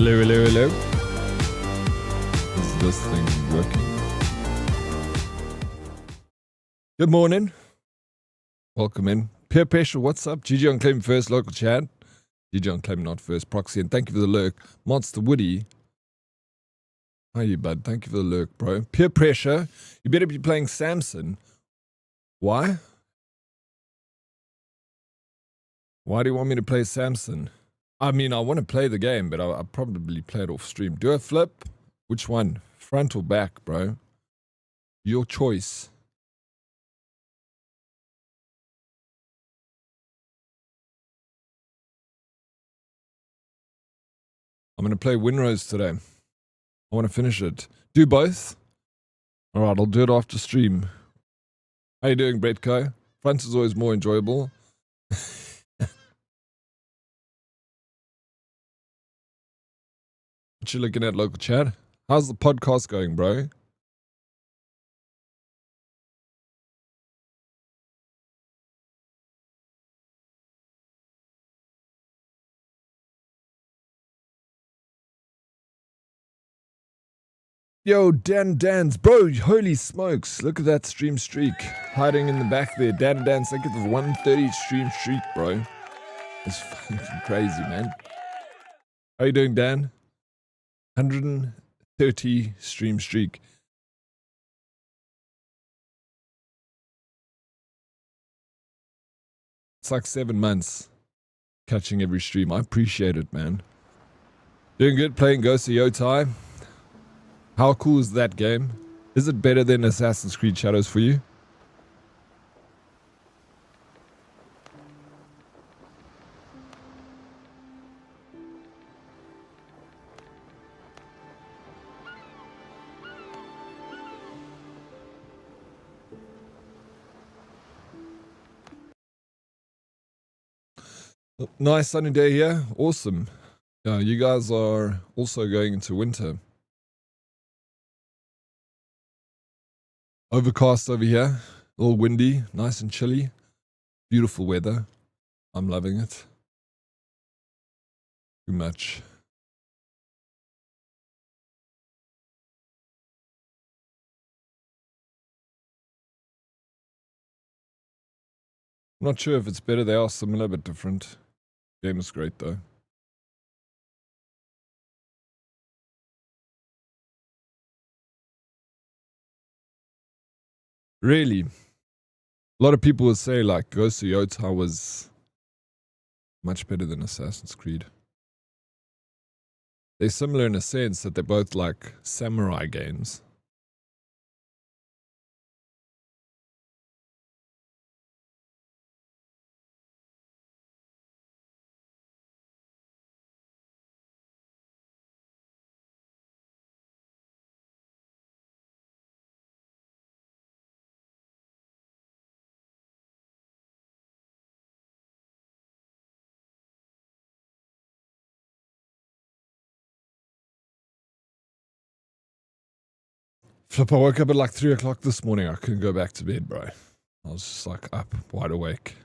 Hello, hello, hello. Is this thing working? Good morning. Welcome in. Peer pressure, what's up? GG on claim first, local chat. GG on claim not first, proxy. And thank you for the lurk. Monster Woody. How are you, bud? Thank you for the lurk, bro. Peer pressure. You better be playing Samson. Why? Why do you want me to play Samson? I mean, I want to play the game, but I'll probably play it off stream. Do a flip? Which one? Front or back, bro? Your choice. I'm going to play Windrose today. I want to finish it. Do both? Alright, I'll do it after stream. How you doing, Bretko? Front is always more enjoyable. What you looking at, local chat? How's the podcast going, bro? Yo, Dan's. Bro, holy smokes. Look at that stream streak. Hiding in the back there. Dan's, thank you for the 130 stream streak, bro. It's fucking crazy, man. How you doing, Dan? 130 stream streak. It's like 7 months catching every stream. I appreciate it, man. Doing good, playing Ghost of Yotai. How cool is that game? Is it better than Assassin's Creed Shadows for you? Nice sunny day here. Awesome. You guys are also going into winter. Overcast over here. A little windy. Nice and chilly. Beautiful weather. I'm loving it. Too much. I'm not sure if it's better. They are similar but different. Game is great though. Really? A lot of people would say like Ghost of Yotai was much better than Assassin's Creed. They're similar in a sense that they're both like samurai games. Flip, I woke up at like 3 o'clock this morning. I couldn't go back to bed, bro. I was just like up, wide awake.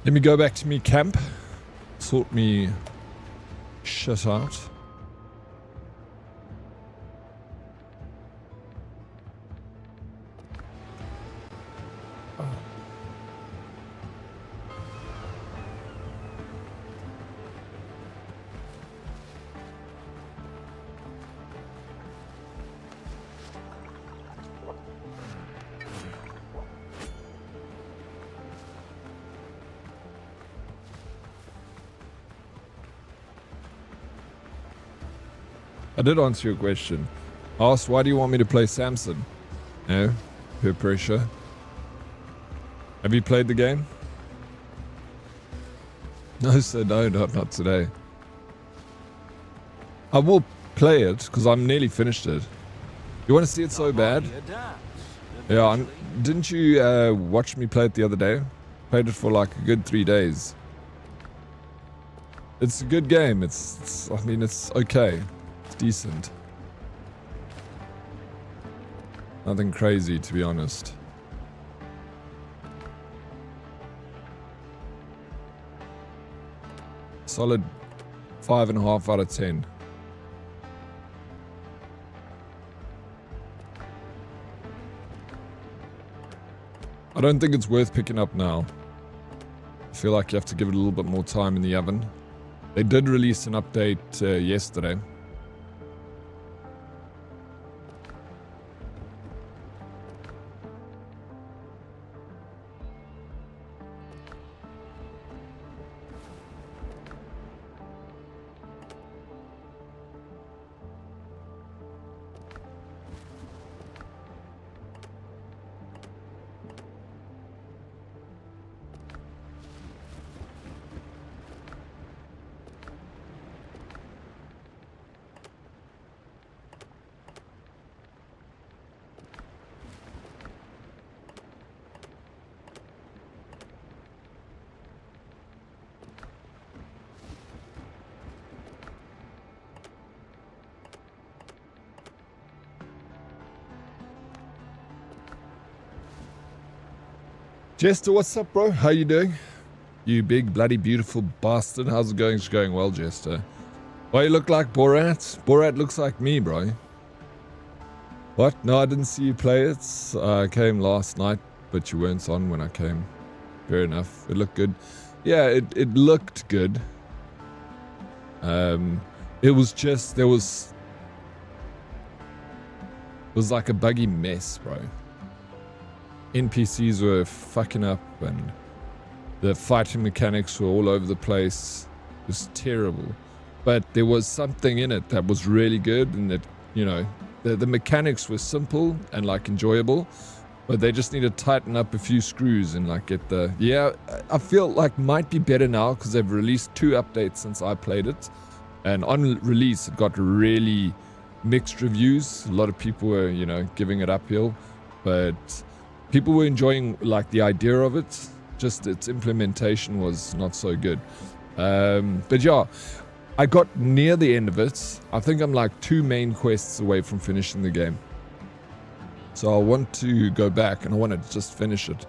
Let me go back to me camp. Sort me shit out. I did answer your question. I asked, why do you want me to play Samson? No, peer pressure. Have you played the game? No, sir, no, not today. I will play it, because I'm nearly finished it. You want to see it so bad? Yeah, didn't you watch me play it the other day? Played it for like a good 3 days. It's a good game. It's I mean, it's okay. Decent. Nothing crazy, to be honest. Solid 5.5 out of 10. I don't think it's worth picking up now. I feel like you have to give it a little bit more time in the oven. They did release an update yesterday. Jester, what's up, bro? How you doing? You big, bloody, beautiful bastard. How's it going? It's going well, Jester. Why you look like Borat? Borat looks like me, bro. What? No, I didn't see you play it. I came last night, but you weren't on when I came. Fair enough. It looked good. Yeah, it looked good. It was just, it was like a buggy mess, bro. NPCs were fucking up and the fighting mechanics were all over the place. It was terrible. But there was something in it that was really good, and that, you know, the mechanics were simple and like enjoyable, but they just need to tighten up a few screws and like get the, yeah, I feel like might be better now because they've released 2 updates since I played it, and on release it got really mixed reviews. A lot of people were, you know, giving it uphill, but people were enjoying like the idea of it. Just its implementation was not so good. But yeah, I got near the end of it. I think I'm like 2 main quests away from finishing the game. So I want to go back and I want to just finish it.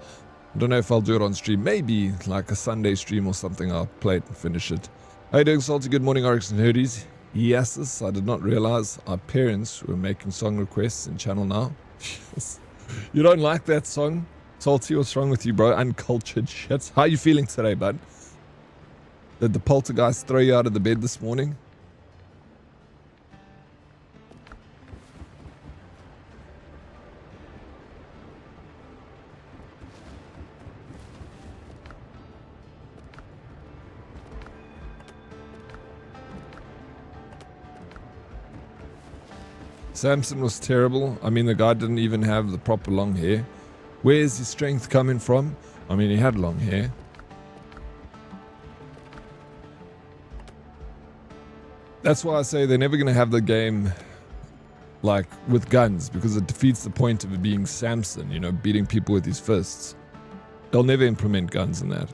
I don't know if I'll do it on stream. Maybe like a Sunday stream or something. I'll play it and finish it. How you doing, Salty? Good morning, Oryx and Hoodies. Yes, I did not realize our parents were making song requests in channel now. You don't like that song? Salty, what's wrong with you, bro? Uncultured shit. How you feeling today, bud? Did the poltergeist throw you out of the bed this morning? Samson was terrible. I mean, the guy didn't even have the proper long hair. Where's his strength coming from? I mean, he had long hair. That's why I say they're never going to have the game like with guns, because it defeats the point of it being Samson, you know, beating people with his fists. They'll never implement guns in that.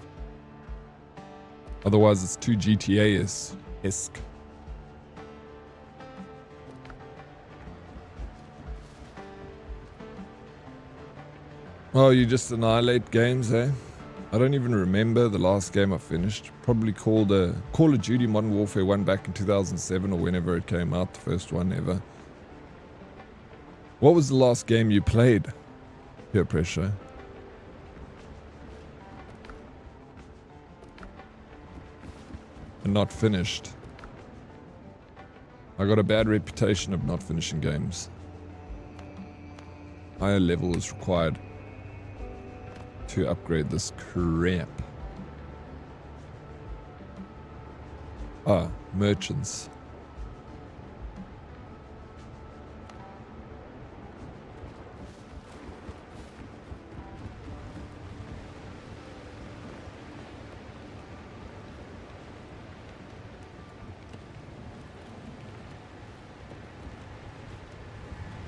Otherwise, it's too GTA-esque. Oh, you just annihilate games, eh? I don't even remember the last game I finished. Probably called Call of Duty Modern Warfare 1 back in 2007 or whenever it came out, the first one ever. What was the last game you played? Peer pressure. And not finished. I got a bad reputation of not finishing games. Higher level is required to upgrade this crap. Ah, merchants.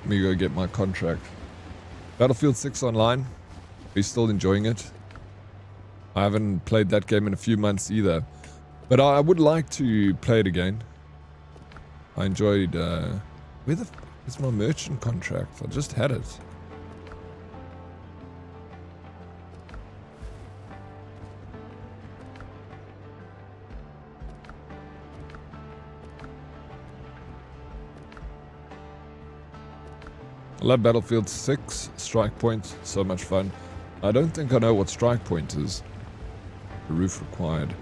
Let me go get my contract. Battlefield 6 online. Are you still enjoying it? I haven't played that game in a few months either. But I would like to play it again. I enjoyed... where the f is my merchant contract? I just had it. I love Battlefield 6, Strike Point, so much fun. I don't think I know what Strike Point is. The roof required.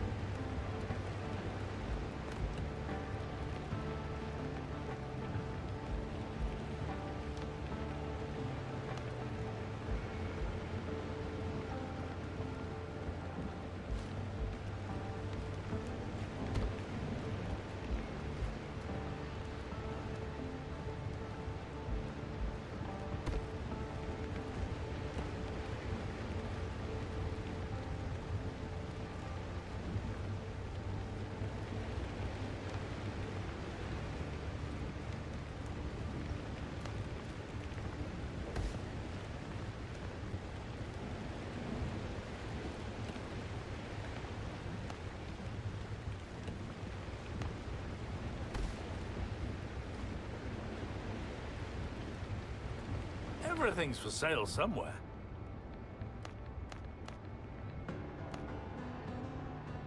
Everything's for sale somewhere.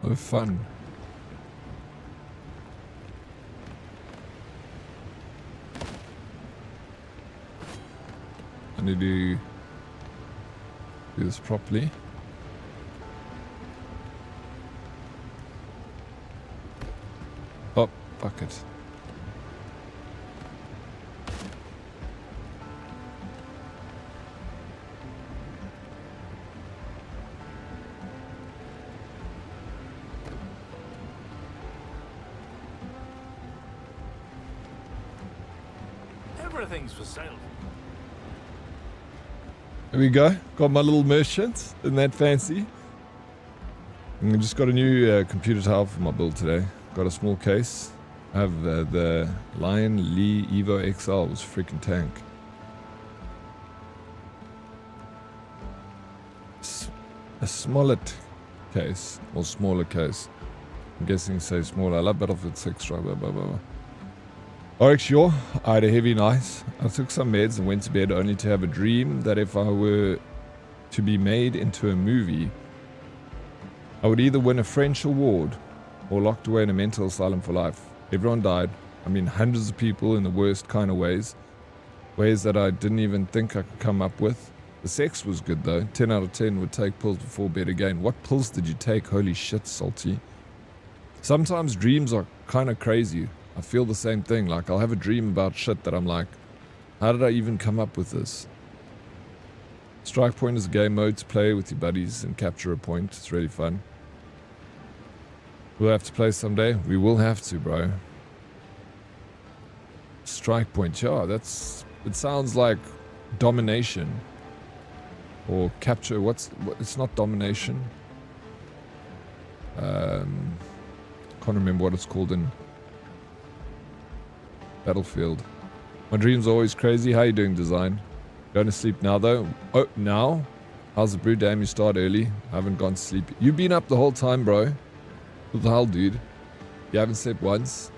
Oh, fun. I need to do this properly. Oh, bucket. Everything's for sale. There we go. Got my little merchant. Isn't that fancy? I just got a new computer tile for my build today. Got a small case. I have the Lion Lee Evo XL. It was a freaking tank. A Smollett case. Or smaller case. I'm guessing say smaller. I love Battlefield 6. Blah, blah, blah, blah. Alright, sure. I had a heavy night. I took some meds and went to bed only to have a dream that if I were to be made into a movie, I would either win a French award or locked away in a mental asylum for life. Everyone died. I mean, hundreds of people in the worst kind of ways. Ways that I didn't even think I could come up with. The sex was good though. 10 out of 10 would take pills before bed again. What pills did you take? Holy shit, Salty. Sometimes dreams are kind of crazy. I feel the same thing. Like, I'll have a dream about shit that I'm like, how did I even come up with this? Strike Point is a game mode to play with your buddies and capture a point. It's really fun. We'll have to play someday. We will have to, bro. Strike Point. Yeah, that's... It sounds like domination. Or capture... It's not domination. Can't remember what it's called in Battlefield. My dreams are always crazy. How you doing, Design? Going to sleep now, though? Oh, now? How's the brew? Damn, you start early. I haven't gone to sleep. You've been up the whole time, bro. What the hell, dude? You haven't slept once?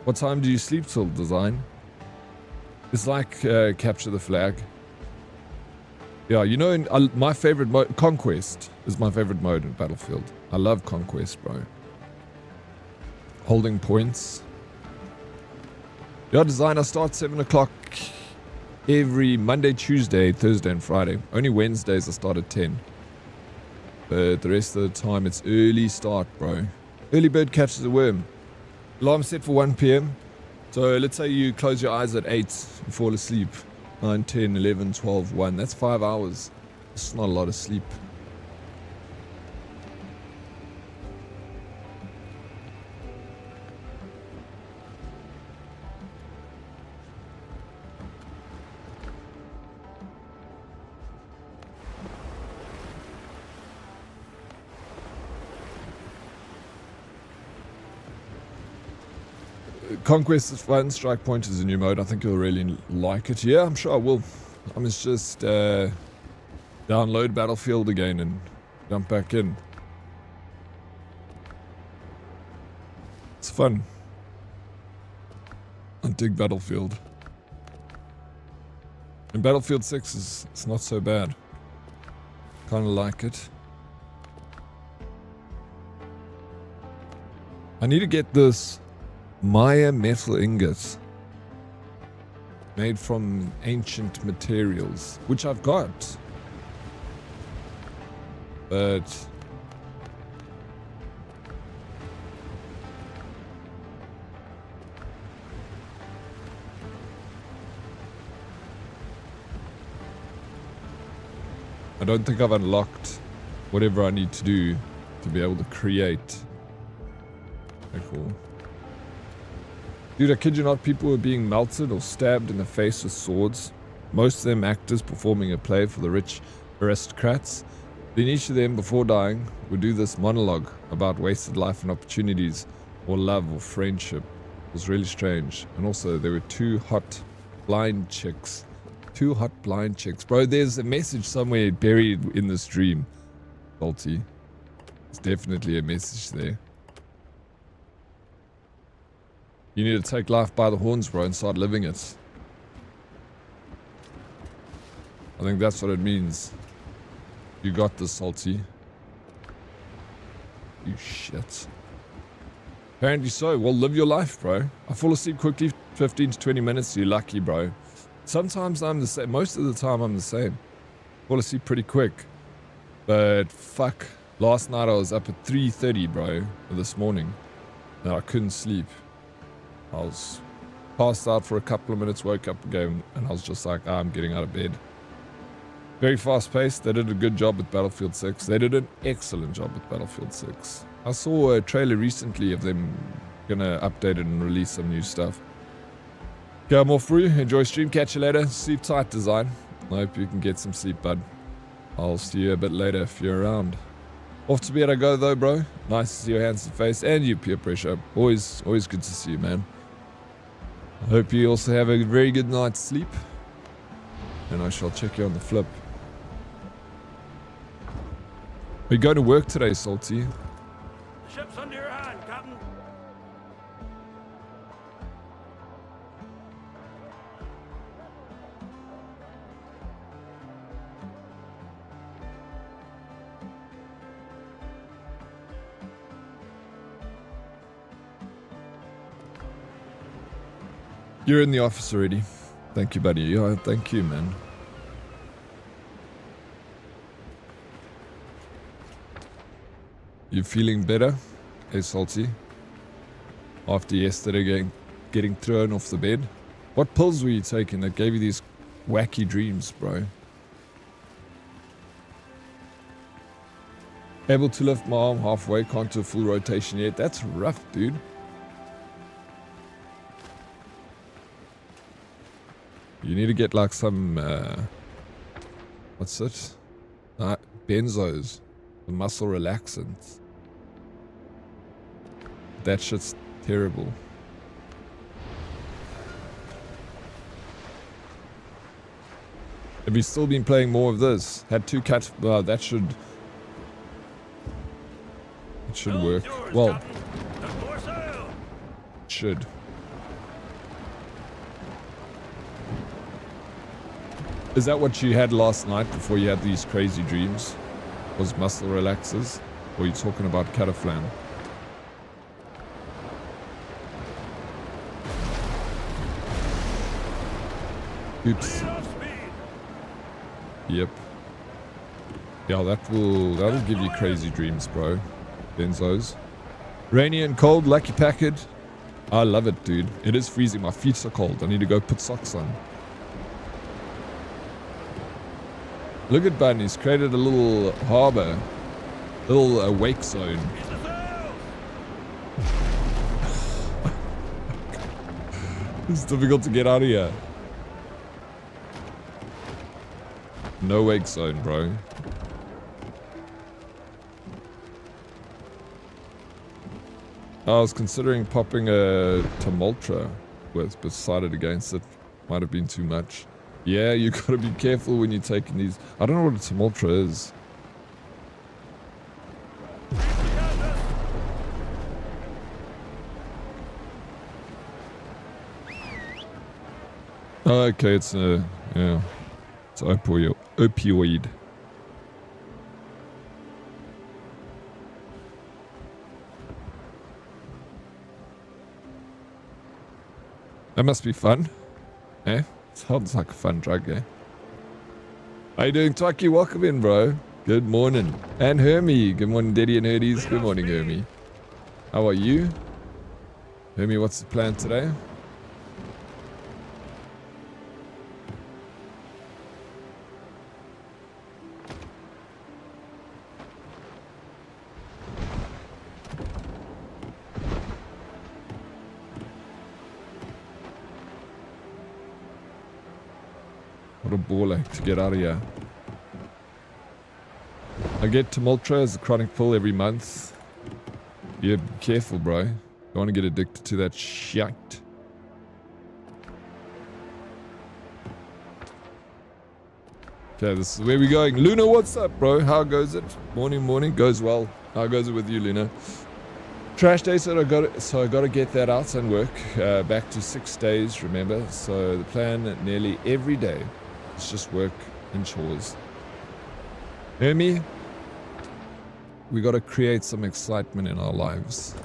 What time do you sleep till, Design? It's like capture the flag. Yeah, you know, my favorite mode... Conquest is my favorite mode in Battlefield. I love Conquest, bro. Holding points. Yeah, Design, I start 7 o'clock every Monday, Tuesday, Thursday, and Friday. Only Wednesdays I start at 10. But the rest of the time, it's early start, bro. Early bird catches a worm. Alarm set for 1 p.m. So let's say you close your eyes at 8 and fall asleep. 9, 10, 11, 12, 1. That's 5 hours. It's not a lot of sleep. Conquest is fun. Strike Point is a new mode. I think you'll really like it. Yeah, I'm sure I will. I must just download Battlefield again and jump back in. It's fun. I dig Battlefield. And Battlefield 6 it's not so bad. Kind of like it. I need to get this Maya metal ingot made from ancient materials, which I've got, but I don't think I've unlocked whatever I need to do to be able to create. Very cool. Dude, I kid you not, people were being melted or stabbed in the face with swords. Most of them actors performing a play for the rich aristocrats. Then each of them, before dying, would do this monologue about wasted life and opportunities, or love or friendship. It was really strange. And also, there were 2 hot blind chicks. 2 hot blind chicks. Bro, there's a message somewhere buried in this dream. Salty. There's definitely a message there. You need to take life by the horns, bro, and start living it. I think that's what it means. You got this, Salty. You shit. Apparently so. Well, live your life, bro. I fall asleep quickly, 15 to 20 minutes. You're lucky, bro. Sometimes I'm the same. Most of the time I'm the same. Fall asleep pretty quick. But fuck. Last night I was up at 3:30, bro. This morning. And I couldn't sleep. I was passed out for a couple of minutes, woke up again, and I was just like, I'm getting out of bed. Very fast paced. They did a good job with Battlefield 6. They did an excellent job with Battlefield 6. I saw a trailer recently of them gonna update it and release some new stuff. Okay, I'm off through. Enjoy stream. Catch you later. Sleep tight, design. I hope you can get some sleep, bud. I'll see you a bit later if you're around. Off to bed I go though, bro. Nice to see your handsome face and you, Peer Pressure. Always good to see you, man. I hope you also have a very good night's sleep. And I shall check you on the flip. Are you going to work today, Salty? The ship's under your hand, Captain. You're in the office already. Thank you, buddy. Yeah, thank you, man. You feeling better? Hey, Salty. After yesterday getting thrown off the bed? What pills were you taking that gave you these wacky dreams, bro? Able to lift my arm halfway, can't do a full rotation yet. That's rough, dude. You need to get like some, what's it? Benzos, the muscle relaxants. That shit's terrible. Have you still been playing more of this? Had 2 cuts, that should work. Well, it should. Is that what you had last night before you had these crazy dreams? Was muscle relaxers? Or are you talking about cataflan? Oops. Yep. Yeah, that'll give you crazy dreams, bro. Benzos. Rainy and cold, lucky package. I love it, dude. It is freezing. My feet are cold. I need to go put socks on. Look at Bunny, he's created a little harbor, little wake zone. It's difficult to get out of here. No wake zone, bro. I was considering popping a Tumultra with, but decided against it. Might have been too much. Yeah, you gotta be careful when you're taking these. I don't know what a Tumultra is. Oh, okay, it's a, yeah, it's opioid. That must be fun, eh? Sounds like a fun drug, eh? How you doing, Taki? Welcome in, bro. Good morning. And Hermie. Good morning, Daddy and Herdies. Good morning, Hermie. How are you? Hermie, what's the plan today? What a baller to get out of here. I get Tumultra as a chronic pill every month. Yeah, be careful, bro. You don't want to get addicted to that shit. Okay, this is where we're going. Luna, what's up, bro? How goes it? Morning. Goes well. How goes it with you, Luna? Trash day, so I got to get that out and work. Back to 6 days, remember? So the plan nearly every day is just work in chores. Hear me? We got to create some excitement in our lives.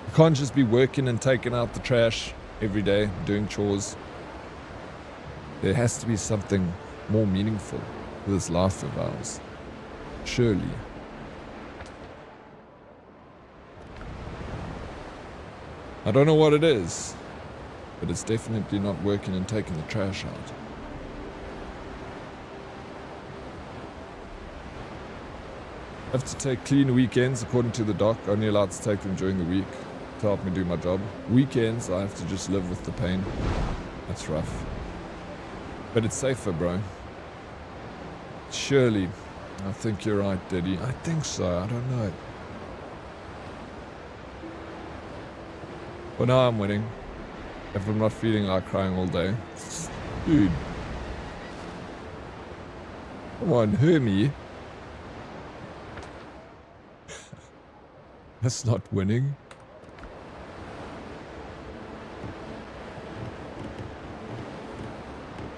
We can't just be working and taking out the trash every day, doing chores. There has to be something more meaningful to this life of ours. Surely. I don't know what it is, but it's definitely not working and taking the trash out. Have to take clean weekends according to the doc, only allowed to take them during the week to help me do my job. Weekends I have to just live with the pain. That's rough. But it's safer, bro. Surely. I think you're right, Daddy. I think so, I don't know. But now I'm winning. If I'm not feeling like crying all day. Dude. Come on, hear me. That's not winning.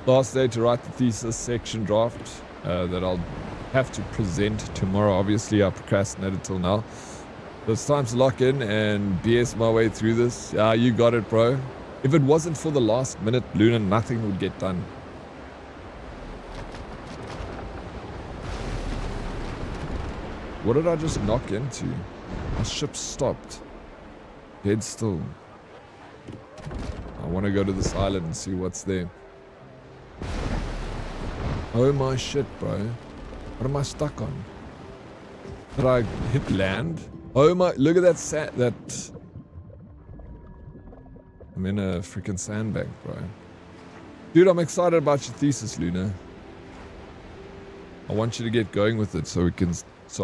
Last day to write the thesis section draft that I'll have to present tomorrow. Obviously, I procrastinated till now. So it's time to lock in and BS my way through this. Yeah, you got it, bro. If it wasn't for the last minute, Luna, nothing would get done. What did I just knock into? My ship stopped. Dead still. I want to go to this island and see what's there. Oh my shit, bro. What am I stuck on? Did I hit land? Oh my, look at that that... I'm in a freaking sandbank, bro. Dude, I'm excited about your thesis, Luna. I want you to get going with it so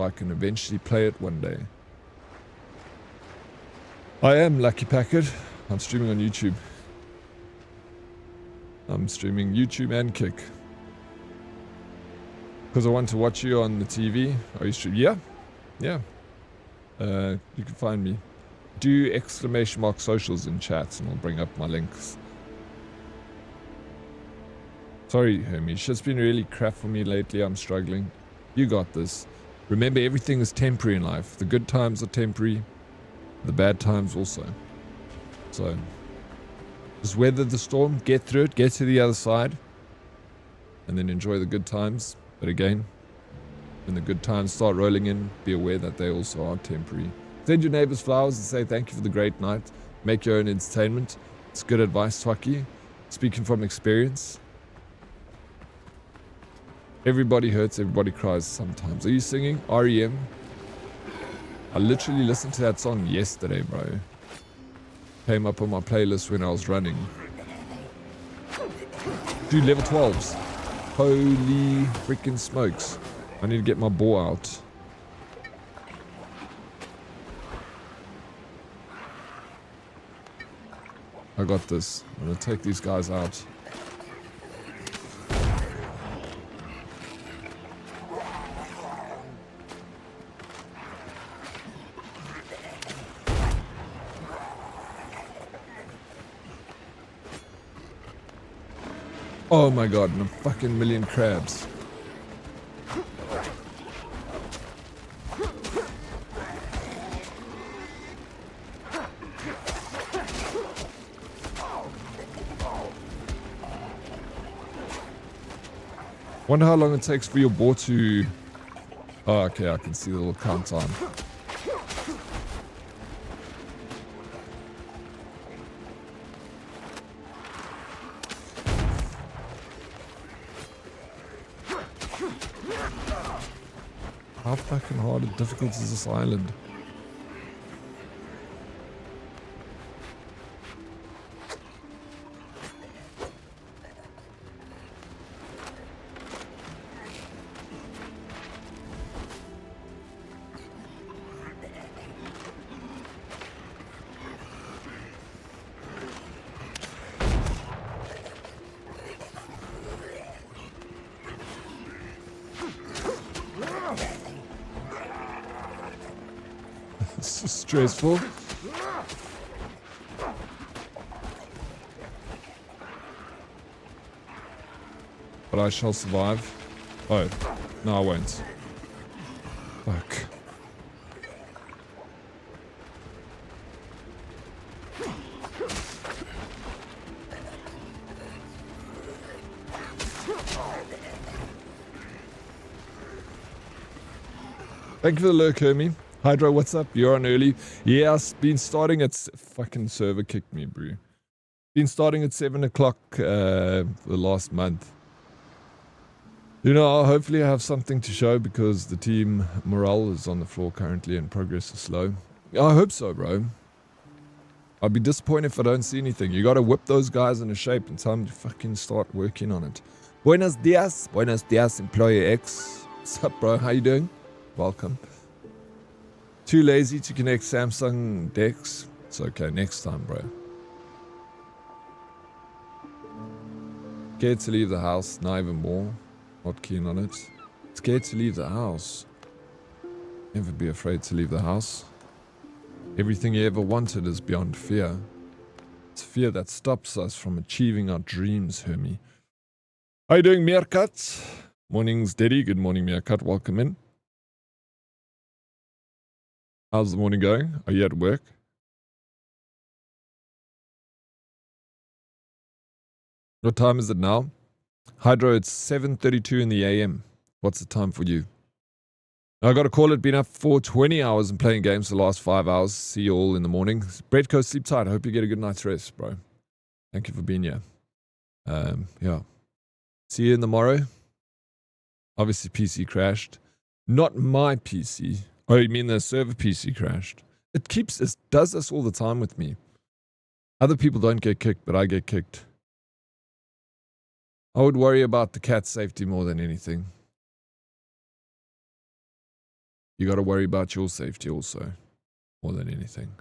I can eventually play it one day. I am Lucky Packard. I'm streaming on YouTube. I'm streaming YouTube and Kick. Because I want to watch you on the TV. Are you streaming? Yeah. Yeah. You can find me. Do ! Socials in chats and I'll bring up my links. Sorry, Hermie. Shit's been really crap for me lately. I'm struggling. You got this. Remember, everything is temporary in life. The good times are temporary. The bad times also. So, just weather the storm, get through it, get to the other side, and then enjoy the good times. But again, when the good times start rolling in, be aware that they also are temporary. Send your neighbors flowers and say thank you for the great night. Make your own entertainment. It's good advice, Twaki. Speaking from experience. Everybody hurts, everybody cries sometimes. Are you singing REM? I literally listened to that song yesterday, bro. Came up on my playlist when I was running. Dude, level 12s. Holy freaking smokes. I need to get my bow out. I got this. I'm gonna take these guys out. Oh my god, and a fucking million crabs. Wonder how long it takes for your boar to... Oh, okay, I can see the little countdown. How fucking hard and difficult is this island? It's just stressful. But I shall survive. Oh, no, I won't. Fuck. Thank you for the lurk, Hermie. Hydro, what's up? You're on early. Yeah, I've been starting at... Fucking server kicked me, bro. Been starting at 7 o'clock for the last month. You know, hopefully I have something to show because the team morale is on the floor currently and progress is slow. I hope so, bro. I'll be disappointed if I don't see anything. You gotta whip those guys into shape and tell them to fucking start working on it. Buenos dias, employer X. What's up, bro? How you doing? Welcome. Too lazy to connect Samsung decks. It's okay, next time, bro. Scared to leave the house, not even more. Not keen on it. Scared to leave the house. Never be afraid to leave the house. Everything you ever wanted is beyond fear. It's fear that stops us from achieving our dreams, Hermie. How you doing, Meerkat? Morning's Daddy. Good morning, Meerkat. Welcome in. How's the morning going? Are you at work? What time is it now? Hydro, it's 7:32 in the AM. What's the time for you? I got a call. It been up for 20 hours and playing games for the last 5 hours. See you all in the morning. Breadco, sleep tight. I hope you get a good night's rest, bro. Thank you for being here. Yeah. See you in the morrow. Obviously, PC crashed. Not my PC. Oh, you mean the server PC crashed? It does this all the time with me. Other people don't get kicked, but I get kicked. I would worry about the cat's safety more than anything. You got to worry about your safety also, more than anything.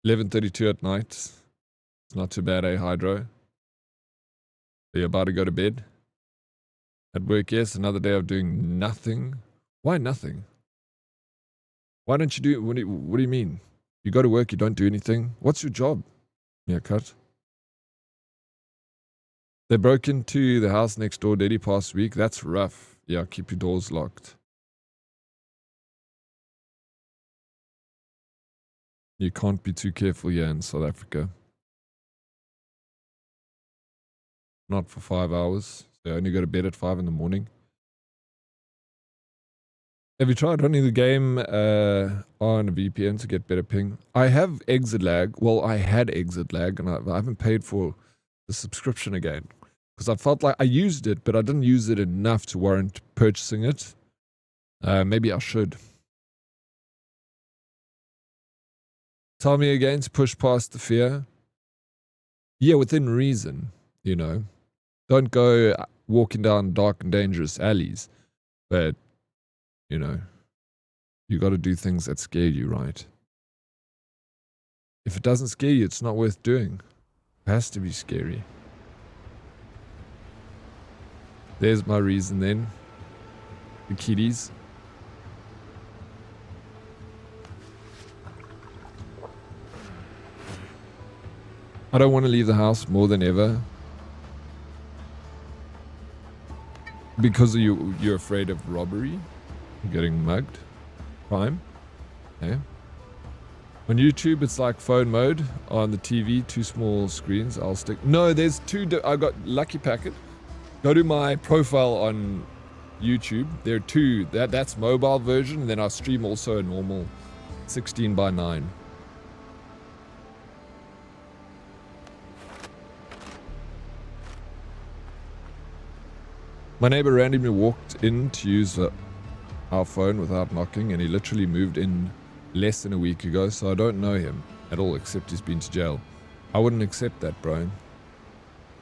11:32 at night. It's not too bad, eh, Hydro? Are you about to go to bed? At work, yes. Another day of doing nothing. Why nothing? Why don't you do... What do you mean? You go to work, you don't do anything? What's your job? Yeah, cut. They broke into the house next door, Daddy, past week. That's rough. Yeah, keep your doors locked. You can't be too careful here in South Africa. Not for 5 hours. They only go to bed at 5 in the morning. Have you tried running the game on a VPN to get better ping? I have exit lag. Well, I had exit lag, and I haven't paid for the subscription again. Because I felt like I used it, but I didn't use it enough to warrant purchasing it. Maybe I should. Tell me again to push past the fear. Yeah, within reason, you know. Don't go walking down dark and dangerous alleys. But, you know, you got to do things that scare you, right? If it doesn't scare you, it's not worth doing. It has to be scary. There's my reason then. The kiddies. I don't want to leave the house more than ever. Because you're afraid of robbery? Getting mugged? Crime? Yeah. On YouTube, it's like phone mode. On the TV, 2 small screens. I'll stick... No, there's 2... I got Lucky Packet. Go to my profile on YouTube. There are 2. That's mobile version. And then I stream also a normal 16:9. My neighbor randomly walked in to use our phone without knocking, and he literally moved in less than a week ago, so I don't know him at all except he's been to jail. I wouldn't accept that, bro.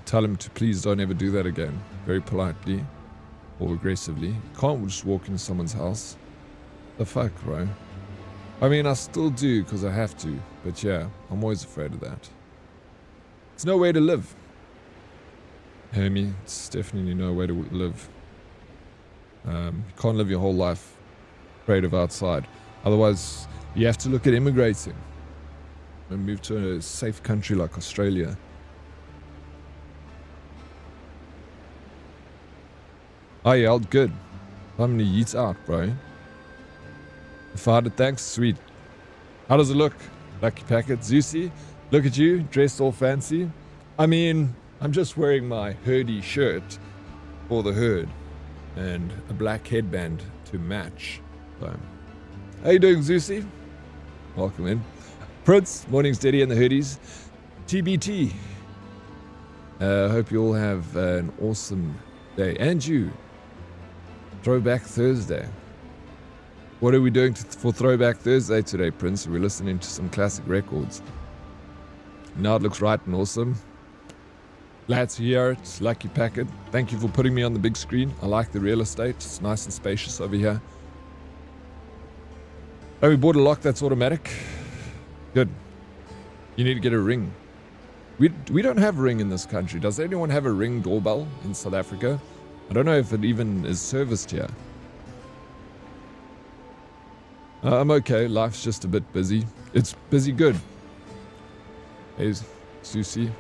Tell him to please don't ever do that again, very politely or aggressively. Can't just walk into someone's house. The fuck, bro? I mean, I still do because I have to, but yeah, I'm always afraid of that. It's no way to live. Hermie, it's definitely no way to live. You can't live your whole life afraid of outside. Otherwise, you have to look at immigrating and move to a safe country like Australia. I yelled, good. How many yeets out, bro? Fired it, thanks. Sweet. How does it look? Lucky packet. Zeusy, look at you, dressed all fancy. I mean, I'm just wearing my herdy shirt for the herd and a black headband to match. So, how you doing, Zeusy? Welcome in. Prince, morning's Daddy and the herdies. TBT. Hope you all have an awesome day. And you. Throwback Thursday. What are we doing for Throwback Thursday today, Prince? We're listening to some classic records. Now it looks right and awesome. Glad to hear it. Lucky packet. Thank you for putting me on the big screen. I like the real estate. It's nice and spacious over here. Oh, we bought a lock that's automatic. Good. You need to get a ring. We don't have a ring in this country. Does anyone have a ring doorbell in South Africa? I don't know if it even is serviced here. I'm okay. Life's just a bit busy. It's busy good. Hey, Susie.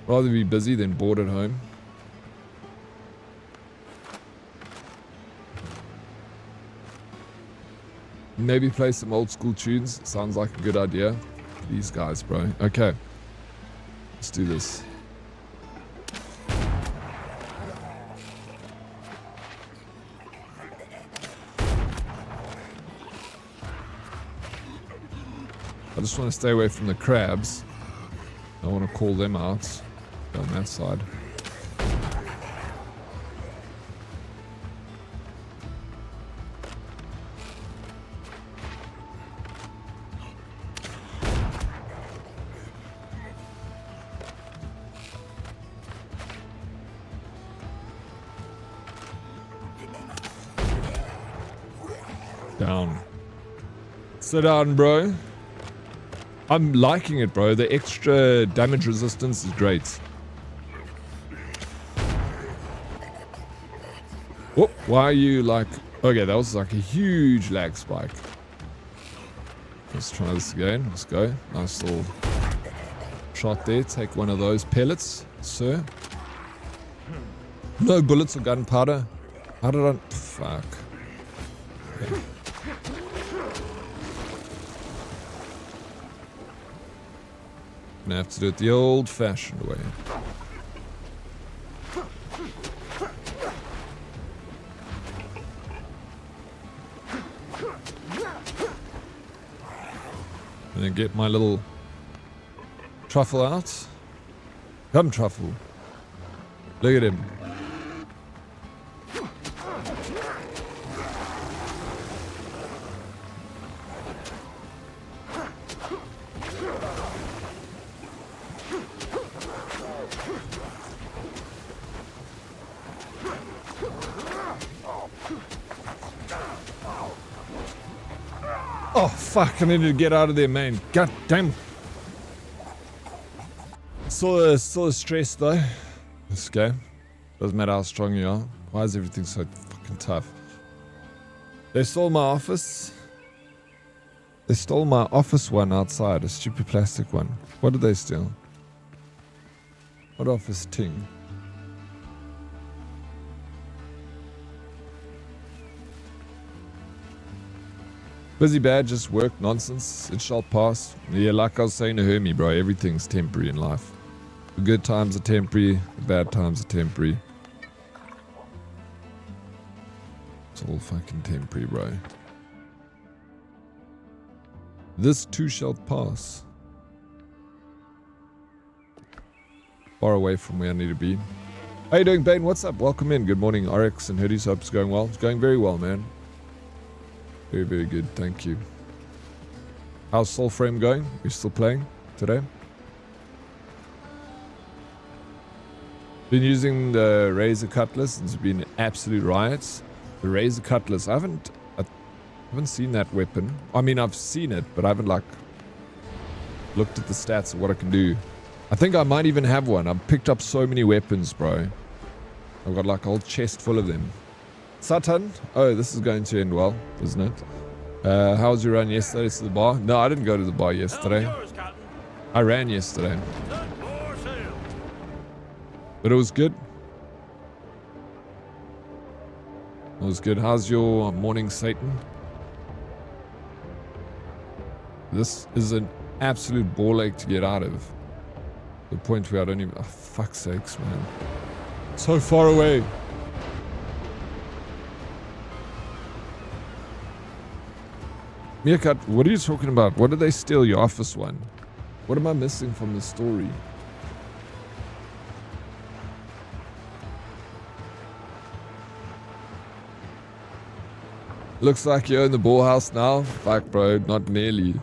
Rather be busy than bored at home. Maybe play some old school tunes. Sounds like a good idea. These guys, bro. Okay. Let's do this. I just want to stay away from the crabs. I want to call them out on that side. Down. Sit down, bro. I'm liking it, bro. The extra damage resistance is great. Whoop, why are you like... Okay, that was like a huge lag spike. Let's try this again. Let's go. Nice little shot there. Take one of those pellets, sir. No bullets or gunpowder. How did I... Fuck. Okay. Gonna have to do it the old-fashioned way. And then get my little truffle out. Come, truffle. Look at him. Oh, fuck, I need to get out of there, man. God damn. Still stressed, though. This game. Doesn't matter how strong you are. Why is everything so fucking tough? They stole my office. They stole my office one outside. A stupid plastic one. What did they steal? What office ting? Busy bad, just work, nonsense, it shall pass. Yeah, like I was saying to Hermie, bro, everything's temporary in life. The good times are temporary, the bad times are temporary. It's all fucking temporary, bro. This too shall pass. Far away from where I need to be. How you doing, Bane? What's up? Welcome in. Good morning, RX and Hoodies. Hope it's going well. It's going very well, man. Very, very good. Thank you. How's Soul Frame going? We still playing today? Been using the Razor Cutlass. It's been absolute riots. The Razor Cutlass. I haven't seen that weapon. I mean, I've seen it, but I haven't like looked at the stats of what I can do. I think I might even have one. I've picked up so many weapons, bro. I've got like a whole chest full of them. Satan, oh, this is going to end well, isn't it? How was your run yesterday to the bar? No, I didn't go to the bar yesterday. I ran yesterday. But it was good. That was good. How's your morning, Satan? This is an absolute ball ache to get out of. The point where I don't even... Oh, fuck's sakes, man. So far away. Meerkat, what are you talking about? What did they steal your office one? What am I missing from the story? Looks like you're in the ball house now. Fuck, bro, not nearly.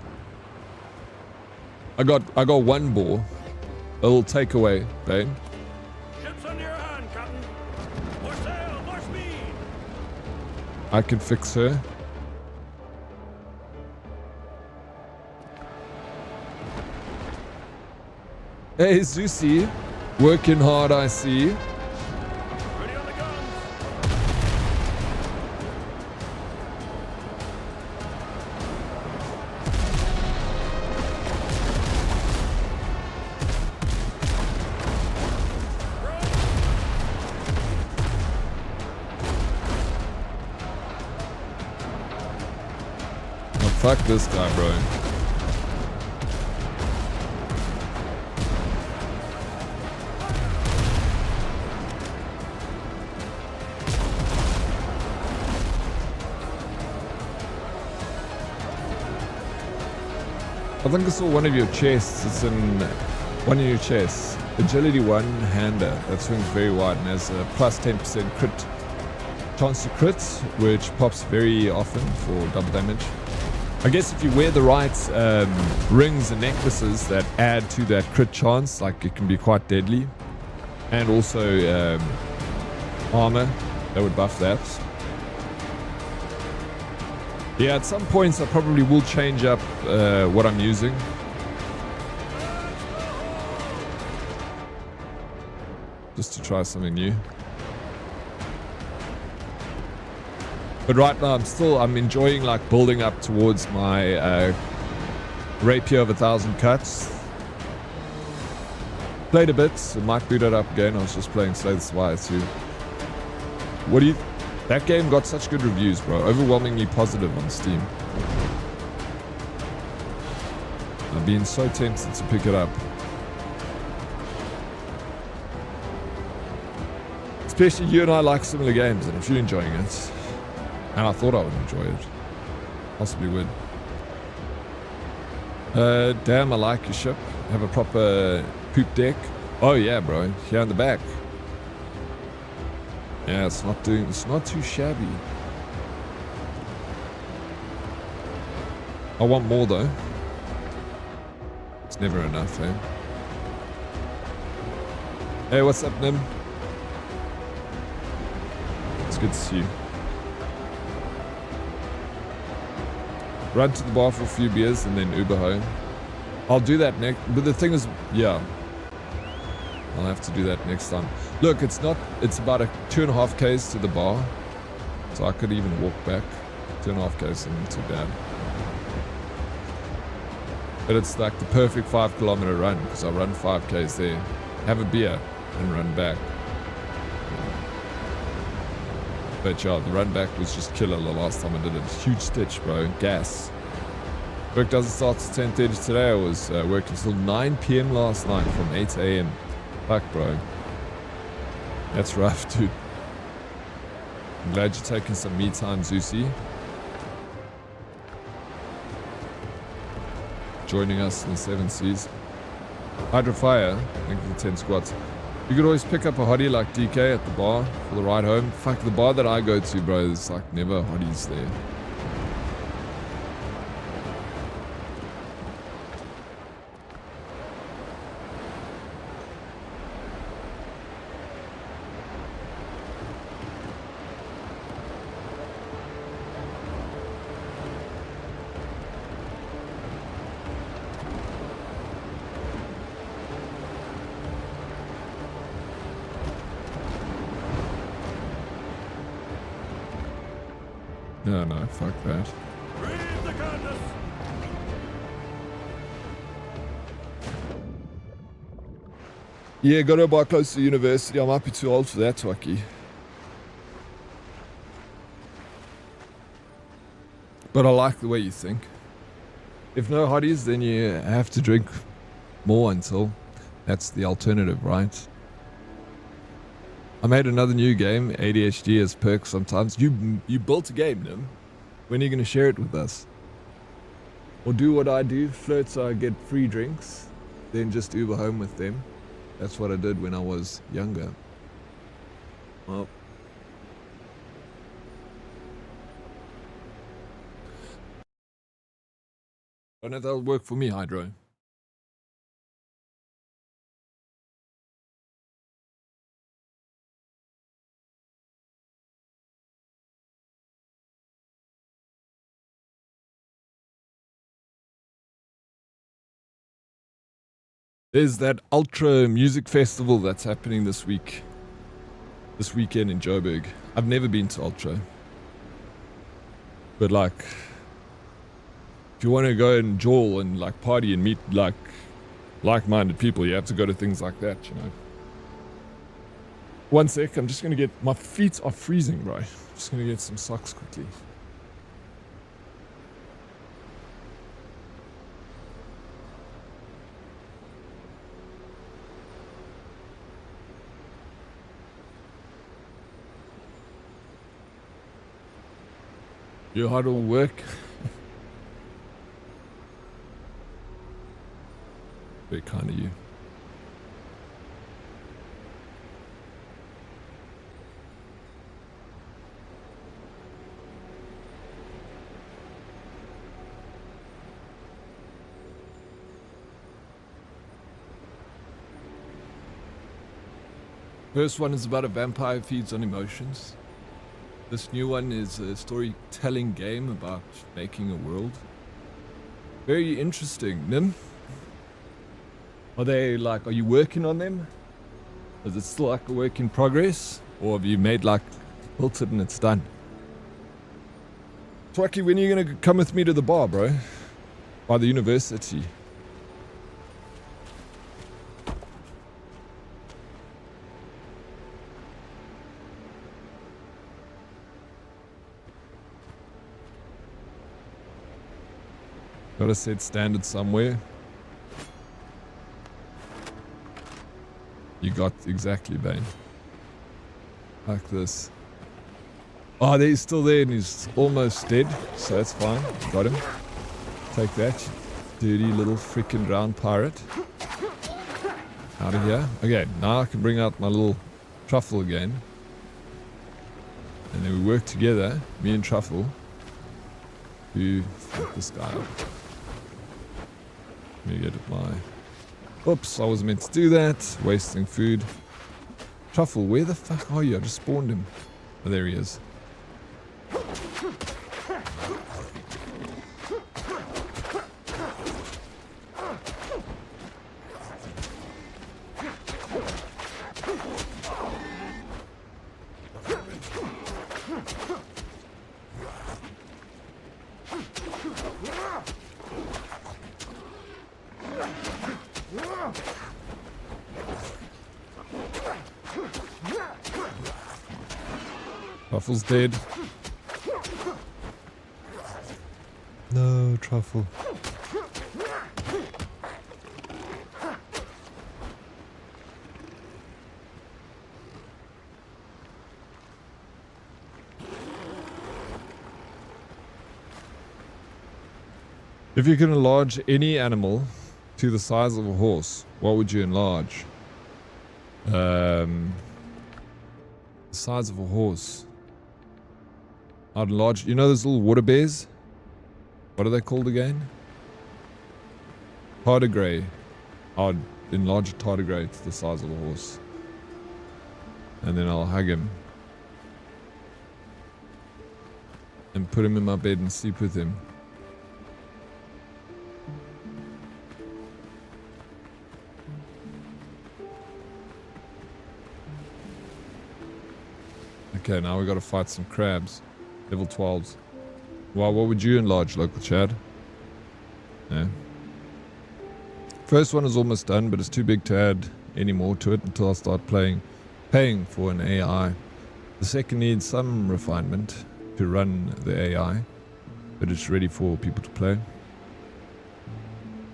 I got one ball. A little takeaway, Bane. Ship's under your hand, Captain. More sail, more speed. I can fix her. Hey, Zeusy. Working hard, I see. Ready on the guns. Oh, fuck this guy, bro. I think I saw one of your chests. It's in one of your chests. Agility 1 hander that swings very wide and has a plus 10% crit chance to crit, which pops very often for double damage. I guess if you wear the right rings and necklaces that add to that crit chance, like it can be quite deadly. And also armor that would buff that. Yeah, at some points I probably will change up what I'm using. Just to try something new. But right now I'm enjoying like building up towards my rapier of 1,000 cuts. Played a bit, so might boot it up again. I was just playing Slay the Spire too. What do you... That game got such good reviews, bro. Overwhelmingly positive on Steam. I've been so tempted to pick it up. Especially you and I like similar games, and if you're enjoying it, and I thought I would enjoy it, possibly would. Damn, I like your ship. Have a proper poop deck. Oh yeah, bro. Here in the back. Yeah, it's not too shabby. I want more though. It's never enough, eh? Hey, what's up, Nim? It's good to see you. Run to the bar for a few beers and then Uber home. I'll do that next, but the thing is, yeah, I'll have to do that next time. Look, it's about a 2.5 k's to the bar, so I could even walk back. 2.5 k's isn't too bad. But it's like the perfect 5 kilometer run, because I run 5 k's there, have a beer, and run back. But yeah, the run back was just killer the last time I did it. Huge stitch, bro. Gas. Work doesn't start till 10:30 today. I was working till 9 p.m. last night from 8 a.m. Fuck, bro. That's rough, dude. I'm glad you're taking some me time, Zeusy. Joining us in the 7 seas. Hydrofire, thank you for 10 squats. You could always pick up a hottie like DK at the bar for the ride home. Fuck, the bar that I go to, bro, there's like never hotties there. No, fuck that. Breathe the goodness. Yeah, gotta buy close to the university. I might be too old for that, Twaki. But I like the way you think. If no hotties, then you have to drink more until that's the alternative, right? I made another new game, ADHD as perks sometimes. You built a game, Nim. When are you going to share it with us? Or do what I do, flirt so I get free drinks, then just Uber home with them. That's what I did when I was younger. Well, I don't know if that'll work for me, Hydro. There's that Ultra Music Festival that's happening this weekend in Joburg. I've never been to Ultra. But like, if you want to go and jawl and like party and meet like-minded people, you have to go to things like that, you know. One sec, I'm just going to get, my feet are freezing, bro. Just going to get some socks quickly. Your heart will work. Very kind of you. First one is about a vampire feeds on emotions. This new one is a storytelling game about making a world. Very interesting. Nim? Are you working on them? Is it still like a work in progress? Or have you built it and it's done? Twaki, when are you going to come with me to the bar, bro? By the university. Gotta set standard somewhere. You got exactly, Bane. Like this. Oh, he's still there and he's almost dead, so that's fine. Got him. Take that, you dirty little freaking drown pirate. Out of here. Okay, now I can bring out my little truffle again. And then we work together, me and Truffle, to fuck this guy up. Let me get my... Oops, I was meant to do that. Wasting food. Truffle, where the fuck are you? I just spawned him. Oh, there he is. Truffle's dead. No, Truffle. If you can enlarge any animal to the size of a horse, what would you enlarge? The size of a horse. I'd enlarge, you know those little water bears? What are they called again? Tardigrade. I'd enlarge a tardigrade to the size of a horse. And then I'll hug him. And put him in my bed and sleep with him. Okay, now we gotta fight some crabs. Level 12s. Well, what would you enlarge, local Chad? Yeah. First one is almost done, but it's too big to add any more to it until I start paying for an AI. The second needs some refinement to run the AI. but it's ready for people to play.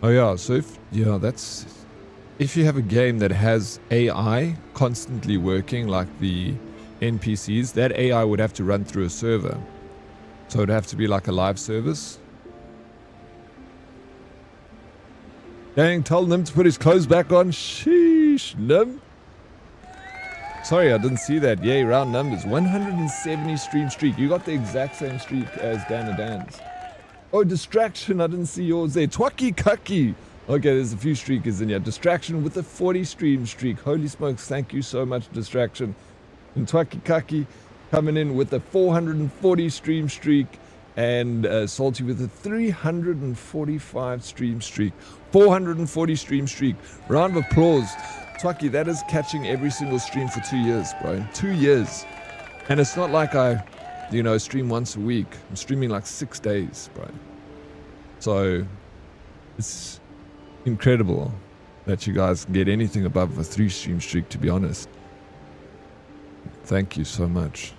Oh yeah, so if you have a game that has AI constantly working like the NPCs, that AI would have to run through a server. So it'd have to be like a live service. Dang, tell Nim to put his clothes back on. Sheesh, Nim. Sorry, I didn't see that. Yay, round numbers. 170 stream streak. You got the exact same streak as Dana Dan's. Oh, distraction. I didn't see yours there. Twacky Cucky. Okay, there's a few streakers in here. Distraction with a 40 stream streak. Holy smokes, thank you so much, Distraction. And Twacky Cucky coming in with a 440 stream streak. And Salty with a 345 stream streak. 440 stream streak. Round of applause. Twaki, that is catching every single stream for 2 years, bro. 2 years. And it's not like I, stream once a week. I'm streaming like 6 days, bro. So it's incredible that you guys can get anything above a 3 stream streak, to be honest. Thank you so much.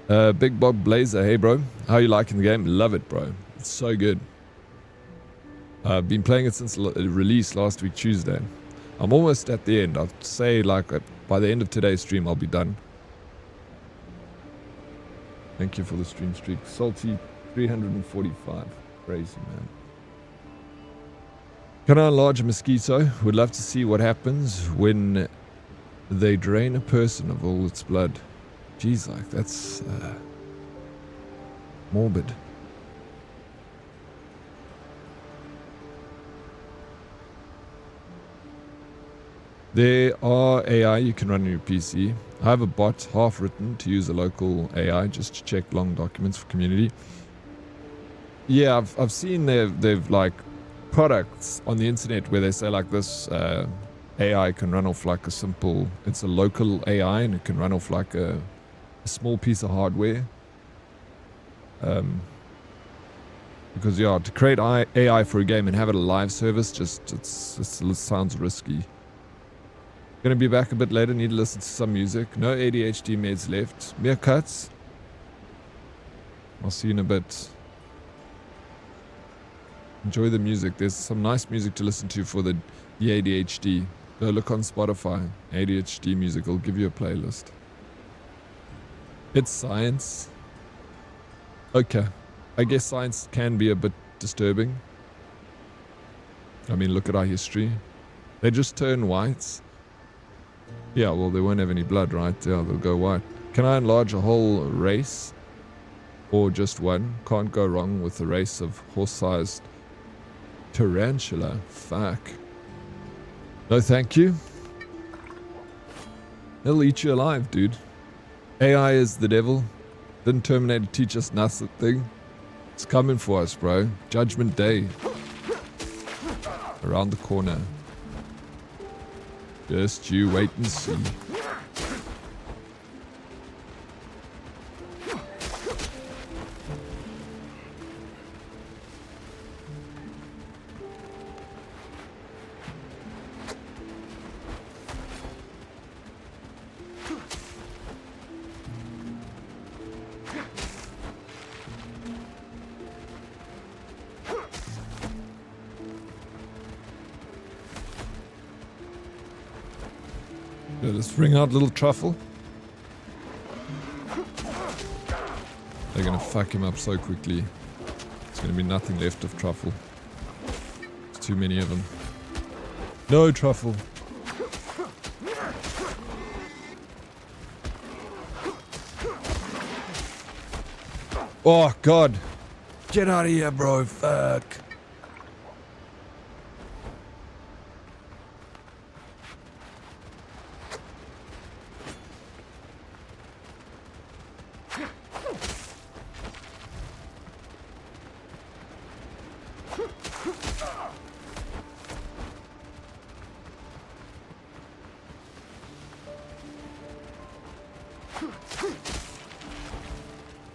Big Bob Blazer, hey bro, how you liking the game? Love it, bro. It's so good. I've been playing it since release last week Tuesday. I'm almost at the end. I'd say like by the end of today's stream I'll be done. Thank you for the stream streak. Salty 345. Crazy, man. Can I enlarge a mosquito? Would love to see what happens when they drain a person of all its blood. Jeez, like that's morbid. There are AI you can run on your PC. I have a bot half written to use a local AI just to check long documents for community. Yeah, I've seen they've like products on the internet where they say like this AI can run off like it's a local AI and it can run off like a small piece of hardware. Because yeah, to create AI for a game and have it a live service, it sounds risky. Gonna be back a bit later, need to listen to some music. No ADHD meds left. Mere cuts. I'll see you in a bit. Enjoy the music. There's some nice music to listen to for the ADHD. Go look on Spotify. ADHD music will give you a playlist. It's science. Okay. I guess science can be a bit disturbing. I mean, look at our history. They just turn white. Yeah, well, they won't have any blood, right? Yeah, they'll go white. Can I enlarge a whole race? Or just one? Can't go wrong with a race of horse-sized tarantula. Fuck. No, thank you. They'll eat you alive, dude. AI is the devil. Didn't Terminator teach us nothing? It's coming for us, bro. Judgment Day. Around the corner. Just you wait and see. Let's bring out little Truffle. They're gonna fuck him up so quickly. There's gonna be nothing left of Truffle. There's too many of them. No Truffle. Oh god. Get out of here, bro. Fuck.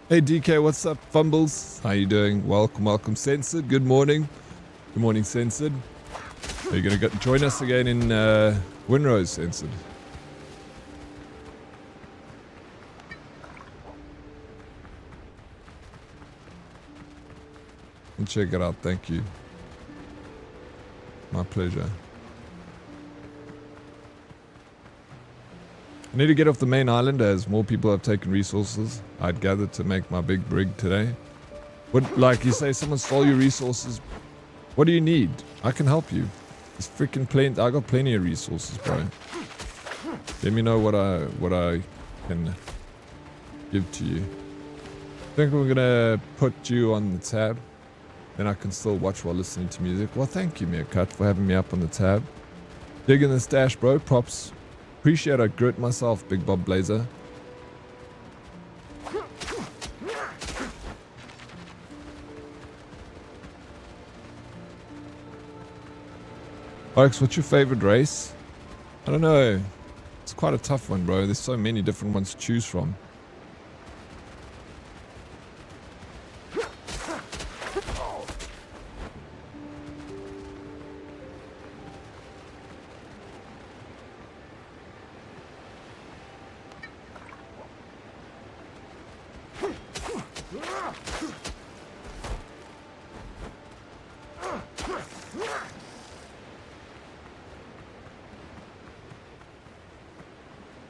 Hey DK, what's up, Fumbles? How you doing? Welcome, Censored. Good morning. Good morning, Censored. Are you gonna join us again in Windrose, Censored? And check it out. Thank you. My pleasure. I need to get off the main island as more people have taken resources I'd gathered to make my big brig today. But like you say, someone stole your resources. What do you need? I can help you. It's freaking plenty. I got plenty of resources, bro. Let me know what I can give to you. I think we're gonna put you on the tab. Then I can still watch while listening to music. Well, thank you, Meerkat, for having me up on the tab. Digging the stash, bro. Props. Appreciate I grit myself, Big Bob Blazer. Oaks, what's your favorite race? I don't know. It's quite a tough one, bro. There's so many different ones to choose from.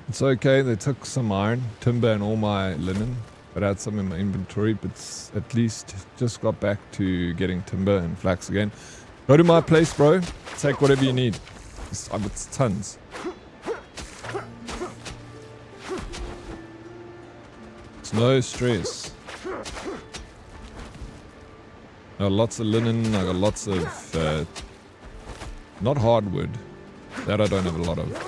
It's okay, they took some iron, timber and all my linen, but I had some in my inventory, but at least just got back to getting timber and flax again. Go to my place, bro. Take whatever you need. I've got tons. It's no stress. I got lots of linen, I got lots of, not hardwood. That I don't have a lot of.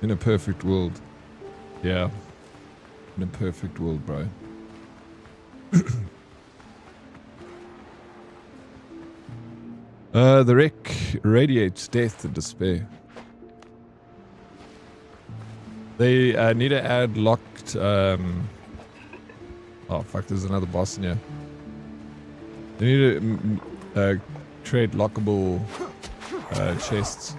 In a perfect world. Yeah. In a perfect world, bro. The wreck radiates death and despair. They need to add locked... Oh, fuck, there's another boss in here. They need to trade lockable chests.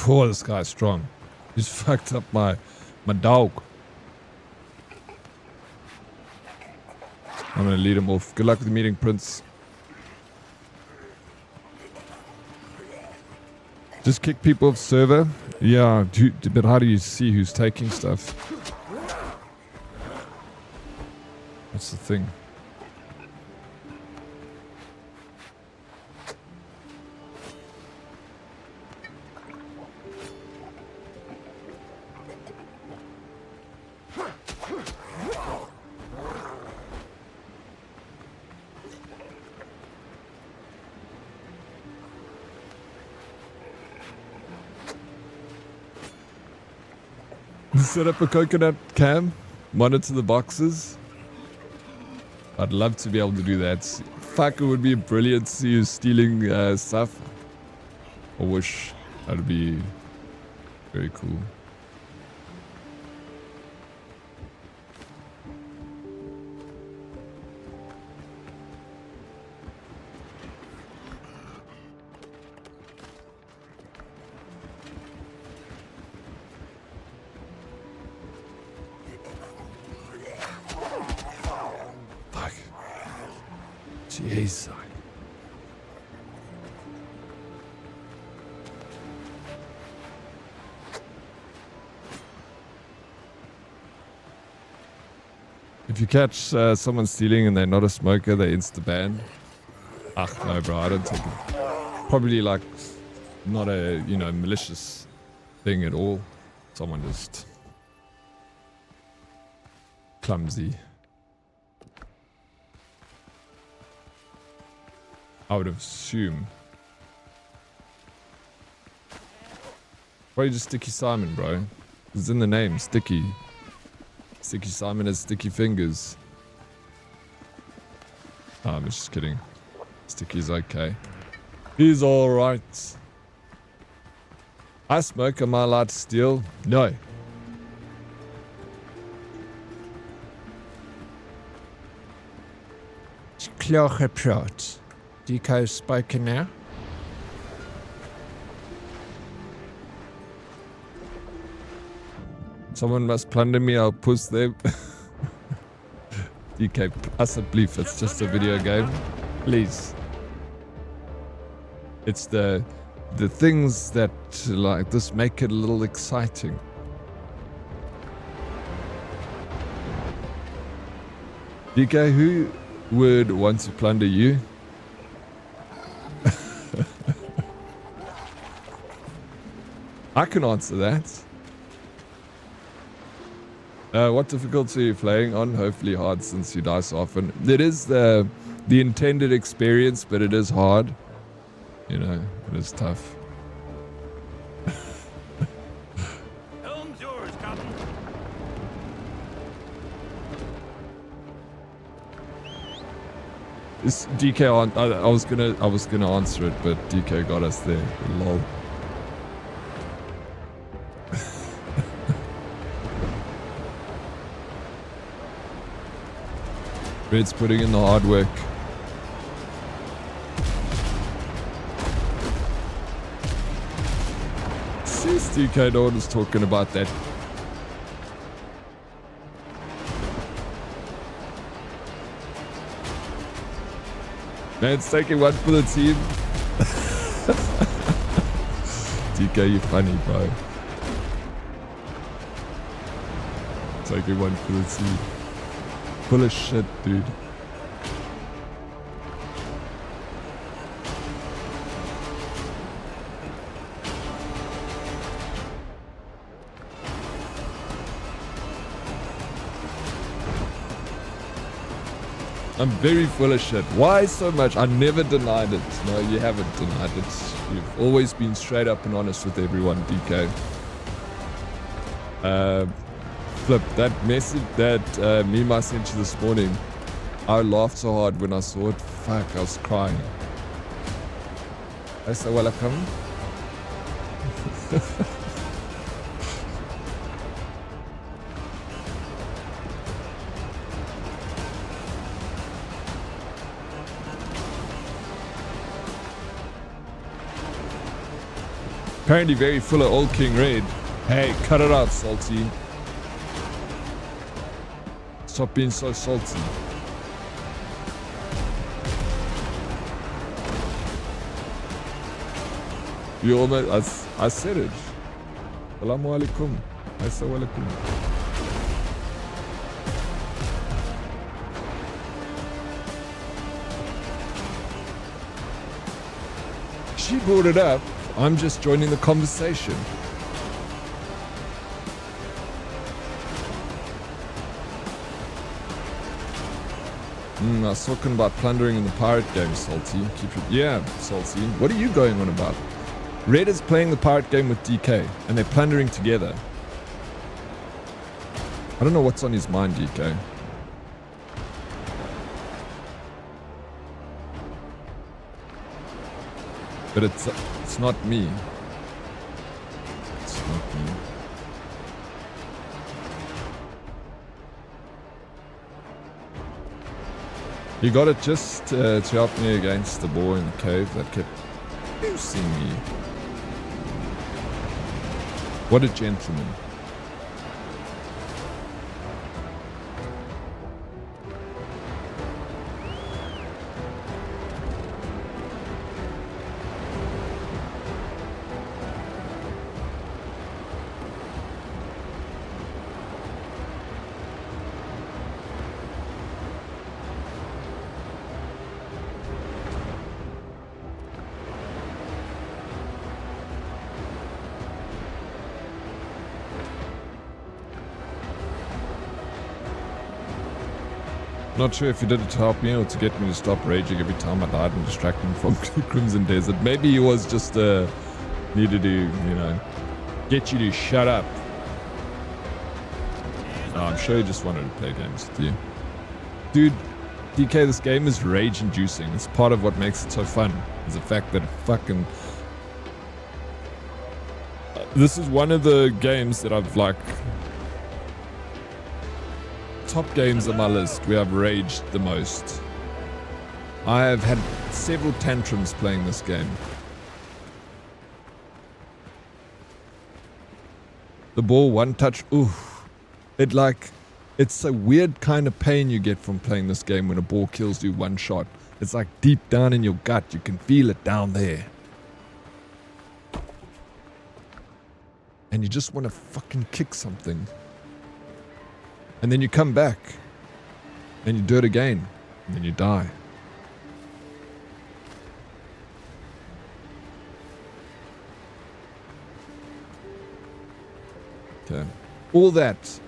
Oh, this guy's strong. He's fucked up my dog. I'm gonna lead him off. Good luck with the meeting, Prince. Just kick people off server. Yeah, but how do you see who's taking stuff? That's the thing. Set up a coconut cam, monitor the boxes. I'd love to be able to do that. Fuck, it would be brilliant to see you stealing stuff. I wish that'd be very cool. Jeez. If you catch someone stealing and they're not a smoker, they insta-ban. Ach, no, bro, I don't take it. Probably like not a, malicious thing at all. Someone just clumsy. I would assume. Probably just Sticky Simon, bro. It's in the name, Sticky. Sticky Simon has sticky fingers. Oh, I'm just kidding. Sticky's okay. He's alright. I smoke, am I allowed to steal? No. Kloche praat. DK spoken now. Someone must plunder me, I'll push them. DK, asseblief, it's just a video game. Please. It's the things that like this make it a little exciting. DK, who would want to plunder you? I can answer that. What difficulty are you playing on? Hopefully hard since you die so often. It is the intended experience, but it is hard. You know, it is tough. Helm's yours, Captain. This DK on. I was gonna answer it, but DK got us there. Lol. Red's putting in the hard work. Since DK, no one was talking about that. Man's taking one for the team. DK, you funny, bro. Taking one for the team. Full of shit, dude. I'm very full of shit. Why so much? I never denied it. No, you haven't denied it. You've always been straight up and honest with everyone, DK. Flip, that message, that meme I sent you this morning, I laughed so hard when I saw it. Fuck, I was crying. I said, welcome. Apparently very full of old King Red. Hey, cut it out, Salty. Stop being so salty. You almost, I said it. Assalamu alaikum. Assalamu alaikum. She brought it up. I'm just joining the conversation. I was talking about plundering in the pirate game, Salty. Yeah, Salty. What are you going on about? Red is playing the pirate game with DK, and they're plundering together. I don't know what's on his mind, DK. But it's not me. It's not me. You got it just to help me against the boar in the cave that kept abusing me. What a gentleman. Not sure if he did it to help me or to get me to stop raging every time I died and distract him from Crimson Desert. Maybe he was just needed to, you know, get you to shut up. No, I'm sure he just wanted to play games with you. Dude, DK, this game is rage-inducing. It's part of what makes it so fun. Is the fact that it fucking... This is one of the games that I've, like... Top games on my list where I've raged the most. I have had several tantrums playing this game. The ball, one touch, ooh. It like... It's a weird kind of pain you get from playing this game when a ball kills you one shot. It's like deep down in your gut. You can feel it down there. And you just want to fucking kick something. And then you come back. And you do it again. And then you die. Okay. All that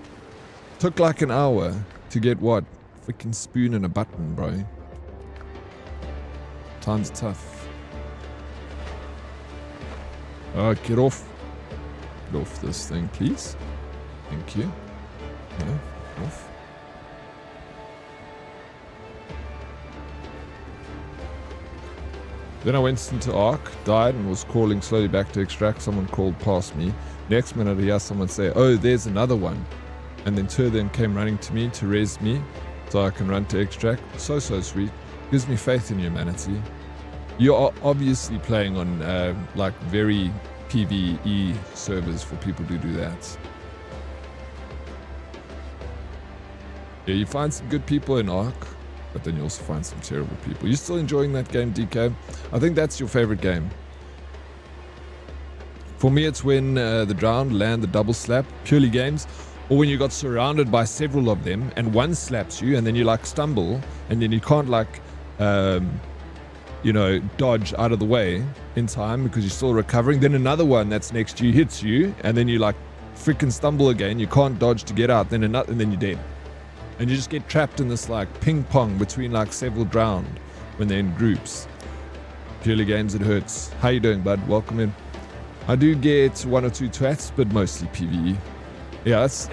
took like an hour to get what? Freaking spoon and a button, bro. Time's tough. Get off. Get off this thing, please. Thank you. No, off. Then I went into Ark, died, and was crawling slowly back to extract. Someone crawled past me. Next minute I hear someone say, "Oh, there's another one." And then two of them came running to me to res me so I can run to extract. So sweet. Gives me faith in humanity. You are obviously playing on like very PvE servers for people to do that. Yeah, you find some good people in Ark, but then you also find some terrible people. You still enjoying that game, DK? I think that's your favorite game. For me, it's when the drowned land the double slap, purely games, or when you got surrounded by several of them and one slaps you and then you like stumble and then you can't like, you know, dodge out of the way in time because you're still recovering. Then another one that's next to you hits you and then you like freaking stumble again. You can't dodge to get out. Then another, and then you're dead. And you just get trapped in this like ping pong between like several drowned when they're in groups. Purely games, it hurts. How you doing, bud? Welcome in. I do get one or two twats, but mostly PvE. Yeah, it's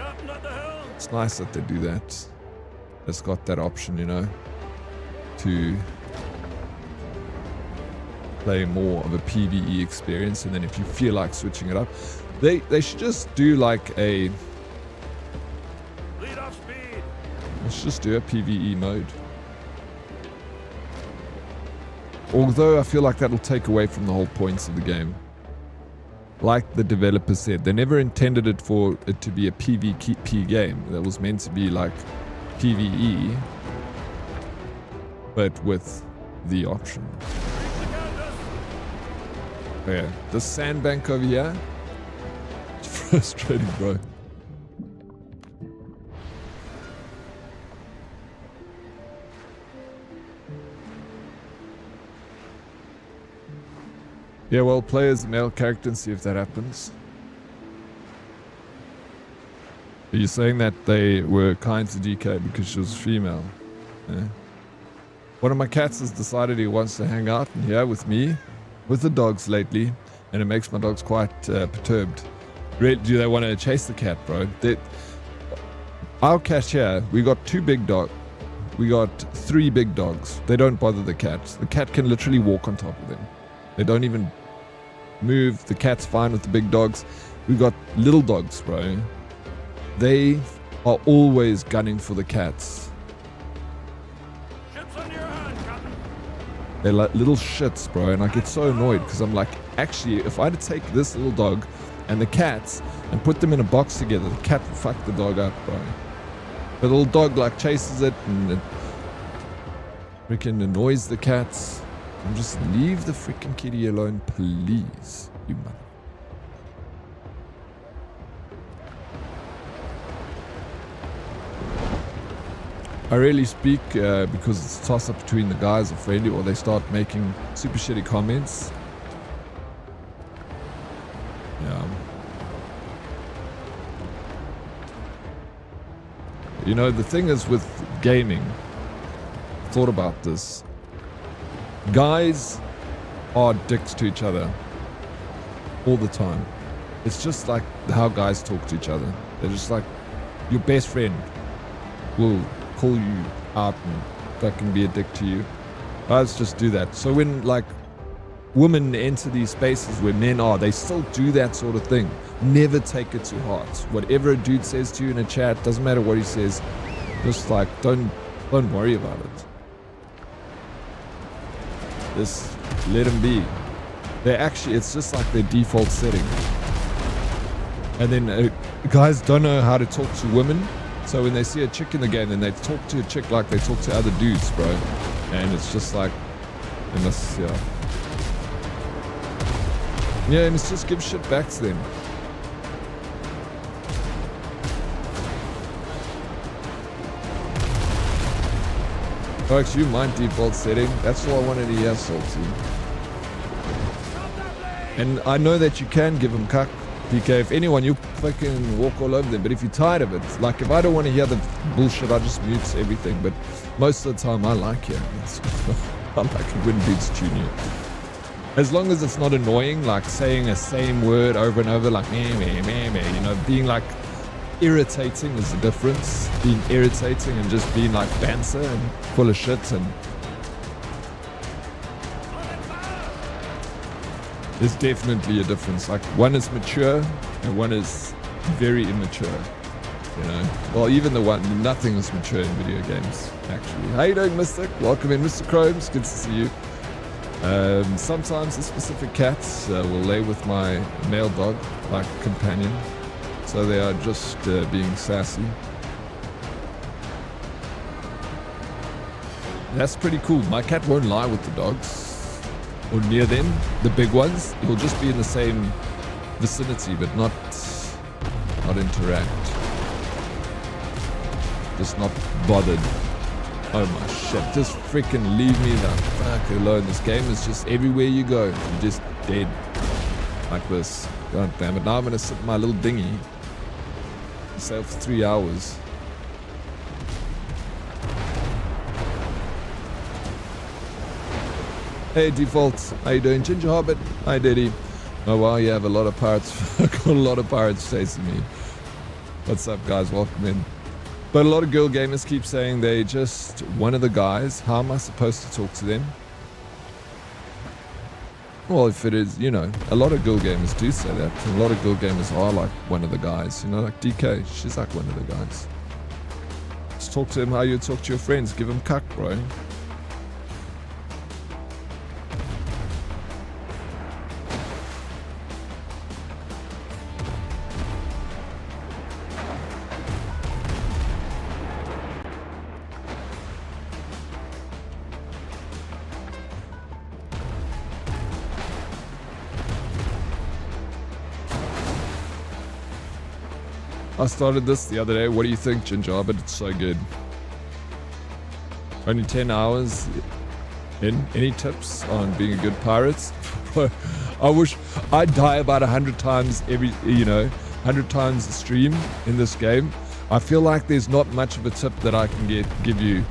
nice that they do that. It's got that option, you know, to play more of a PvE experience. And then if you feel like switching it up, they should just do like a... Lead off speed. Let's just do a PvE mode. Although I feel like that'll take away from the whole points of the game. Like the developer said, they never intended it for it to be a PvP game. That was meant to be like PvE, but with the option. Okay, this sandbank over here, it's frustrating, bro. Yeah, well, play as a male character and see if that happens. Are you saying that they were kind to DK because she was female? Yeah. One of my cats has decided he wants to hang out in here with me, with the dogs lately, and it makes my dogs quite perturbed. Really, do they want to chase the cat, bro? Our cat here, we got two big dogs. We got three big dogs. They don't bother the cat. The cat can literally walk on top of them. They don't even move. The cat's fine with the big dogs. We got little dogs, bro. They are always gunning for the cats. Ships under your hand, Captain. They're like little shits, bro. And I get so annoyed because I'm like, actually, if I had to take this little dog and the cats and put them in a box together, the cat will fuck the dog up, bro. The little dog like chases it and it freaking annoys the cats. And just leave the freaking kitty alone, please, you mother. I rarely speak because it's a toss up between the guys are friendly or they start making super shitty comments. Yeah. You know, the thing is with gaming, thought about this. Guys are dicks to each other all the time. It's just like how guys talk to each other. They're just like, your best friend will call you out and fucking be a dick to you. Guys just do that. So when like women enter these spaces where men are, they still do that sort of thing. Never take it to heart. Whatever a dude says to you in a chat, doesn't matter what he says, just like don't worry about it. Just let him be. It's just like their default setting. And then guys don't know how to talk to women, so when they see a chick in the game, then they talk to a chick like they talk to other dudes, bro. And it's just like, and that's, yeah, and it's just give shit back to them. Folks, you my default setting. That's all I wanted to hear, Salty. And I know that you can give them cuck, PK. If anyone, you fucking walk all over them. But if you're tired of it, like if I don't want to hear the bullshit, I just mute everything. But most of the time, I like hearing it. I like it when dudes tune you. As long as it's not annoying, like saying a same word over and over, like meh, meh, meh, meh, you know, being like irritating is the difference. Being irritating and just being like banter and full of shit, and there's definitely a difference. Like one is mature and one is very immature, you know. Well, even the one, nothing is mature in video games, actually. How you doing, Mystic? Welcome in, Mr. Chromes. Good to see you. Sometimes a specific cat will lay with my male dog, like companion. So they are just being sassy. That's pretty cool. My cat won't lie with the dogs or near them, the big ones. He'll just be in the same vicinity, but not interact. Just not bothered. Oh my shit, just freaking leave me the fuck alone. This game is just everywhere you go, you're just dead. Like this. God damn it. Now I'm gonna sit in my little dinghy, sail for 3 hours. Hey Default, how you doing? Ginger Hobbit, hi Daddy. Oh wow, you have a lot of pirates. I've got a lot of pirates chasing me. What's up guys, welcome in. But a lot of girl gamers keep saying they just one of the guys. How am I supposed to talk to them? Well, if it is, you know, a lot of girl gamers do say that. A lot of girl gamers are like one of the guys, you know, like DK, she's like one of the guys. Just talk to him how you talk to your friends. Give him cuck, bro. I started this the other day. What do you think, Ginger? But it's so good. Only 10 hours in. Any tips on being a good pirate? I wish I'd die about 100 times every, 100 times a stream in this game. I feel like there's not much of a tip that I can give you.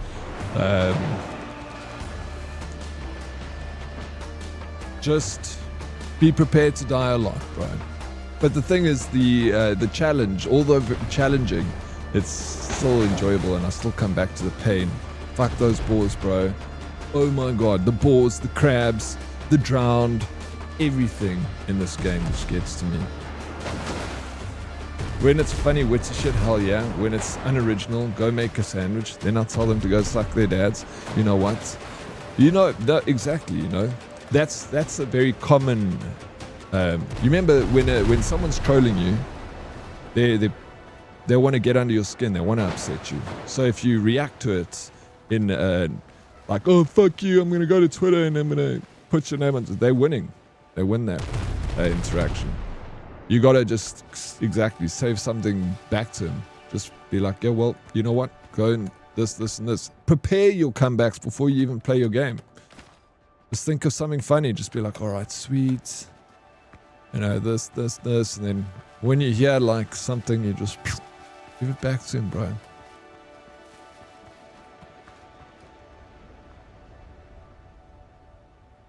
Just be prepared to die a lot, bro. But the thing is, the challenge, although challenging, it's still enjoyable, and I still come back to the pain. Fuck those boars, bro. Oh my god, the boars, the crabs, the drowned, everything in this game just gets to me. When it's funny, witty shit, hell yeah. When it's unoriginal, go make a sandwich. Then I'll tell them to go suck their dads. You know what? You know, exactly, you know. That's a very common... you remember when someone's trolling you, they want to get under your skin, they want to upset you. So if you react to it in like, oh fuck you, I'm gonna go to Twitter and I'm gonna put your name on, they're winning. They win that interaction. You gotta just exactly save something back to him. Just be like, yeah, well, you know what? Go and this and this. Prepare your comebacks before you even play your game. Just think of something funny. Just be like, all right, sweet. You know, this, and then when you hear like something, you just give it back to him, bro.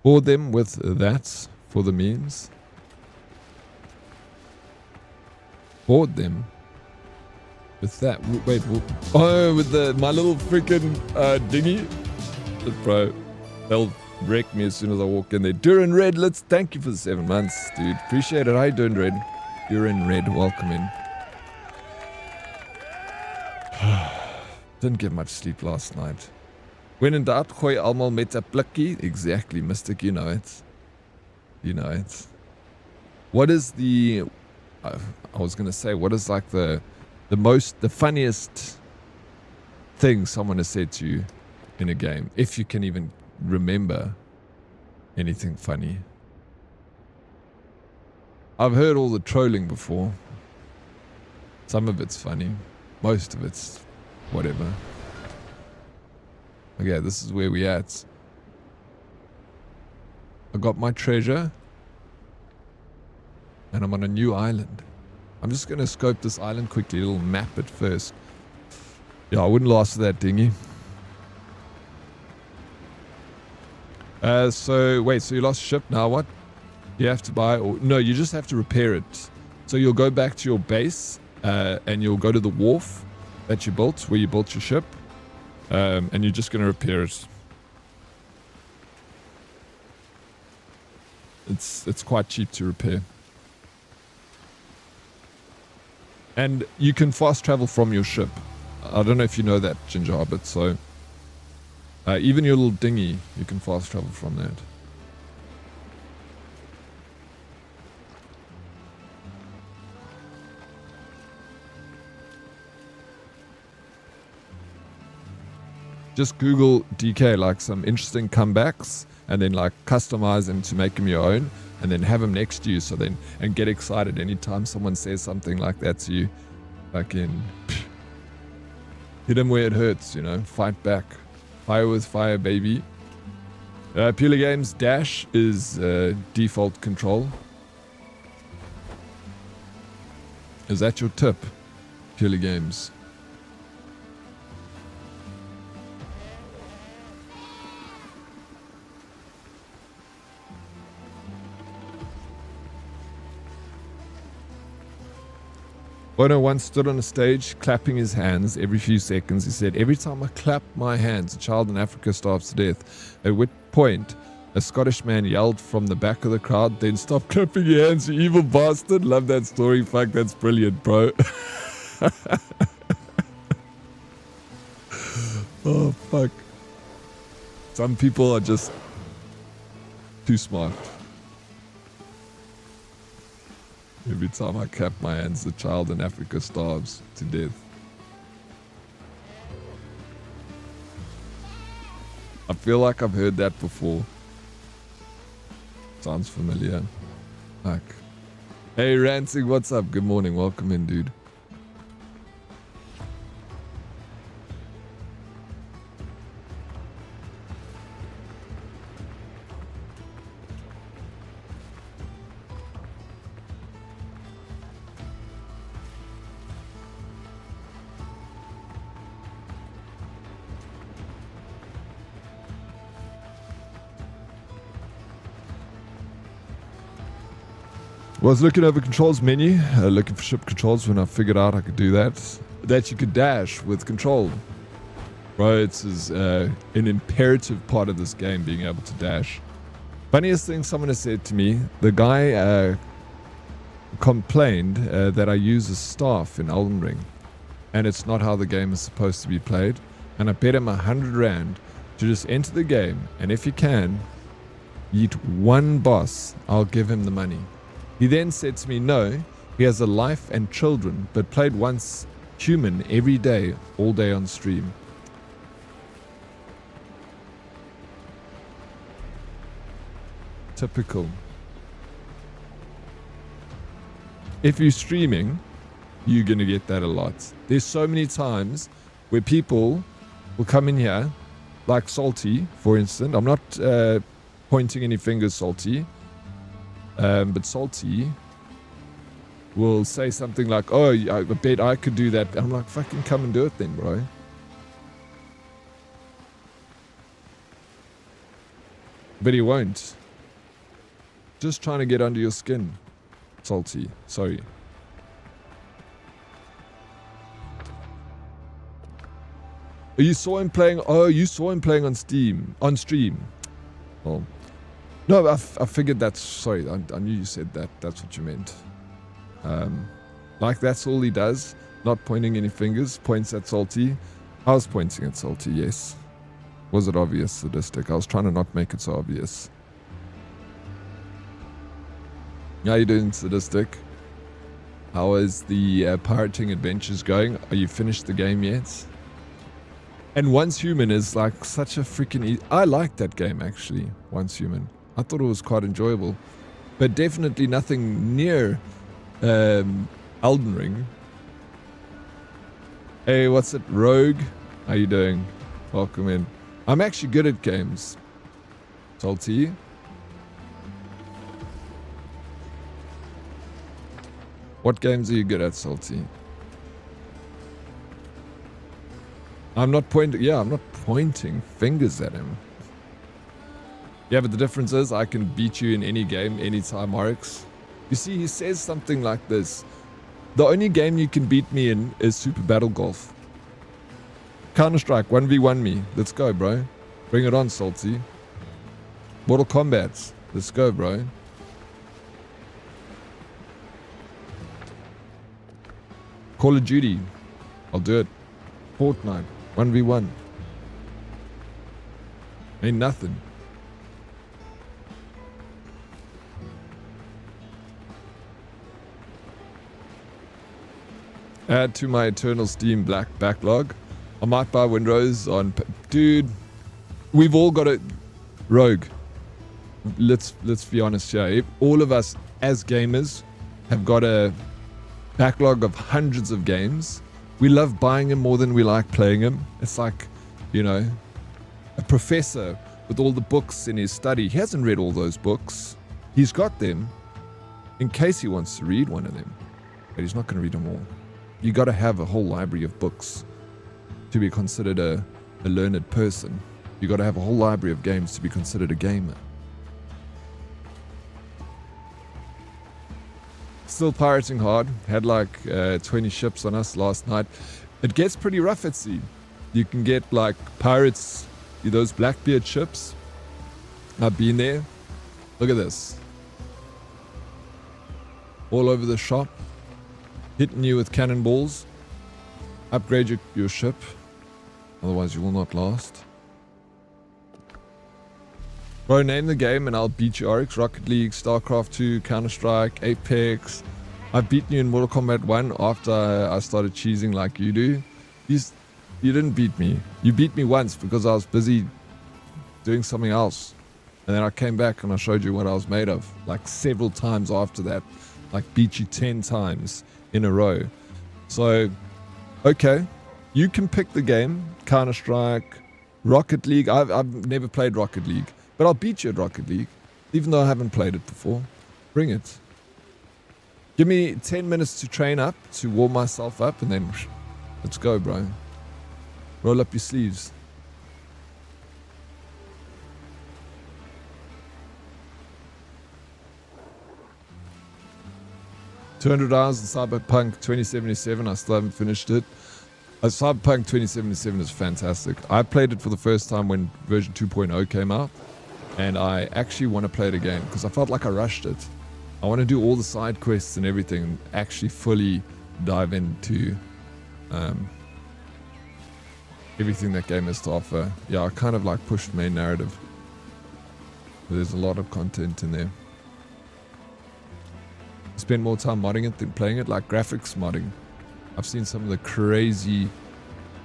Board them with that for the memes. Board them with that. Wait, oh, with my little freaking dinghy. Bro, they'll wreck me as soon as I walk in there. Duran Red, thank you for the 7 months, dude. Appreciate it. Hi, Duran Red. Duran Red, welcome in. Didn't get much sleep last night. When in doubt, gooi almal met 'n blikkie. Exactly, Mystic, you know it. You know it. What is the... I was going to say, what is like the funniest thing someone has said to you in a game? If you can even remember anything funny. I've heard all the trolling before. Some of it's funny. Most of it's whatever. Okay, this is where we at. I got my treasure. And I'm on a new island. I'm just going to scope this island quickly. A little map it first. Yeah, I wouldn't last for that dinghy. So you lost your ship. Now what? You have to buy... no, you just have to repair it. So you'll go back to your base. And you'll go to the wharf that you built. Where you built your ship. And you're just going to repair it. It's quite cheap to repair. And you can fast travel from your ship. I don't know if you know that, Ginger Hobbit, so... even your little dinghy, you can fast travel from that. Just Google DK, like some interesting comebacks, and then like customize them to make them your own. And then have them next to you, so then, and get excited anytime someone says something like that to you. Fucking hit them where it hurts, you know, fight back. Fire with fire, baby. Purely Games dash is default control. Is that your tip, Purely Games? Bono once stood on a stage clapping his hands every few seconds. He said, "Every time I clap my hands, a child in Africa starves to death." At which point, a Scottish man yelled from the back of the crowd, "Then stop clapping your hands, you evil bastard." Love that story. Fuck, that's brilliant, bro. Oh, fuck. Some people are just too smart. Every time I clap my hands, the child in Africa starves to death. I feel like I've heard that before. Sounds familiar. Fuck. Hey, Rancing, what's up? Good morning. Welcome in, dude. Was looking over controls menu, looking for ship controls when I figured out I could do that. That you could dash with control. Bro, it's an imperative part of this game, being able to dash. Funniest thing someone has said to me, the guy complained that I use a staff in Elden Ring. And it's not how the game is supposed to be played. And I bet him 100 Rand to just enter the game. And if you can, yeet one boss, I'll give him the money. He then said to me, no, he has a life and children, but played once human every day, all day on stream. Typical. If you're streaming, you're going to get that a lot. There's so many times where people will come in here, like Salty, for instance. I'm not pointing any fingers, Salty. But Salty will say something like, "Oh, I bet I could do that." I'm like, fucking come and do it then, bro. But he won't. Just trying to get under your skin. Salty. Sorry. Oh, you saw him playing. Oh, you saw him playing on Steam. On stream. Oh. No, I figured that's... Sorry, I knew you said that. That's what you meant. Like, that's all he does. Not pointing any fingers. Points at Salty. I was pointing at Salty, yes. Was it obvious, Sadistic? I was trying to not make it so obvious. How you doing, Sadistic? How is the pirating adventures going? Are you finished the game yet? And Once Human is like such a freaking... I like that game, actually. Once Human. I thought it was quite enjoyable. But definitely nothing near Elden Ring. Hey, what's it? Rogue? How you doing? Welcome in. I'm actually good at games. Salty. What games are you good at, Salty? I'm not pointing... Yeah, I'm not pointing fingers at him. Yeah, but the difference is I can beat you in any game, anytime, Oryx. You see, he says something like this. The only game you can beat me in is Super Battle Golf. Counter-Strike, 1v1 me. Let's go, bro. Bring it on, Salty. Mortal Kombat. Let's go, bro. Call of Duty. I'll do it. Fortnite. 1v1. Ain't nothing. Add to my eternal Steam black backlog. I might buy Windrose on... Dude, we've all got a... Rogue. Let's be honest here. All of us as gamers have got a backlog of hundreds of games. We love buying them more than we like playing them. It's like, you know, a professor with all the books in his study. He hasn't read all those books. He's got them in case he wants to read one of them. But he's not going to read them all. You got to have a whole library of books to be considered a learned person. You got to have a whole library of games to be considered a gamer. Still pirating hard. Had like 20 ships on us last night. It gets pretty rough at sea. You can get like pirates, those Blackbeard ships. I've been there. Look at this. All over the shop. Hitting you with cannonballs. Upgrade your ship. Otherwise you will not last. Bro, name the game and I'll beat you, Oryx. Rocket League, StarCraft 2, Counter-Strike, Apex. I've beaten you in Mortal Kombat 1 after I started cheesing like you do. You didn't beat me. You beat me once because I was busy doing something else. And then I came back and I showed you what I was made of. Like several times after that. Like beat you 10 times in a row. So, okay. You can pick the game. Counter-Strike, Rocket League. I've never played Rocket League. But I'll beat you at Rocket League. Even though I haven't played it before. Bring it. Give me 10 minutes to train up. To warm myself up. And then let's go, bro. Roll up your sleeves. $200 in Cyberpunk 2077. I still haven't finished it. Cyberpunk 2077 is fantastic. I played it for the first time when version 2.0 came out. And I actually want to play it again because I felt like I rushed it. I want to do all the side quests and everything and actually fully dive into everything that game has to offer. Yeah, I kind of like pushed main narrative. But there's a lot of content in there. Spend more time modding it than playing it, like graphics modding. I've seen some of the crazy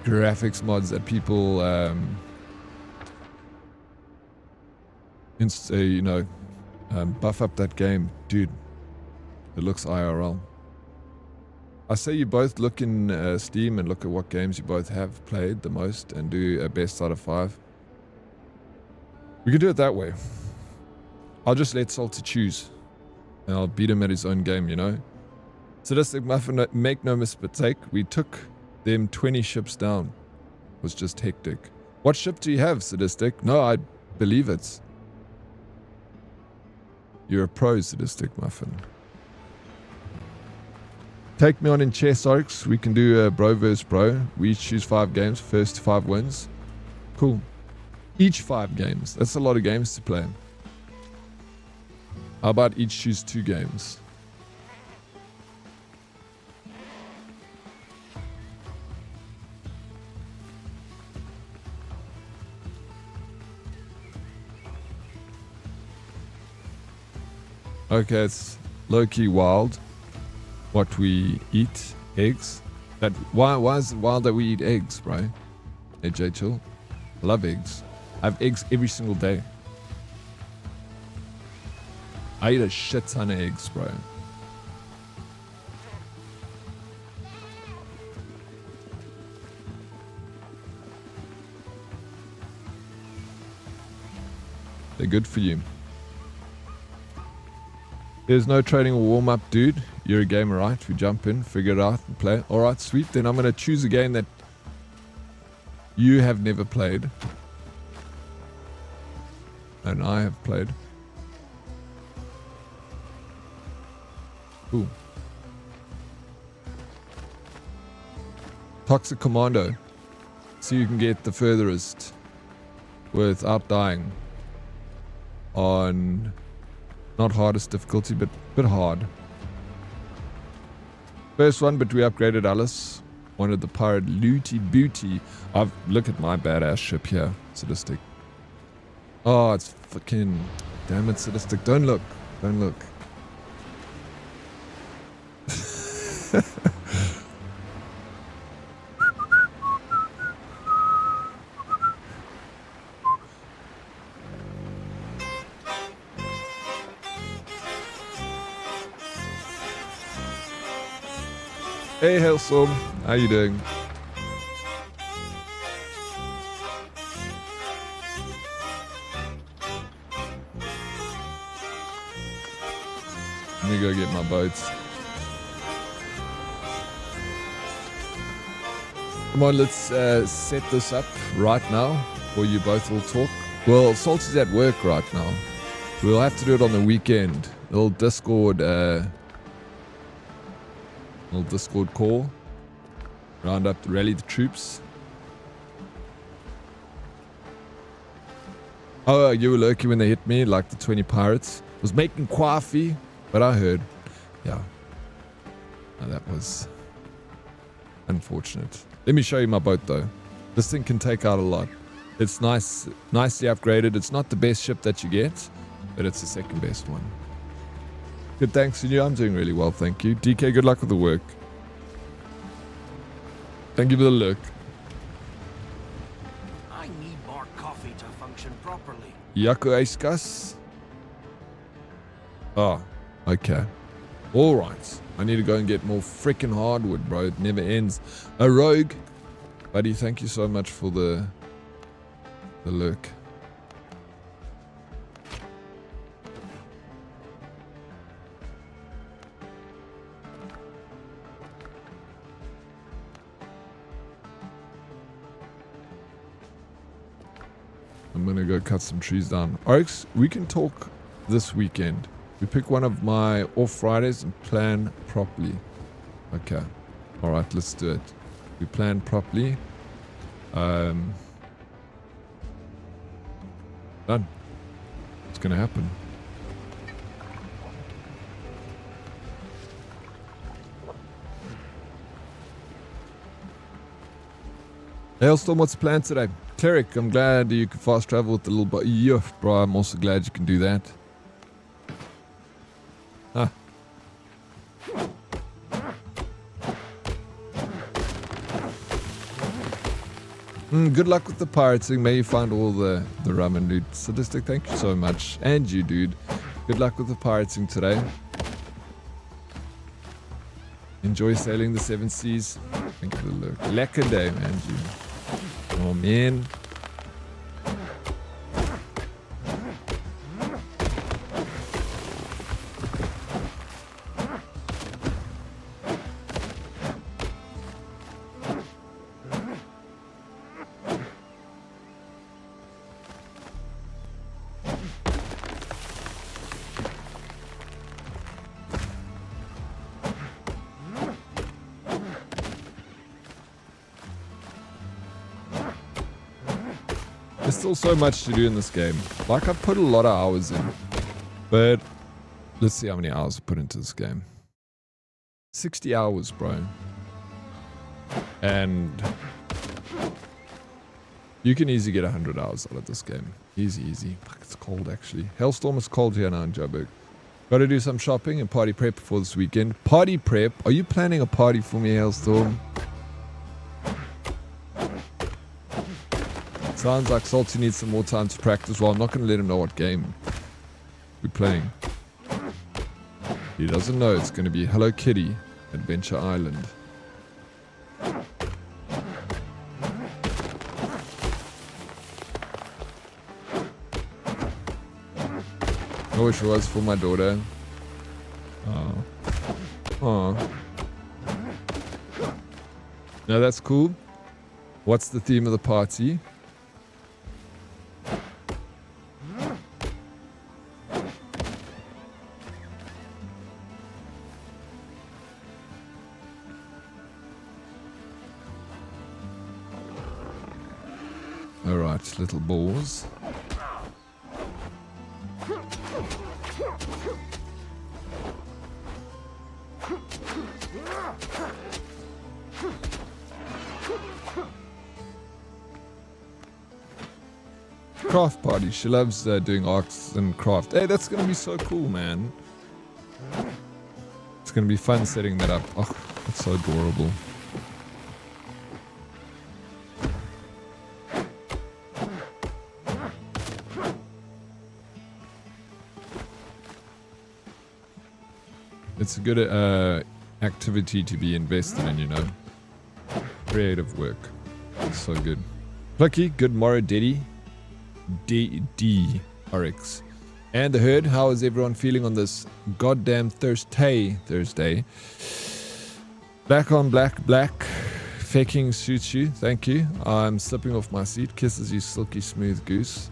graphics mods that people buff up that game. Dude, it looks IRL. I say you both look in Steam and look at what games you both have played the most and do a best out of 5. We can do it that way. I'll just let Salty choose. And I'll beat him at his own game, you know? Sadistic Muffin, make no mistake, we took them 20 ships down. It was just hectic. What ship do you have, Sadistic? No, I believe it. You're a pro, Sadistic Muffin. Take me on in chess, Oryx. We can do a bro versus bro. We each choose 5 games. First to 5 wins. Cool. Each 5 games. That's a lot of games to play. How about each choose 2 games? Okay, it's low-key wild. What we eat, eggs. Why is it wild that we eat eggs, bro? Hey, J Chill. I love eggs. I have eggs every single day. I eat a shit ton of eggs, bro. They're good for you. There's no training or warm-up, dude. You're a gamer, right? We jump in, figure it out, and play. Alright, sweet. Then I'm going to choose a game that you have never played. And I have played. Ooh. Toxic Commando. So you can get the furthest without dying on not hardest difficulty, but hard. First one, but we upgraded Alice. Wanted the pirate looty booty. Look at my badass ship here, Sadistic. Oh, it's fucking, damn it, Sadistic. Don't look. Don't look. Hey, Hailstorm. How you doing? Let me go get my boats. Come on, let's set this up right now, or you both will talk. Well, Salt is at work right now. We'll have to do it on the weekend. Little Discord call. Round up, rally the troops. Oh, you were lurking when they hit me, like the 20 pirates. Was making coffee, but I heard. Yeah. Oh, that was unfortunate. Let me show you my boat though. This thing can take out a lot. It's nice, nicely upgraded. It's not the best ship that you get, but it's the second best one. Good, thanks. And you, I'm doing really well, thank you. DK, good luck with the work. Thank you for the look. I need more coffee to function properly. Yaku Aiskas. Oh, okay. Alright. I need to go and get more freaking hardwood, bro. It never ends. A rogue. Buddy, thank you so much for the look. I'm gonna go cut some trees down. Oryx, we can talk this weekend. We pick one of my off Fridays and plan properly. Okay. Alright, let's do it. We plan properly. Done. It's gonna happen. Hailstorm, what's the plan today? Cleric, I'm glad you can fast travel with the little boat. Yeah, bro, I'm also glad you can do that. Huh. Good luck with the pirating. May you find all the rum and loot. Sadistic, thank you so much. And you, dude. Good luck with the pirating today. Enjoy sailing the 7 seas. Thank you for the look. Lekker day, man. Dude. Oh, man. There's still so much to do in this game. Like, I've put a lot of hours in. But let's see how many hours I put into this game. 60 hours, bro. And you can easily get 100 hours out of this game. Easy, easy. Fuck, it's cold, actually. Hellstorm is cold here now in Joburg. Got to do some shopping and party prep before this weekend. Party prep? Are you planning a party for me, Hellstorm? Sounds like Salty needs some more time to practice. Well, I'm not going to let him know what game we're playing. He doesn't know it's going to be Hello Kitty Adventure Island. I wish it was for my daughter. Oh. Oh. No, that's cool. What's the theme of the party? Alright, little balls. Craft party. She loves doing arts and craft. Hey, that's gonna be so cool, man. It's gonna be fun setting that up. Oh, that's so adorable. It's a good activity to be invested in, you know. Creative work. It's so good. Plucky, good morrow, Diddy. D RX. And the herd, how is everyone feeling on this goddamn Thursday? Black on black. Faking suits you. Thank you. I'm slipping off my seat. Kisses you, silky smooth goose.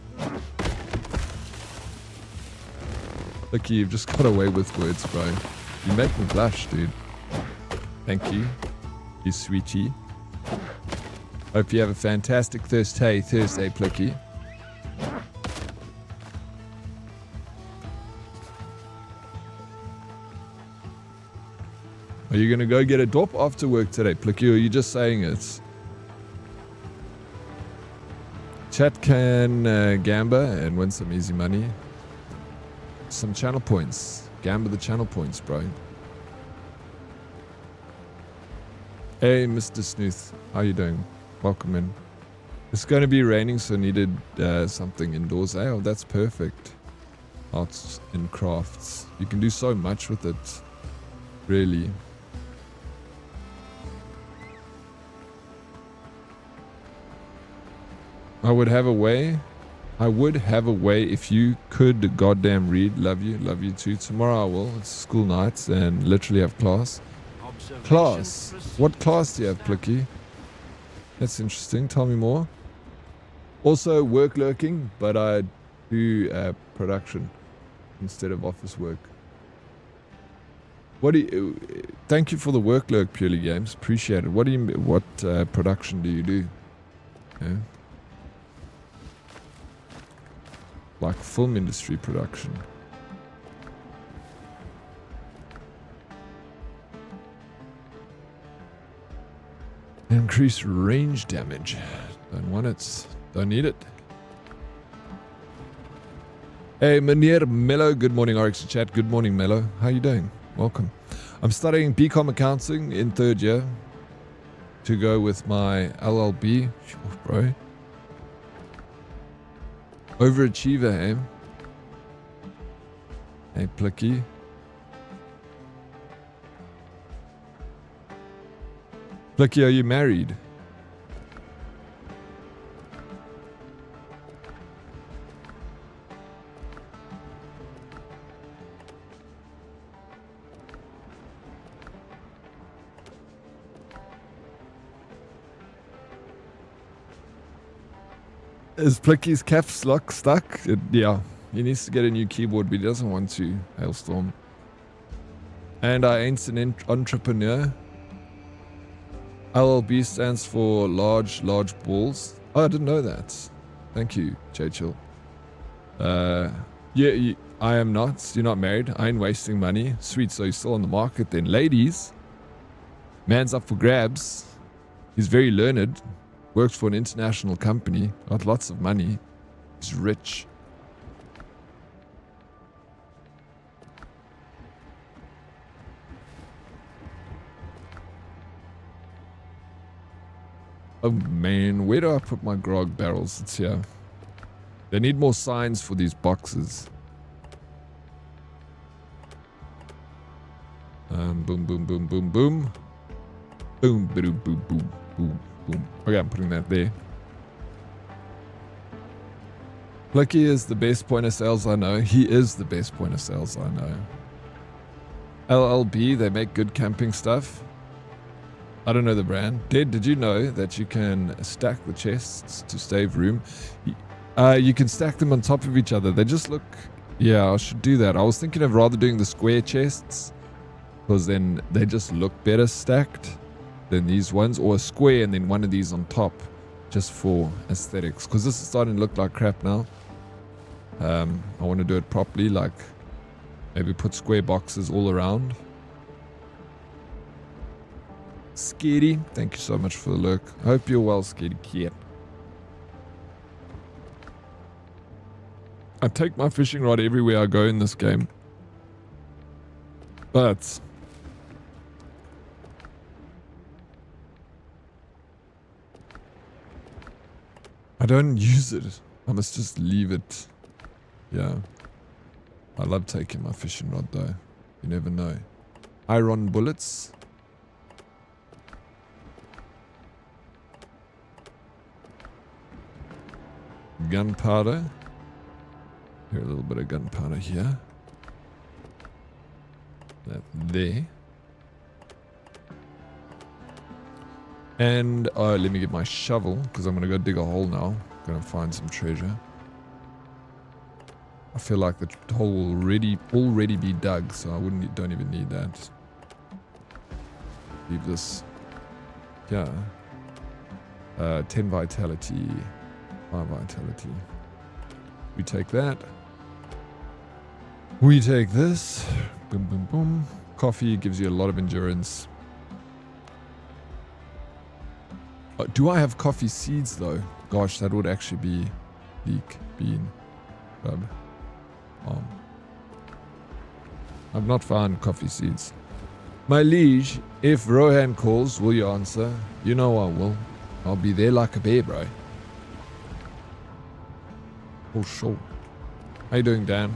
Lucky, you've just got away with words, bro. You make me blush, dude. Thank you. You sweetie. Hope you have a fantastic Thursday, Plucky. Are you going to go get a dop after work today, Plucky, or are you just saying it? Chat can gamba and win some easy money. Some channel points. Gamba the channel points, bro. Hey, Mr. Snooth. How you doing? Welcome in. It's going to be raining, so needed something indoors. Oh, that's perfect. Arts and crafts. You can do so much with it. Really. I would have a way if you could goddamn read. Love you too. Tomorrow I will. It's school nights and literally have class. Class? What class do you have, Plicky? That's interesting. Tell me more. Also work lurking, but I do production instead of office work. What do you? Thank you for the work lurk, Purely Games. Appreciate it. What production do you do? Yeah. Like film industry production. Increase range damage. Don't want it. Don't need it. Hey, Meneer Mello. Good morning, RX chat. Good morning, Mello. How you doing? Welcome. I'm studying BCom accounting in 3rd year to go with my LLB. Sure, bro. Overachiever, eh? Hey, Plicky. Plicky, are you married? Is Plicky's caps lock stuck? Yeah, he needs to get a new keyboard, but he doesn't want to. Hailstorm. And I ain't an entrepreneur. LLB stands for large balls. Oh, I didn't know that. Thank you, Churchill. Yeah, I am not. You're not married. I ain't wasting money. Sweet, so you're still on the market then. Ladies, man's up for grabs. He's very learned. Works for an international company. Got lots of money. He's rich. Oh man, where do I put my grog barrels? It's here. They need more signs for these boxes. Boom, boom, boom, boom, boom. Boom, boom, boom, boom, boom, boom. Okay, I'm putting that there. Blicky is the best point of sales I know. He is the best point of sales I know. LLB, they make good camping stuff. I don't know the brand. Did you know that you can stack the chests to save room? You can stack them on top of each other. They just look... Yeah, I should do that. I was thinking of rather doing the square chests, because then they just look better stacked than these ones. Or a square and then one of these on top, just for aesthetics. Because this is starting to look like crap now. I want to do it properly, like maybe put square boxes all around. Skitty, thank you so much for the lurk. I hope you're well, Skitty Kid. I take my fishing rod everywhere I go in this game. But I don't use it. I must just leave it. Yeah. I love taking my fishing rod though. You never know. Iron bullets. Gunpowder. Here, a little bit of gunpowder here. That there. And let me get my shovel, because I'm going to go dig a hole now. Going to find some treasure. I feel like the hole will already be dug, so I don't even need that. Leave this. Yeah. 10 vitality. 5 vitality. We take that. We take this. Boom, boom, boom. Coffee gives you a lot of endurance. Do I have coffee seeds though? Gosh, that would actually be leek, bean, rub, I've not found coffee seeds. My liege, if Rohan calls, will you answer? You know I will. I'll be there like a bear, bro. Oh, sure. How you doing, Dan?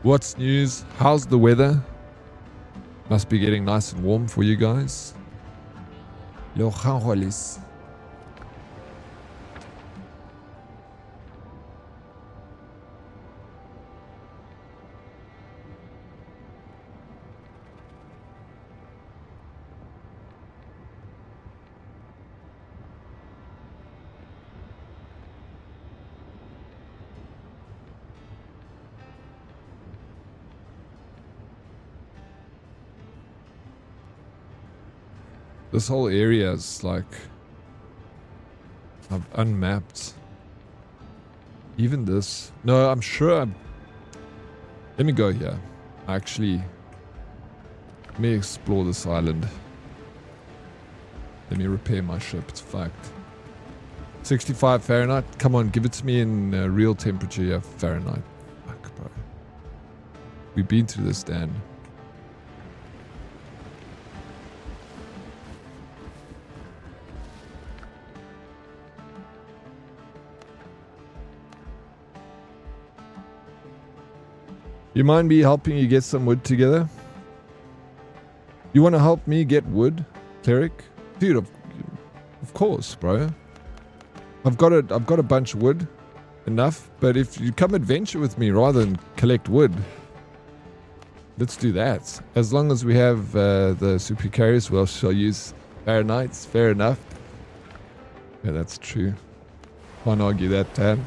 What's news? How's the weather? Must be getting nice and warm for you guys. This whole area is like, I've unmapped. Even this. No, I'm sure let me go here. Actually, let me explore this island. Let me repair my ship. It's fucked. 65 Fahrenheit. Come on, give it to me in real temperature. Yeah, Fahrenheit. Fuck, bro. We've been through this, Dan. You mind me helping you get some wood together? You want to help me get wood, Cleric? Dude, of course, bro. I've got a bunch of wood, enough. But if you come adventure with me rather than collect wood, let's do that. As long as we have the super carriers, well, shall use Fahrenheit's. Fair enough. Yeah, that's true. Can't argue that, Dan.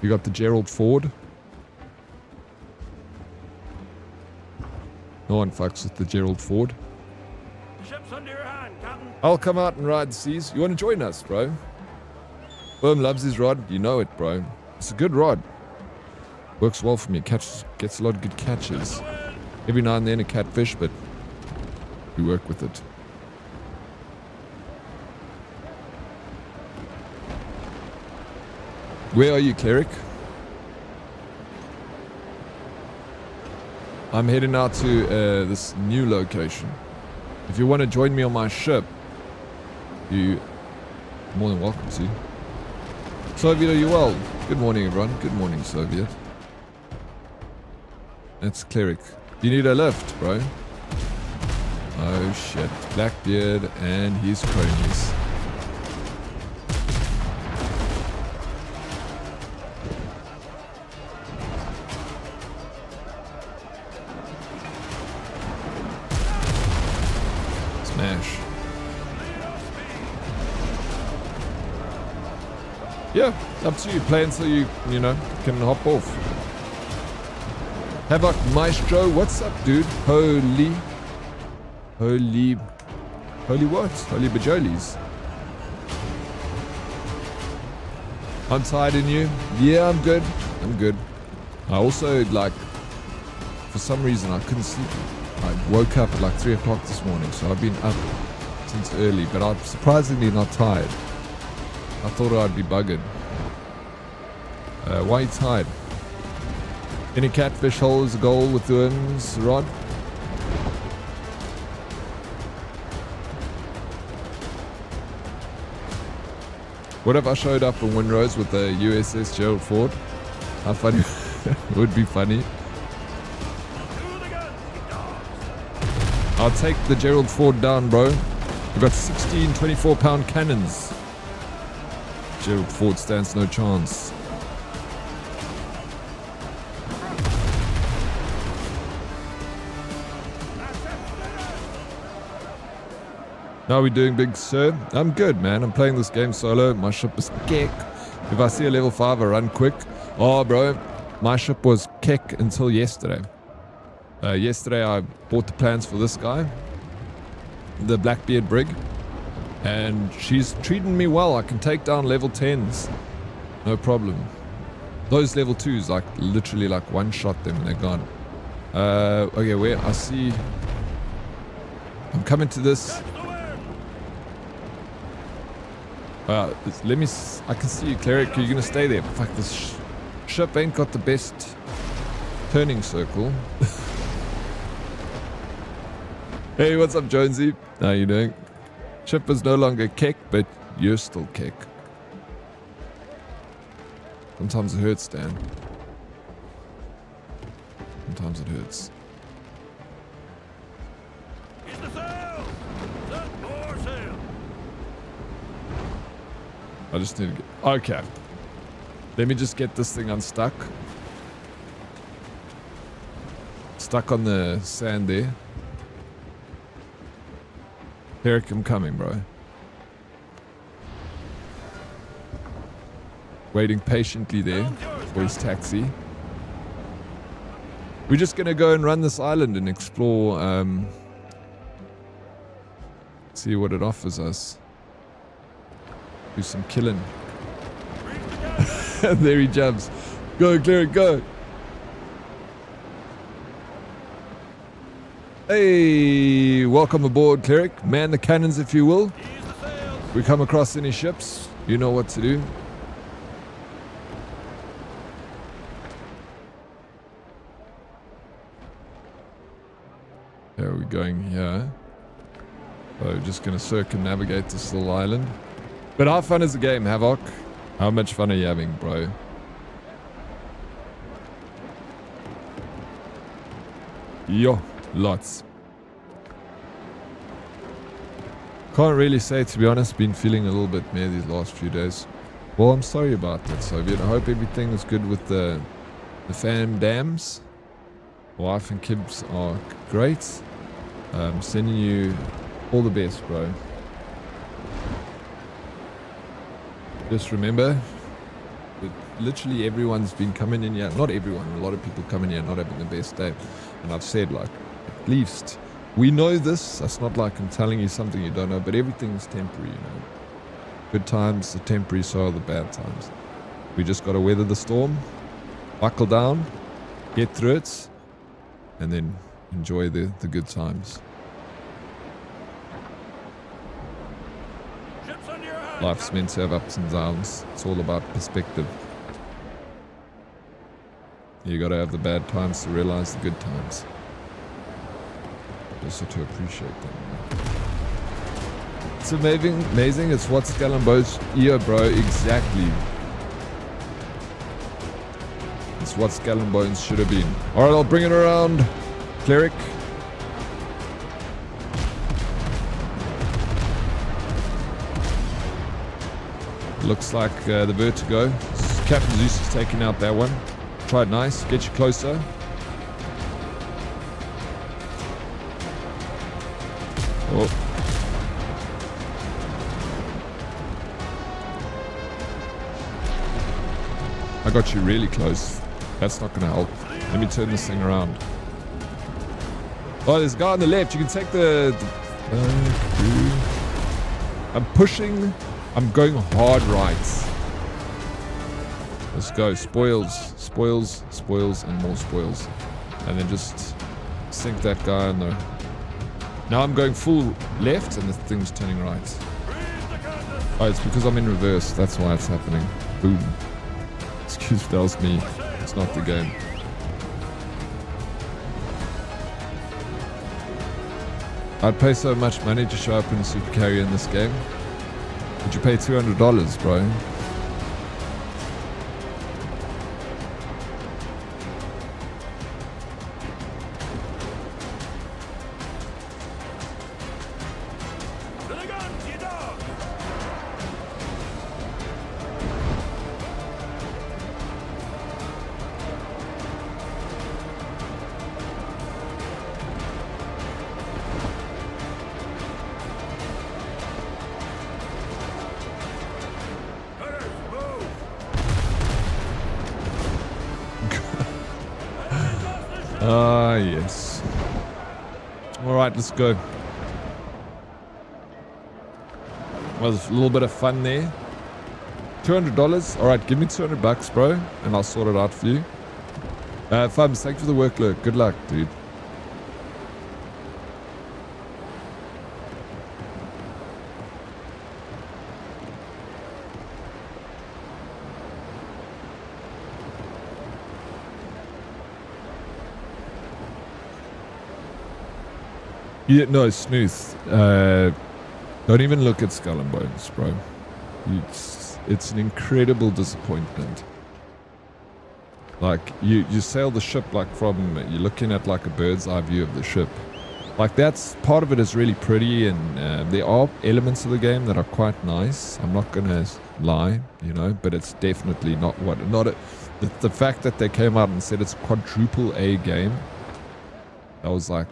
You got the Gerald Ford. No one fucks with the Gerald Ford. The ship's under your hand, Captain. I'll come out and ride the seas. You want to join us, bro? Worm loves his rod. You know it, bro. It's a good rod. Works well for me. Gets a lot of good catches. Every now and then a catfish, but we work with it. Where are you, Cleric? I'm heading out to this new location. If you want to join me on my ship, you're more than welcome to. Soviet, are you well? Good morning, everyone. Good morning, Soviet. That's Cleric. You need a lift, bro. Oh shit. Blackbeard and his cronies. Smash. Yeah, up to you. Play until you can hop off. Havoc Maestro, what's up, dude? Holy what? Holy bajolies. I'm tired in you. Yeah, I'm good. I also, for some reason, I couldn't sleep. I woke up at 3 o'clock this morning, so I've been up since early, but I'm surprisingly not tired. I thought I'd be buggered. Why are you tired? Any catfish holes a goal with the worms rod? What if I showed up in Windrose with the USS Gerald Ford? How funny. It would be funny. I'll take the Gerald Ford down, bro. We've got 16 24-pound cannons. Gerald Ford stands no chance. How are we doing, big sir? I'm good, man. I'm playing this game solo. My ship is keck. If I see a level 5, I run quick. Oh, bro. My ship was keck until yesterday. Yesterday, I bought the plans for this guy. The Blackbeard brig. And she's treating me well. I can take down level 10s. No problem. Those level 2s, literally one shot them and they're gone. Okay, where? I see... I'm coming to this... I can see you, Cleric. You're gonna stay there. Fuck, this ship ain't got the best turning circle. Hey, what's up, Jonesy? How you doing? Ship is no longer keck, but you're still keck. Sometimes it hurts, Dan. Sometimes it hurts. He's the sail! Set more sail! I just need to get... Okay. Let me just get this thing unstuck. Stuck on the sand there. Eric, I'm coming, bro. Waiting patiently there for his taxi. We're just gonna go and run this island and explore, see what it offers us. Do some killing. There he jumps. Go, Cleric, go. Hey, welcome aboard, Cleric. Man the cannons, if you will. We come across any ships, you know what to do. Where are we going here? So we're just going to circumnavigate this little island. But how fun is the game, Havoc? How much fun are you having, bro? Yo, lots. Can't really say, to be honest. Been feeling a little bit meh these last few days. Well, I'm sorry about that, Soviet. I hope everything is good with the fam dams. Wife and kids are great. I'm sending you all the best, bro. Just remember, that literally everyone's been coming in here. Not everyone, a lot of people coming here not having the best day. And I've said, At least. We know this. That's not like I'm telling you something you don't know, but everything's temporary, you know. Good times are temporary, so are the bad times. We just got to weather the storm, buckle down, get through it, and then enjoy the good times. Ships under your hand, Life's Captain. meant to have ups and downs. It's all about perspective. You got to have the bad times to realize the good times. Also to appreciate them. It's amazing. It's what Skull and Bones EO, bro. Exactly. It's what Skull and Bones should have been. All right, I'll bring it around. Cleric. Looks like the Vertigo. Captain Zeus is taking out that one. Tried nice. Get you closer. Oh. I got you really close. That's not going to help. Let me turn this thing around. Oh, there's a guy on the left. You can take the I'm pushing. I'm going hard right. Let's go. Spoils, spoils, spoils, and more spoils. And then just sink that guy in there. Now I'm going full left and the thing's turning right. Oh, it's because I'm in reverse. That's why it's happening. Boom. Excuse me, that was me. It's not the game. I'd pay so much money to show up in a super carrier in this game. Would you pay $200, bro? Ah, yes. Alright, let's go. Well, there's a little bit of fun there. $200. Alright, give me $200, bro, and I'll sort it out for you. Fubs, thank you for the work, look. Good luck, dude. Yeah, no, Snooth. Don't even look at Skull and Bones, bro. It's an incredible disappointment. Like, you sail the ship like from, you're looking at like a bird's eye view of the ship. Like, that's, part of it is really pretty, and there are elements of the game that are quite nice. I'm not gonna lie, you know, but it's definitely not the fact that they came out and said it's a quadruple A game, that was like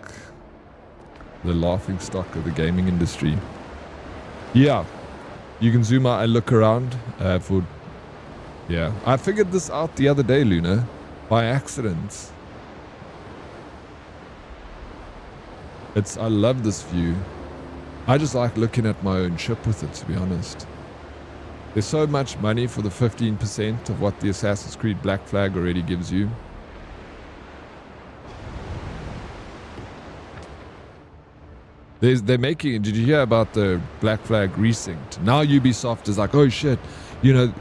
the laughing stock of the gaming industry. Yeah, you can zoom out and look around yeah, I figured this out the other day, Luna, by accident. I love this view. I just like looking at my own ship with it, to be honest. There's so much money for the 15% of what the Assassin's Creed Black Flag already gives you. They're making it. Did you hear about the Black Flag resynced? Now Ubisoft is like, oh shit, you know,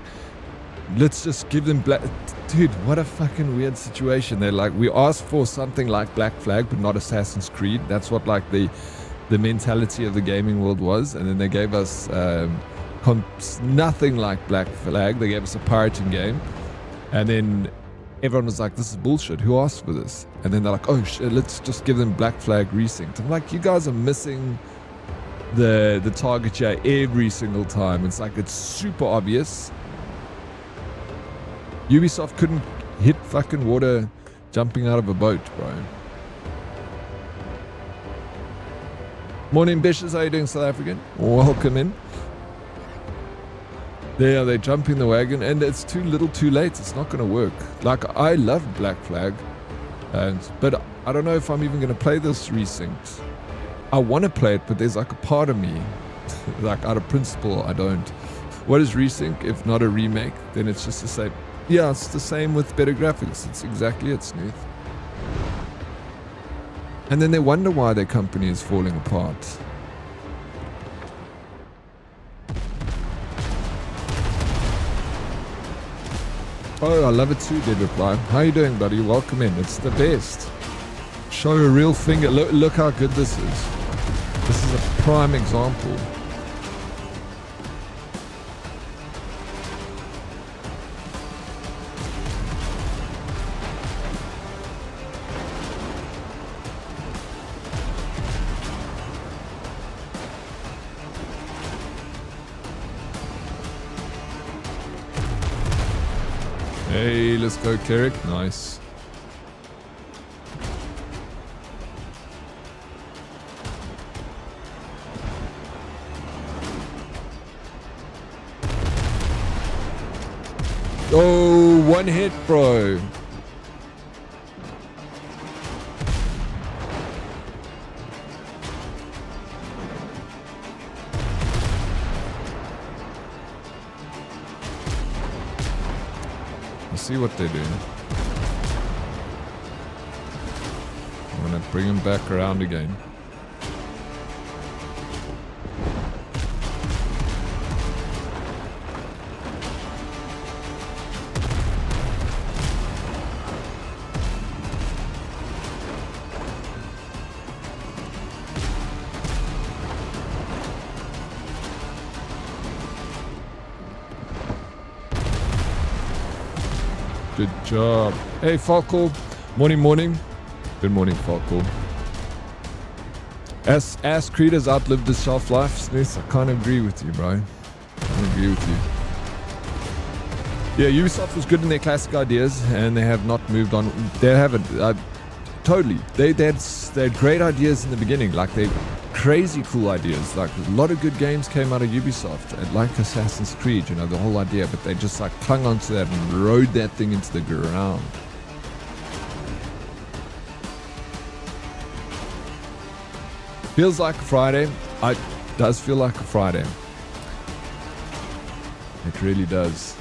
let's just give them black. Dude, what a fucking weird situation. They're like, we asked for something like Black Flag, but not Assassin's Creed. That's what like the mentality of the gaming world was. And then they gave us nothing like Black Flag. They gave us a pirating game. And then everyone was like, this is bullshit. Who asked for this? And then they're like, oh shit, let's just give them Black Flag resynced. I'm like, you guys are missing the target here every single time. It's like, it's super obvious. Ubisoft couldn't hit fucking water jumping out of a boat, bro. Morning, Bishes. How you doing, South African? Welcome in. They're jumping the wagon, and it's too little too late. It's not going to work. Like, I love Black Flag, but I don't know if I'm even going to play this resynced. I want to play it, but there's like a part of me, like out of principle, I don't. What is resync if not a remake? Then it's just the same. Yeah, it's the same with better graphics. It's exactly it, Snooth. And then they wonder why their company is falling apart. Oh, I love it too, Dead Reply. How you doing, buddy? Welcome in. It's the best. Show a real finger. Look how good this is. This is a prime example. Hey, let's go, Carrick. Nice. Oh, one hit, bro. See what they do. I'm gonna bring him back around again. Good job. Hey, Falco. Morning. Good morning, Falco. As Creed has outlived his shelf life, Smith, I can't agree with you, bro. I can't agree with you. Yeah, Ubisoft was good in their classic ideas, and they have not moved on. They haven't. Totally. They had great ideas in the beginning. Like, they crazy cool ideas. Like, a lot of good games came out of Ubisoft, like Assassin's Creed, you know, the whole idea, but they just like clung onto that and rode that thing into the ground. Feels like a Friday. It does feel like a Friday. It really does.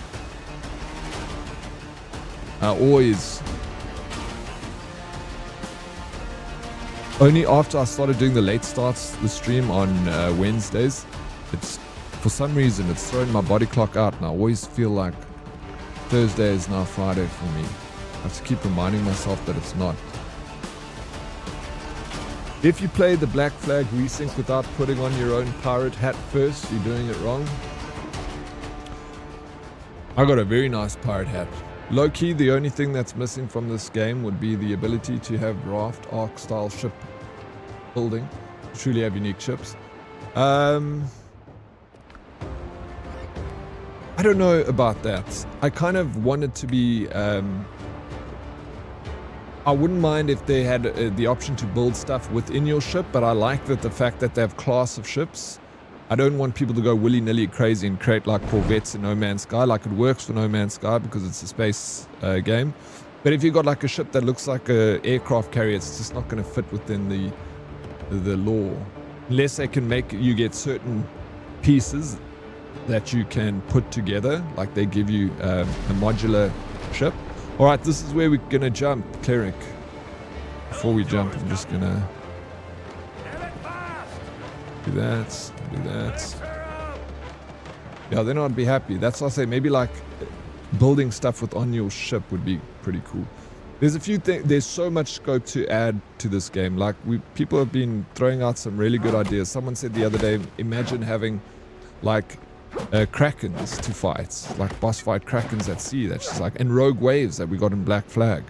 Only after I started doing the late starts, the stream on Wednesdays, it's for some reason it's throwing my body clock out, and I always feel like Thursday is now Friday for me. I have to keep reminding myself that it's not. If you play the Black Flag resync without putting on your own pirate hat first, you're doing it wrong. I got a very nice pirate hat. Low-key, the only thing that's missing from this game would be the ability to have raft arc style ship building. Truly have unique ships. I don't know about that. I kind of wanted to be... I wouldn't mind if they had the option to build stuff within your ship, but I like the fact that they have class of ships. I don't want people to go willy-nilly crazy and create like Corvettes in No Man's Sky. Like, it works for No Man's Sky because it's a space game. But if you've got like a ship that looks like an aircraft carrier, it's just not going to fit within the lore. Unless they can make you get certain pieces that you can put together. Like, they give you a modular ship. Alright, this is where we're going to jump, Cleric. Before we jump, I'm just going to do that. Yeah, then I'd be happy. That's why I say maybe like building stuff on your ship would be pretty cool. There's a few things. There's so much scope to add to this game. Like, people have been throwing out some really good ideas. Someone said the other day, imagine having like krakens to fight, like boss fight krakens at sea. That's just like, and rogue waves that we got in Black Flag.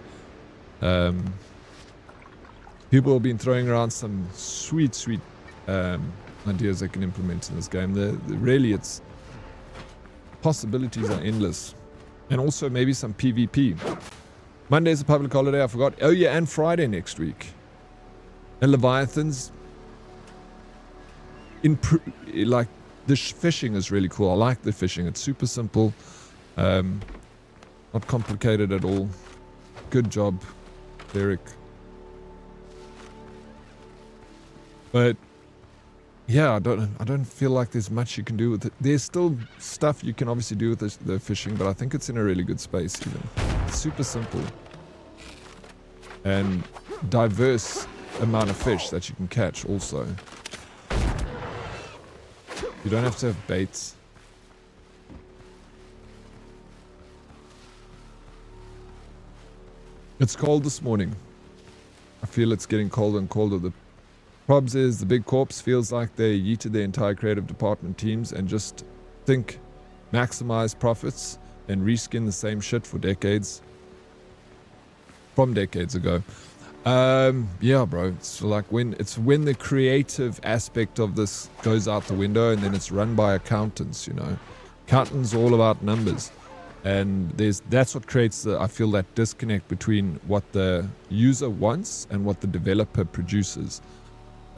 People have been throwing around some sweet ideas they can implement in this game. Really, it's possibilities are endless. And also maybe some PvP. Monday's a public holiday, I forgot. Oh yeah, and Friday next week. And Leviathans, like, the fishing is really cool. I like the fishing. It's super simple, not complicated at all. Good job, Derek. But yeah, I don't feel like there's much you can do with it. There's still stuff you can obviously do with the fishing, but I think it's in a really good space even. It's super simple. And diverse amount of fish that you can catch also. You don't have to have baits. It's cold this morning. I feel it's getting colder and colder. The probs is the big corps feels like they yeeted their entire creative department teams and just think maximize profits and reskin the same shit for decades. From decades ago. Yeah, bro. It's like when the creative aspect of this goes out the window and then it's run by accountants, you know. Accountants are all about numbers. And that's what creates I feel that disconnect between what the user wants and what the developer produces.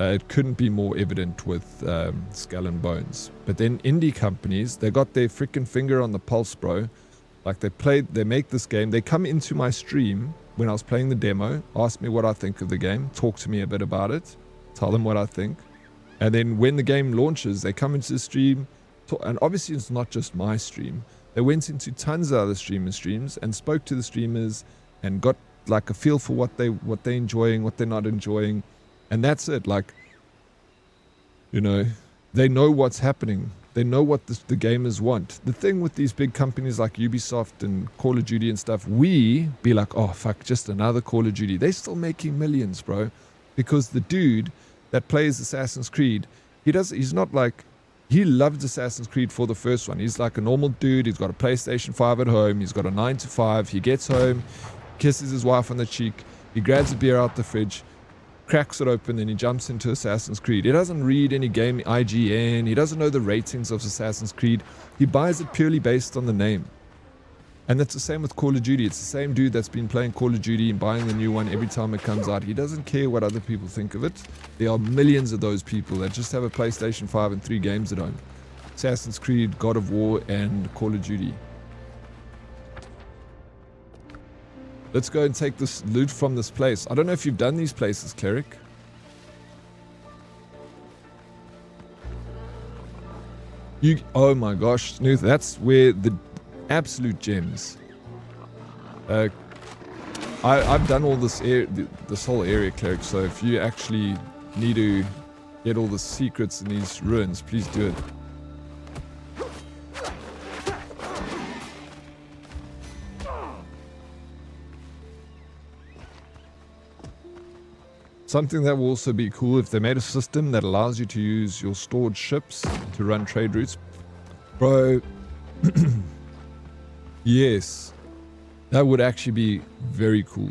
It couldn't be more evident with Skull and Bones. But then indie companies, they got their freaking finger on the pulse, bro. Like they make this game, they come into my stream when I was playing the demo, ask me what I think of the game, talk to me a bit about it, tell them what I think. And then when the game launches, they come into the stream, and obviously it's not just my stream. They went into tons of other streams and spoke to the streamers and got like a feel for what they're enjoying, what they're not enjoying. And that's it. Like, you know, they know what's happening. They know what the gamers want. The thing with these big companies like Ubisoft and Call of Duty and stuff, we be like, oh, fuck, just another Call of Duty. They're still making millions, bro. Because the dude that plays Assassin's Creed, he's not like, he loved Assassin's Creed for the first one. He's like a normal dude. He's got a PlayStation 5 at home. He's got a 9 to 5. He gets home, kisses his wife on the cheek. He grabs a beer out the fridge, cracks it open, and he jumps into Assassin's Creed. He doesn't read any game IGN. He doesn't know the ratings of Assassin's Creed. He buys it purely based on the name. And that's the same with Call of Duty. It's the same dude that's been playing Call of Duty and buying the new one every time it comes out. He doesn't care what other people think of it. There are millions of those people that just have a PlayStation 5 and 3 games at home. Assassin's Creed, God of War, and Call of Duty. Let's go and take this loot from this place. I don't know if you've done these places, Cleric. Oh my gosh, Snooth, that's where the absolute gems. I've done all this this whole area, Cleric, so if you actually need to get all the secrets in these ruins, please do it. Something that will also be cool if they made a system that allows you to use your stored ships to run trade routes. Bro, yes, that would actually be very cool.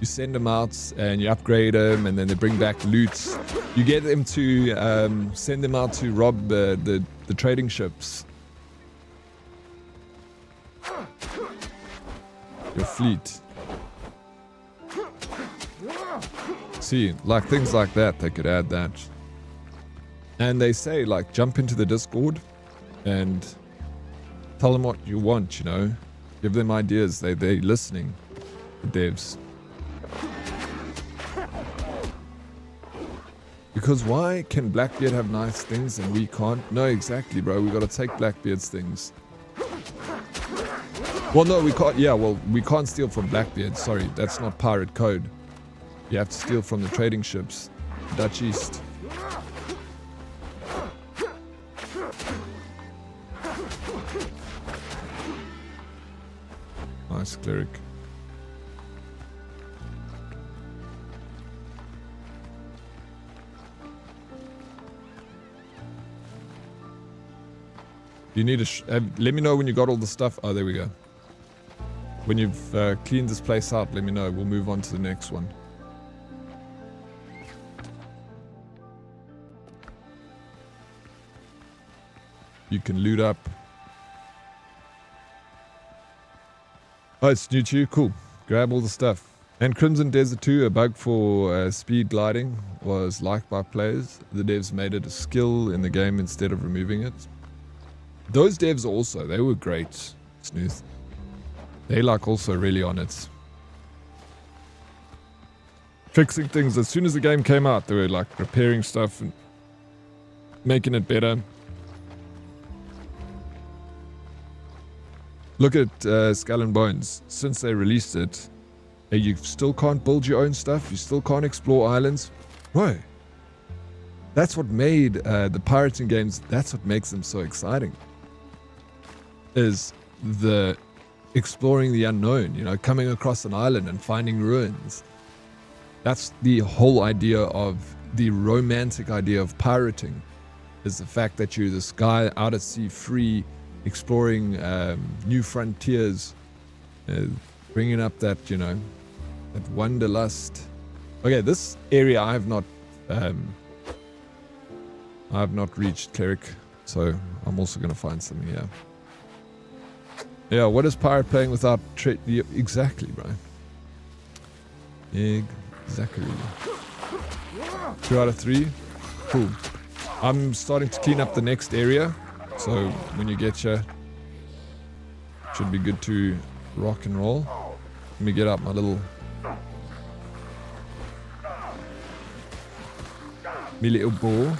You send them out and you upgrade them and then they bring back loot. You get them to send them out to rob the trading ships. Your fleet. See, like things like that, they could add that. And they say, like, jump into the Discord and tell them what you want, you know. Give them ideas. They're listening, the devs. Because why can Blackbeard have nice things and we can't? No, exactly, bro. We gotta take Blackbeard's things. Well, no, we can't. Yeah, well, we can't steal from Blackbeard. Sorry, that's not pirate code. You have to steal from the trading ships. Dutch East. Nice, Cleric. You need to let me know when you got all the stuff. Oh, there we go. When you've cleaned this place out, let me know. We'll move on to the next one. You can loot up. Oh, it's new to you? Cool. Grab all the stuff. And Crimson Desert 2, a bug for speed gliding, was liked by players. The devs made it a skill in the game instead of removing it. Those devs also, they were great, Snooth. They like also really on it. fixing things. As soon as the game came out, they were like repairing stuff and making it better. Look at Skull and Bones. Since they released it, you still can't build your own stuff. You still can't explore islands. Bro, that's what made the pirating games, that's what makes them so exciting. Is the exploring the unknown, you know, coming across an island and finding ruins. That's the whole idea of the romantic idea of pirating, is the fact that you're this guy out at sea free, exploring new frontiers, bringing up that, you know, that wanderlust. Okay, this area I have not reached, Cleric, so I'm also going to find something here. Yeah, what is pirate playing without trade? Exactly, bro. Exactly. 2 out of 3. Cool. I'm starting to clean up the next area, so when you get here, should be good to rock and roll. Let me get out my little ball.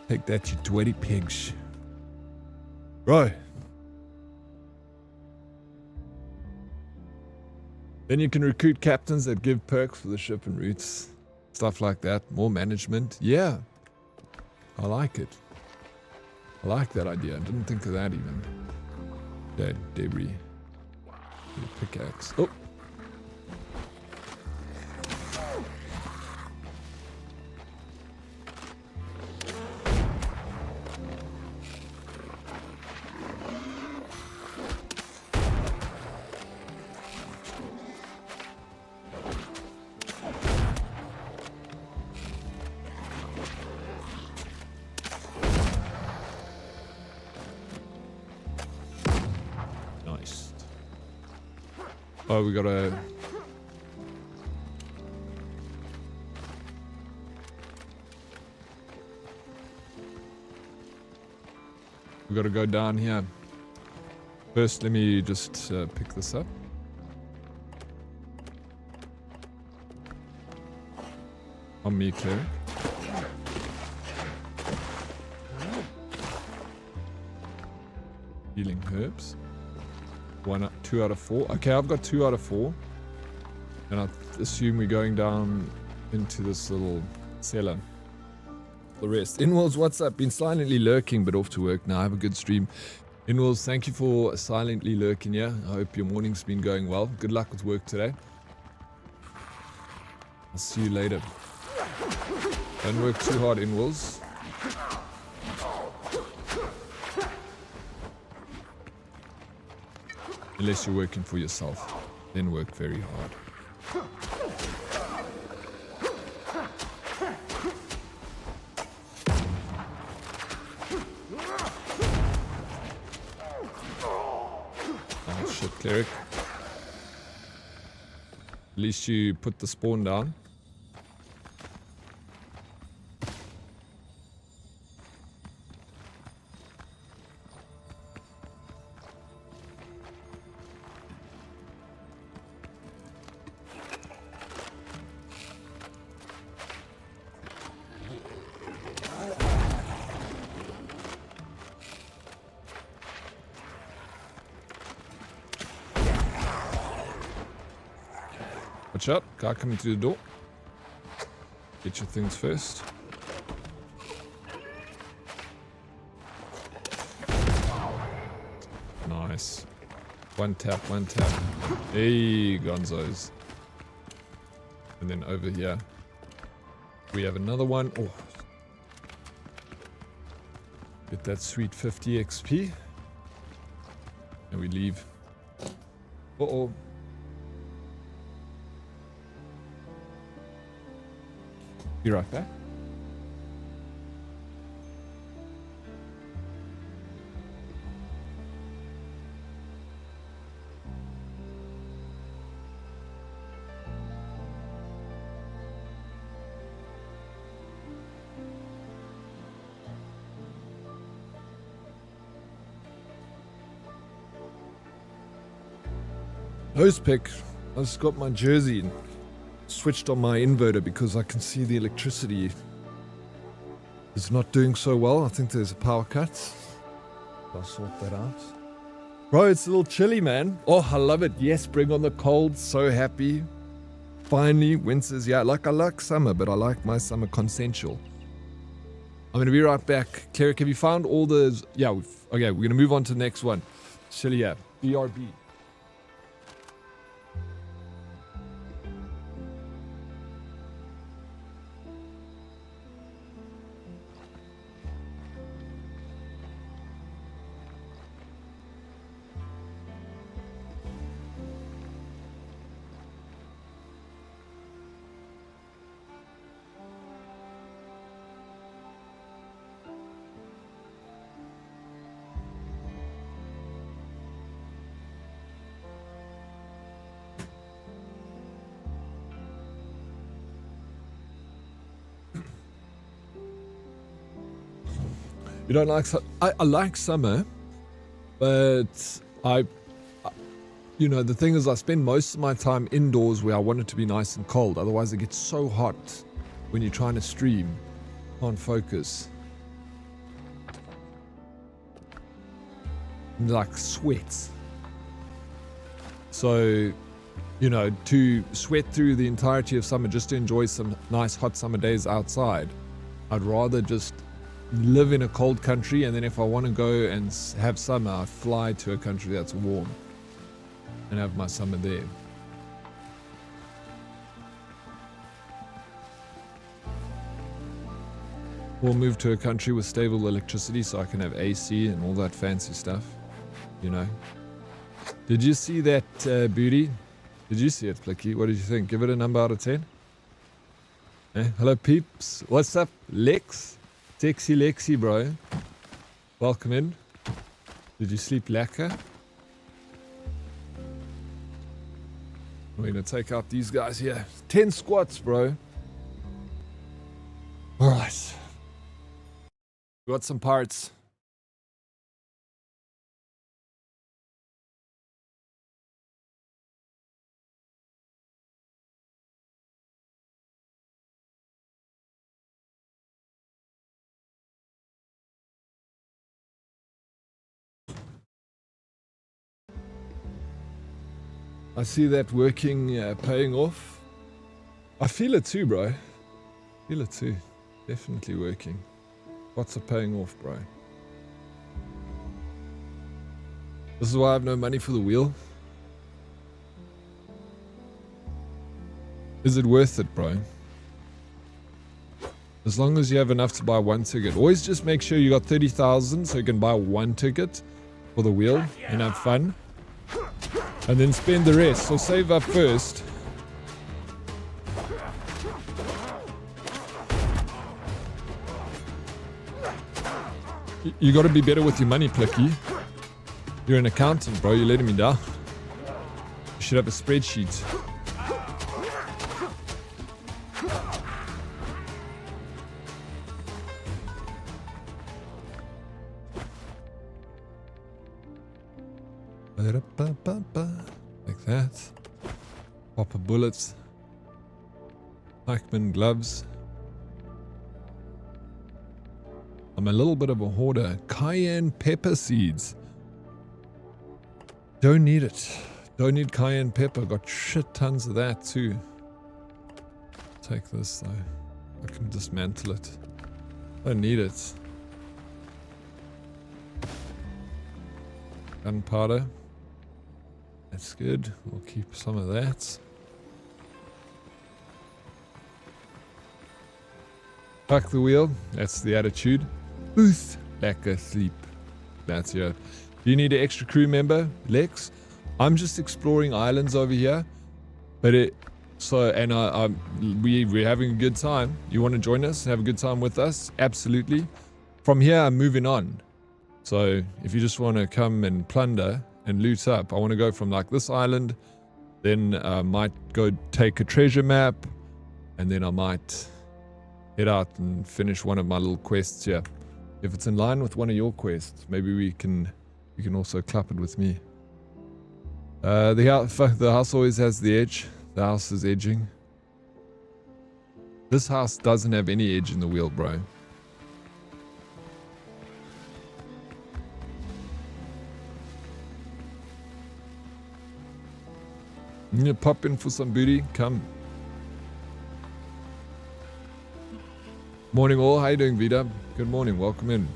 Take that, you twitty pigs. Right. Then you can recruit captains that give perks for the ship and routes. Stuff like that. More management. Yeah. I like it. I like that idea. I didn't think of that even. That debris. Pickaxe. Oh. Oh, we gotta... We gotta go down here. First, let me just pick this up. On me, Cleric. Healing herbs. 2 out of 4. Okay, I've got 2 out of 4. And I assume we're going down into this little cellar. The rest. Inwills, what's up? Been silently lurking, but off to work now. Have a good stream. Inwills, thank you for silently lurking here. I hope your morning's been going well. Good luck with work today. I'll see you later. Don't work too hard, Inwills. Unless you're working for yourself, then work very hard. Oh shit, Cleric. At least you put the spawn down. Watch out, car coming through the door. Get your things first. Nice. One tap, one tap. Hey, gonzos. And then over here, we have another one. Oh. Get that sweet 50 XP. And we leave. Uh-oh. Be right back. Host pick. I just got my jersey and switched on my inverter because I can see the electricity is not doing so well. I think there's a power cut. I'll sort that out. Bro, it's a little chilly, man. Oh, I love it. Yes, bring on the cold. So happy. Finally, winter's, yeah, like I like summer, but I like my summer consensual. I'm going to be right back. Cleric, have you found all the... Yeah, okay, we're going to move on to the next one. Chilly, yeah. BRB. You don't like... I like summer, but you know, the thing is I spend most of my time indoors where I want it to be nice and cold. Otherwise it gets so hot when you're trying to stream. Can't focus. Like sweat. So, you know, to sweat through the entirety of summer just to enjoy some nice hot summer days outside, I'd rather just live in a cold country, and then if I want to go and have summer, I fly to a country that's warm and have my summer there. Or move to a country with stable electricity so I can have AC and all that fancy stuff, you know. Did you see that beauty? Did you see it, Flicky? What did you think? Give it a number out of 10. Hello peeps, what's up? Lex? Sexy Lexi, bro. Welcome in. Did you sleep lekker? We're gonna take out these guys here. 10 squats, bro. Alright. Got some parts. I see that working, paying off. I feel it too, bro. Feel it too. Definitely working. What's a paying off, bro? This is why I have no money for the wheel. Is it worth it, bro? As long as you have enough to buy one ticket. Always just make sure you got 30,000 so you can buy one ticket for the wheel and have fun. And then spend the rest. So save up first. You got to be better with your money, Plicky. You're an accountant, bro. You're letting me down. You should have a spreadsheet. Like that. Pop a bullet. Pikeman gloves. I'm a little bit of a hoarder. Cayenne pepper seeds. Don't need it. Don't need cayenne pepper. Got shit tons of that too. Take this though. I can dismantle it. Don't need it. Gunpowder. That's good. We'll keep some of that. Fuck the wheel. That's the attitude. Booth. Lekker sleep. That's it. Do you need an extra crew member, Lex? I'm just exploring islands over here. But we're having a good time. You want to join us? Have a good time with us? Absolutely. From here, I'm moving on. So if you just want to come and plunder and loot up, I want to go from like this island, then I might go take a treasure map, and then I might head out and finish one of my little quests here. If it's in line with one of your quests, maybe we can also clap it with me. The house always has the edge. The house is edging. This house doesn't have any edge in the wheel, bro. You gonna pop in for some booty? Come. Morning all. How you doing, Vida? Good morning. Welcome in.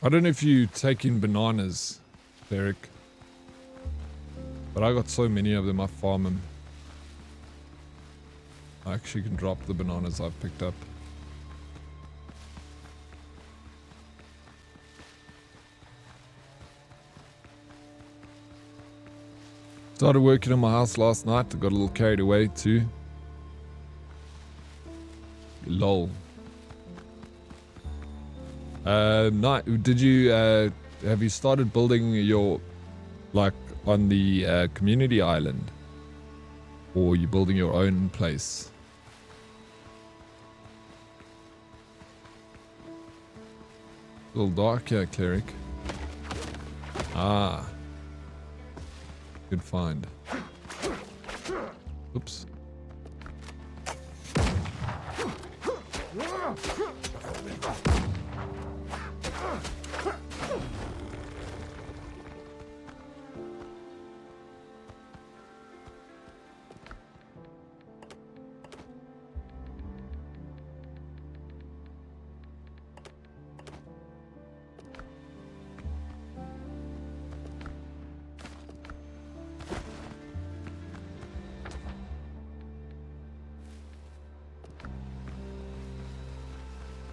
I don't know if you take in bananas, Derek, but I got so many of them, I farm them. I actually can drop the bananas I've picked up. Started working on my house last night. I got a little carried away too. Lol. Did you have you started building your, like, on the community island, or are you building your own place? A little dark here, cleric. Ah, good find. Oops.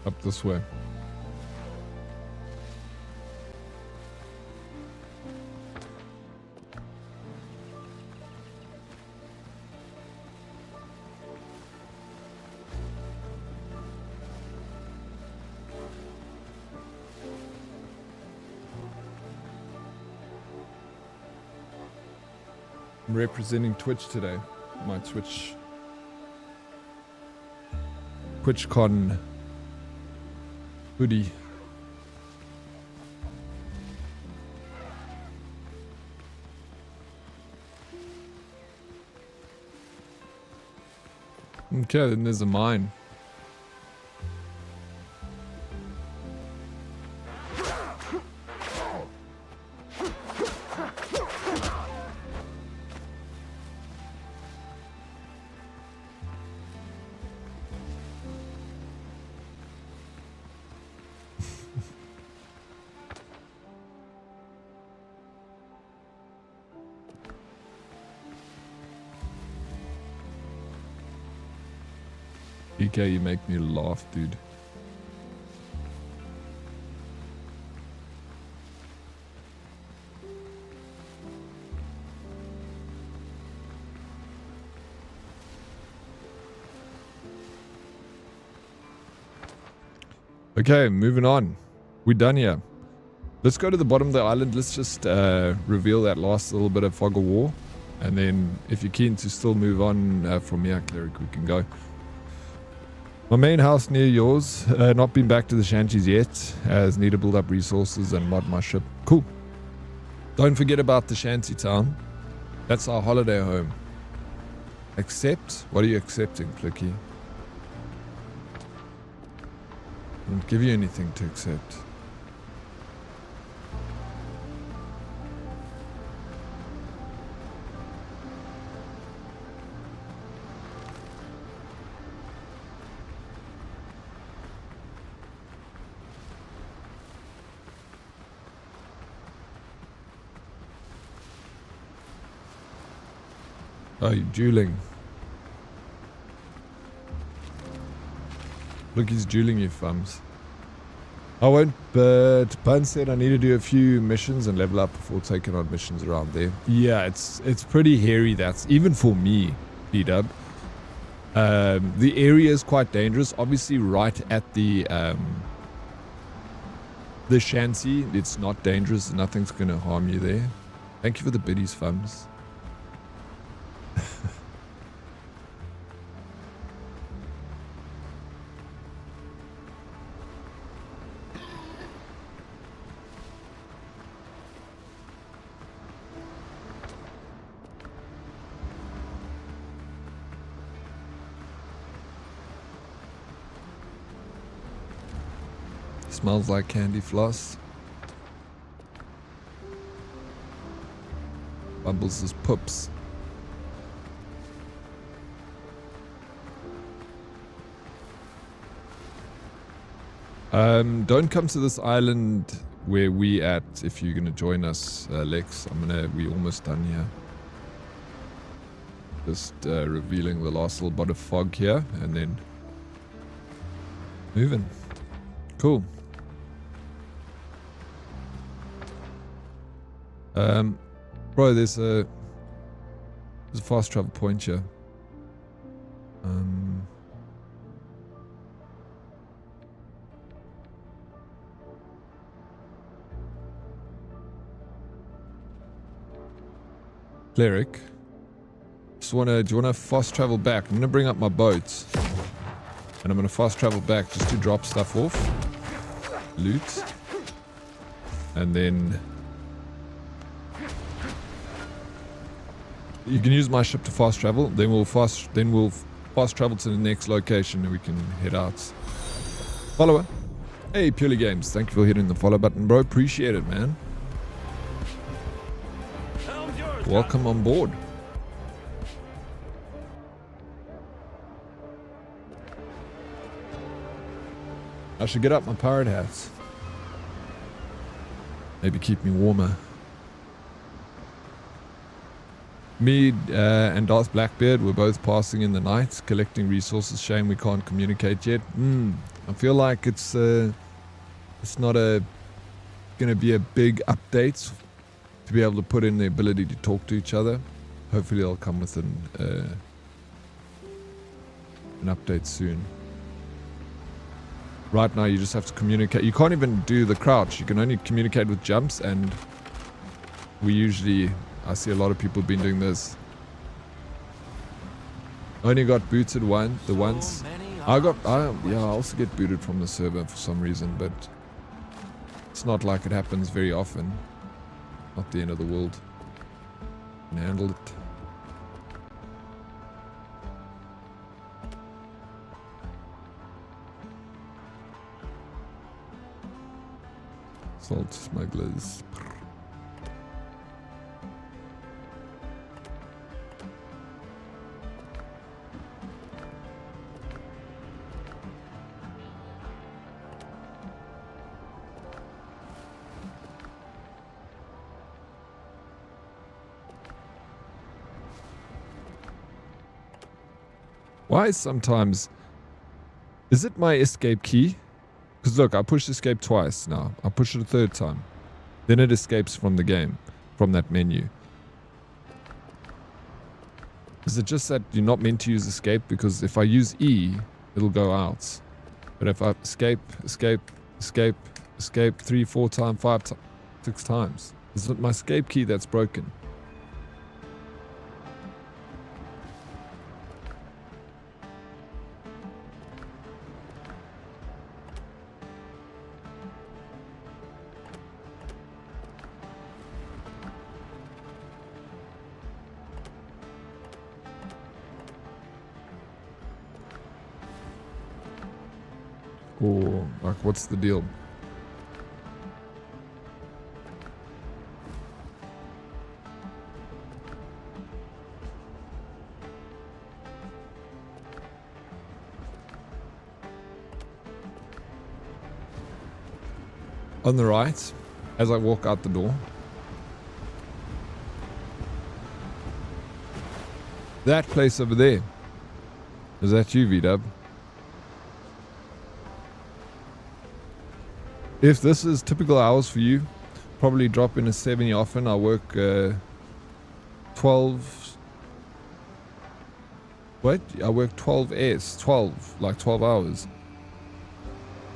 Up this way. I'm representing Twitch today. My TwitchCon hoodie. Okay, then there's a mine. EK, you make me laugh, dude. Okay, moving on. We're done here. Let's go to the bottom of the island. Let's just reveal that last little bit of fog of war. And then if you're keen to still move on from here, cleric, we can go. My main house near yours, not been back to the shanties yet, as need to build up resources and mod my ship. Cool. Don't forget about the shanty town. That's our holiday home. Accept? What are you accepting, Plicky? I don't give you anything to accept. Oh, you're dueling. Look, he's dueling you, thumbs. I won't, but Bun said I need to do a few missions and level up before taking on missions around there. Yeah, it's pretty hairy. That's even for me, B-Dub. The area is quite dangerous. Obviously, right at the shanty, it's not dangerous. Nothing's going to harm you there. Thank you for the biddies, Fums. Smells like candy floss. Bubbles his pups. Don't come to this island where we at if you're gonna join us, Lex. We almost done here. Just revealing the last little bit of fog here and then moving. Cool. Bro, there's a fast travel point here. Cleric. Do you wanna fast travel back? I'm gonna bring up my boats. And I'm gonna fast travel back just to drop stuff off. Loot. And then you can use my ship to fast travel. Then we'll fast travel to the next location and we can head out. Follower. Hey, Purely Games. Thank you for hitting the follow button, bro. Appreciate it, man. Helm's yours, Welcome on board. I should get up my pirate hats. Maybe keep me warmer. Me and Darth Blackbeard were both passing in the night, collecting resources. Shame we can't communicate yet. I feel like it's not gonna be a big update to be able to put in the ability to talk to each other. Hopefully they'll come with an update soon. Right now you just have to communicate. You can't even do the crouch. You can only communicate with jumps, and I see a lot of people been doing this. Only got booted once. I also get booted from the server for some reason, but it's not like it happens very often. Not the end of the world. Can handle it. Salt smugglers. Why sometimes... Is it my escape key? Because look, I pushed escape twice now. I'll push it a third time. Then it escapes from the game, from that menu. Is it just that you're not meant to use escape? Because if I use E, it'll go out. But if I escape 3, 4 times, 5 times, 6 times. Is it my escape key that's broken? Or, like, what's the deal? On the right, as I walk out the door. That place over there. Is that you, V-Dub? If this is typical hours for you, probably drop in a 70 often. I work 12. What? I work 12 hours.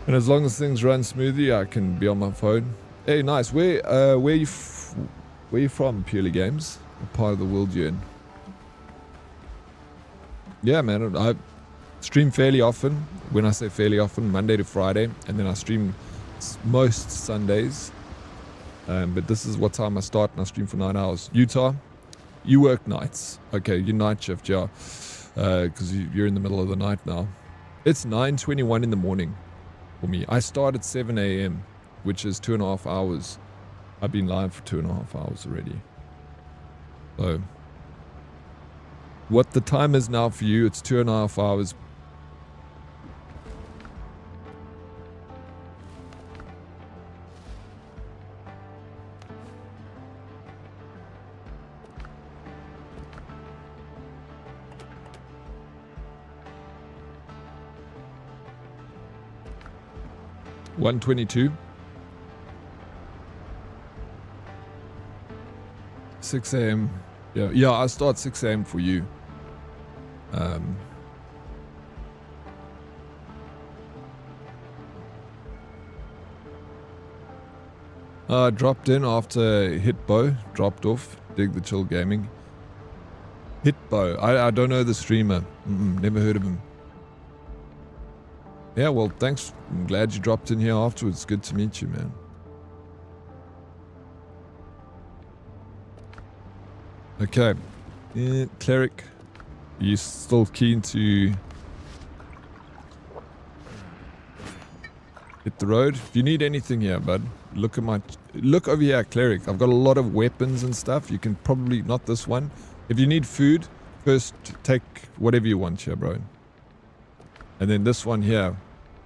And as long as things run smoothly, I can be on my phone. Hey, nice. Where you from, Purely Games? What part of the world you in? Yeah, man. I stream fairly often. When I say fairly often, Monday to Friday, and then I stream most Sundays. But this is what time I start, and I stream for 9 hours. Utah, you work nights. Okay, you night shift, yeah. Because you're in the middle of the night now. It's 9:21 in the morning for me. I start at 7 a.m., which is 2.5 hours. I've been live for 2.5 hours already. So, what the time is now for you, it's 2.5 hours. $122. 6 a.m. Yeah, I start 6 a.m. for you. Dropped in after Hitbo, dropped off. Dig the Chill Gaming. Hitbo, I don't know the streamer. Never heard of him. Yeah, well, thanks. I'm glad you dropped in here afterwards. Good to meet you, man. Okay. Cleric, are you still keen to hit the road? If you need anything here, bud, look over here, Cleric. I've got a lot of weapons and stuff. You can probably, not this one. If you need food, first take whatever you want here, bro. And then this one here,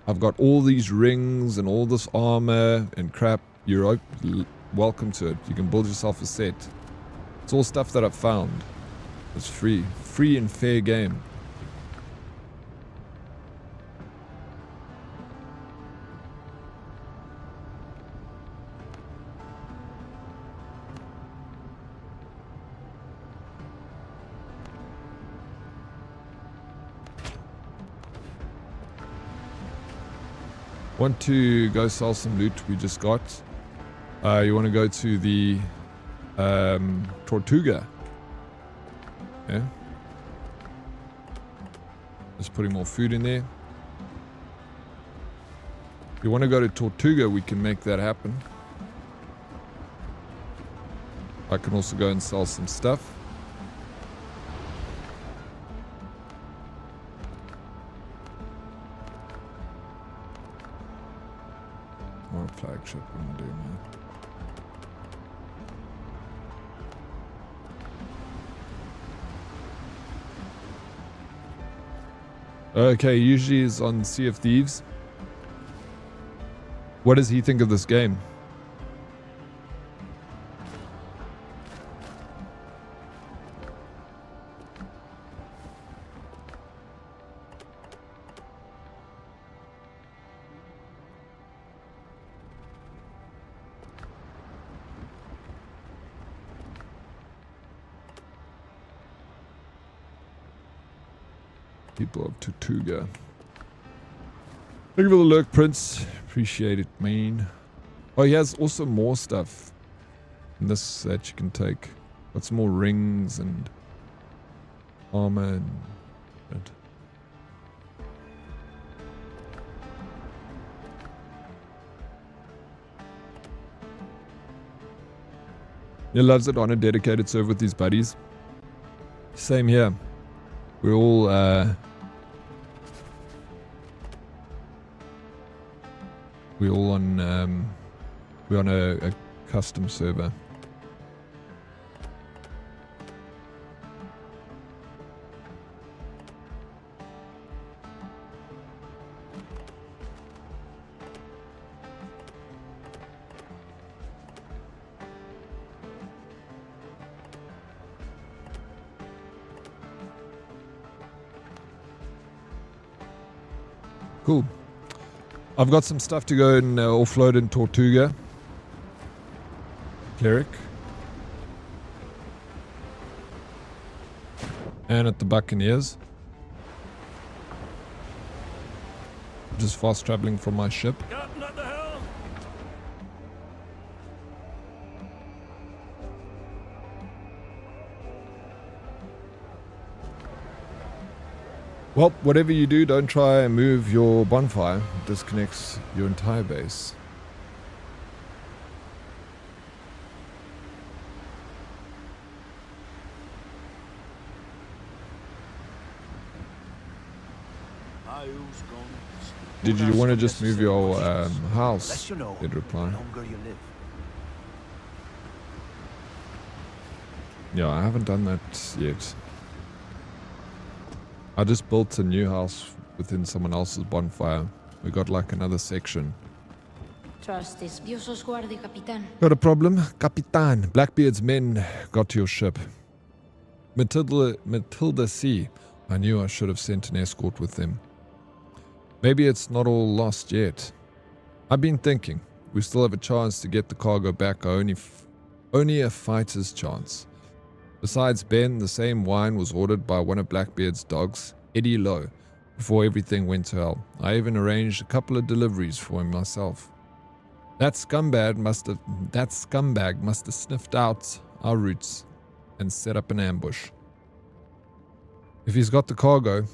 I've got all these rings and all this armor and crap. You're welcome to it. You can build yourself a set. It's all stuff that I've found. It's free and fair game. Want to go sell some loot we just got? You want to go to the Tortuga? Yeah. Just putting more food in there. If you want to go to Tortuga, we can make that happen. I can also go and sell some stuff. Or flagship, what am I doing here? Okay, usually is on Sea of Thieves. What does he think of this game? People of Tortuga. Thank you for the lurk, Prince. Appreciate it, man. Oh, he has also more stuff in this that you can take. Got some more rings and armor and shit. He loves it on a dedicated server with his buddies. Same here. We're all on we're on a custom server. Cool. I've got some stuff to go and offload in Tortuga. Cleric. And at the Buccaneers. Just fast traveling from my ship. Captain at the helm. Well, whatever you do, don't try and move your bonfire. It disconnects your entire base. Did you want to just move your house? Did reply. Yeah, I haven't done that yet. I just built a new house within someone else's bonfire. We got like another section. Trust is Dios os guarde, Capitán. Got a problem? Capitan. Blackbeard's men got to your ship. Matilda C. I knew I should have sent an escort with them. Maybe it's not all lost yet. I've been thinking. We still have a chance to get the cargo back. Only a fighter's chance. Besides Ben, the same wine was ordered by one of Blackbeard's dogs, Eddie Lowe, before everything went to hell. I even arranged a couple of deliveries for him myself. That scumbag must have sniffed out our routes and set up an ambush. If he's got the cargo,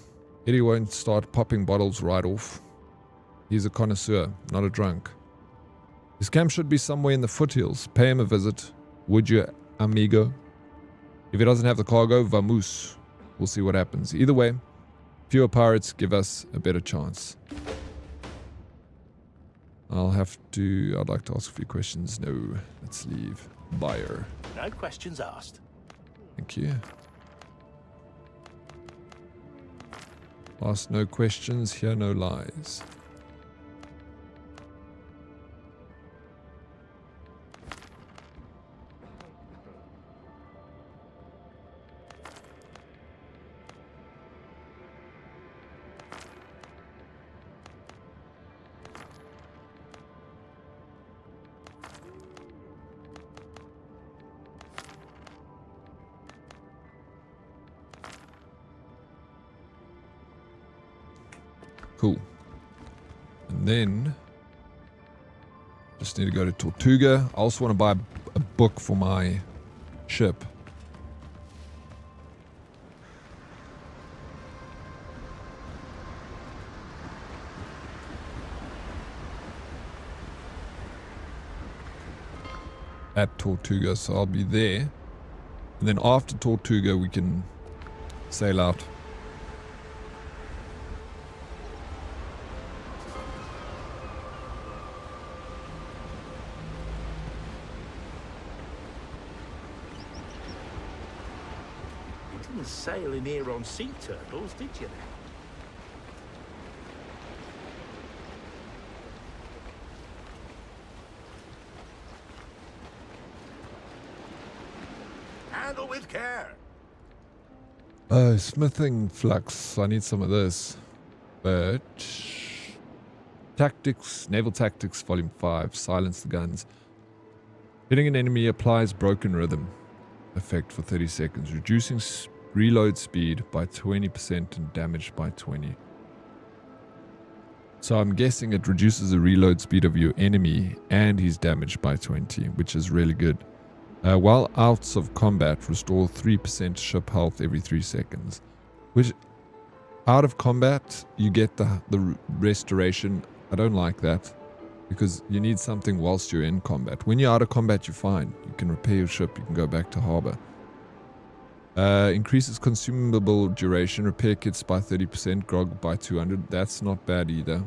Eddie won't start popping bottles right off. He's a connoisseur, not a drunk. His camp should be somewhere in the foothills. Pay him a visit, would you, amigo? If he doesn't have the cargo, vamos. We'll see what happens. Either way, fewer pirates give us a better chance. I'd like to ask a few questions. No, let's leave. Buyer. No questions asked. Thank you. Ask no questions, hear no lies. Cool. And then just need to go to Tortuga. I also want to buy a book for my ship. At Tortuga, so I'll be there. And then after Tortuga we can sail out. Sailing here on sea turtles, did you? Handle with care. Smithing flux. I need some of this. But Tactics, Naval Tactics, Volume 5. Silence the guns. Hitting an enemy applies broken rhythm effect for 30 seconds, reducing reload speed by 20% and damage by 20. So I'm guessing it reduces the reload speed of your enemy and his damage by 20, which is really good. While out of combat, restore 3% ship health every 3 seconds. Which, out of combat, you get the restoration. I don't like that, because you need something whilst you're in combat. When you're out of combat, you're fine. You can repair your ship, you can go back to harbor. Increases consumable duration, repair kits by 30%, grog by 200. That's not bad either.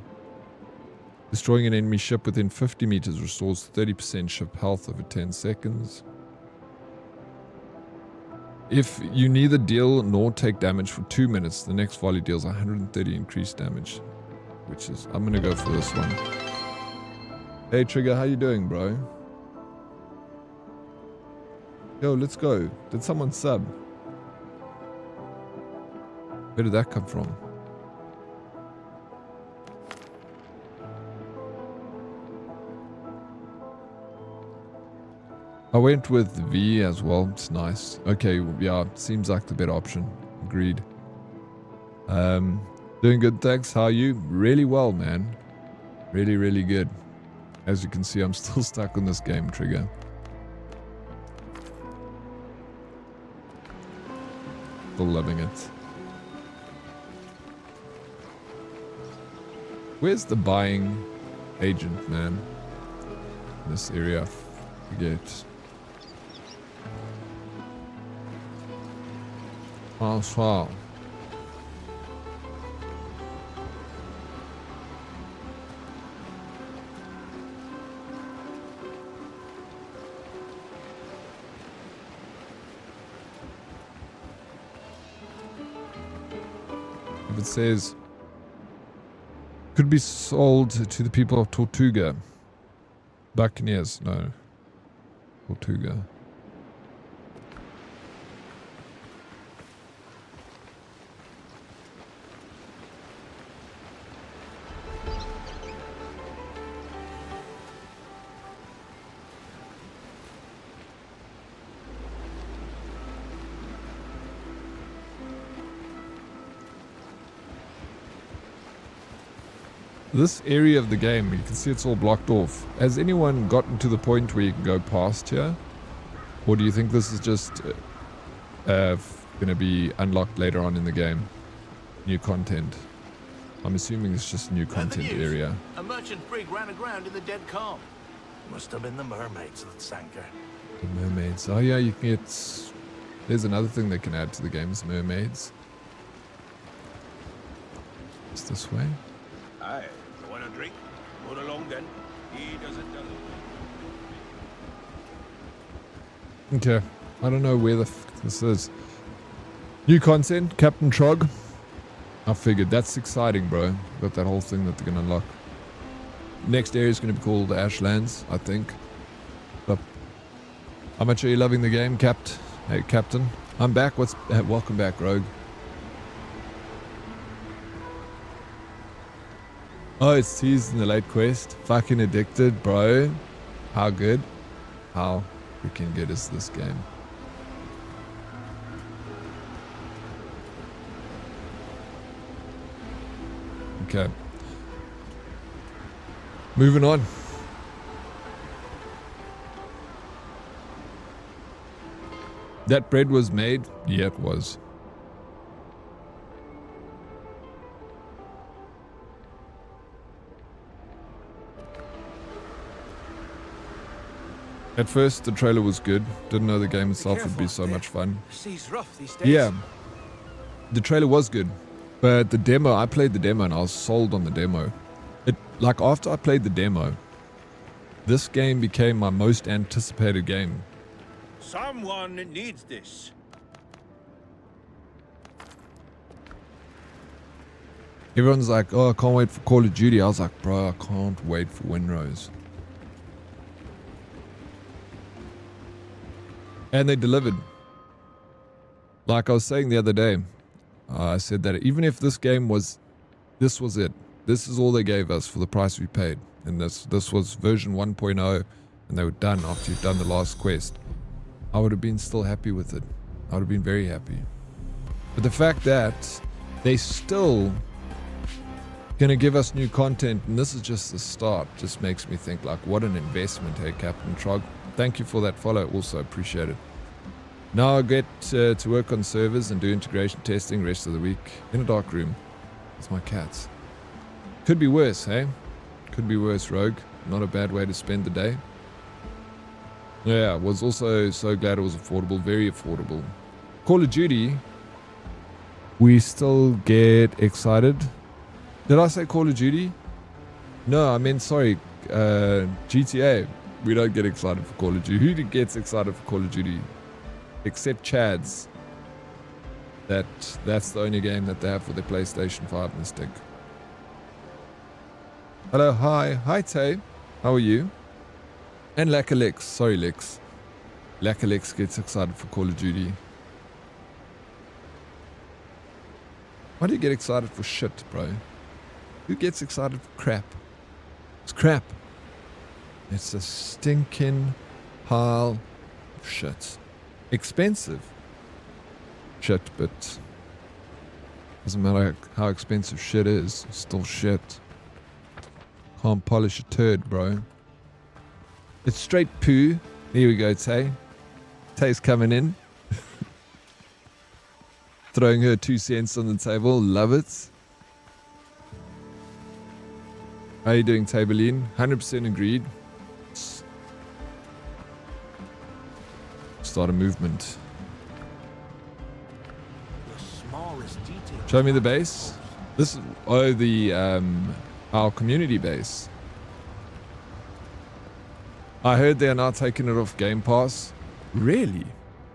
Destroying an enemy ship within 50 meters restores 30% ship health over 10 seconds. If you neither deal nor take damage for 2 minutes, the next volley deals 130 increased damage. Which is, I'm gonna go for this one. Hey Trigger, how you doing, bro? Yo, let's go. Did someone sub? Where did that come from? I went with V as well. It's nice. Okay, yeah, seems like the better option. Agreed. Doing good, thanks. How are you? Really well, man. Really, really good. As you can see, I'm still stuck on this game trigger. Still loving it. Where's the buying agent, man? This area, I forget. Wow. If it says could be sold to the people of Tortuga. Buccaneers, no. Tortuga. This area of the game, you can see it's all blocked off. Has anyone gotten to the point where you can go past here? Or do you think this is just going to be unlocked later on in the game? New content. I'm assuming it's just new content area. A merchant brig ran aground in the dead calm. Must have been the mermaids that sank her. The mermaids. Oh yeah, you can get... There's another thing they can add to the game, is mermaids. It's this way. Aye. Want a drink? Run along then. He doesn't know. Okay. I don't know where the this is. New content, Captain Trog. I figured. That's exciting, bro. Got that whole thing that they're going to unlock. Next area is going to be called the Ashlands, I think. But how much are you loving the game, Hey, Captain. I'm back. Welcome back, Rogue. Oh, it's teased in the late quest. Fucking addicted, bro. How good? How freaking good is this game? Okay. Moving on. That bread was made? Yeah, it was. At first, the trailer was good. Didn't know the game itself would be so much fun. Sea's rough these days. Yeah, the trailer was good, but the demo, I played the demo and I was sold on the demo. Like after I played the demo, this game became my most anticipated game. Someone needs this. Everyone's like, oh, I can't wait for Call of Duty. I was like, bro, I can't wait for Windrose. And they delivered. Like I was saying the other day, I said that even if this game was, this was it. This is all they gave us for the price we paid. And this was version 1.0 and they were done after you've done the last quest. I would have been still happy with it. I would have been very happy. But the fact that they still gonna give us new content and this is just the start just makes me think like what an investment. Hey, Captain Trog. Thank you for that follow. Also appreciate it. Now I get to work on servers and do integration testing rest of the week in a dark room with my cats. Could be worse, hey? Could be worse, Rogue. Not a bad way to spend the day. Yeah, was also so glad it was affordable. Very affordable. Call of Duty. We still get excited. Did I say Call of Duty? No, I mean, sorry. GTA. We don't get excited for Call of Duty. Who gets excited for Call of Duty? Except Chads. That's the only game that they have for their PlayStation 5 and stick. Hello, hi Tay. How are you? And Lackalix. Sorry, Lex. Lackalix gets excited for Call of Duty. Why do you get excited for shit, bro? Who gets excited for crap? It's crap. It's a stinking pile shit. Expensive. Shit, but doesn't matter how expensive shit is. It's still shit. Can't polish a turd, bro. It's straight poo. Here we go, Tay. Tay's coming in. Throwing her 2 cents on the table. Love it. How are you doing, Tabeline? 100% agreed. Start a movement. Show me the base. This is the our community base. I heard they're now taking it off Game Pass. Really?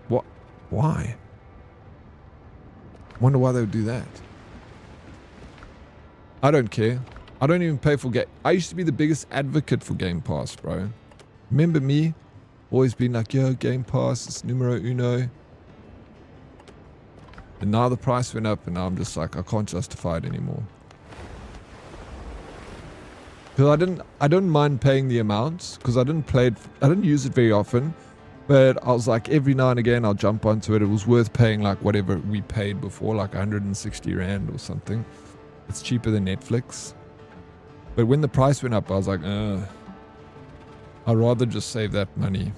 What? Why? Wonder why they would do that. I don't care. I don't even pay for Game. I used to be the biggest advocate for Game Pass, bro. Remember me? Always been like, yo, Game Pass, it's numero uno. And now the price went up and now I'm just like, I can't justify it anymore. Because I don't mind paying the amount because I didn't use it very often. But I was like, every now and again, I'll jump onto it. It was worth paying like whatever we paid before, like 160 Rand or something. It's cheaper than Netflix. But when the price went up, I was like, I'd rather just save that money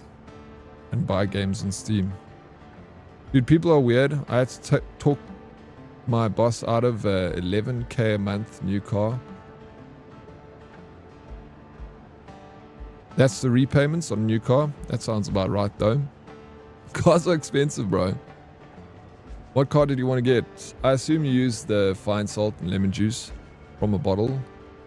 and buy games on Steam. Dude, people are weird. I had to talk my boss out of 11k a month new car. That's the repayments on a new car. That sounds about right though. Cars are expensive, bro. What car did you want to get? I assume you use the fine salt and lemon juice from a bottle.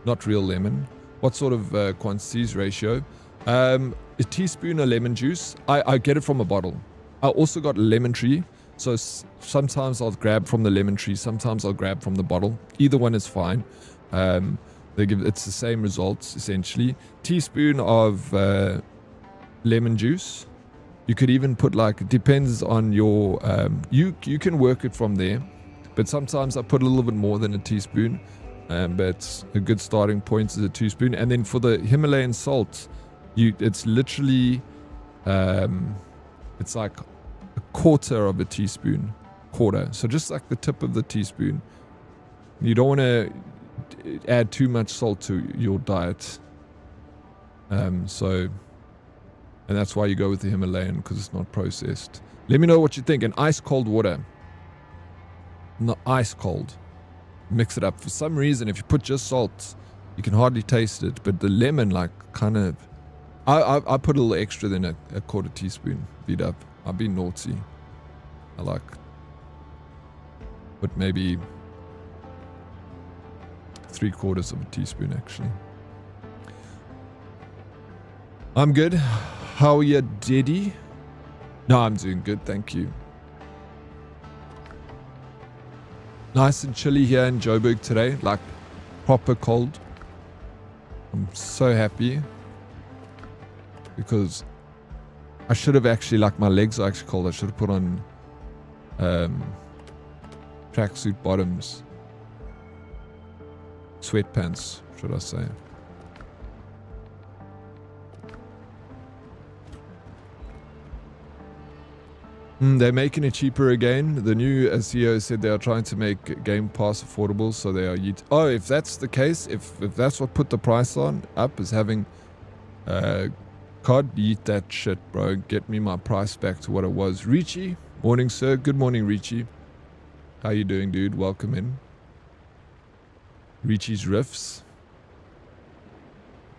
Not real lemon. What sort of quantities ratio? A teaspoon of lemon juice. I get it from a bottle. I also got lemon tree. So sometimes I'll grab from the lemon tree. Sometimes I'll grab from the bottle. Either one is fine. It's the same results essentially. Teaspoon of lemon juice. You could even put like, it depends on your, you can work it from there. But sometimes I put a little bit more than a teaspoon. But a good starting point is a teaspoon. And then for the Himalayan salt, it's literally, it's like a quarter of a teaspoon. So just like the tip of the teaspoon. You don't want to add too much salt to your diet. And that's why you go with the Himalayan, because it's not processed. Let me know what you think. And ice cold water. Not ice cold. Mix it up. For some reason, if you put just salt, you can hardly taste it. But the lemon, like, kind of... I put a little extra than a quarter teaspoon. Beat up. I've been naughty. I like... But maybe... 3/4 of a teaspoon, actually. I'm good. How are you, Diddy? No, I'm doing good, thank you. Nice and chilly here in Joburg today, like proper cold. I'm so happy because I should have actually, like, my legs are actually cold. I should have put on tracksuit bottoms, sweatpants, should I say. They're making it cheaper again. The new CEO said they are trying to make Game Pass affordable, so they are... if that's the case, if that's what put the price on up, is having... COD, eat that shit, bro. Get me my price back to what it was. Richie, morning, sir. Good morning, Richie. How you doing, dude? Welcome in. Richie's Riffs.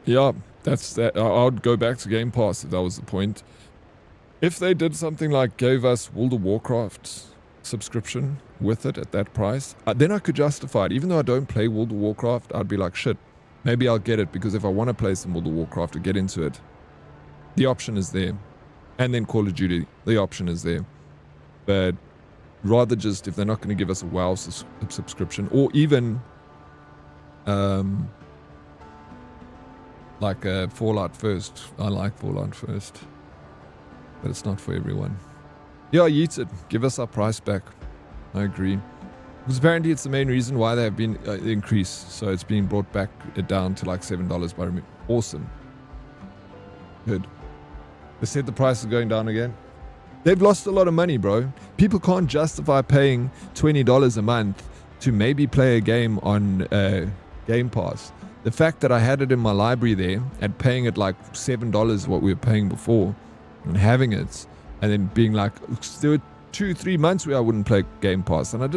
Yeah, that's that. I'd go back to Game Pass if that was the point. If they did something like gave us World of Warcraft subscription with it at that price, then I could justify it. Even though I don't play World of Warcraft, I'd be like, shit, maybe I'll get it, because if I want to play some World of Warcraft to get into it, the option is there. And then Call of Duty, the option is there. But rather just, if they're not going to give us a WoW subscription, or even like a Fallout First. I like Fallout First. But it's not for everyone. Yeah, yeet it. Give us our price back. I agree. Because apparently it's the main reason why they have been increased. So it's being brought back down to like $7 by removal. Awesome. Good. They said the price is going down again. They've lost a lot of money, bro. People can't justify paying $20 a month to maybe play a game on Game Pass. The fact that I had it in my library there and paying it like $7 what we were paying before and having it and then being like, there were 2-3 months where I wouldn't play Game Pass and it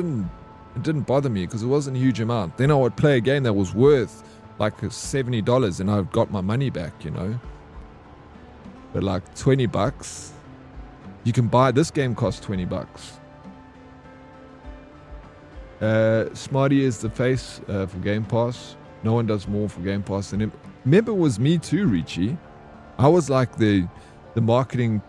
didn't bother me because it wasn't a huge amount. Then I would play a game that was worth like $70 and I got my money back, you know. But like $20, you can buy, this game costs $20. Smarty is the face for Game Pass. No one does more for Game Pass than him. Remember, it was me too, Richie. I was like the marketing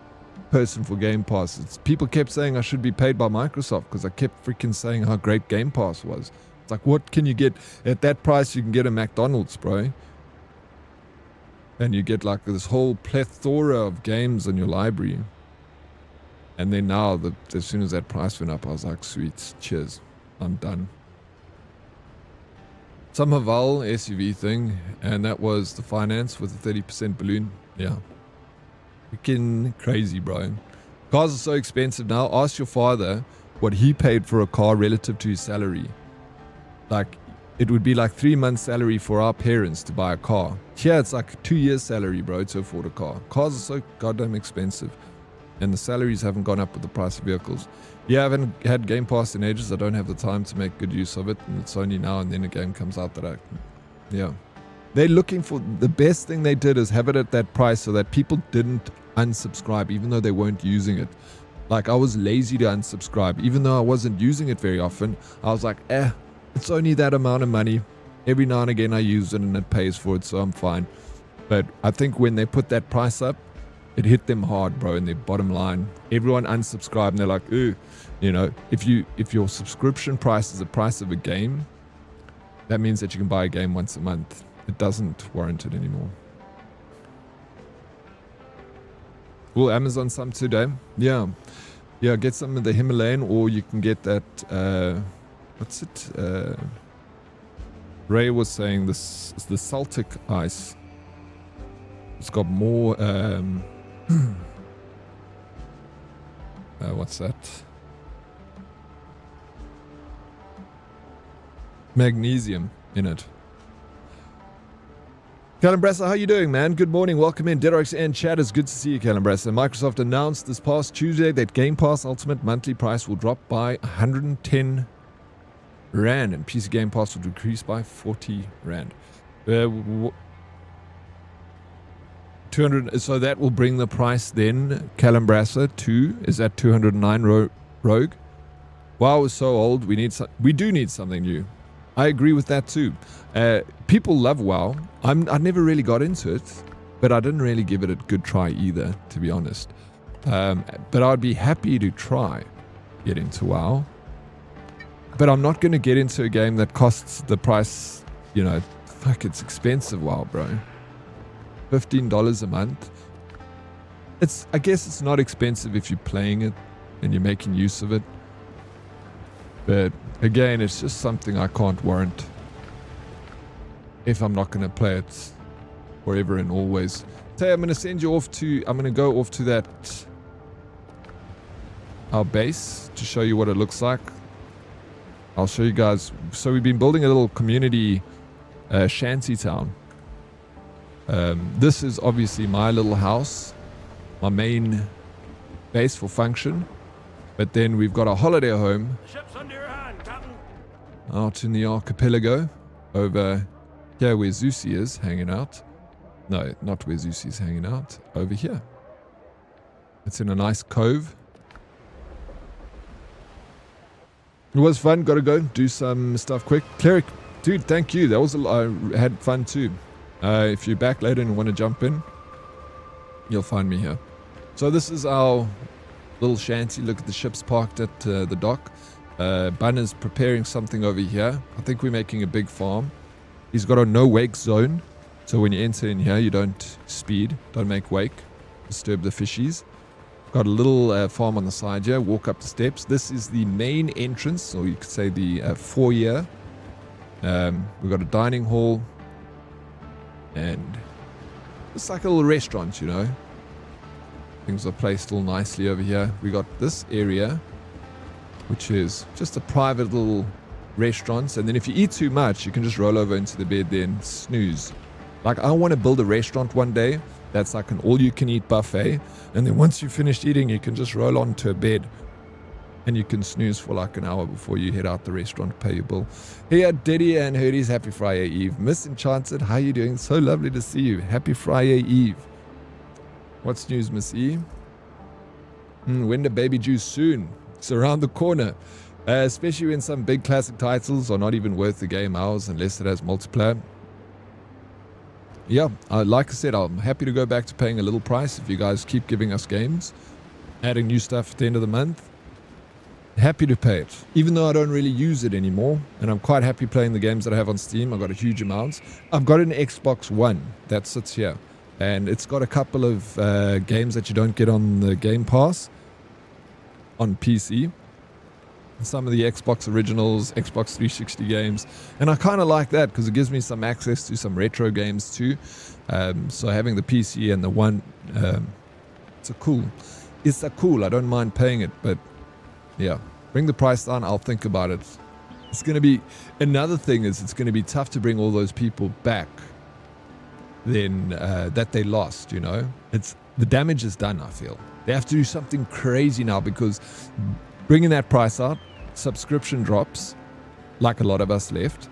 person for Game Pass. People kept saying I should be paid by Microsoft because I kept freaking saying how great Game Pass was. It's like, what can you get at that price? You can get a McDonald's, bro. And you get like this whole plethora of games in your library. And then now, as soon as that price went up, I was like, sweet, cheers, I'm done. Some Naval SUV thing, and that was the finance with a 30% balloon. Yeah. Freaking crazy, bro. Cars are so expensive now. Ask your father what he paid for a car relative to his salary. Like, it would be like 3 months' salary for our parents to buy a car. Here, it's like 2 years' salary, bro, to afford a car. Cars are so goddamn expensive. And the salaries haven't gone up with the price of vehicles. Yeah, I haven't had Game Pass in ages. I don't have the time to make good use of it. And it's only now and then a game comes out that yeah. They're looking for, the best thing they did is have it at that price so that people didn't unsubscribe, even though they weren't using it. Like, I was lazy to unsubscribe. Even though I wasn't using it very often, I was like, it's only that amount of money. Every now and again I use it and it pays for it, so I'm fine. But I think when they put that price up, it hit them hard, bro, in their bottom line. Everyone unsubscribed and they're like, ooh, you know, if your subscription price is the price of a game, that means that you can buy a game once a month. It doesn't warrant it anymore. Will Amazon some today? Yeah, get some of the Himalayan, or you can get that, what's it? Ray was saying this is the Celtic ice. It's got more, what's that? Magnesium in it. Calambrassa, how you doing, man? Good morning. Welcome in. Dedox and chat. It's good to see you, Calambrassa. Microsoft announced this past Tuesday that Game Pass Ultimate monthly price will drop by 110 Rand and PC Game Pass will decrease by 40 Rand. 200, so that will bring the price then, Calambrassa, to, is that 209 Rogue? WoW is so old, we do need something new. I agree with that too. People love WoW. I never really got into it, but I didn't really give it a good try either, to be honest. But I'd be happy to try get into WoW. But I'm not going to get into a game that costs the price, you know, fuck, it's expensive WoW, bro. $15 a month. I guess it's not expensive if you're playing it and you're making use of it. But again, it's just something I can't warrant if I'm not going to play it forever and always. So I'm going to send you off to, I'm going to go off to that, our base, to show you what it looks like. I'll show you guys. So we've been building a little community shanty town. This is obviously my little house, my main base for function. But then we've got a holiday home Ship's under your hand, Captain. out in the archipelago over here where Zeusy is hanging out. No, not where Zeusy is hanging out. Over here. It's in a nice cove. It was fun. Got to go do some stuff quick. Cleric, dude, thank you. That was I had fun too. If you're back later and want to jump in, you'll find me here. So this is our little shanty. Look at the ships parked at the dock. Bun is preparing something over here. I think we're making a big farm. He's got a no wake zone. So when you enter in here, you don't speed, don't make wake, disturb the fishies. Got a little farm on the side here. Walk up the steps. This is the main entrance, or you could say the foyer. We've got a dining hall. And it's like a little restaurant, you know. Things are placed all nicely over here. We got this area, which is just a private little restaurant. And then if you eat too much, you can just roll over into the bed there and snooze. Like, I want to build a restaurant one day that's like an all-you-can-eat buffet. And then once you've finished eating, you can just roll onto a bed and you can snooze for like an hour before you head out the restaurant, pay your bill. Hey, Diddy and Hurdy's, happy Friday Eve. Miss Enchanted, how you doing? So lovely to see you. Happy Friday Eve. What's news, Miss E? When the baby juice soon? It's around the corner. Especially when some big classic titles are not even worth the game hours unless it has multiplayer. Yeah, like I said, I'm happy to go back to paying a little price if you guys keep giving us games, adding new stuff at the end of the month. Happy to pay it, even though I don't really use it anymore, and I'm quite happy playing the games that I have on Steam. I've got a huge amount. I've got an Xbox One that sits here, and it's got a couple of games that you don't get on the Game Pass on PC. Some of the Xbox originals, Xbox 360 games, and I kind of like that because it gives me some access to some retro games too. So having the PC and the one, it's a cool. I don't mind paying it, but yeah, bring the price down. I'll think about it. It's going to be another thing is it's going to be tough to bring all those people back. Then that they lost, you know, it's the damage is done. I feel they have to do something crazy now because bringing that price out. Subscription drops, like a lot of us left.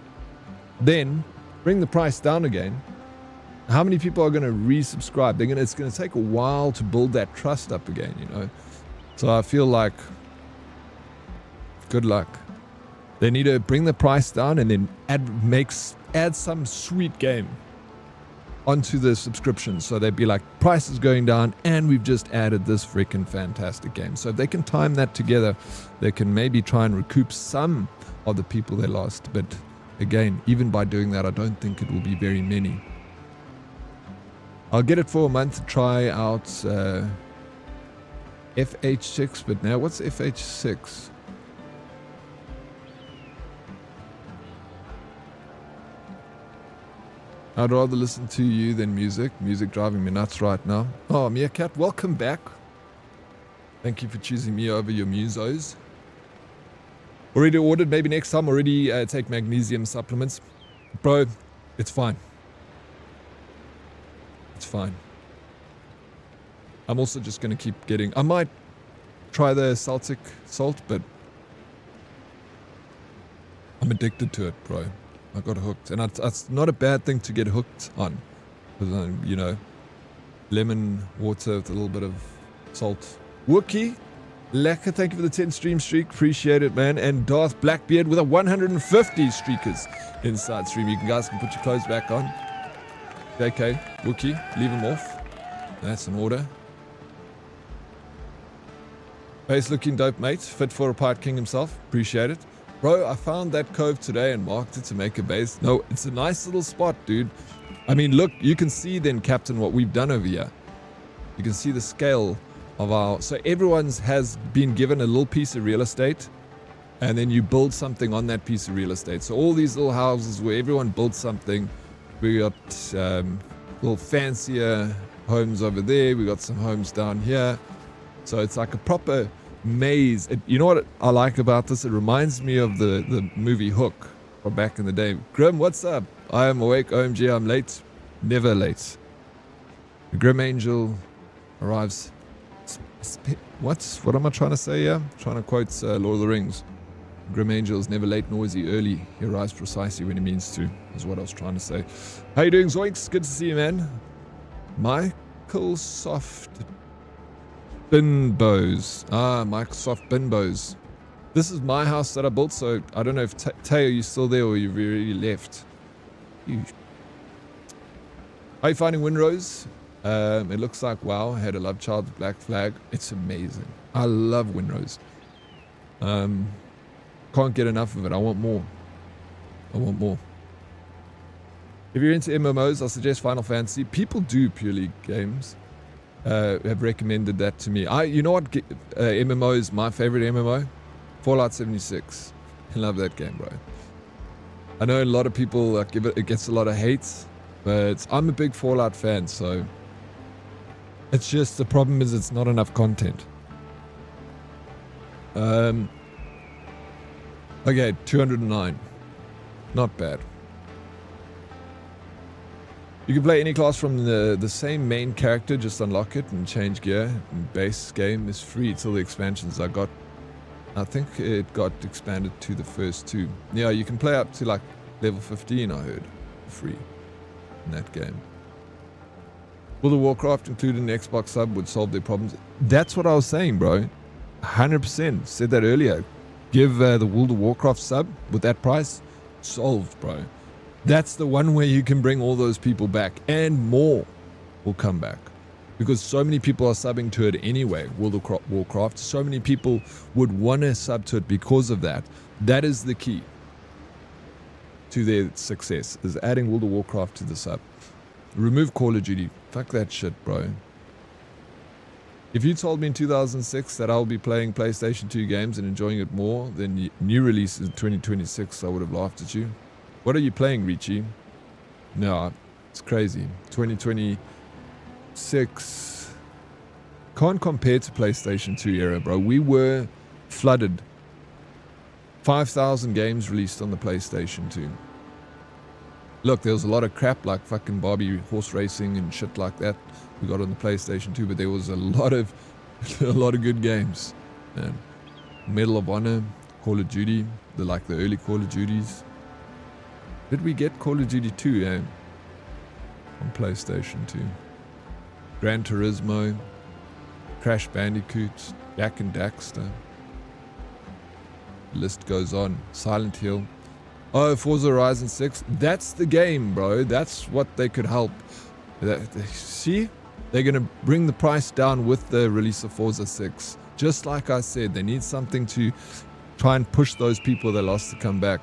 Then bring the price down again. How many people are going to resubscribe? It's going to take a while to build that trust up again, you know. So I feel like good luck. They need to bring the price down and then add some sweet game onto the subscription. So they'd be like, price is going down and we've just added this freaking fantastic game. So if they can time that together, they can maybe try and recoup some of the people they lost. But again, even by doing that, I don't think it will be very many. I'll get it for a month to try out FH6, but now what's FH6? I'd rather listen to you than music. Music driving me nuts right now. Oh, Meerkat, welcome back. Thank you for choosing me over your musos. Already ordered, maybe next time already take magnesium supplements. Bro, it's fine. It's fine. I'm also just going to keep getting... I might try the Celtic salt, but I'm addicted to it, bro. I got hooked, and it's not a bad thing to get hooked on, because you know, lemon water with a little bit of salt. Wookie, lekker, thank you for the 10 stream streak, appreciate it, man. And Darth Blackbeard with a 150 streakers inside stream. You guys can put your clothes back on. JK, Wookie, leave them off. That's an order. Base looking dope, mate. Fit for a Pirate King himself. Appreciate it. Bro, I found that cove today and marked it to make a base. No, it's a nice little spot, dude. I mean, look, you can see then, Captain, what we've done over here. You can see the scale of our... So everyone's has been given a little piece of real estate, and then you build something on that piece of real estate. So all these little houses where everyone built something. We got little fancier homes over there. We got some homes down here. So it's like a proper... maze. You know what I like about this? It reminds me of the movie Hook from back in the day. Grim, what's up? I am awake. OMG, I'm late. Never late. The Grim Angel arrives. What am I trying to say here? I'm trying to quote Lord of the Rings. Grim Angel is never late, nor is he early. He arrives precisely when he means to, is what I was trying to say. How you doing, Zoinks? Good to see you, man. Microsoft Binbos. Microsoft Binbos. This is my house that I built, so I don't know if Teo, you still there or you've already left. Are you finding Windrose? It looks like, wow, I had a love child with Black Flag. It's amazing. I love Windrose. Can't get enough of it. I want more. If you're into MMOs, I'll suggest Final Fantasy. People do purely games. Have recommended that to me. You know what MMO is my favorite MMO? Fallout 76. I love that game, bro. I know a lot of people it gets a lot of hate, but I'm a big Fallout fan, so It's just the problem is it's not enough content. Okay, 209. Not bad. You can play any class from the same main character, just unlock it and change gear. And base game is free till the expansions. I think it got expanded to the first 2. Yeah, you can play up to like level 15, I heard, free in that game. Will the Warcraft included an Xbox sub would solve their problems? That's what I was saying, bro. 100%. Said that earlier. Give the World of Warcraft sub with that price. Solved, bro. That's the one way you can bring all those people back, and more will come back, because so many people are subbing to it anyway. World of Warcraft, so many people would want to sub to it because of that. That is the key to their success, is adding World of Warcraft to the sub. Remove Call of Duty. Fuck that shit, bro. If you told me in 2006 that I'll be playing PlayStation 2 games and enjoying it more than new releases in 2026, I would have laughed at you. What are you playing, Richie? No, it's crazy. 2026 can't compare to PlayStation 2 era, bro. We were flooded. 5,000 games released on the PlayStation 2. Look, there was a lot of crap like fucking Barbie horse racing and shit like that we got on the PlayStation 2, but there was a lot of good games. Man. Medal of Honor, Call of Duty, the early Call of Duties. Did we get Call of Duty 2 on PlayStation 2? Gran Turismo, Crash Bandicoot, Jak and Daxter. The list goes on. Silent Hill. Oh, Forza Horizon 6. That's the game, bro. That's what they could help. See? They're going to bring the price down with the release of Forza 6. Just like I said, they need something to try and push those people they lost to come back.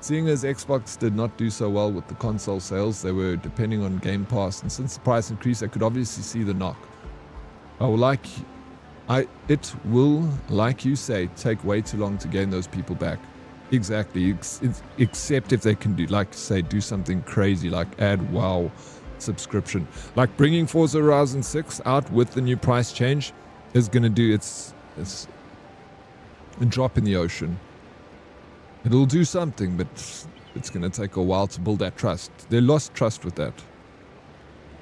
Seeing as Xbox did not do so well with the console sales, they were depending on Game Pass, and since the price increased, I could obviously see the knock. It will, like you say, take way too long to gain those people back. Exactly, except if they can do something crazy, like add WoW subscription. Like bringing Forza Horizon 6 out with the new price change is going to do it's a drop in the ocean. It'll do something, but it's going to take a while to build that trust. They lost trust with that.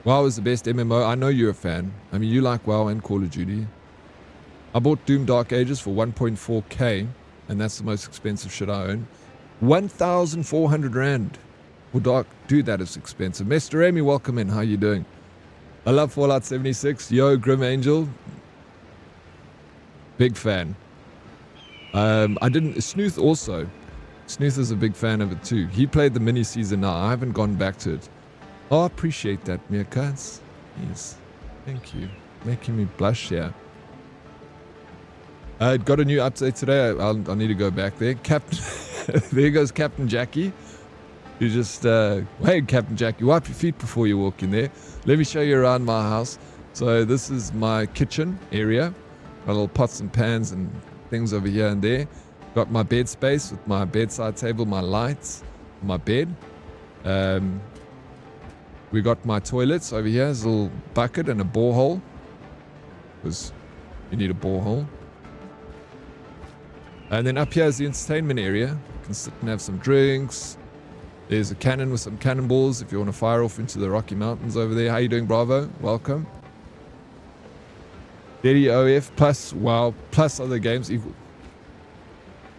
WoW is the best MMO. I know you're a fan. I mean, you like WoW and Call of Duty. I bought Doom Dark Ages for 1.4k, and that's the most expensive shit I own. 1,400 Rand. Well, Dark, dude, that is expensive. Mr. Amy, welcome in. How you doing? I love Fallout 76. Yo, Grim Angel. Big fan. Snooth also. Snooth is a big fan of it too. He played the mini season now. I haven't gone back to it. Oh, I appreciate that, Meerkats. Yes. Thank you. Making me blush here. I got a new update today. I'll need to go back there. There goes Captain Jackie. You just, hey, Captain Jackie, wipe your feet before you walk in there. Let me show you around my house. So this is my kitchen area. My little pots and pans and things over here and there. Got my bed space with my bedside table, my lights, my bed. We got my toilets over here. There's a little bucket and a borehole, because you need a borehole. And then up here is the entertainment area. You can sit and have some drinks. There's a cannon with some cannonballs if you want to fire off into the Rocky Mountains over there. How you doing, Bravo? Welcome. Daddy OF plus WoW plus other games equal.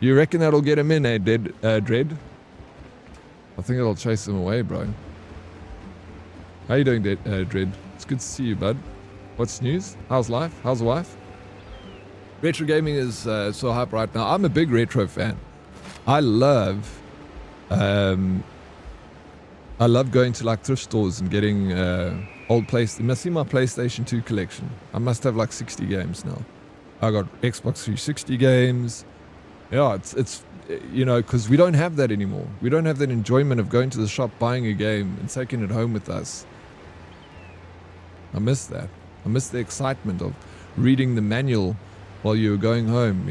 You reckon that'll get him in, Dread? I think it'll chase him away, bro. How you doing, Dread? It's good to see you, bud. What's news? How's life? How's the wife? Retro gaming is so hype right now. I'm a big retro fan. I love going to like thrift stores and getting old PlayStation. You must see my PlayStation 2 collection. I must have like 60 games now. I got Xbox 360 games. Yeah, it's because we don't have that anymore. We don't have that enjoyment of going to the shop, buying a game, and taking it home with us. I miss that. I miss the excitement of reading the manual while you were going home,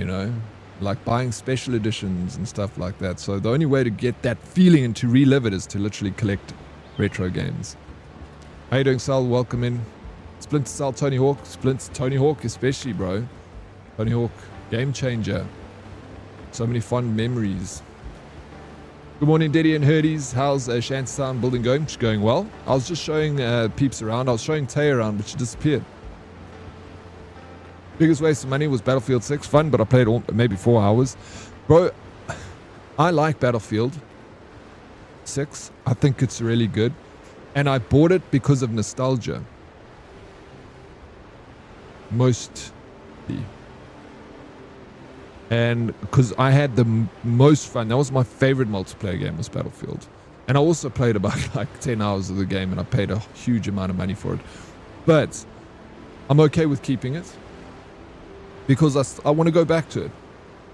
like buying special editions and stuff like that. So the only way to get that feeling and to relive it is to literally collect retro games. How you doing, Sal? Welcome in Splinter Cell, Tony Hawk. Tony Hawk especially, bro. Tony Hawk, game changer. So many fun memories. Good morning, Diddy and Herdies. How's Shantytown building going? It's going well. I was just showing peeps around. I was showing Tay around, but she disappeared. Biggest waste of money was Battlefield 6. Fun, but I played maybe 4 hours. Bro, I like Battlefield 6. I think it's really good. And I bought it because of nostalgia. Mostly. And because I had the most fun. That was my favorite multiplayer game, was Battlefield. And I also played about like 10 hours of the game, and I paid a huge amount of money for it. But I'm okay with keeping it because I want to go back to it.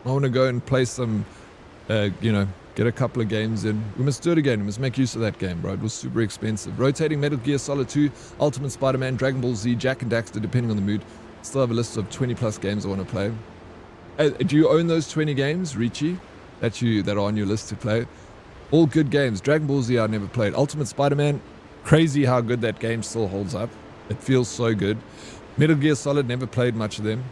I want to go and play some, get a couple of games in. We must do it again. We must make use of that game, bro. It was super expensive. Rotating Metal Gear Solid 2, Ultimate Spider-Man, Dragon Ball Z, Jack and Daxter, depending on the mood. Still have a list of 20 plus games I want to play. Do you own those 20 games, Richie, that are on your list to play? All good games. Dragon Ball Z I never played. Ultimate Spider-Man, crazy how good that game still holds up. It feels so good. Metal Gear Solid, never played much of them.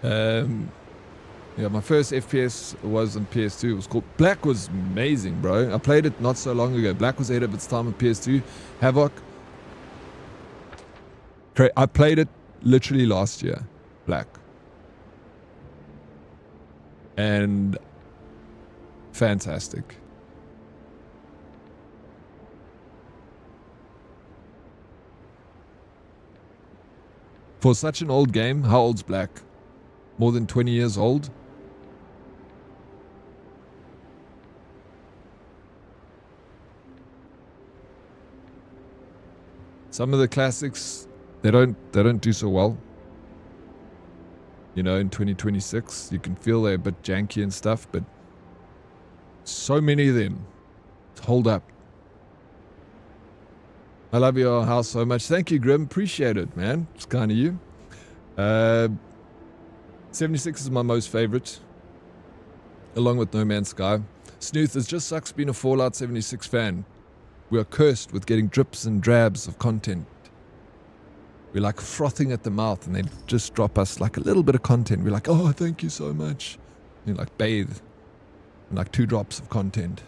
My first FPS was on PS2. It was called Black. Was amazing, bro. I played it not so long ago. Black was ahead of its time on PS2. Havoc. I played it literally last year. Black. And fantastic. For such an old game, how old's Black? More than 20 years old? Some of the classics, they don't do so well. In 2026, you can feel they're a bit janky and stuff, but so many of them hold up. I love your house so much. Thank you, Grim. Appreciate it, man. It's kind of you. 76 is my most favorite, along with No Man's Sky. Snooth, it just sucks being a Fallout 76 fan. We are cursed with getting drips and drabs of content. We're like frothing at the mouth, and they just drop us like a little bit of content. We're like, oh, thank you so much. And like bathe in like 2 drops of content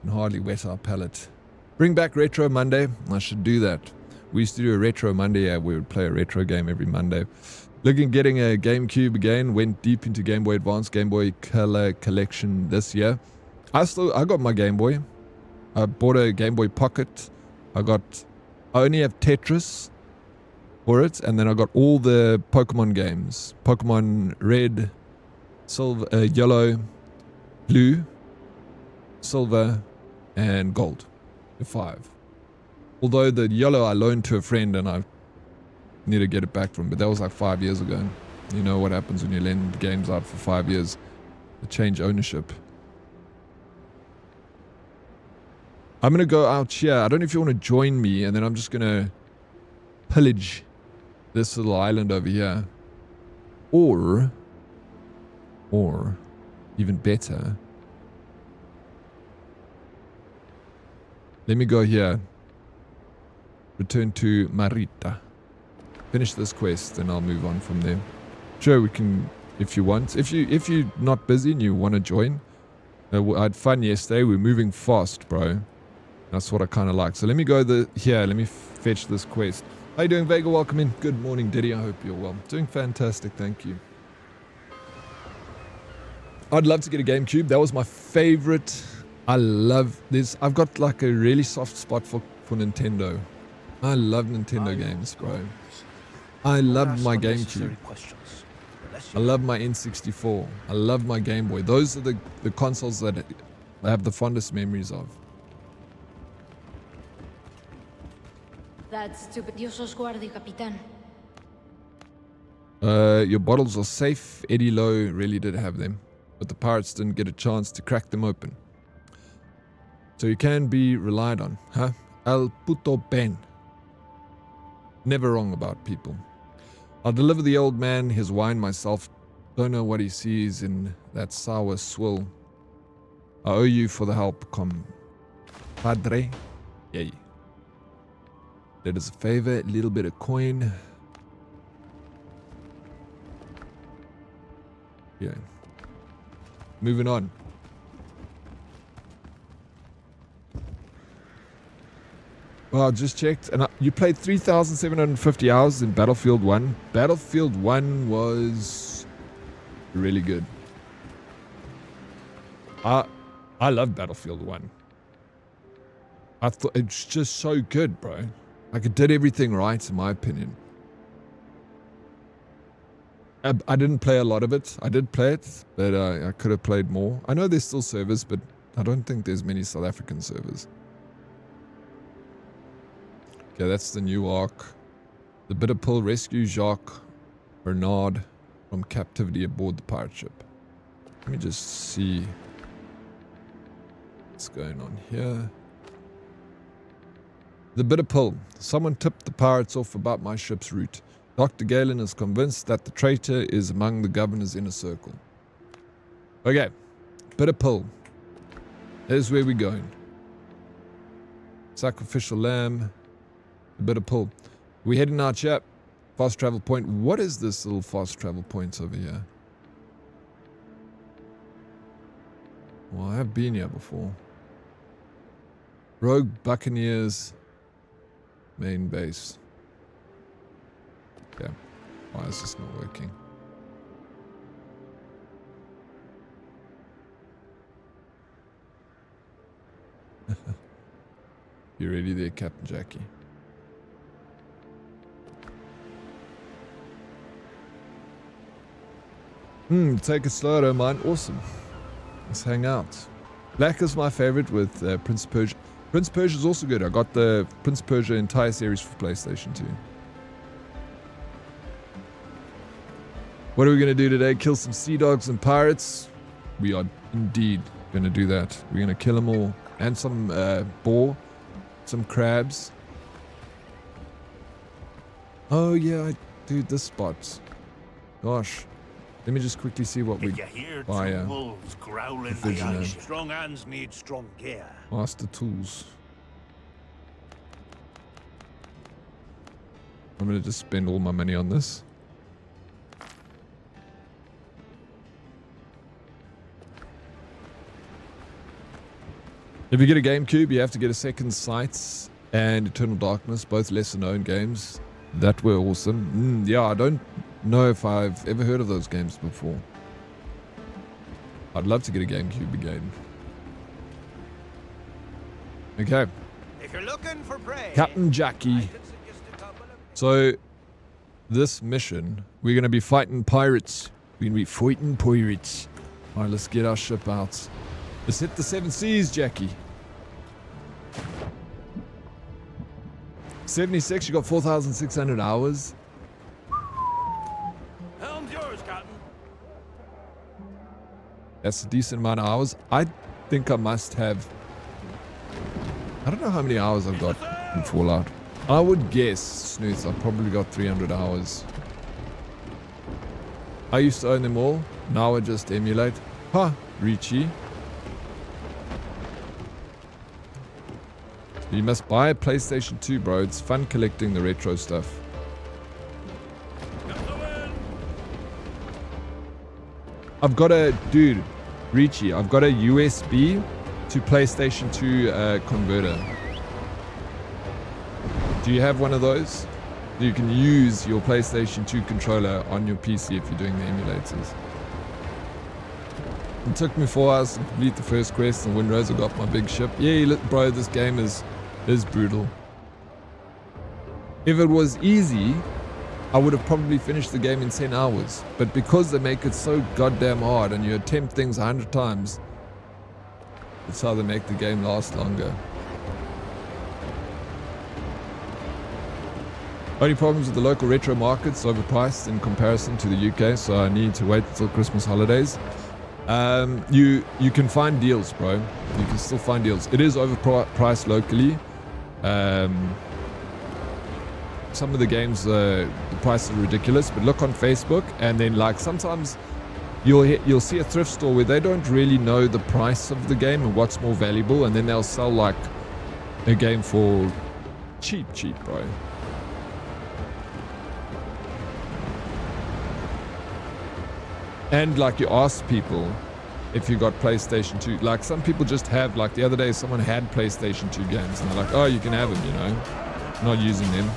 and hardly wet our palate. Bring back Retro Monday. I should do that. We used to do a Retro Monday. Yeah, we would play a retro game every Monday. Looking getting a GameCube again. Went deep into Game Boy Advance, Game Boy Color collection this year. I got my Game Boy. I bought a Game Boy Pocket. I only have Tetris for it, and then I got all the Pokemon games. Pokemon Red, Silver, Yellow, Blue, Silver, and Gold. The 5. Although the Yellow I loaned to a friend, and I need to get it back from him, but that was like 5 years ago. You know what happens when you lend games out for 5 years. They change ownership. I'm going to go out here. I don't know if you want to join me, and then I'm just going to pillage this little island over here. Or even better, let me go here. Return to Marita. Finish this quest, and I'll move on from there. Sure, we can, if you want. If you're not busy and you want to join. I had fun yesterday. We're moving fast, bro. That's what I kind of like. So let me go here. Let me fetch this quest. How you doing, Vega? Welcome in. Good morning, Diddy. I hope you're well. Doing fantastic. Thank you. I'd love to get a GameCube. That was my favorite. I love this. I've got like a really soft spot for Nintendo. I love Nintendo games, bro. I love my GameCube. I love my N64. I love my Game Boy. Those are the consoles that I have the fondest memories of. That's stupid. Dios os guarde, Capitán. Your bottles are safe. Eddie Lowe really did have them, but the pirates didn't get a chance to crack them open. So you can be relied on, huh? El puto Ben. Never wrong about people. I'll deliver the old man his wine myself. Don't know what he sees in that sour swill. I owe you for the help, compadre. Yay. Did us a favor, a little bit of coin. Yeah. Moving on. Well, I just checked, and you played 3,750 hours in Battlefield 1. Battlefield 1 was really good. I love Battlefield 1. I thought it's just so good, bro. Like, it did everything right, in my opinion. I didn't play a lot of it. I did play it, but I could have played more. I know there's still servers, but I don't think there's many South African servers. Okay, that's the new arc. The Bitter Pill rescue Jacques Bernard from captivity aboard the pirate ship. Let me just see what's going on here. The Bitter Pill. Someone tipped the pirates off about my ship's route. Dr. Galen is convinced that the traitor is among the governor's inner circle. Okay, Bitter Pill. Here's where we're going. Sacrificial lamb. The Bitter Pill. We're heading out here. Fast travel point. What is this little fast travel point over here? Well, I have been here before. Rogue Buccaneers main base. Okay. Why is this not working? You ready there, Captain Jackie? Take it slow, don't mind. Awesome. Let's hang out. Black is my favorite with Prince of Persia. Prince of Persia is also good. I got the Prince of Persia entire series for PlayStation 2. What are we going to do today? Kill some sea dogs and pirates? We are indeed going to do that. We're going to kill them all. And some boar. Some crabs. Oh yeah, dude, this spot. Gosh. Let me just quickly see what we buy. Wolves growling Visionary. strong hands need strong gear. Master tools. I'm going to just spend all my money on this. If you get a GameCube, you have to get a Second Sight and Eternal Darkness, both lesser known games. That were awesome. Yeah, I don't know if I've ever heard of those games before. I'd love to get a GameCube again. Okay. If you're looking for prey, Captain Jackie. So, this mission, we're going to be fighting pirates. We're going to be fighting pirates. Alright, let's get our ship out. Let's hit the 7 seas, Jackie. 76, you got 4,600 hours. helm's yours, Captain. That's a decent amount of hours. I think I must have... I don't know how many hours I've got in Fallout. I would guess, Snooth, I've probably got 300 hours. I used to own them all. Now I just emulate. Huh, Richie. You must buy a PlayStation 2, bro. It's fun collecting the retro stuff. I've got a... Dude, Richie, I've got a USB to PlayStation 2 converter. Do you have one of those? You can use your PlayStation 2 controller on your PC if you're doing the emulators. It took me 4 hours to complete the first quest in Windrose. I got my big ship. Yeah, bro, this game is brutal. If it was easy, I would have probably finished the game in 10 hours. But because they make it so goddamn hard and you attempt things 100 times, that's how they make the game last longer. Only problems with the local retro markets, overpriced in comparison to the UK, so I need to wait until Christmas holidays. You can find deals, bro. You can still find deals. It is overpriced locally. Some of the games, the prices are ridiculous, but look on Facebook, and then like sometimes you'll see a thrift store where they don't really know the price of the game and what's more valuable, and then they'll sell like a game for cheap, bro. And like you ask people if you got PlayStation 2. Like some people just have, like the other day someone had PlayStation 2 games and they're like, oh, you can have them, you know. Not using them.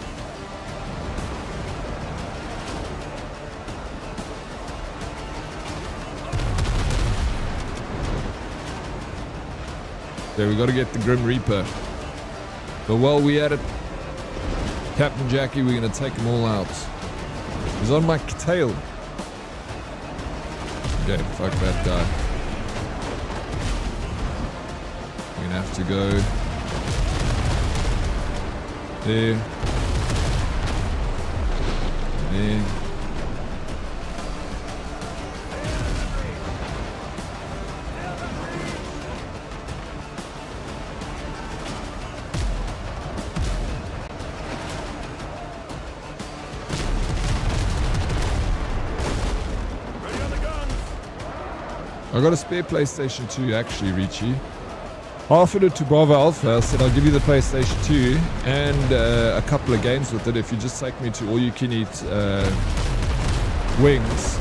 There, we got to get the Grim Reaper. But while we at it, Captain Jackie, we're going to take them all out. He's on my tail. Okay, fuck that guy. We're going to have to go there. There. I got a spare PlayStation 2 actually, Richie. Offered it to Bravo Alpha. I said I'll give you the PlayStation 2 and a couple of games with it if you just take me to all you can eat wings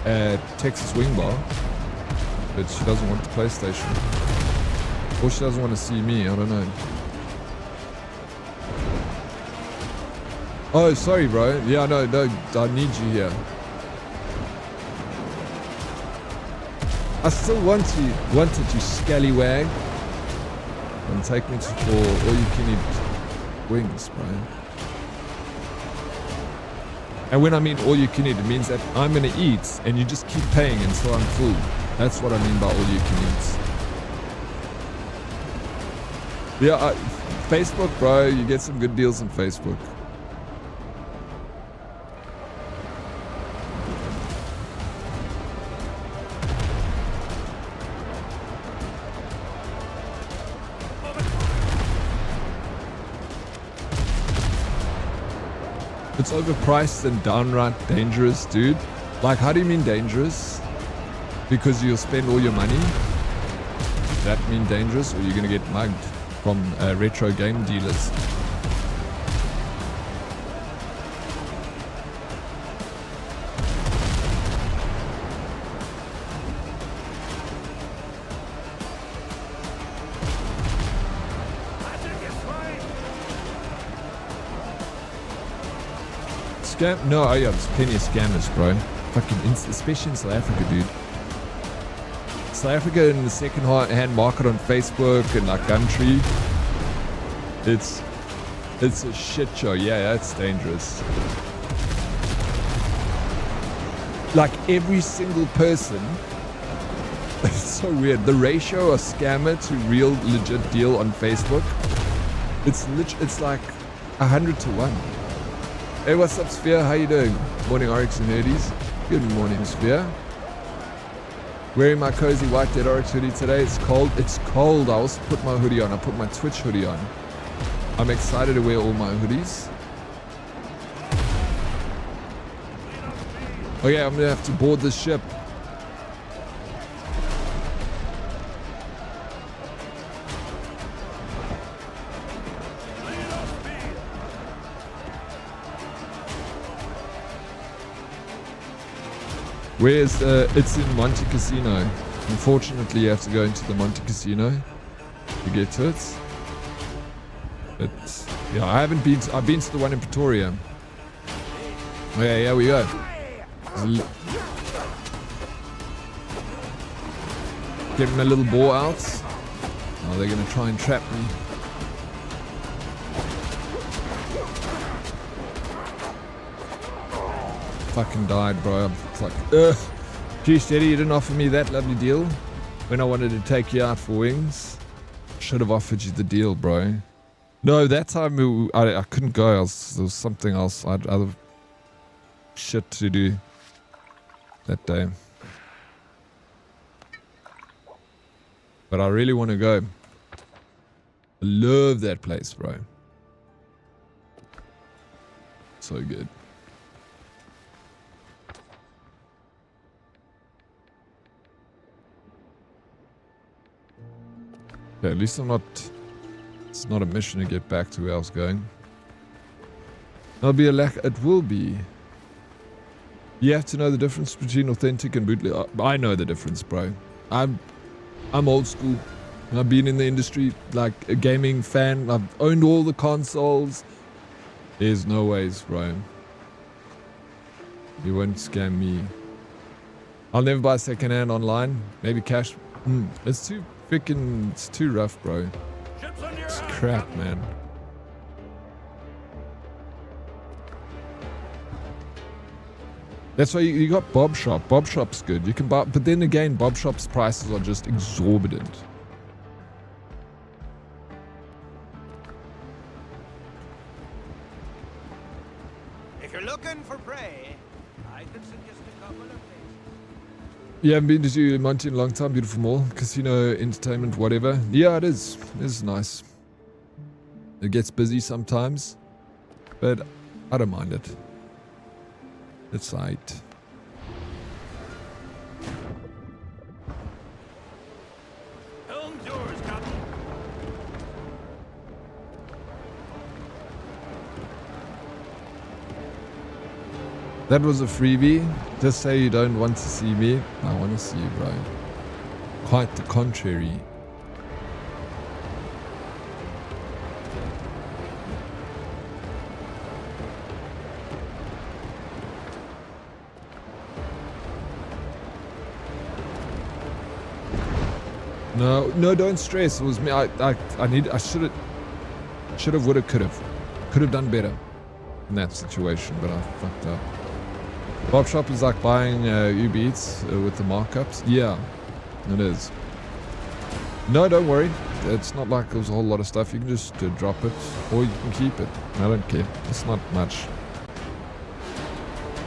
at Texas Wing Bar. But she doesn't want the PlayStation. Or she doesn't want to see me, I don't know. Oh, sorry bro. Yeah, no, I need you here. I still wanted you scallywag and take me to for all you can eat wings, bro. And when I mean all you can eat, it means that I'm gonna eat and you just keep paying until I'm full. That's what I mean by all you can eat. Yeah, Facebook, bro, you get some good deals on Facebook. It's overpriced and downright dangerous, dude. Like, how do you mean dangerous? Because you'll spend all your money? Does that mean dangerous? Or you're gonna get mugged from retro game dealers? Scam? No, oh yeah, there's plenty of scammers, bro. Fucking, especially in South Africa, dude. South Africa in the second-hand market on Facebook and like Gumtree. It's a shit show. Yeah, that's dangerous. Like every single person. It's so weird. The ratio of scammer to real legit deal on Facebook. It's like 100 to 1. Hey, what's up, Sphere? How you doing? Morning, Oryx and Nerdies. Good morning, Sphere. Wearing my cozy white Dead Oryx hoodie today. It's cold. It's cold. I also put my hoodie on. I put my Twitch hoodie on. I'm excited to wear all my hoodies. Okay, I'm gonna have to board this ship. Where's it's in Monte Casino. Unfortunately, you have to go into the Monte Casino to get to it. But yeah, I've been to the one in Pretoria. Okay, here we go. Getting a little ball out. Oh, they're gonna try and trap me. Fucking died, bro. I'm like, Gee, Steady, you didn't offer me that lovely deal when I wanted to take you out for wings. Should have offered you the deal, bro. No, that time I couldn't go. There was something else. I had other shit to do that day. But I really want to go. I love that place, bro. So good. Okay, at least it's not a mission to get back to where I was going. There'll be a lack. It will be. You have to know the difference between authentic and bootleg. I know the difference, bro. I'm old school. I've been in the industry like a gaming fan. I've owned all the consoles. There's no ways, bro. You won't scam me. I'll never buy secondhand online. Maybe cash. It's too freaking. It's too rough, bro. Ships under your It's hand, crap, Captain. man. That's why you got Bob Shop. Bob Shop's good. You can buy, but then again, Bob Shop's prices are just exorbitant. If you're looking for prey, I could suggest a couple of places. You haven't been to Monty in a long time. Beautiful mall, casino, entertainment, whatever. Yeah, it is. It is nice. It gets busy sometimes, but I don't mind it. It's right. Helm's yours, Captain. That was a freebie. Just say you don't want to see me. I want to see you, bro. Quite the contrary. No, don't stress. It was me. I should have, would have, could have done better in that situation, but I fucked up. Bob Shop is like buying Uber Eats with the markups. Yeah, it is. No, don't worry. It's not like there's a whole lot of stuff. You can just drop it, or you can keep it. I don't care. It's not much.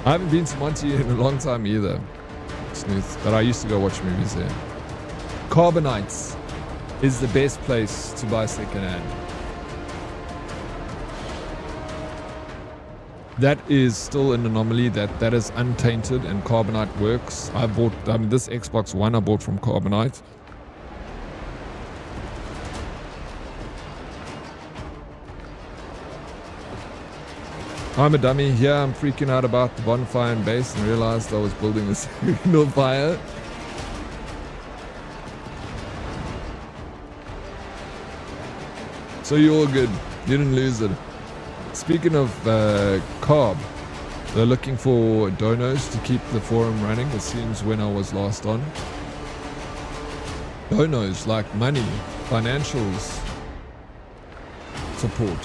I haven't been to Monty in a long time either, Snooth, but I used to go watch movies there. Carbonites is the best place to buy secondhand. That is still an anomaly. That is untainted, and Carbonite works. This Xbox One I bought from Carbonite. I'm a dummy. Here I'm freaking out about the bonfire and base and realized I was building a signal fire. So you're all good. You didn't lose it. Speaking of Carb, they're looking for donos to keep the forum running. It seems when I was last on. Donos like money, financials, support.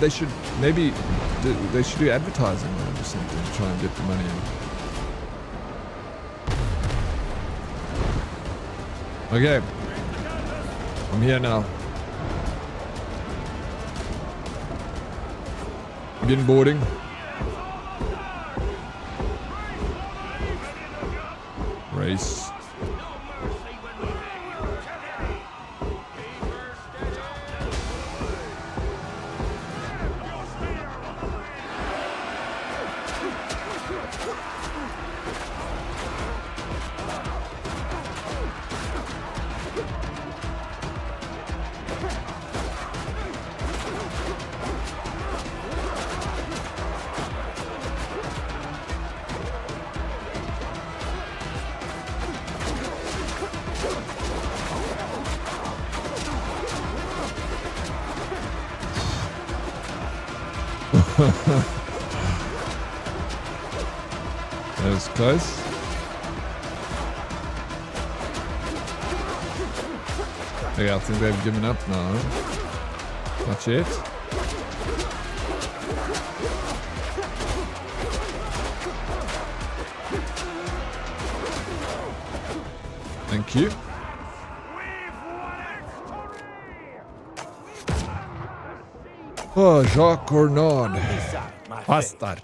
They should maybe they should do advertising or something to try and get the money in. Okay, I'm here now. Begin boarding. Race. That was close. Okay, I think they've given up now. Not yet. Thank you. Oh, Jacques Ornaud. Bastard.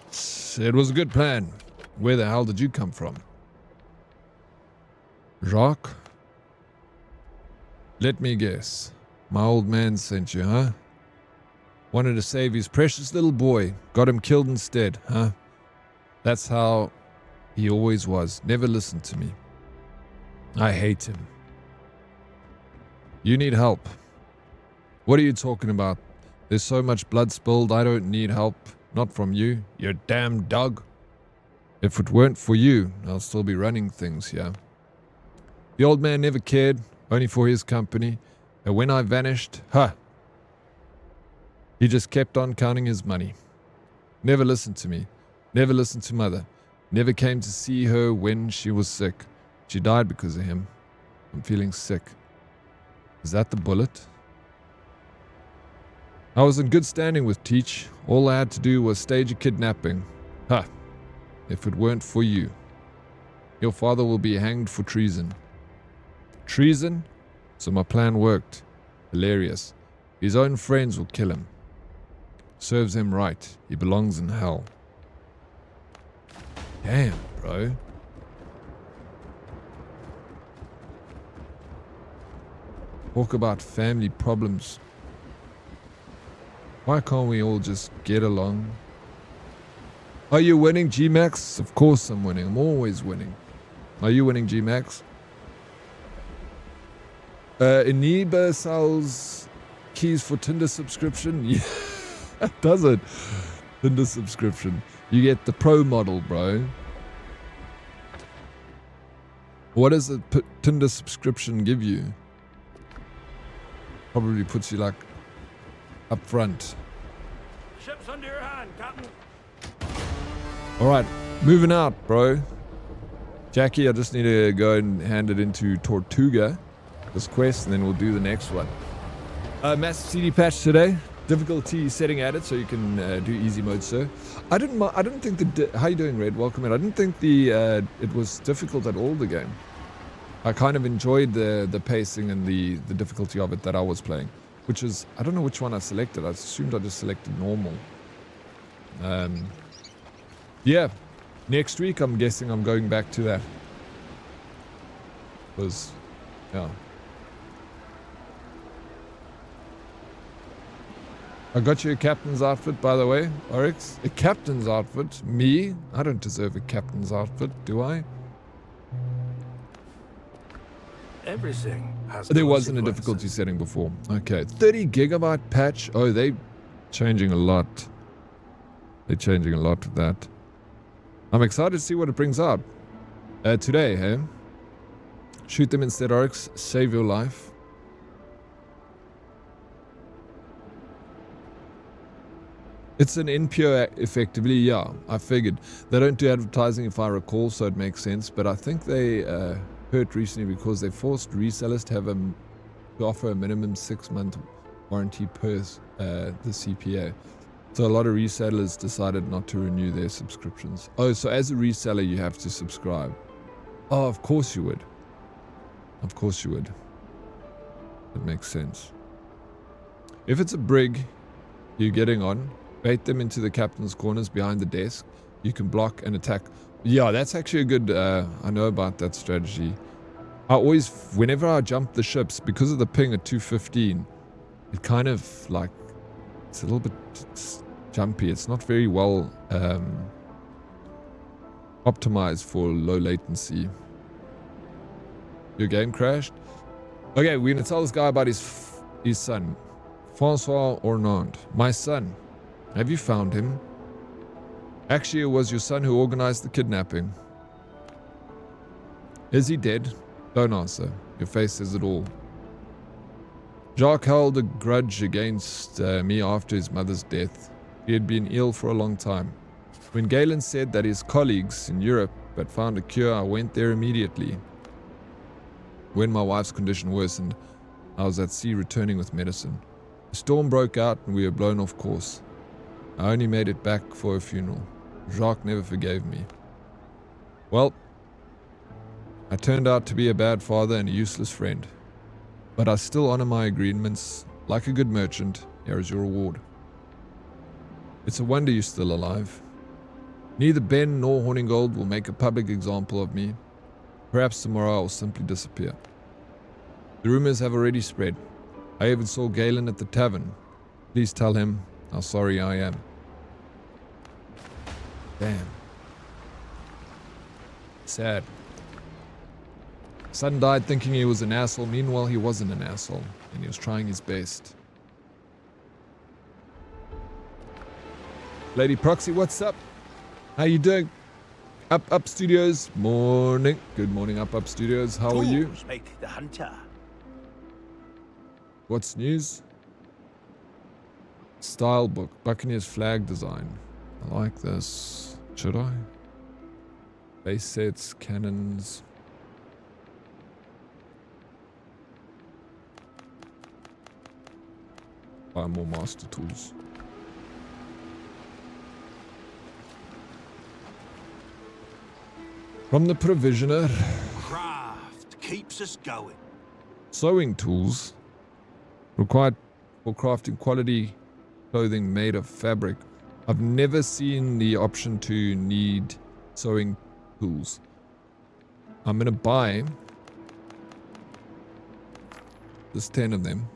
It was a good plan. Where the hell did you come from? Jacques? Let me guess. My old man sent you, huh? Wanted to save his precious little boy. Got him killed instead, huh? That's how he always was. Never listened to me. I hate him. You need help. What are you talking about? There's so much blood spilled, I don't need help. Not from you, you damn dog. If it weren't for you, I'll still be running things here. The old man never cared, only for his company. And when I vanished, he just kept on counting his money. Never listened to me. Never listened to mother. Never came to see her when she was sick. She died because of him. I'm feeling sick. Is that the bullet? I was in good standing with Teach. All I had to do was stage a kidnapping. If it weren't for you. Your father will be hanged for treason. Treason? So my plan worked. Hilarious. His own friends will kill him. Serves him right. He belongs in hell. Damn, bro. Talk about family problems. Why can't we all just get along? Are you winning, G-Max? Of course I'm winning. I'm always winning. Are you winning, G-Max? Eniba sells keys for Tinder subscription. Yeah, does it? Tinder subscription. You get the pro model, bro. What does the Tinder subscription give you? Probably puts you like up front. Ship's under your hand, Captain. Alright, moving out, bro. Jackie, I just need to go and hand it into Tortuga, this quest, and then we'll do the next one. Massive CD patch today. Difficulty setting at it so you can do easy mode, sir. I didn't think how you doing, Red? Welcome in. I didn't think it was difficult at all, the game. I kind of enjoyed the pacing and the difficulty of it that I was playing, which is, I don't know which one I selected. I assumed I just selected normal. Yeah, next week I'm guessing I'm going back to that. Because, yeah. I got you a captain's outfit, by the way, Oryx. A captain's outfit? Me? I don't deserve a captain's outfit, do I? Everything has There wasn't a consequences. difficulty setting before. Okay, 30 gigabyte patch. Oh, they changing a lot. They're changing a lot with that. I'm excited to see what it brings out. Today, hey? Shoot them instead, Oryx. Save your life. It's an NPO effectively, yeah. I figured. They don't do advertising if I recall, so it makes sense. But I think they hurt recently because they forced resellers to offer a minimum 6-month warranty per the CPA. So a lot of resellers decided not to renew their subscriptions. Oh, so as a reseller you have to subscribe. Oh, of course you would. Of course you would. That makes sense. If it's a brig you're getting on, bait them into the captain's corners behind the desk. You can block and attack. Yeah, that's actually a good, I know about that strategy. I always, whenever I jump the ships, because of the ping at 215, it kind of like, it's a little bit jumpy. It's not very well optimized for low latency. Your game crashed? Okay, we're going to tell this guy about his son. Francois Ornand. My son. Have you found him? Actually, it was your son who organized the kidnapping. Is he dead? Don't answer. Your face says it all. Jacques held a grudge against me after his mother's death. He had been ill for a long time. When Galen said that his colleagues in Europe had found a cure, I went there immediately. When my wife's condition worsened, I was at sea returning with medicine. A storm broke out and we were blown off course. I only made it back for a funeral. Jacques never forgave me. Well, I turned out to be a bad father and a useless friend. But I still honor my agreements. Like a good merchant, here is your reward. It's a wonder you're still alive. Neither Ben nor Horningold will make a public example of me. Perhaps tomorrow I will simply disappear. The rumors have already spread. I even saw Galen at the tavern. Please tell him how sorry I am. Damn. Sad. Son died thinking he was an asshole. Meanwhile, he wasn't an asshole, and he was trying his best. Lady Proxy, what's up? How you doing? Up Studios, morning. Good morning, Up Studios. How are you? Tools make the hunter. What's news? Style book, Buccaneers flag design. I like this. Should I? Base sets, cannons. Buy more master tools. From the provisioner. Craft keeps us going. Sewing tools required for crafting quality clothing made of fabric. I've never seen the option to need sewing tools. I'm gonna buy there's 10 of them.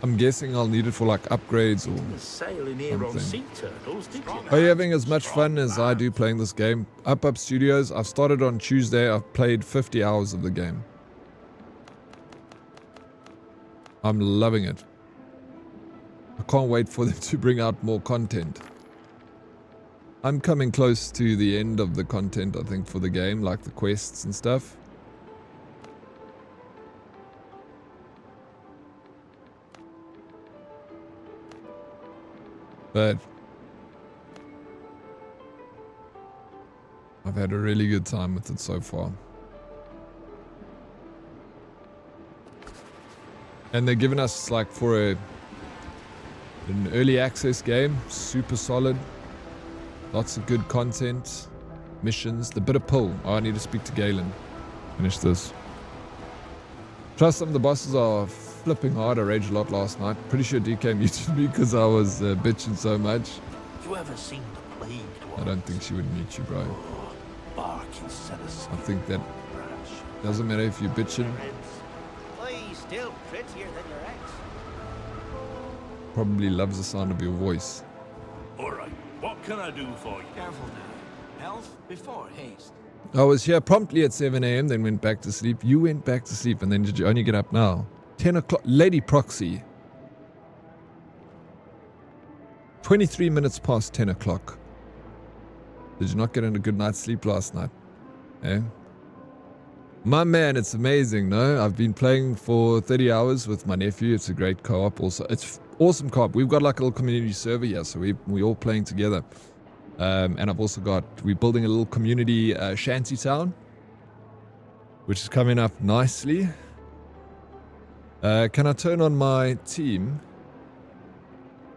I'm guessing I'll need it for like upgrades or The sailing here on sea something. turtles, did you? Are you having as much fun as I do playing this game? Up Studios, I started on Tuesday. I've played 50 hours of the game. I'm loving it. I can't wait for them to bring out more content. I'm coming close to the end of the content, I think, for the game, like the quests and stuff. But I've had a really good time with it so far. And they're giving us like for an early access game, super solid. Lots of good content, missions, the bit of pull. Oh, I need to speak to Galen. Finish this. Trust some of the bosses are flipping hard. I raged a lot last night. Pretty sure DK muted me because I was bitching so much. You ever seen the plagued I ones? don't think she would mute you, bro. Bark instead of I skin. think that Branch. doesn't matter if you're bitching. He's still prettier than your ex. Probably loves the sound of your voice. All right, what can I do for you? Careful now. Health before haste. I was here promptly at 7 a.m. then went back to sleep. You went back to sleep and then did you only get up now? 10 o'clock. Lady Proxy. 23 minutes past 10 o'clock. Did you not get in a good night's sleep last night? Eh? My man, it's amazing, no? I've been playing for 30 hours with my nephew. It's a great co-op also. It's awesome co-op. We've got like a little community server here, so we all playing together. And I've also got, we're building a little community shanty town, which is coming up nicely. Can I turn on my team?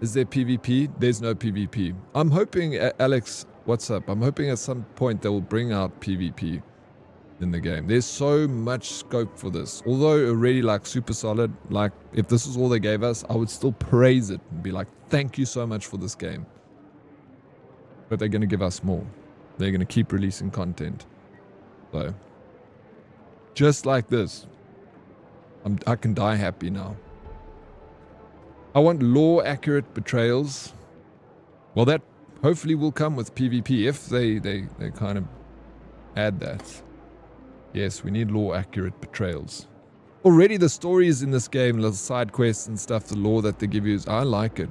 Is there PvP? There's no PvP. I'm hoping, Alex, what's up? I'm hoping at some point they will bring out PvP in the game. There's so much scope for this. Although already like super solid, like if this is all they gave us, I would still praise it and be like, thank you so much for this game. But they're going to give us more. They're going to keep releasing content. So, just like this, I can die happy now. I want lore-accurate betrayals. Well, that hopefully will come with PvP if they kind of add that. Yes, we need lore-accurate betrayals. Already the stories in this game, little side quests and stuff, the lore that they give you, I like it.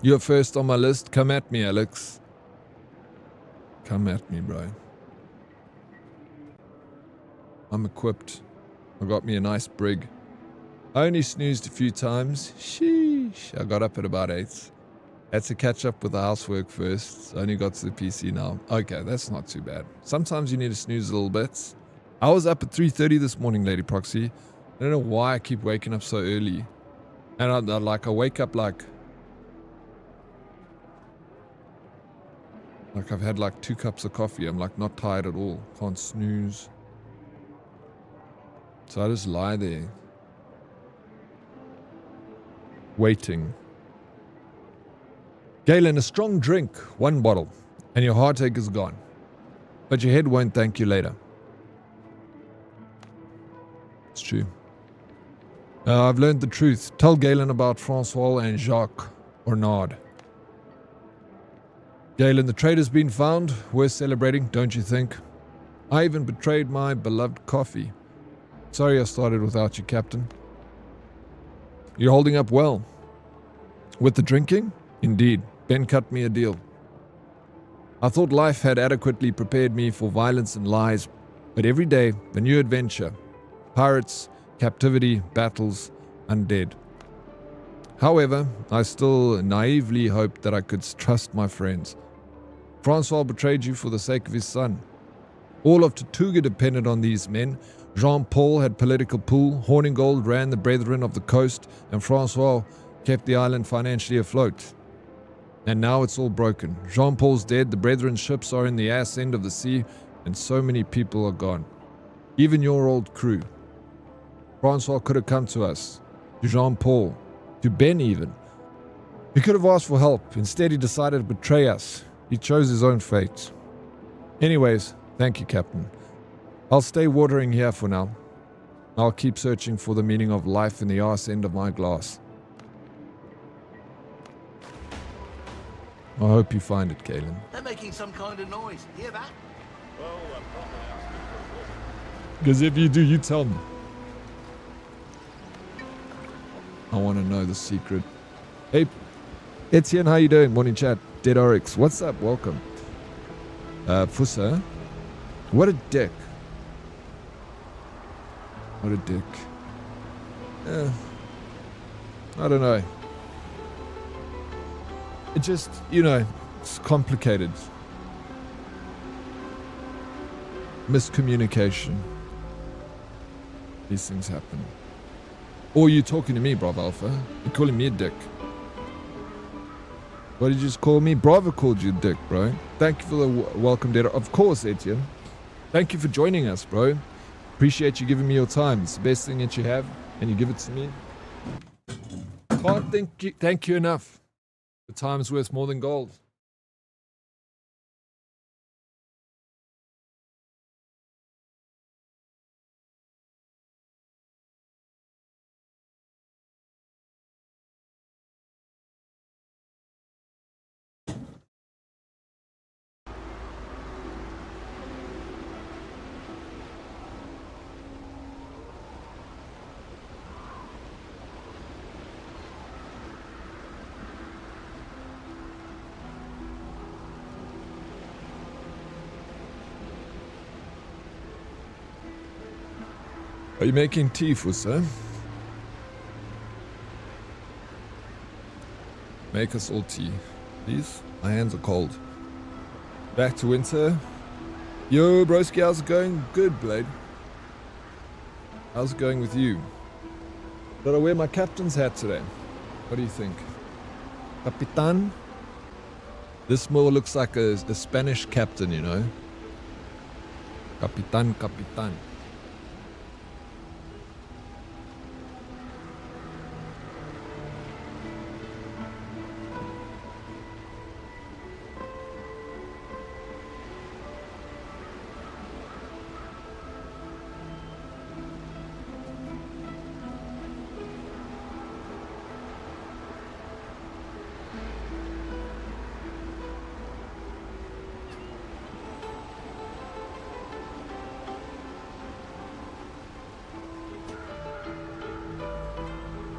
You're first on my list. Come at me, Alex. Come at me, bro. I'm equipped. I got me a nice brig. I only snoozed a few times. Sheesh. I got up at about 8. Had to catch up with the housework first. Only got to the PC now. Okay, that's not too bad. Sometimes you need to snooze a little bit. I was up at 3:30 this morning, Lady Proxy. I don't know why I keep waking up so early. And I wake up like I've had like 2 cups of coffee. I'm like not tired at all. Can't snooze. So I just lie there. Waiting. Galen, a strong drink, 1 bottle, and your heartache is gone. But your head won't thank you later. It's true. I've learned the truth. Tell Galen about Francois and Jacques Ornard. Galen, the traitor's been found. Worth celebrating, don't you think? I even betrayed my beloved coffee. Sorry I started without you, Captain. You're holding up well. With the drinking? Indeed. Ben cut me a deal. I thought life had adequately prepared me for violence and lies, but every day, a new adventure. Pirates, captivity, battles, undead. However, I still naively hoped that I could trust my friends. Francois betrayed you for the sake of his son. All of Tortuga depended on these men. Jean-Paul had political pull, Horningold ran the Brethren of the Coast, and Francois kept the island financially afloat. And now it's all broken. Jean-Paul's dead, the Brethren's ships are in the ass end of the sea, and so many people are gone. Even your old crew. Francois could have come to us, to Jean-Paul, to Ben even. He could have asked for help. Instead, he decided to betray us. He chose his own fate. Anyways, thank you, Captain. I'll stay watering here for now. I'll keep searching for the meaning of life in the arse end of my glass. I hope you find it, Kalen. They're making some kind of noise. Hear that? Well, I'm probably asking for a visit. Because if you do, you tell me. I want to know the secret. Hey, Etienne, how you doing? Morning chat. Dead Oryx, what's up? Welcome. Fussa. What a dick. What a dick. I don't know. It just, it's complicated. Miscommunication. These things happen. Or you talking to me, Bravo Alpha. You're calling me a dick. What did you just call me? Bravo called you a dick, bro. Thank you for the welcome, Dead. Of course, Etienne. Thank you for joining us, bro. Appreciate you giving me your time. It's the best thing that you have, and you give it to me. Can't thank you enough. The time's worth more than gold. Are you making tea, Fussa? Make us all tea, please. My hands are cold. Back to winter. Yo, broski, how's it going? Good, Blade. How's it going with you? Did I wear my captain's hat today? What do you think? Capitan? This more looks like a Spanish captain, you know? Capitan, Capitan.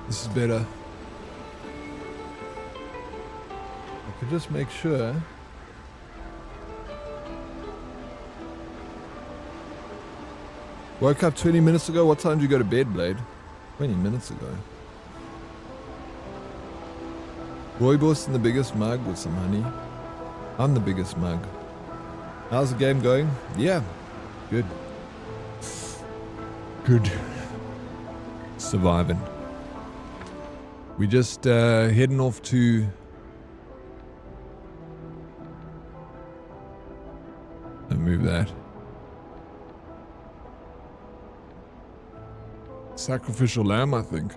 This is better. I could just make sure. Woke up 20 minutes ago. What time did you go to bed, Blade? 20 minutes ago. Rooibos in the biggest mug with some honey. I'm the biggest mug. How's the game going? Yeah, good. Good. Surviving. We just heading off to move that. Sacrificial lamb, I think.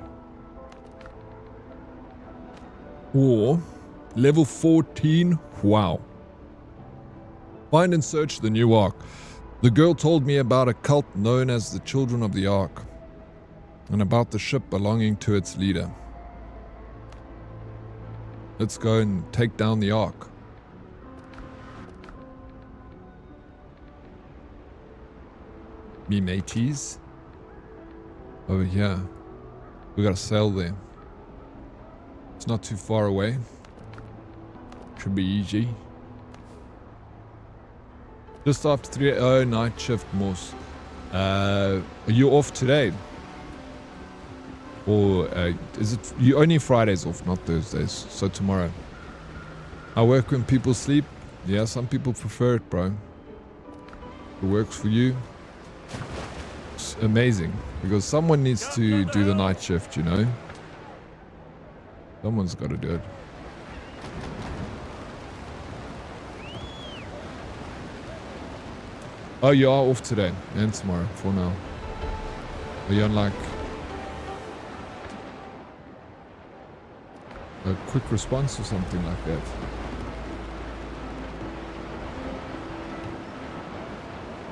Or level 14. Wow. Find and search the new Ark. The girl told me about a cult known as the Children of the Ark, and about the ship belonging to its leader. Let's go and take down the Ark. Me mateys. Over here. We got a sail there. It's not too far away. Should be easy. Just after 3. Oh, night shift, Morse. Are you off today? Or is it you only Fridays off, not Thursdays? So tomorrow. I work when people sleep. Yeah, some people prefer it, bro. It works for you. It's amazing because someone needs to do the night shift, you know. Someone's got to do it. Oh, you are off today and tomorrow for now. Are you on like a quick response or something like that?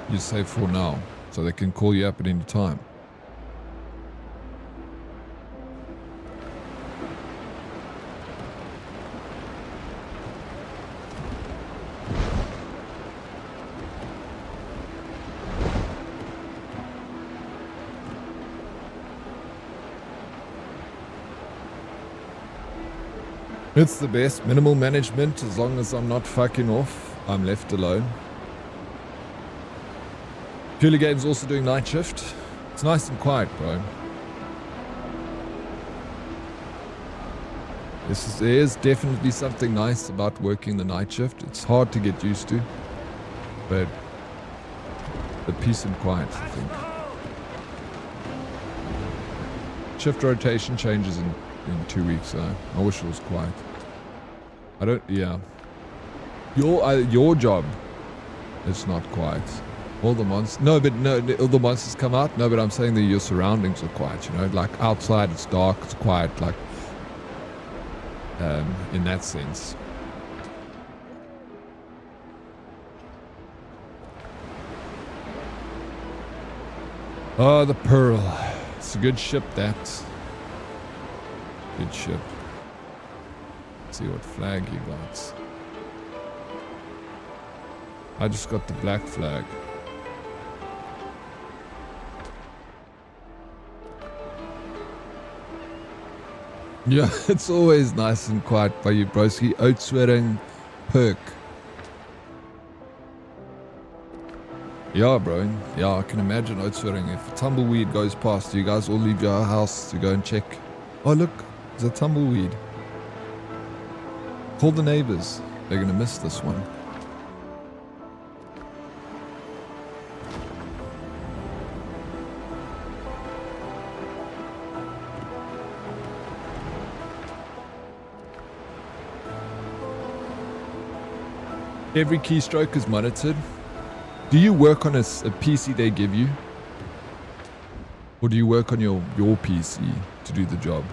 You say for now, so they can call you up at any time. It's the best. Minimal management. As long as I'm not fucking off, I'm left alone. Cooler Game's also doing night shift. It's nice and quiet, bro. There is definitely something nice about working the night shift. It's hard to get used to, but the peace and quiet, I think. Shift rotation changes in 2 weeks, so I wish it was quiet. I don't, yeah. Your job is not quiet. All the monsters, no, all the monsters come out. No, but I'm saying that your surroundings are quiet, you know, like outside it's dark, it's quiet, like, in that sense. Oh, the Pearl. It's a good ship, that. Good ship. Let's see what flag you got. I just got the black flag. Yeah, it's always nice and quiet by you, broski. Outswearing perk. Yeah, bro. Yeah, I can imagine outswearing. If a tumbleweed goes past, you guys all leave your house to go and check. Oh, look. There's a tumbleweed. Call the neighbors. They're going to miss this one. Every keystroke is monitored. Do you work on a PC they give you? Or do you work on your PC to do the job?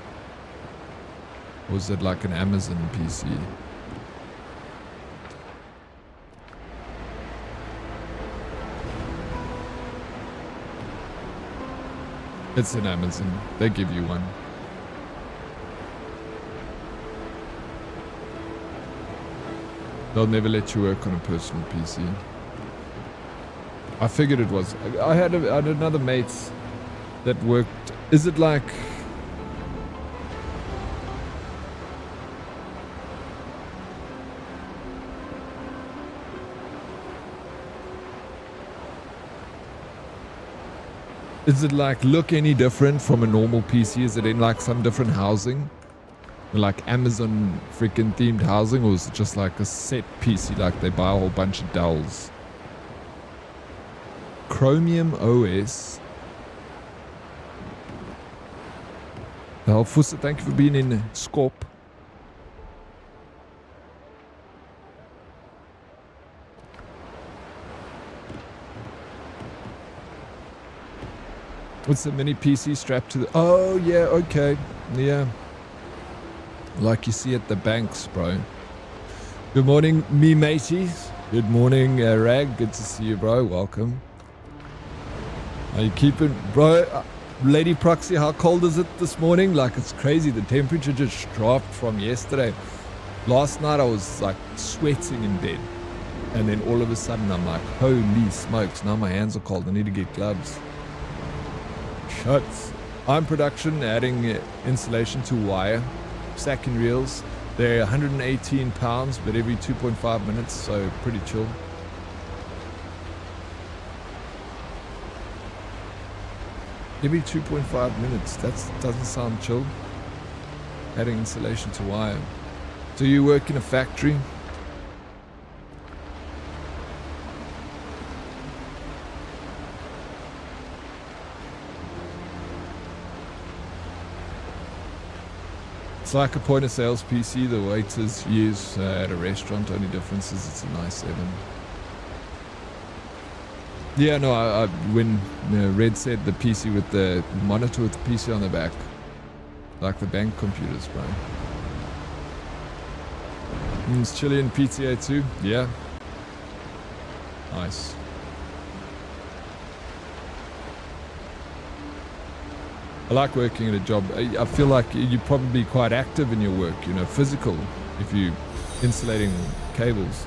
Or is it like an Amazon PC? It's an Amazon. They give you one. They'll never let you work on a personal PC. I figured it was. I had another mate that worked. Is it like... Is it like look any different from a normal PC? Is it in like some different housing? Like Amazon freaking themed housing? Or is it just like a set PC like they buy a whole bunch of Dells? Chromium OS. Well, Fussa, thank you for being in Skop. What's the mini PC strapped to the... Oh, yeah, okay. Yeah. Like you see at the banks, bro. Good morning, me mateys. Good morning, Rag. Good to see you, bro. Welcome. Are you keeping... Bro, Lady Proxy, how cold is it this morning? Like, it's crazy. The temperature just dropped from yesterday. Last night, I was, like, sweating in bed. And then all of a sudden I'm like, holy smokes, now my hands are cold. I need to get gloves. Shuts. I'm production, adding insulation to wire. Stacking reels. They're 118 pounds, but every 2.5 minutes, so pretty chill. Every 2.5 minutes, that doesn't sound chill. Adding insulation to wire. So you work in a factory? It's like a point of sales PC the waiters use at a restaurant. Only difference is it's a nice 7. Yeah, no, when Red said the PC with the monitor with the PC on the back, like the bank computers, bro. It's chilly in PTA too. Yeah. Nice. I like working at a job. I feel like you're probably quite active in your work, you know, physical, if you're insulating cables.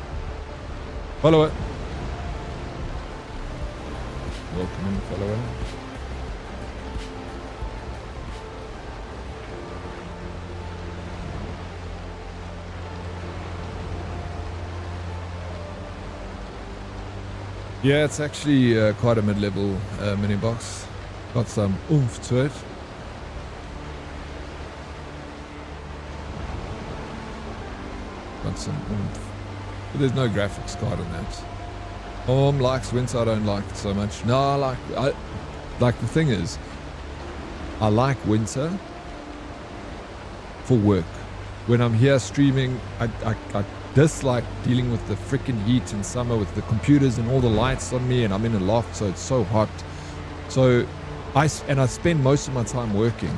Follow it. Welcome in, follower. Yeah, it's actually quite a mid-level mini box. Got some oomph to it. Got some oomph. But there's no graphics card on that. Likes winter, I don't like it so much. No, I like the thing is, I like winter for work. When I'm here streaming, I dislike dealing with the freaking heat in summer with the computers and all the lights on me, and I'm in a loft, so it's so hot. So I spend most of my time working.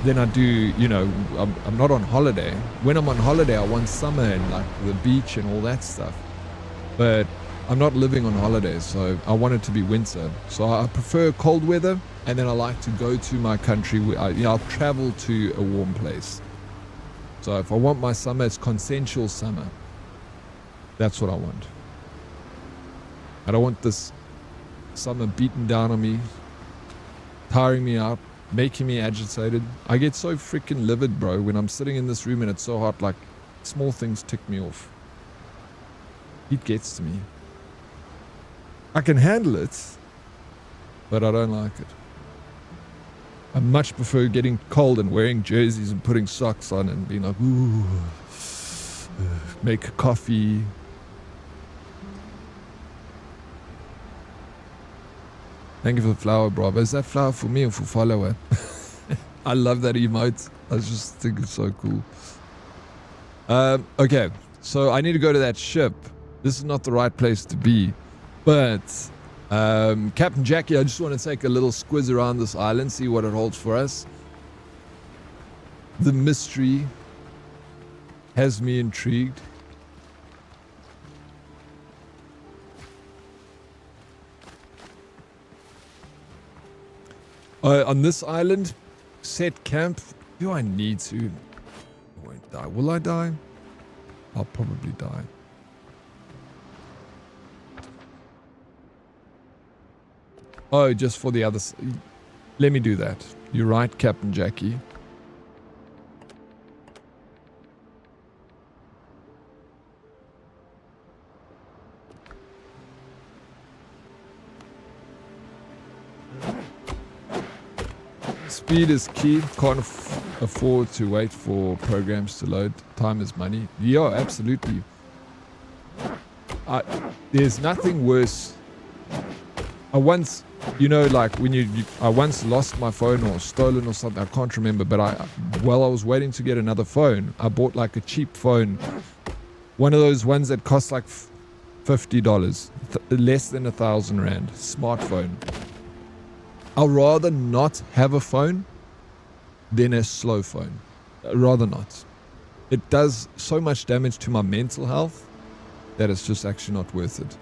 Then I do, you know, I'm not on holiday. When I'm on holiday, I want summer and like the beach and all that stuff. But I'm not living on holidays, so I want it to be winter. So I prefer cold weather, and then I like to go to my country. I'll travel to a warm place. So if I want my summer, it's consensual summer. That's what I want. I don't want this summer beating down on me, tiring me out, making me agitated. I get so freaking livid, bro, when I'm sitting in this room and it's so hot, like small things tick me off. It gets to me. I can handle it, but I don't like it. I much prefer getting cold and wearing jerseys and putting socks on and being like, ooh, make a coffee. Thank you for the flower, bro. But is that flower for me or for follower? I love that emote. I just think it's so cool. Okay, so I need to go to that ship. This is not the right place to be. But Captain Jackie, I just want to take a little squiz around this island, see what it holds for us. The mystery has me intrigued. On this island, set camp. Do I need to? I won't die. Will I die? I'll probably die. Oh, just for the other side. Let me do that. You're right, Captain Jackie. Speed is key. Can't afford to wait for programs to load. Time is money. Yeah, absolutely. There's nothing worse. I once, you know, like when I once lost my phone or stolen or something. I can't remember. But while I was waiting to get another phone, I bought like a cheap phone. One of those ones that cost like $50, less than 1,000 rand. Smartphone. I'd rather not have a phone than a slow phone. I'd rather not. It does so much damage to my mental health that it's just actually not worth it.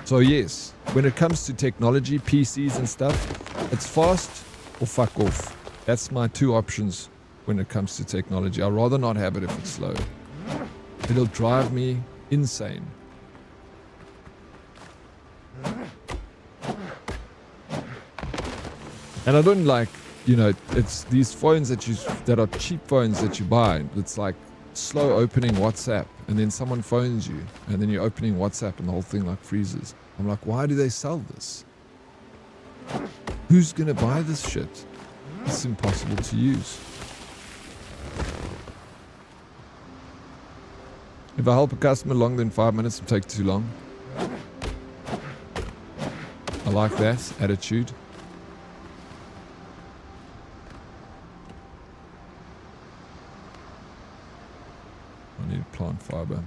So yes, when it comes to technology, PCs and stuff, it's fast or fuck off. That's my two options when it comes to technology. I'd rather not have it if it's slow. It'll drive me insane. And I don't like, you know, it's these phones that are cheap phones that you buy. It's like slow opening WhatsApp, and then someone phones you, and then you're opening WhatsApp and the whole thing like freezes. I'm like, why do they sell this? Who's gonna buy this shit? It's impossible to use. If I help a customer longer than 5 minutes, it'll take too long. I like that attitude. I need plant fiber.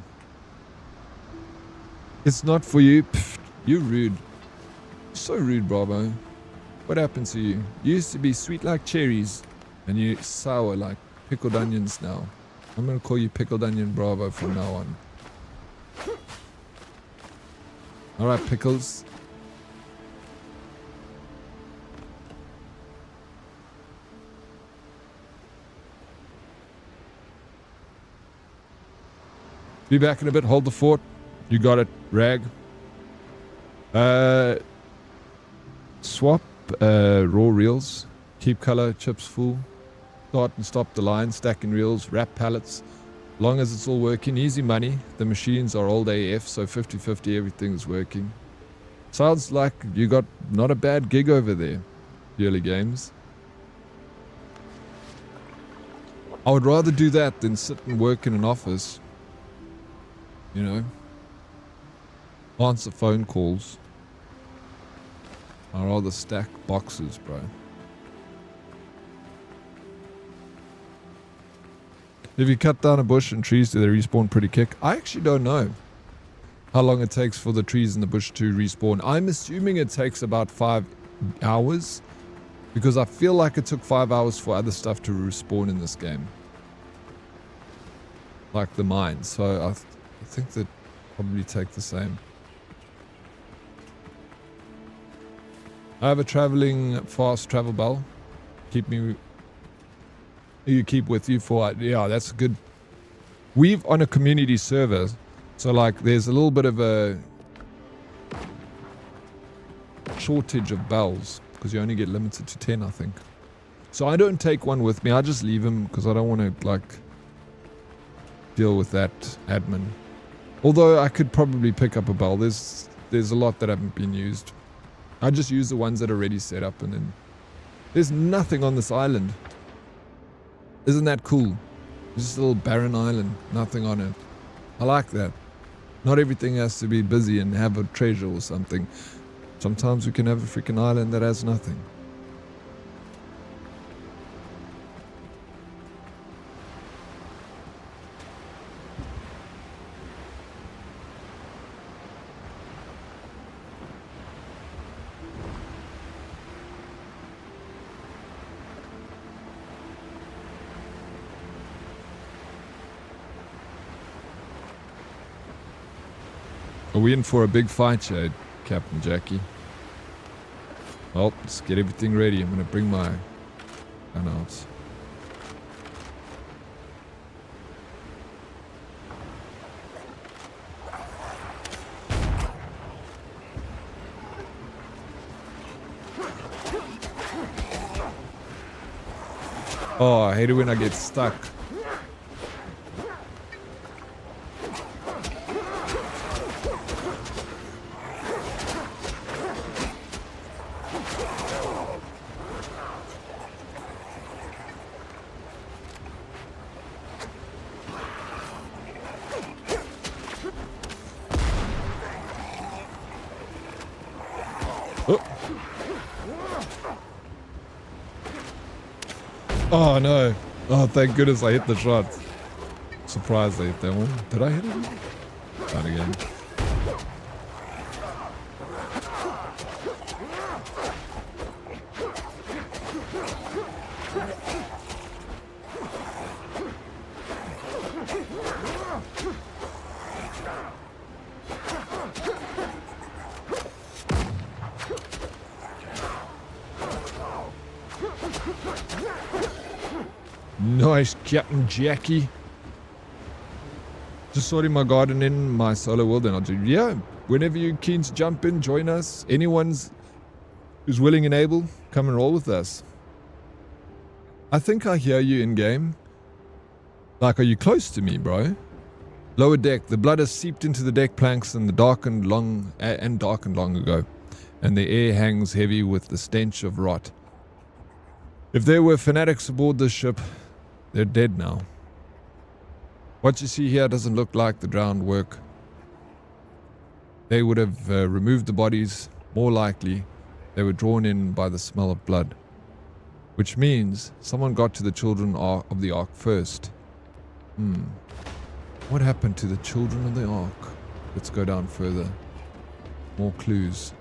It's not for you. Pfft, you're rude. So rude, Bravo. What happened to you? You used to be sweet like cherries, and you're sour like pickled onions now. I'm gonna call you Pickled Onion Bravo from now on. Alright, Pickles. Be back in a bit. Hold the fort. You got it, Rag. Swap raw reels. Keep color chips full. Start and stop the line. Stacking reels. Wrap pallets. Long as it's all working. Easy money. The machines are old AF, so 50-50 everything's working. Sounds like you got not a bad gig over there, Yearly Games. I would rather do that than sit and work in an office. You know, answer phone calls. I'd rather stack boxes, bro. If you cut down a bush and trees, do they respawn pretty quick? I actually don't know how long it takes for the trees in the bush to respawn. I'm assuming it takes about 5 hours, because I feel like it took 5 hours for other stuff to respawn in this game, like the mines. So I think that probably take the same. I have a traveling fast travel bell. You keep with you for, yeah, that's good. We've on a community server, so like there's a little bit of a shortage of bells because you only get limited to 10, I think. So I don't take one with me. I just leave them because I don't want to like deal with that admin. Although I could probably pick up a bell. There's a lot that haven't been used. I just use the ones that are already set up, and then there's nothing on this island. Isn't that cool? Just a little barren island, nothing on it. I like that. Not everything has to be busy and have a treasure or something. Sometimes we can have a freaking island that has nothing. Are we in for a big fight, Shade, Captain Jackie? Well, let's get everything ready. I'm gonna bring my gun out. Oh, I hate it when I get stuck. Oh no. Oh, thank goodness I hit the shot. Surprised I hit that one. Did I hit it? Start again. Nice, Captain Jackie. Just sorting my garden in my solo world, and I'll do, yeah, whenever you're keen to jump in, join us. Anyone's Who's willing and able, come and roll with us. I think I hear you in game. Like, are you close to me, bro? Lower deck. The blood has seeped into the deck planks and darkened long ago, and the air hangs heavy with the stench of rot. If there were fanatics aboard this ship, they're dead now. What you see here doesn't look like the drowned work. They would have removed the bodies. More likely, they were drawn in by the smell of blood, which means someone got to the children of the Ark first. What happened to the children of the Ark? Let's go down further. More clues.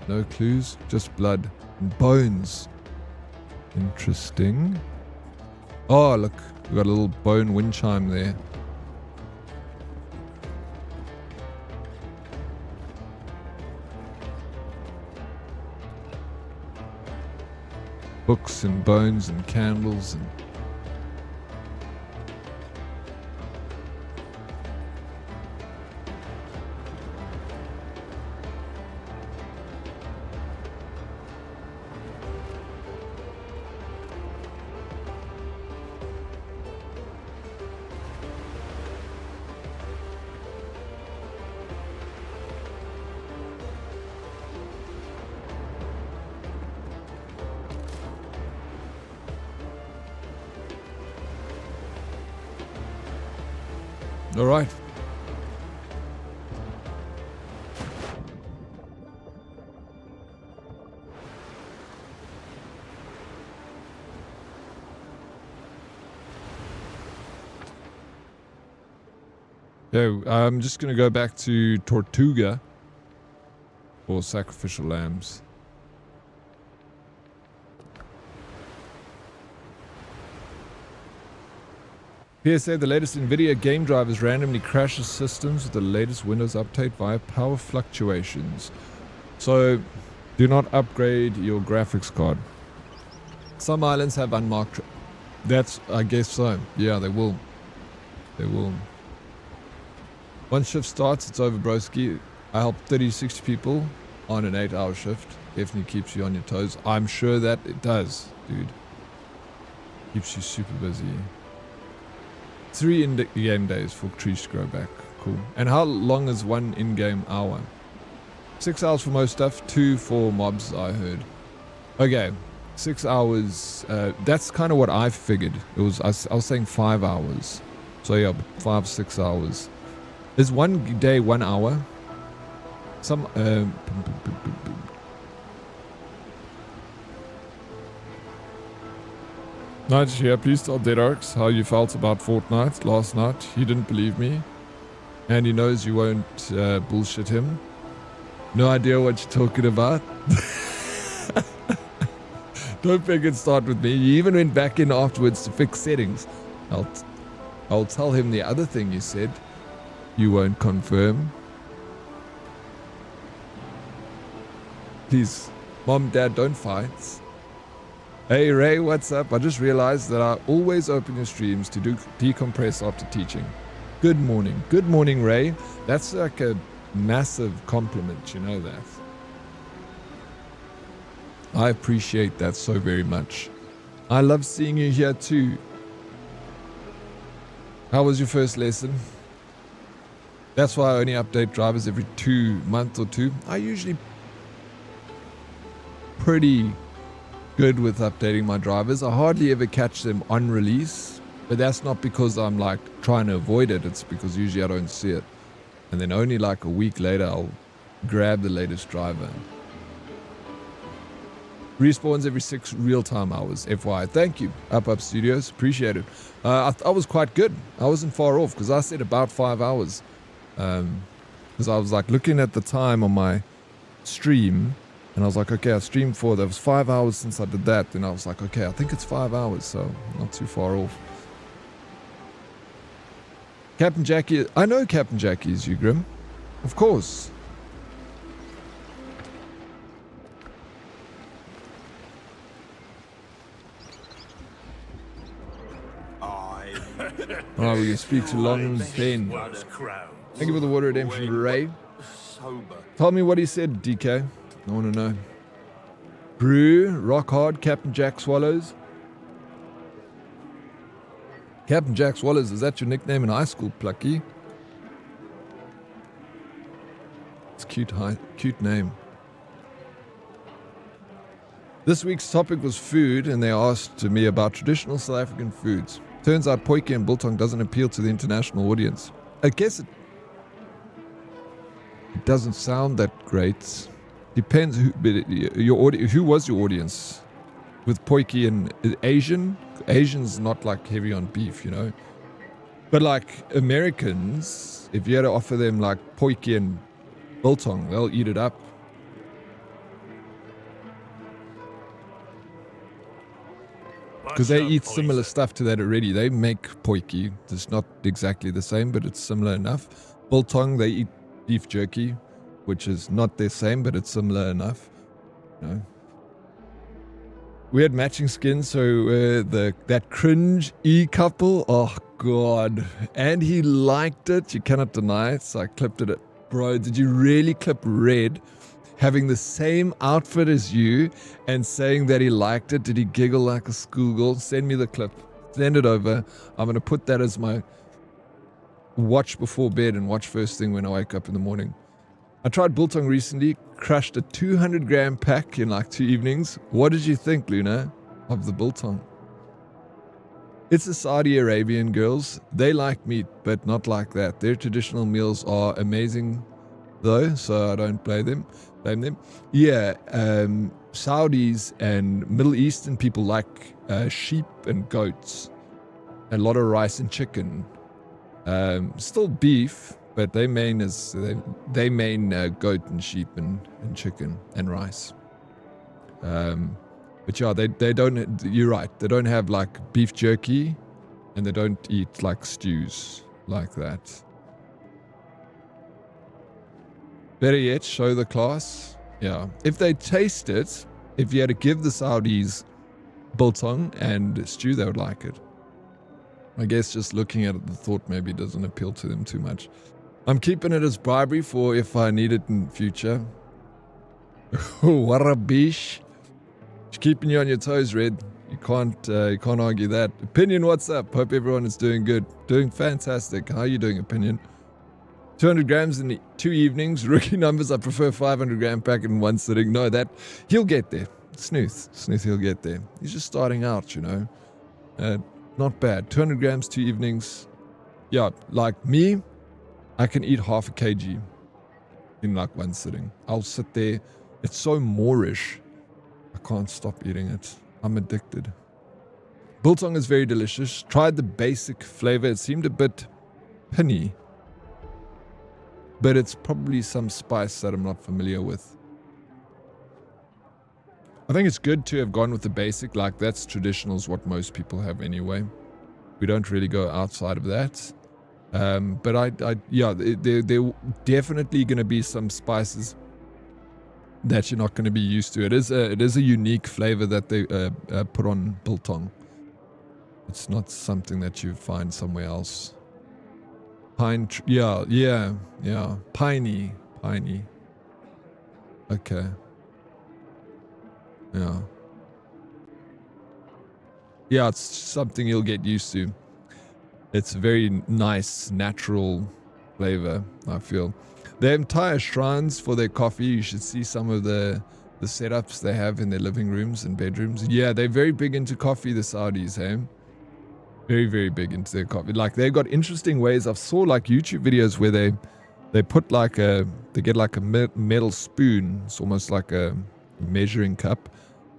No clues, just blood and bones. Interesting. Oh, look, we got a little bone wind chime there. Books and bones and candles and all right. So I'm just going to go back to Tortuga for sacrificial lambs. PSA, the latest NVIDIA game drivers randomly crashes systems with the latest Windows update via power fluctuations. So, do not upgrade your graphics card. Some islands have unmarked... That's, I guess so. Yeah, they will. They will. Once shift starts, it's over, broski. I helped 60 people on an 8-hour shift. Definitely keeps you on your toes. I'm sure that it does, dude. Keeps you super busy. 3 in-game days for trees to grow back. Cool. And how long is one in-game hour? 6 hours for most stuff, 2 for mobs, I heard. Okay, 6 hours. That's kind of what I figured. It was. I was saying 5 hours. So yeah, 5-6 hours. Is one day 1 hour? Some. Nigel here, please tell Dedarks how you felt about Fortnite last night. He didn't believe me. And he knows you won't bullshit him. No idea what you're talking about. Don't make it start with me. You even went back in afterwards to fix settings. I'll tell him the other thing you said. You won't confirm. Please, Mom, Dad, don't fight. Hey Ray, what's up? I just realized that I always open your streams to decompress after teaching. Good morning. Good morning, Ray. That's like a massive compliment, you know that. I appreciate that so very much. I love seeing you here too. How was your first lesson? That's why I only update drivers every 2 months or 2. I usually pretty good with updating my drivers. I hardly ever catch them on release, but that's not because I'm like trying to avoid it. It's because usually I don't see it, and then only like a week later I'll grab the latest driver. Respawns every 6 real-time hours, FYI. Thank you, Up Studios, appreciate it. I was quite good. I wasn't far off because I said about 5 hours, because I was like looking at the time on my stream. And I was like, okay, I streamed 4. That was 5 hours since I did that. Then I was like, okay, I think it's 5 hours, so not too far off. Captain Jackie. I know Captain Jackie is you, Grim. Of course. Alright, we can speak to Long Ben. Thank you for the water redemption, Ray. Tell me what he said, DK. I want to know. Brew, rock hard, Captain Jack Swallows. Captain Jack Swallows, is that your nickname in high school, Plucky? It's cute name. This week's topic was food, and they asked me about traditional South African foods. Turns out potjie and biltong doesn't appeal to the international audience. I guess it doesn't sound that great. Depends who was your audience with potjie and Asian. Asians not like heavy on beef, you know. But like Americans, if you had to offer them like potjie and biltong, they'll eat it up. Because they eat similar stuff to that already. They make potjie. It's not exactly the same, but it's similar enough. Biltong, they eat beef jerky, which is not the same, but it's similar enough. You know. We had matching skins, so that cringe couple, oh god. And he liked it, you cannot deny it, so I clipped it. Bro, did you really clip Red having the same outfit as you and saying that he liked it? Did he giggle like a schoolgirl? Send me the clip. Send it over. I'm going to put that as my watch before bed and watch first thing when I wake up in the morning. I tried biltong recently, crushed a 200-gram pack in like 2 evenings. What did you think, Luna, of the biltong? It's the Saudi Arabian girls. They like meat, but not like that. Their traditional meals are amazing, though, so I don't blame them. Yeah, Saudis and Middle Eastern people like sheep and goats. A lot of rice and chicken. Still beef, but they main goat and sheep and chicken and rice. But yeah, they don't. You're right. They don't have like beef jerky, and they don't eat like stews like that. Better yet, show the class. Yeah, if they taste it, if you had to give the Saudis biltong and stew, they would like it. I guess just looking at it, the thought maybe doesn't appeal to them too much. I'm keeping it as bribery for if I need it in future. What a bish. It's keeping you on your toes, Red. You can't argue that. Opinion, what's up? Hope everyone is doing good. Doing fantastic. How are you doing, Opinion? 200 grams in 2 evenings. Rookie numbers, I prefer 500 gram pack in one sitting. No, that he'll get there. Snooth, he'll get there. He's just starting out, you know. Not bad. 200 grams, 2 evenings. Yeah, like me, I can eat half a kg in like one sitting. I'll sit there. It's so Moorish. I can't stop eating it. I'm addicted. Biltong is very delicious. Tried the basic flavor. It seemed a bit pinny. But it's probably some spice that I'm not familiar with. I think it's good to have gone with the basic. Like, that's traditional is what most people have anyway. We don't really go outside of that. But yeah, there definitely going to be some spices that you're not going to be used to. It is a unique flavor that they put on biltong. It's not something that you find somewhere else. Yeah. Piney. Okay. Yeah. Yeah, it's something you'll get used to. It's a very nice, natural flavor, I feel. Their entire shrines for their coffee, you should see some of the setups they have in their living rooms and bedrooms. Yeah, they're very big into coffee, the Saudis, hey? Very, very big into their coffee. Like, they've got interesting ways. I've saw like YouTube videos where they put like they get like a metal spoon. It's almost like a measuring cup.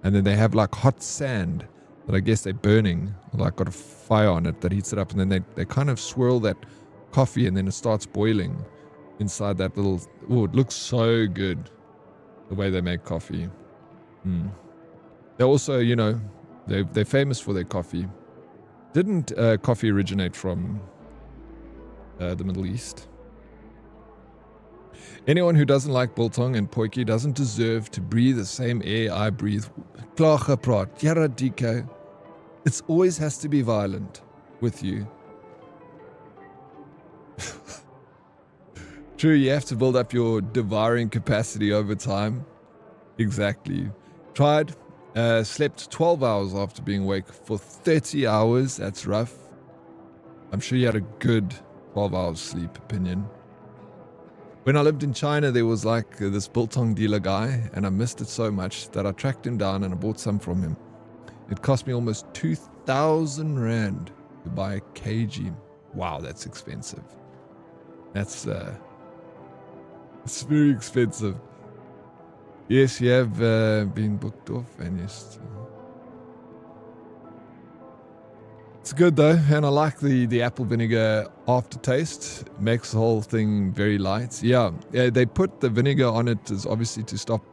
And then they have like hot sand that I guess they're burning. Like got a fire on it that heats it up. And then they kind of swirl that coffee and then it starts boiling inside that little... Oh, it looks so good. The way they make coffee. They also, you know, they're famous for their coffee. Didn't coffee originate from the Middle East? Anyone who doesn't like biltong and potjie doesn't deserve to breathe the same air I breathe. Klaar gepraat. Jara DK. It always has to be violent with you. True, you have to build up your devouring capacity over time. Exactly. Tried. Slept 12 hours after being awake for 30 hours. That's rough. I'm sure you had a good 12 hours sleep opinion. When I lived in China, there was like this biltong dealer guy, and I missed it so much that I tracked him down and I bought some from him. It cost me almost 2,000 Rand to buy a kg. Wow, that's expensive. It's very expensive. Yes, you have been booked off, and yes. It's good though, and I like the apple vinegar aftertaste. It makes the whole thing very light. Yeah, they put the vinegar on it is obviously to stop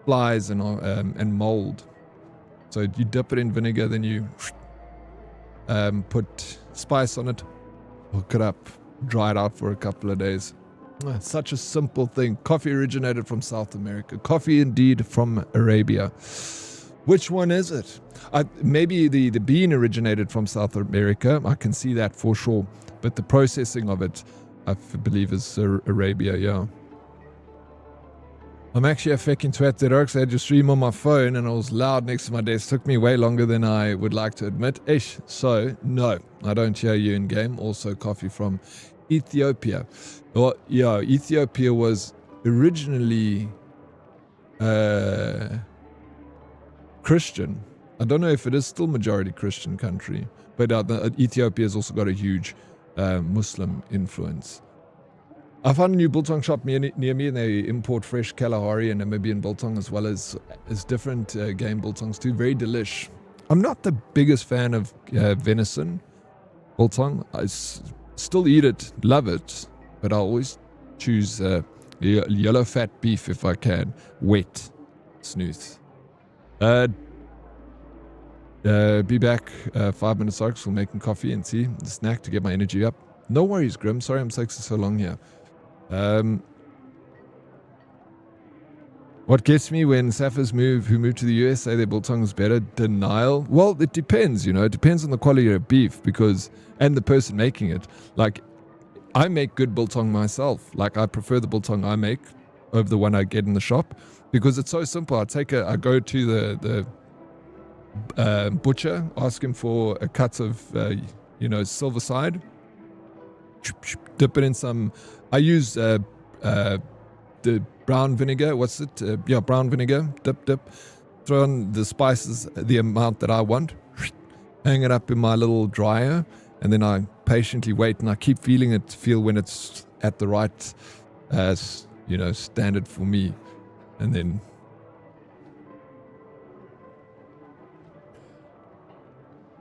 flies and mold. So you dip it in vinegar, then you put spice on it, hook it up, dry it out for a couple of days. It's such a simple thing. Coffee originated from South America. Coffee indeed from Arabia. Which one is it? Maybe the bean originated from South America. I can see that for sure. But the processing of it, I believe, is Arabia, yeah. I'm actually a fucking twat that works. I had your stream on my phone and I was loud next to my desk. Took me way longer than I would like to admit. Ish. So, no, I don't hear you in game. Also, coffee from Ethiopia. Well, yeah, Ethiopia was originally Christian. I don't know if it is still majority Christian country, but Ethiopia has also got a huge Muslim influence. I found a new biltong shop near me, and they import fresh Kalahari and Namibian biltong as well as different game biltongs too. Very delish. I'm not the biggest fan of venison biltong. I still eat it, love it, but I always choose yellow fat beef if I can, wet, snooth. Be back 5 minutes for making coffee and tea, a snack to get my energy up. No worries, Grim. Sorry I'm taking so long here. What gets me when Sapphirs who move to the US say their biltong is better? Denial. Well, it depends, It depends on the quality of beef and the person making it. Like, I make good biltong myself. Like, I prefer the biltong I make over the one I get in the shop because it's so simple. I go to the butcher, ask him for a cut of, silver side, dip it in some. I use the brown vinegar. What's it? Brown vinegar. Dip. Throw on the spices, the amount that I want. Hang it up in my little dryer, and then I patiently wait, and I keep feel when it's at the right, standard for me, and then.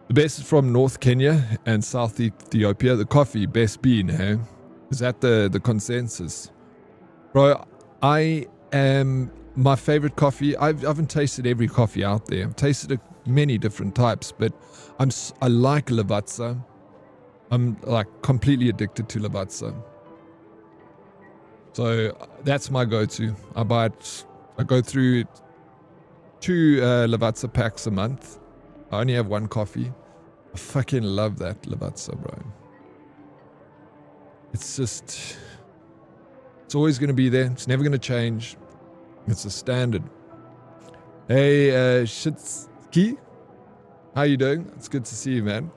The best is from North Kenya and South Ethiopia. The coffee, best bean, eh? Is that the consensus? Bro, my favorite coffee, I haven't tasted every coffee out there. I've tasted many different types, but I like Lavazza. I'm like completely addicted to Lavazza. So that's my go-to. I go through 2 Lavazza packs a month. I only have 1 coffee. I fucking love that Lavazza, bro. It's always going to be there. It's never going to change. It's a standard. Hey, Shitski, how you doing? It's good to see you, man.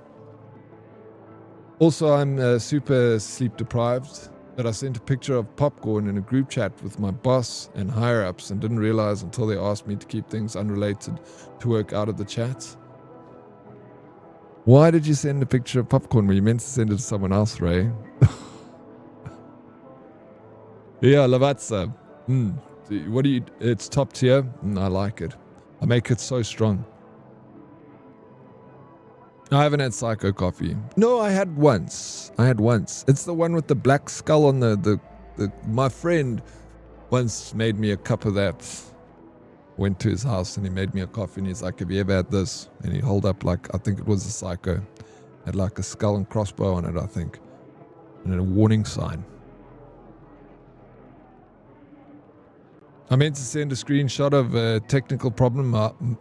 Also, I'm super sleep deprived, but I sent a picture of popcorn in a group chat with my boss and higher-ups and didn't realize until they asked me to keep things unrelated to work out of the chat. Why did you send a picture of popcorn when you meant to send it to someone else, Ray? Yeah, Lavazza. It's top tier. I like it. I make it so strong. I haven't had Psycho coffee. No, I had once. It's the one with the black skull on the my friend once made me a cup of that. Went to his house and he made me a coffee and he's like, have you ever had this? And he held up I think it was a Psycho. Had like a skull and crossbow on it, I think. And a warning sign. I meant to send a screenshot of a technical problem,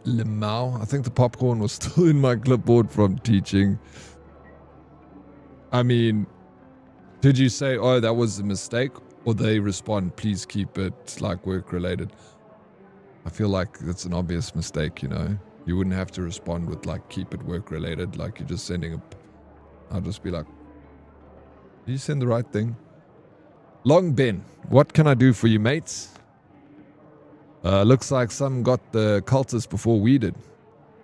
Lemao. I think the popcorn was still in my clipboard from teaching. I mean, did you say, oh, that was a mistake? Or they respond, please keep it like work related? I feel like that's an obvious mistake, you know. You wouldn't have to respond with like keep it work related, like you're just sending a. I'll just be like, did you send the right thing? Long Ben, what can I do for you, mates? Looks like some got the cultists before we did.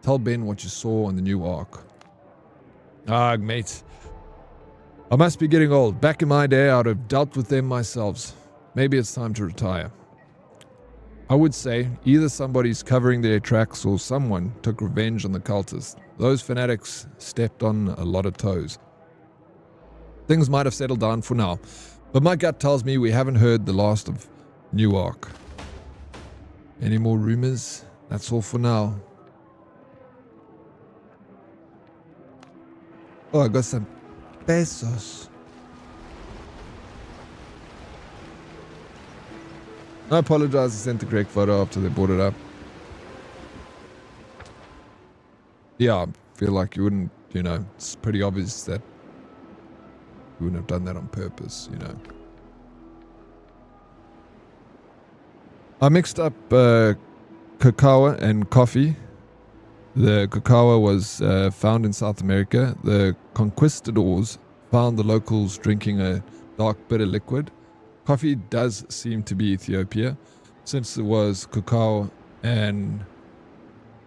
Tell Ben what you saw on the new ark. Ah, mate. I must be getting old. Back in my day, I'd have dealt with them myself. Maybe it's time to retire. I would say either somebody's covering their tracks or someone took revenge on the cultists. Those fanatics stepped on a lot of toes. Things might have settled down for now, but my gut tells me we haven't heard the last of Newark. Any more rumors? That's all for now. Oh, I got some pesos. I apologize, I sent the correct photo after they brought it up. Yeah, I feel like you wouldn't, you know, it's pretty obvious that you wouldn't have done that on purpose, you know. I mixed up cacao and coffee. The cacao was found in South America. The conquistadors found the locals drinking a dark bitter liquid. Coffee does seem to be Ethiopia, since it was cacao and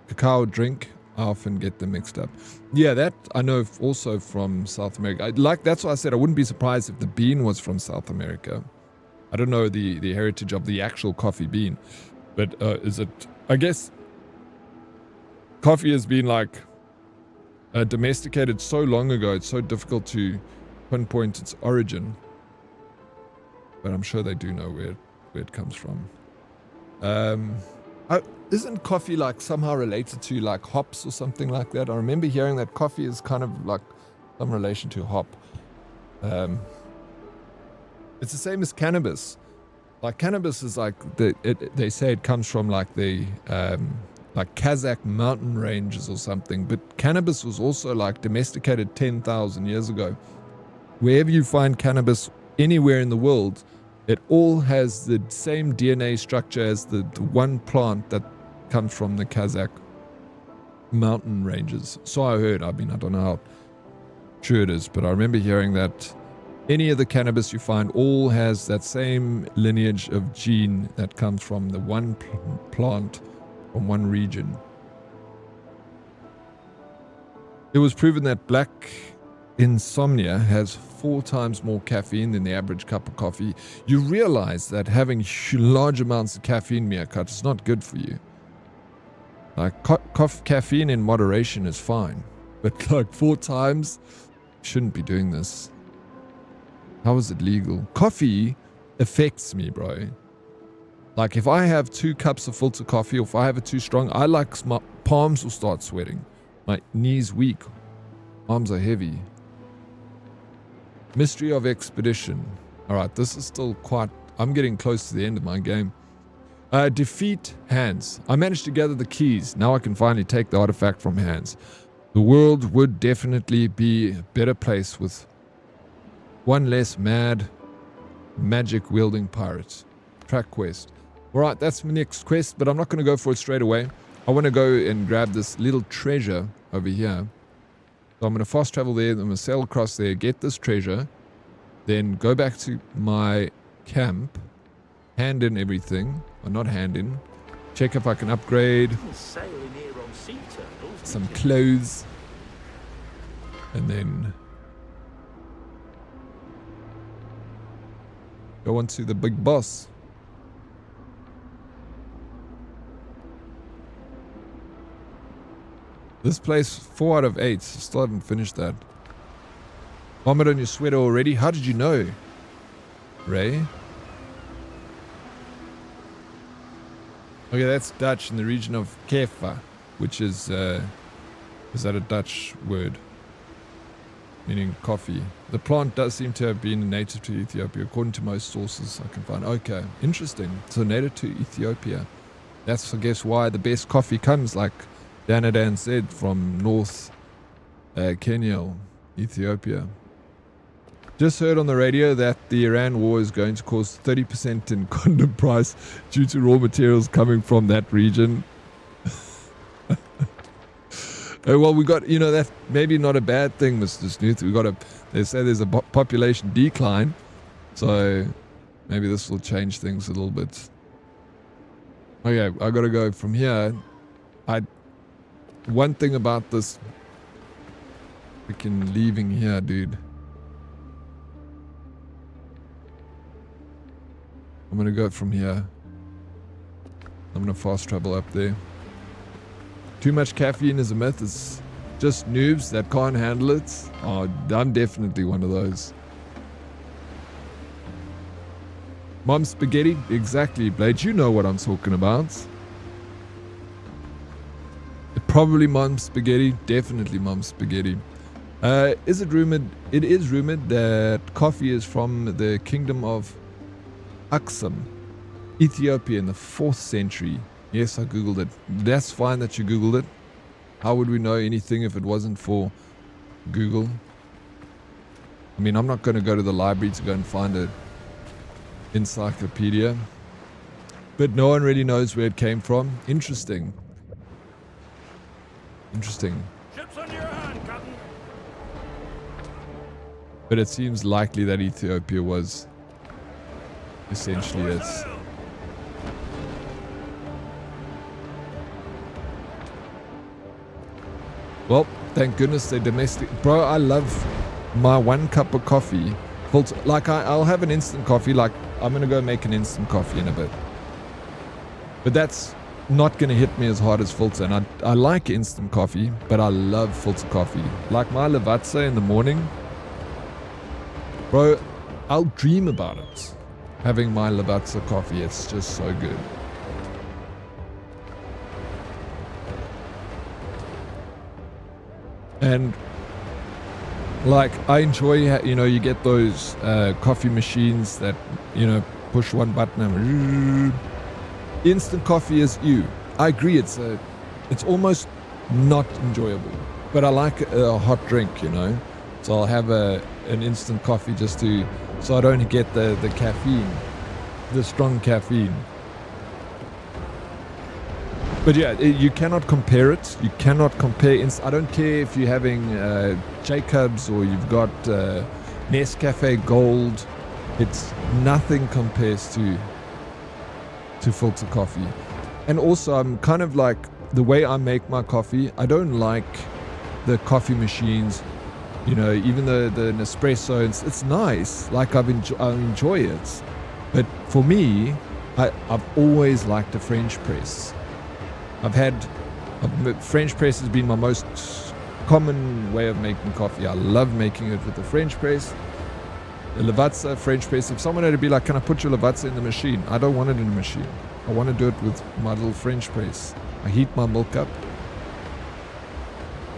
cacao drink. I often get them mixed up. Yeah, that I know also from South America. That's why I said I wouldn't be surprised if the bean was from South America. I don't know the heritage of the actual coffee bean, but is it? I guess coffee has been like domesticated so long ago. It's so difficult to pinpoint its origin. But I'm sure they do know where it comes from. Isn't coffee like somehow related to like hops or something like that? I remember hearing that coffee is kind of like some relation to hop. It's the same as cannabis. Like cannabis is like they say it comes from like the like Kazakh mountain ranges or something. But cannabis was also like domesticated 10,000 years ago. Wherever you find cannabis anywhere in the world, it all has the same DNA structure as the one plant that comes from the Kazakh mountain ranges. So I heard. I mean, I don't know how true it is, but I remember hearing that any of the cannabis you find all has that same lineage of gene that comes from the one plant from one region. It was proven that black insomnia has 4 times more caffeine than the average cup of coffee. You realize that having large amounts of caffeine, Meerkat, is not good for you. Like caffeine in moderation is fine, but like 4 times, shouldn't be doing this. How is it legal? Coffee affects me, bro. Like if I have 2 cups of filter coffee, or if I have it too strong, my palms will start sweating. My knees weak, arms are heavy. Mystery of Expedition. Alright, this is still quite... I'm getting close to the end of my game. Defeat Hands. I managed to gather the keys. Now I can finally take the artifact from Hands. The world would definitely be a better place with one less mad, magic-wielding pirate. Track quest. Alright, that's my next quest, but I'm not going to go for it straight away. I want to go and grab this little treasure over here. So I'm going to fast travel there, I'm going to sail across there, get this treasure, then go back to my camp, hand in everything, or not hand in, check if I can upgrade some clothes, and then go on to the big boss. This place, 4 out of 8. Still haven't finished that. Vomit on your sweater already? How did you know, Ray? Okay, that's Dutch in the region of Kefa, which is that a Dutch word? Meaning coffee. The plant does seem to have been native to Ethiopia, according to most sources I can find. Okay, interesting. So native to Ethiopia. That's, I guess, why the best coffee comes, like Danadan said, from North Kenya, Ethiopia. Just heard on the radio that the Iran war is going to cause 30% in condom price due to raw materials coming from that region. Well, we got, that's maybe not a bad thing, Mr. Snooth. They say there's a population decline, so maybe this will change things a little bit. Okay, I gotta go from here. One thing about this freaking leaving here, dude. I'm gonna go from here. I'm gonna fast travel up there. Too much caffeine is a myth. It's just noobs that can't handle it. Oh, I'm definitely one of those. Mom spaghetti? Exactly, Blade. You know what I'm talking about. Probably Mom spaghetti. Definitely Mom spaghetti. Is it rumored? It is rumored that coffee is from the kingdom of Aksum, Ethiopia in the 4th century. Yes, I googled it. That's fine that you googled it. How would we know anything if it wasn't for Google? I mean, I'm not going to go to the library to go and find an encyclopedia. But no one really knows where it came from. Interesting. Interesting. Ships under your hand, Captain. But it seems likely that Ethiopia was essentially it. Sail. Well, thank goodness they're domestic. Bro, I love my 1 cup of coffee. Like, I'll have an instant coffee. Like, I'm going to go make an instant coffee in a bit. But that's not going to hit me as hard as filter. And I like instant coffee, but I love filter coffee. Like my Lavazza in the morning. Bro, I'll dream about it. Having my Lavazza coffee, it's just so good. And like, I enjoy, you get those coffee machines that, push one button and instant coffee is you. I agree, it's almost not enjoyable, but I like a hot drink, so I'll have an instant coffee so I don't get the caffeine, the strong caffeine. But yeah, you cannot compare it. You cannot compare. I don't care if you're having Jacobs or you've got Nescafe Gold. It's nothing compares to filter coffee. And also, I'm kind of like, the way I make my coffee, I don't like the coffee machines, even the Nespresso. It's nice. Like, I enjoy it. But for me, I've always liked a French press. French press has been my most common way of making coffee. I love making it with the French press. The Lavazza French press. If someone had to be like, can I put your Lavazza in the machine? I don't want it in the machine. I want to do it with my little French press. I heat my milk up.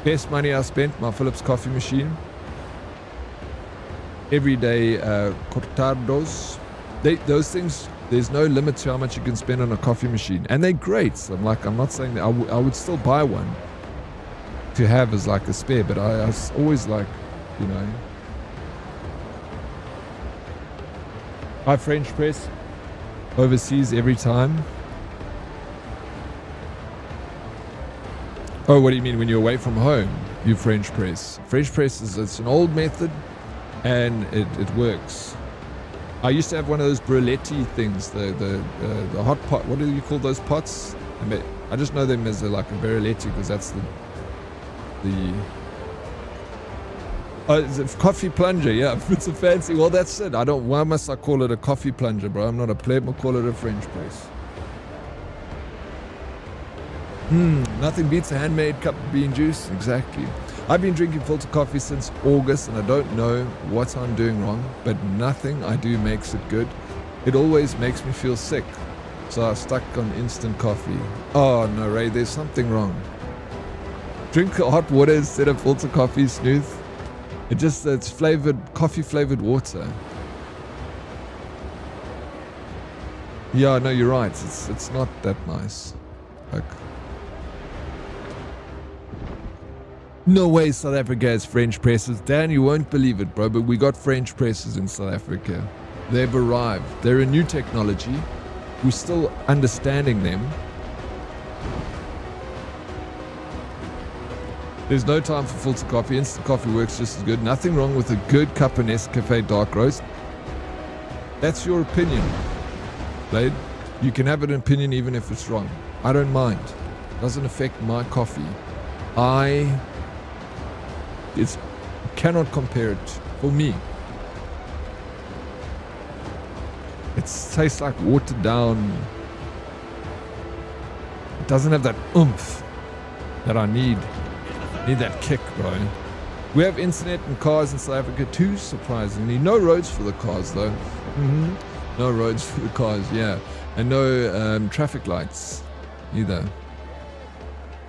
Best money I spent, my Philips coffee machine. Everyday cortados. Those things, there's no limit to how much you can spend on a coffee machine. And they're great. So I'm not saying that I would still buy one to have as like a spare, but I always like, I French press overseas every time. Oh, what do you mean when you're away from home? You French press. French press it's an old method, and it works. I used to have one of those bruletti things, the hot pot. What do you call those pots? I just know them as like a bruletti because that's it's a coffee plunger. Yeah, it's a fancy. Well, that's it. Why must I call it a coffee plunger, bro? I'm not a pleb. I'll call it a French press. Nothing beats a handmade cup of bean juice. Exactly. I've been drinking filter coffee since August, and I don't know what I'm doing wrong, but nothing I do makes it good. It always makes me feel sick, so I stuck on instant coffee. Oh no, Ray, there's something wrong. Drink hot water instead of filter coffee, Snooth. It's flavored, coffee flavored water. Yeah, no, you're right. It's not that nice. Like, No way South Africa has French presses. Dan, you won't believe it, bro, but we got French presses in South Africa. They've arrived. They're a new technology. We're still understanding them. There's no time for filter coffee. Instant coffee works just as good. Nothing wrong with a good cup of Nescafe dark roast. That's your opinion, Blade. You can have an opinion even if it's wrong. I don't mind. It doesn't affect my coffee. It's cannot compare it for me. It tastes like watered down. It doesn't have that oomph that I need. Need that kick, bro. We have internet and cars in South Africa too, surprisingly. No roads for the cars, though. No roads for the cars, yeah. And no traffic lights either.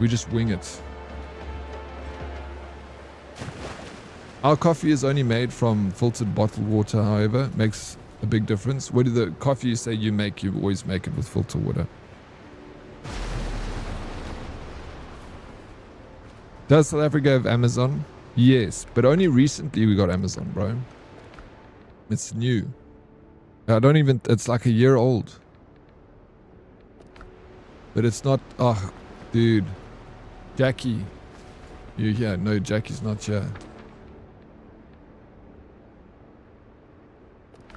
We just wing it. Our coffee is only made from filtered bottled water, however. Makes a big difference. What do the coffee you say you make, you always make it with filtered water. Does South Africa have Amazon? Yes, but only recently we got Amazon, bro. It's new. It's like a year old. But it's not, oh, dude. Jackie. You here? No, Jackie's not here.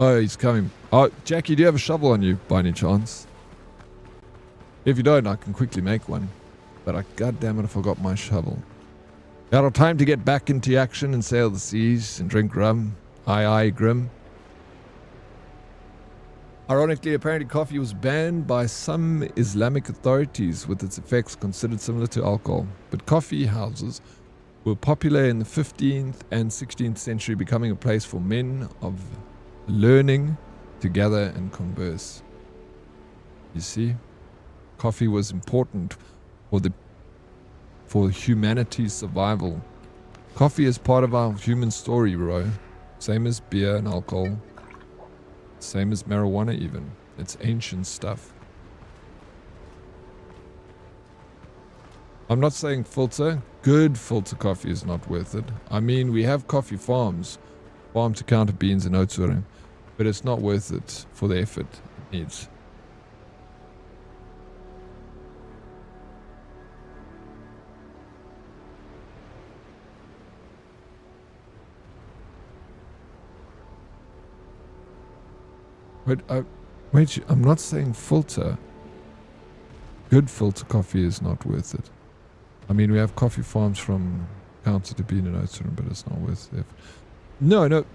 Oh, he's coming. Oh, Jackie, do you have a shovel on you by any chance? If you don't, I can quickly make one. But goddammit, I forgot my shovel. Out of time to get back into action and sail the seas and drink rum. Aye, aye, Grim. Ironically, apparently coffee was banned by some Islamic authorities with its effects considered similar to alcohol. But coffee houses were popular in the 15th and 16th century, becoming a place for men of learning to gather and converse. You see, coffee was important for humanity's survival. Coffee is part of our human story, bro. Same as beer and alcohol. Same as marijuana even. It's ancient stuff. I'm not saying filter. Good filter coffee is not worth it. I mean, we have coffee farms. Farm to counter beans and oats. But it's not worth it for the effort it needs. Wait, I'm not saying filter. Good filter coffee is not worth it. I mean, we have coffee farms from counter to bean and oats, but it's not worth it. No,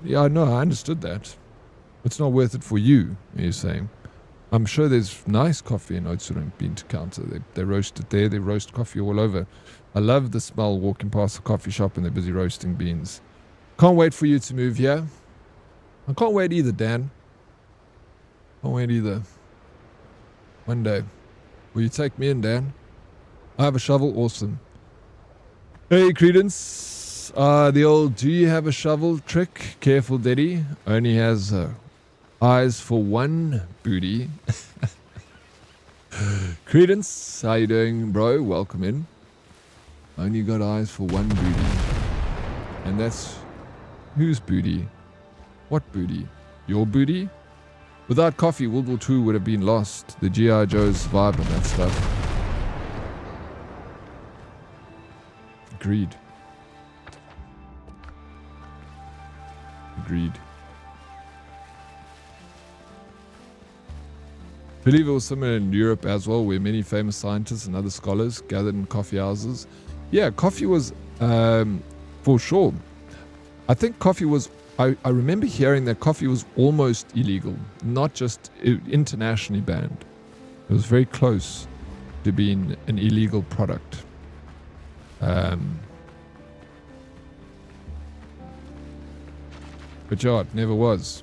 yeah, no, I understood that. It's not worth it for you, you're saying. I'm sure there's nice coffee in oats and bean to counter. They roast it there, they roast coffee all over. I love the smell walking past the coffee shop and they're busy roasting beans. Can't wait for you to move here. I can't wait either, Dan. Can't wait either. One day. Will you take me in, Dan? I have a shovel. Awesome. Hey, Credence. The old do you have a shovel trick. Careful, Daddy. Only has eyes for one booty. Credence, how you doing, bro? Welcome in. Only got eyes for one booty. And that's whose booty? What booty? Your booty? Without coffee, World War II would have been lost. The G.I. Joes survived on that stuff. Agreed. Agreed. I believe it was similar in Europe as well, where many famous scientists and other scholars gathered in coffee houses. Yeah, coffee was, for sure. I think coffee was, I remember hearing that coffee was almost illegal, not just internationally banned. It was very close to being an illegal product. But yeah, it never was.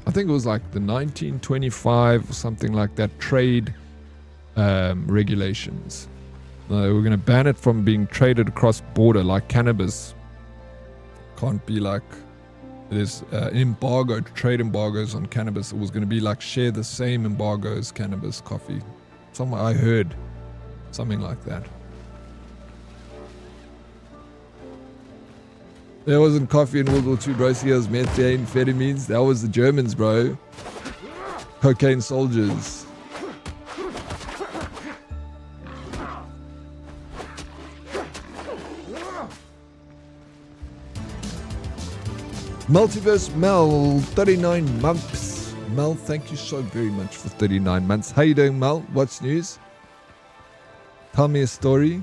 I think it was like the 1925 or something like that trade regulations. They were going to ban it from being traded across border like cannabis. Can't be like there's embargo, trade embargoes on cannabis. It was going to be like share the same embargo as cannabis coffee. Somewhere I heard something like that. There wasn't coffee in World War II, bro. See, it was methamphetamines. That was the Germans, bro. Cocaine soldiers. Multiverse Mel, 39 months. Mel, thank you so very much for 39 months. How you doing, Mel? What's news? Tell me a story.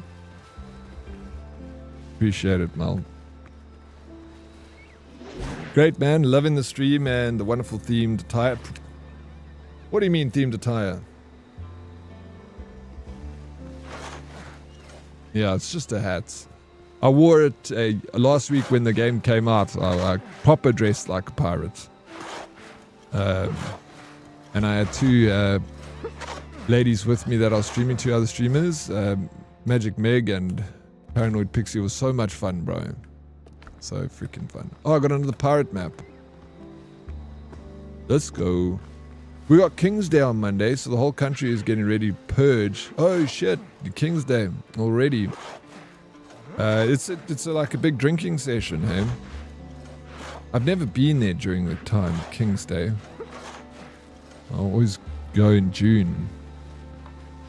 Appreciate it, Mel. Great, man. Loving the stream and the wonderful themed attire. What do you mean themed attire? Yeah, it's just a hat. I wore it last week when the game came out. I proper dressed like a pirate. And I had two ladies with me that I was streaming, two other streamers. Magic Meg and Paranoid Pixie. It was so much fun, bro. So freaking fun. Oh, I got another pirate map. Let's go. We got King's Day on Monday, so the whole country is getting ready to purge. Oh shit, the King's Day already. It's like a big drinking session, hey? I've never been there during the time, King's Day. I always go in June.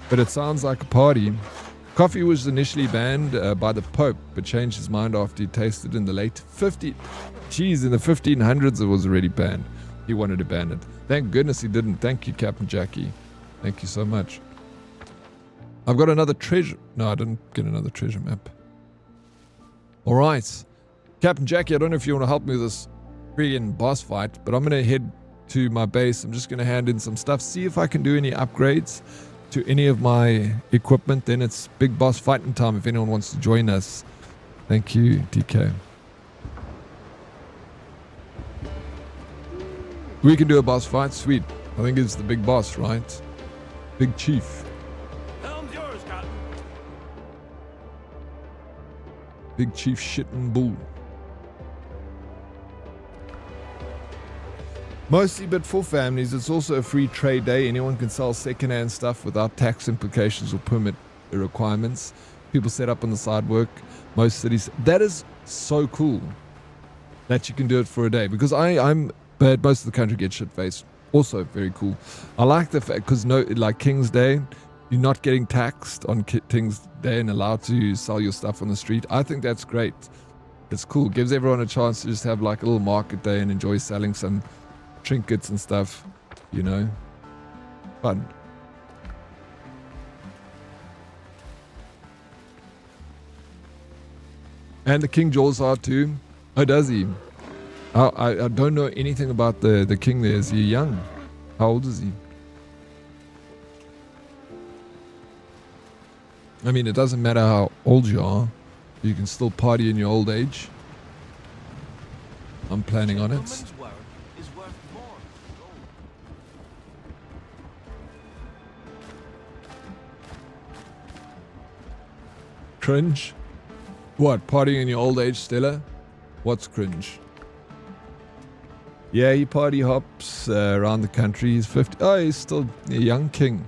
But it sounds like a party. Coffee was initially banned by the Pope, but changed his mind after he tasted in the late 50s. Jeez, in the 1500s it was already banned. He wanted to ban it. Thank goodness he didn't. Thank you, Captain Jackie. Thank you so much. I've got another treasure. No, I didn't get another treasure map. Alright. Captain Jackie, I don't know if you want to help me with this friggin' boss fight, but I'm going to head to my base. I'm just going to hand in some stuff, see if I can do any upgrades to any of my equipment. Then it's big boss fighting time if anyone wants to join us. Thank you, DK. We can do a boss fight. Sweet. I think it's the big boss, right? Big chief. Helm's yours, Captain. Big chief shitting bull. Mostly, but for families, it's also a free trade day. Anyone can sell secondhand stuff without tax implications or permit requirements. People set up on the side work. Most cities. That is so cool that you can do it for a day, because I'm but most of the country gets shit-faced. Also very cool. I like the fact, because like King's Day, you're not getting taxed on King's Day and allowed to sell your stuff on the street. I think that's great. It's cool. Gives everyone a chance to just have like a little market day and enjoy selling some trinkets and stuff, you know. Fun. And the King Jaws are too. Oh, does he? I don't know anything about the king there. Is he young? How old is he? I mean, it doesn't matter how old you are. You can still party in your old age. I'm planning on it. Cringe? What, partying in your old age, Stella? What's cringe? Yeah, he party hops around the country. He's 50. Oh, he's still a young king.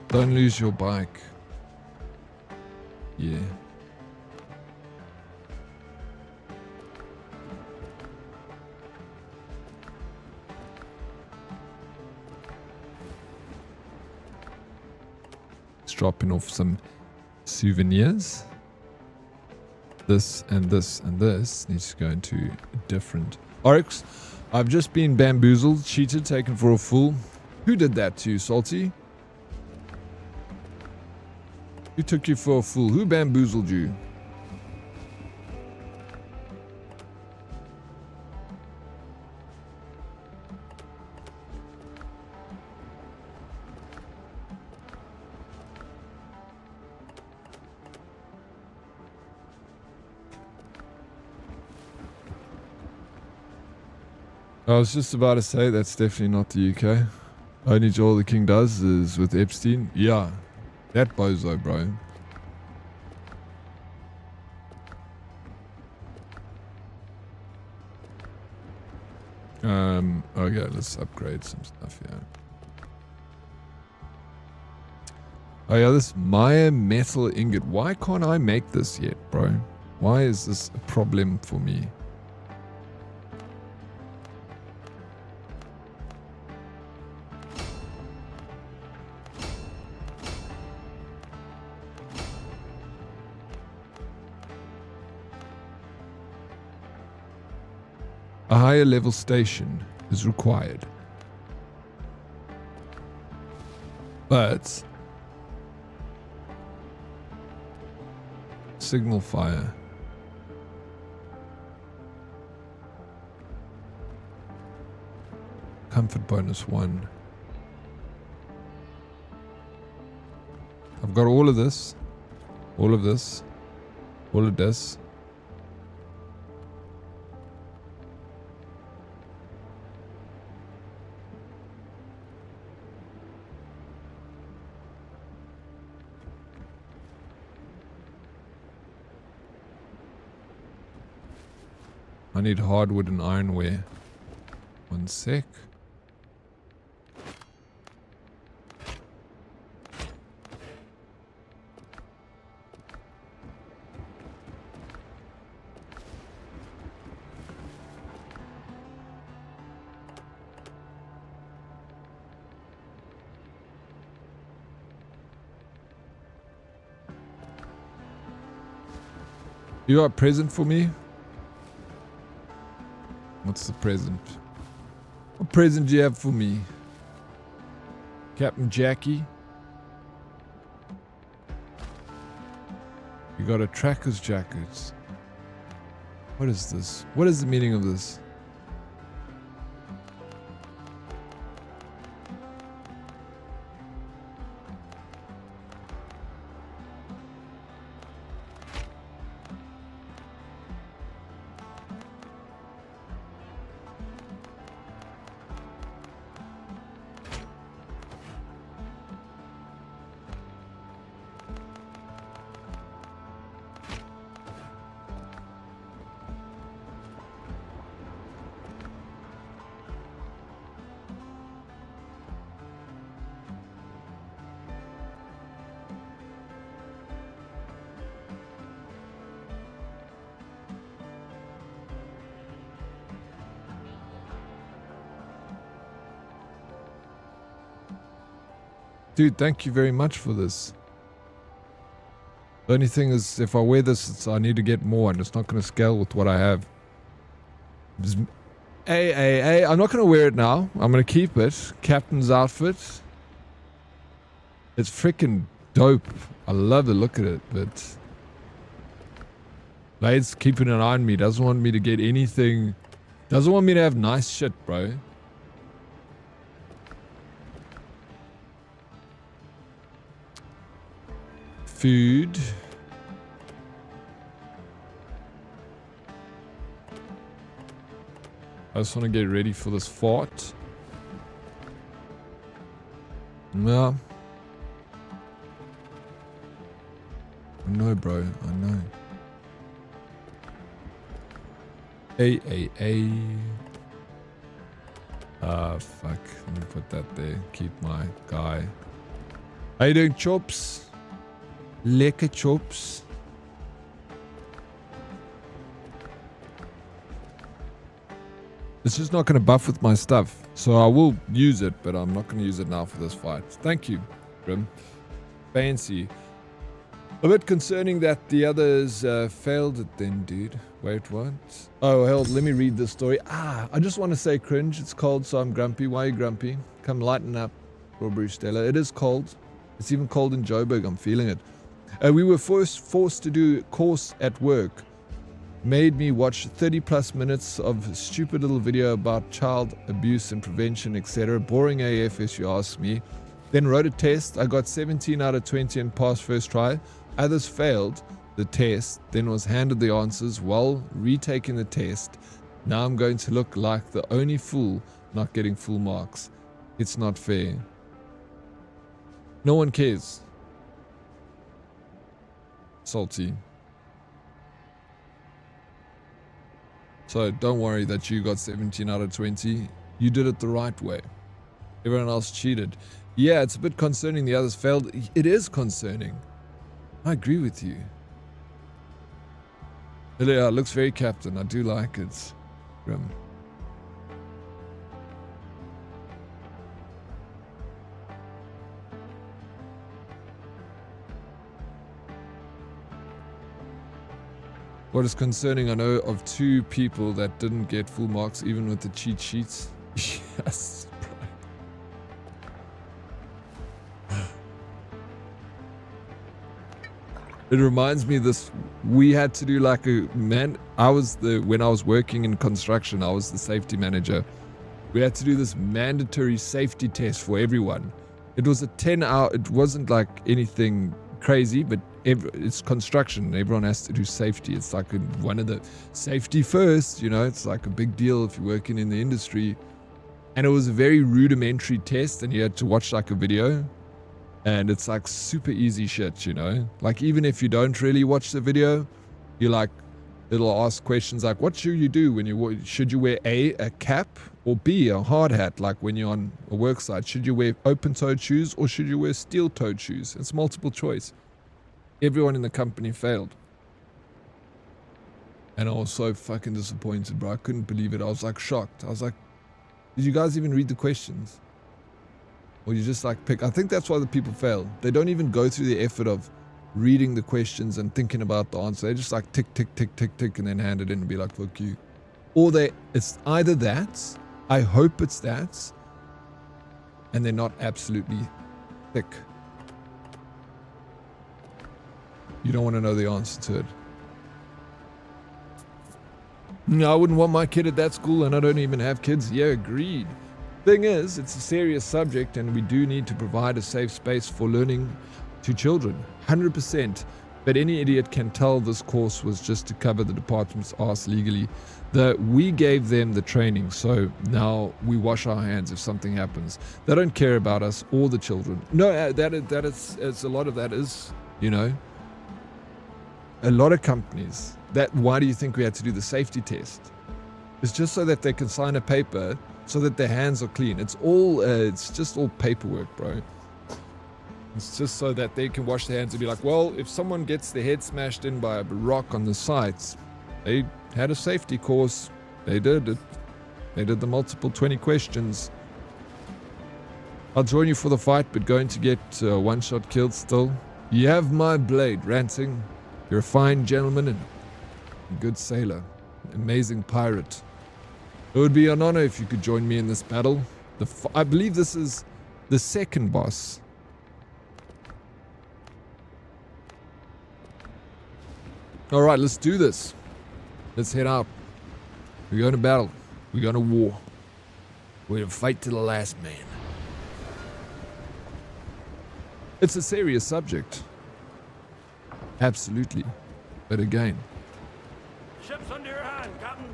Don't lose your bike. Yeah. Dropping off some souvenirs. This and this and this needs to go into different Oryx. I've just been bamboozled, cheated, taken for a fool. Who did that to you, Salty? Who took you for a fool? Who bamboozled you? I was just about to say that's definitely not the UK. Only all the king does is with Epstein. Yeah, that bozo, bro. Okay, let's upgrade some stuff here. Oh yeah, this Maya metal ingot. Why can't I make this yet, bro? Why is this a problem for me? A higher level station is required. But signal fire. Comfort bonus 1. I've got all of this. All of this. All of this. I need hardwood and ironware. 1 sec. You got a present for me? What's the present? What present do you have for me? Captain Jackie? You got a tracker's jacket. What is this? What is the meaning of this? Dude, thank you very much for this. The only thing is, if I wear this, I need to get more, and it's not going to scale with what I have. Hey, I'm not going to wear it now. I'm going to keep it. Captain's outfit. It's freaking dope. I love the look of it, but Blade's keeping an eye on me. Doesn't want me to get anything. Doesn't want me to have nice shit, bro. Food. I just want to get ready for this fort. No. I know, bro. I know. A. Fuck. Let me put that there. Keep my guy. How you doing, Chops? Lekker Chops. It's just not going to buff with my stuff. So I will use it, but I'm not going to use it now for this fight. Thank you, Grim. Fancy. A bit concerning that the others failed it then, dude. Wait, what? Oh, hell, let me read this story. I just want to say cringe. It's cold, so I'm grumpy. Why are you grumpy? Come lighten up, Strawberry Stella. It is cold. It's even cold in Joburg. I'm feeling it. We were forced to do a course at work. Made me watch 30 plus minutes of stupid little video about child abuse and prevention, etc. Boring AF, if you ask me. Then wrote a test. I got 17 out of 20 and passed first try. Others failed the test, then was handed the answers while retaking the test. Now I'm going to look like the only fool not getting full marks. It's not fair. No one cares. Salty. So don't worry that you got 17 out of 20. You did it the right way. Everyone else cheated. Yeah, it's a bit concerning the others failed. It is concerning. I agree with you. Yeah, it looks very captain. I do like it. Grim. What is concerning, I know of 2 people that didn't get full marks even with the cheat sheets. Yes, bro. It reminds me of this. We had to do like a when I was working in construction, I was the safety manager. We had to do this mandatory safety test for everyone. It was a 10-hour, it wasn't like anything crazy, but it's construction. Everyone has to do safety. It's like one of the safety first, you know, it's like a big deal if you're working in the industry. And it was a very rudimentary test, and you had to watch like a video, and it's like super easy shit, you know, like even if you don't really watch the video, you like, it'll ask questions like, what should you do when should you wear a cap, or B, a hard hat, like when you're on a work site? Should you wear open-toed shoes or should you wear steel-toed shoes? It's multiple choice. Everyone in the company failed. And I was so fucking disappointed, bro. I couldn't believe it. I was like shocked. I was like, did you guys even read the questions? Or you just like pick? I think that's why the people fail. They don't even go through the effort of reading the questions and thinking about the answer. They just like tick, tick, tick, tick, tick, and then hand it in and be like, fuck you. Or it's either that, I hope it's that, and they're not absolutely thick. You don't want to know the answer to it. No, I wouldn't want my kid at that school, and I don't even have kids. Yeah, agreed. Thing is, it's a serious subject, and we do need to provide a safe space for learning to children. 100%. But any idiot can tell this course was just to cover the department's ass legally. We gave them the training, so now we wash our hands if something happens. They don't care about us or the children. No, that is a lot of that is, you know, a lot of companies. Why do you think we had to do the safety test? It's just so that they can sign a paper so that their hands are clean. It's just all paperwork, bro. It's just so that they can wash their hands and be like, well, if someone gets their head smashed in by a rock on the sites, they had a safety course. They did it. They did the multiple 20 questions. I'll join you for the fight, but going to get one-shot killed still. You have my blade, Ranting. You're a fine gentleman and a good sailor. Amazing pirate. It would be an honor if you could join me in this battle. I believe this is the second boss. Alright, let's do this. Let's head out. We're going to battle. We're going to war. We're going to fight to the last man. It's a serious subject. Absolutely. But again, Ship's under your hand, Captain.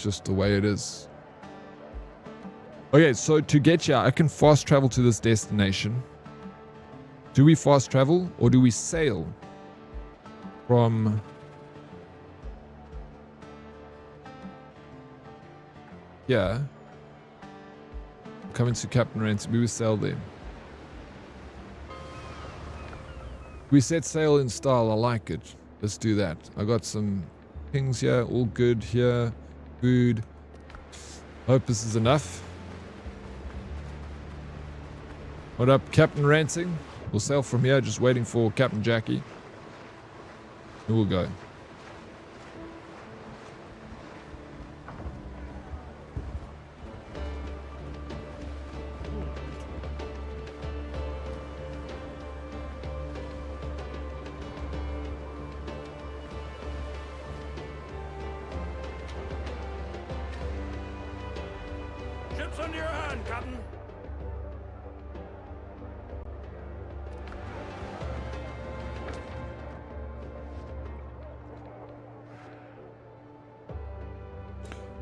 it's just the way it is. Okay, so to get here, I can fast travel to this destination. Do we fast travel or do we sail from... Yeah. Coming to Captain Rance, we will sail there. We set sail in style, I like it. Let's do that. I got some things here, all good here. Food. Hope this is enough. What up, Captain Rancing? We'll sail from here, just waiting for Captain Jackie. Here we'll go. Ship's under your hand, Captain.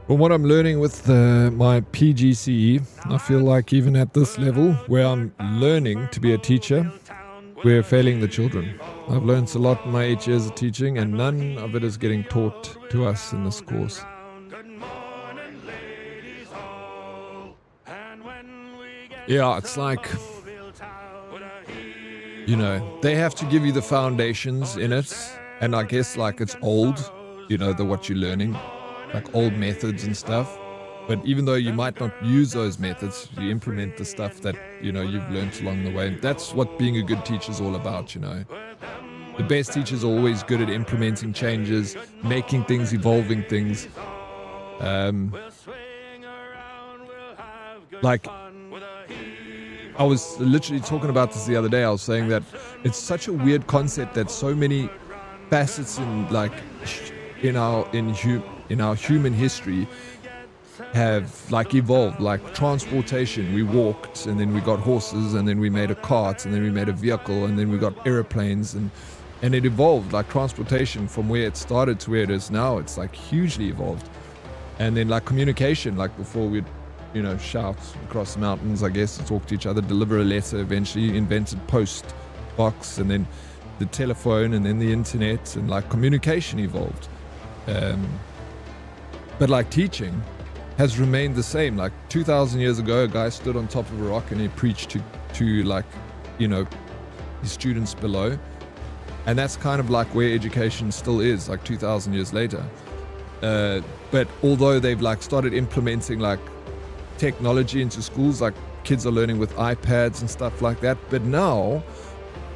From what I'm learning with my PGCE, I feel like even at this level, where I'm learning to be a teacher, we're failing the children. I've learned a lot in my 8 years of teaching, and none of it is getting taught to us in this course. Yeah, it's like, you know, they have to give you the foundations in it, and I guess like it's old, you know, what you're learning, like old methods and stuff. But even though you might not use those methods, you implement the stuff that, you know, you've learned along the way. That's what being a good teacher is all about, you know. The best teachers are always good at implementing changes, making things, evolving things. Like, I was literally talking about this the other day. I was saying that it's such a weird concept that so many facets in our human history have like evolved, like transportation. We walked, and then we got horses, and then we made a cart, and then we made a vehicle, and then we got airplanes, and it evolved like transportation from where it started to where it is now. It's like hugely evolved. And then like communication, like before we'd, you know, shout across the mountains, I guess, to talk to each other, deliver a letter. Eventually invented post box, and then the telephone, and then the internet, and like communication evolved. But like teaching has remained the same. Like 2,000 years ago, a guy stood on top of a rock and he preached to like, you know, his students below. And that's kind of like where education still is, like 2,000 years later. But although they've like started implementing like technology into schools, like kids are learning with iPads and stuff like that. But now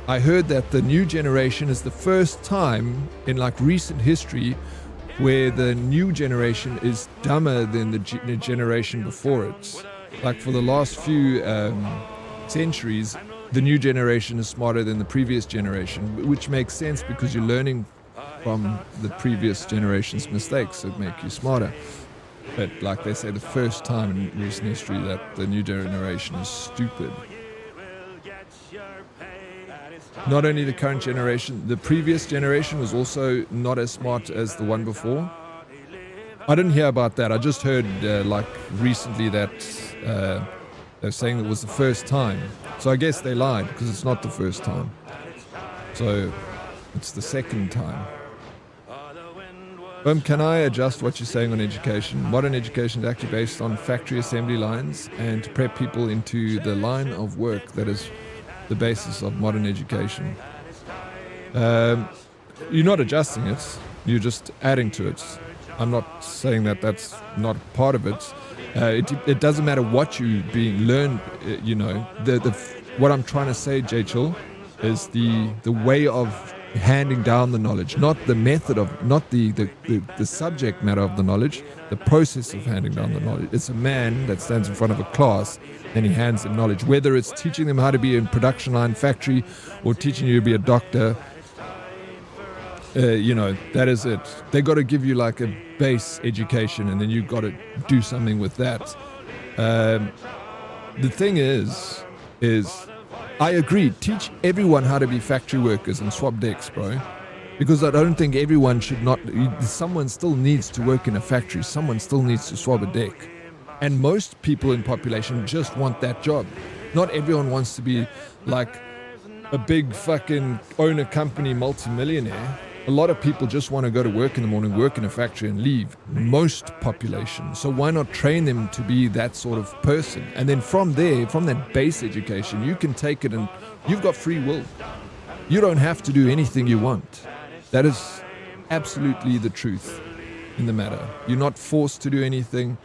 I heard that the new generation is the first time in like recent history where the new generation is dumber than the generation before it. Like for the last few centuries, the new generation is smarter than the previous generation, which makes sense because you're learning from the previous generation's mistakes that make you smarter. But like they say, the first time in recent history that the new generation is stupid. Not only the current generation, the previous generation was also not as smart as the one before. I didn't hear about that. I just heard like recently that they're saying it was the first time. So I guess they lied because it's not the first time. So it's the second time. Can I adjust what you're saying on education? Modern education is actually based on factory assembly lines and to prep people into the line of work that is the basis of modern education. You're not adjusting it, you're just adding to it. I'm not saying that that's not part of it. It doesn't matter what you learn, you know. What I'm trying to say, J. Chill, is the way of handing down the knowledge, not the method of, not the subject matter of the knowledge, the process of handing down the knowledge. It's a man that stands in front of a class and he hands them knowledge, whether it's teaching them how to be in production line factory or teaching you to be a doctor. You know, that is it. They got to give you like a base education, and then you've got to do something with that. The thing is I agree, teach everyone how to be factory workers and swab decks, bro. Because I don't think everyone should not, someone still needs to work in a factory, someone still needs to swab a deck. And most people in population just want that job. Not everyone wants to be like a big fucking own a company multimillionaire. A lot of people just want to go to work in the morning, work in a factory and leave. Most population. So why not train them to be that sort of person? And then from there, from that base education, you can take it and you've got free will. You don't have to do anything you want. That is absolutely the truth in the matter. You're not forced to do anything.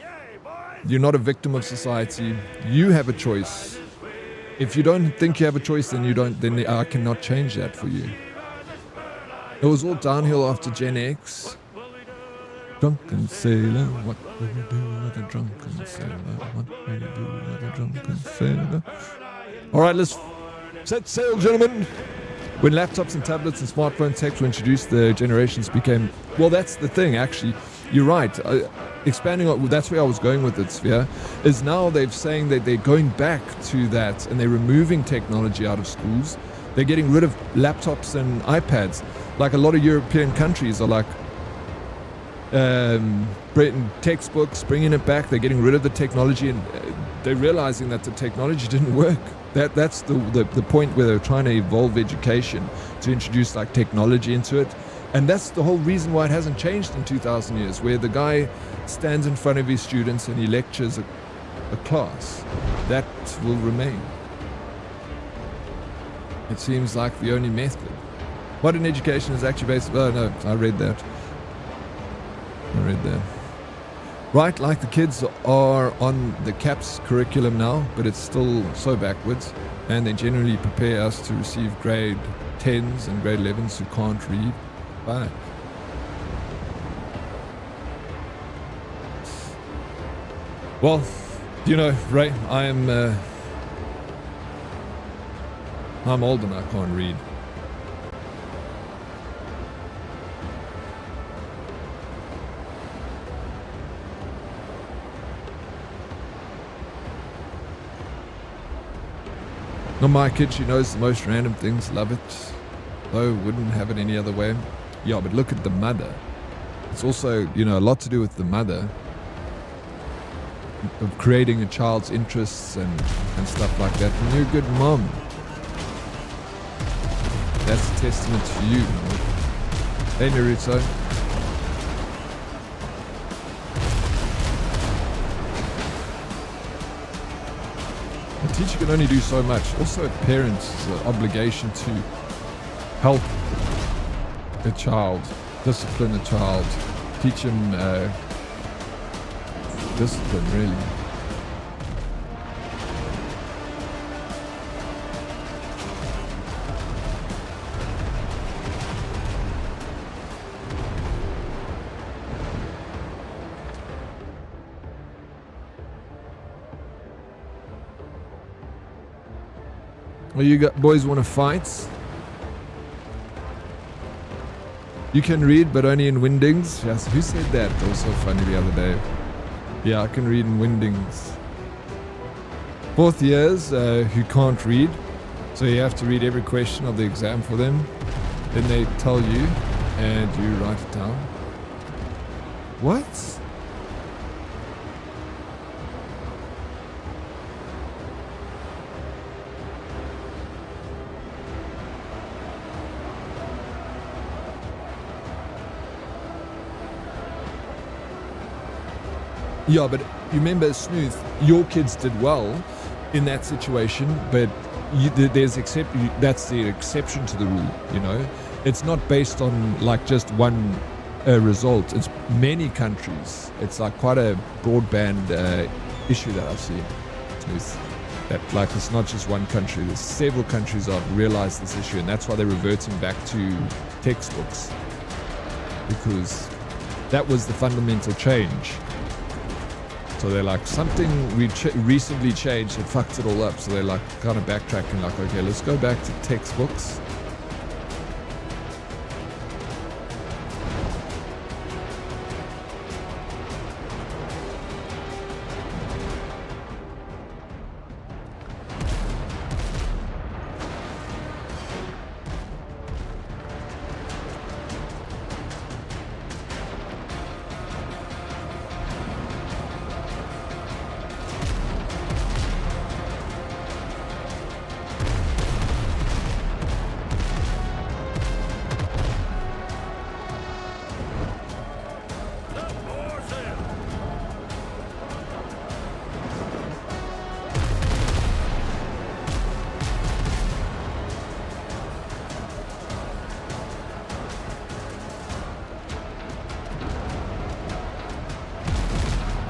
You're not a victim of society. You have a choice. If you don't think you have a choice, then I cannot change that for you. It was all downhill after Gen X. Drunken sailor, what will we do with a drunken sailor? What will we do with a drunken sailor? All right, let's set sail, gentlemen. When laptops and tablets and smartphone techs were introduced, the generations became... Well, that's the thing, actually. You're right. Expanding on... That's where I was going with it, Sphere. Is now they're saying that they're going back to that and they're removing technology out of schools. They're getting rid of laptops and iPads. Like a lot of European countries are like textbooks, bringing it back. They're getting rid of the technology, and they're realizing that the technology didn't work. That's the point where they're trying to evolve education to introduce like technology into it. And that's the whole reason why it hasn't changed in 2,000 years, where the guy stands in front of his students and he lectures a class. That will remain. It seems like the only method. Modern education is actually based... Oh no, I read that. Right, like the kids are on the CAPS curriculum now, but it's still so backwards. And they generally prepare us to receive grade 10s and grade 11s who can't read. But well, you know, Ray, I'm old and I can't read. Not my kid, she knows the most random things, love it. Though wouldn't have it any other way. Yeah, but look at the mother. It's also, you know, a lot to do with the mother. Of creating a child's interests and stuff like that. And you're a good mom. That's a testament to you. Hey, Naruto. A teacher can only do so much. Also, a parent's obligation to help a child, discipline a child, teach him discipline, really. Well, you got boys want to fight? You can read, but only in Windings. Yes, who said that? That was so funny the other day. Yeah, I can read in Windings. Fourth years who can't read, so you have to read every question of the exam for them. Then they tell you, and you write it down. What? Yeah, but you remember, Smooth, your kids did well in that situation, but that's the exception to the rule, you know? It's not based on like just one result. It's many countries. It's like quite a broadband issue that I've seen, Smooth. That like it's not just one country. There's several countries that have realized this issue, and that's why they're reverting back to textbooks, because that was the fundamental change. So they're like, something we recently changed, it fucked it all up. So they're like kind of backtracking, like, okay, let's go back to textbooks.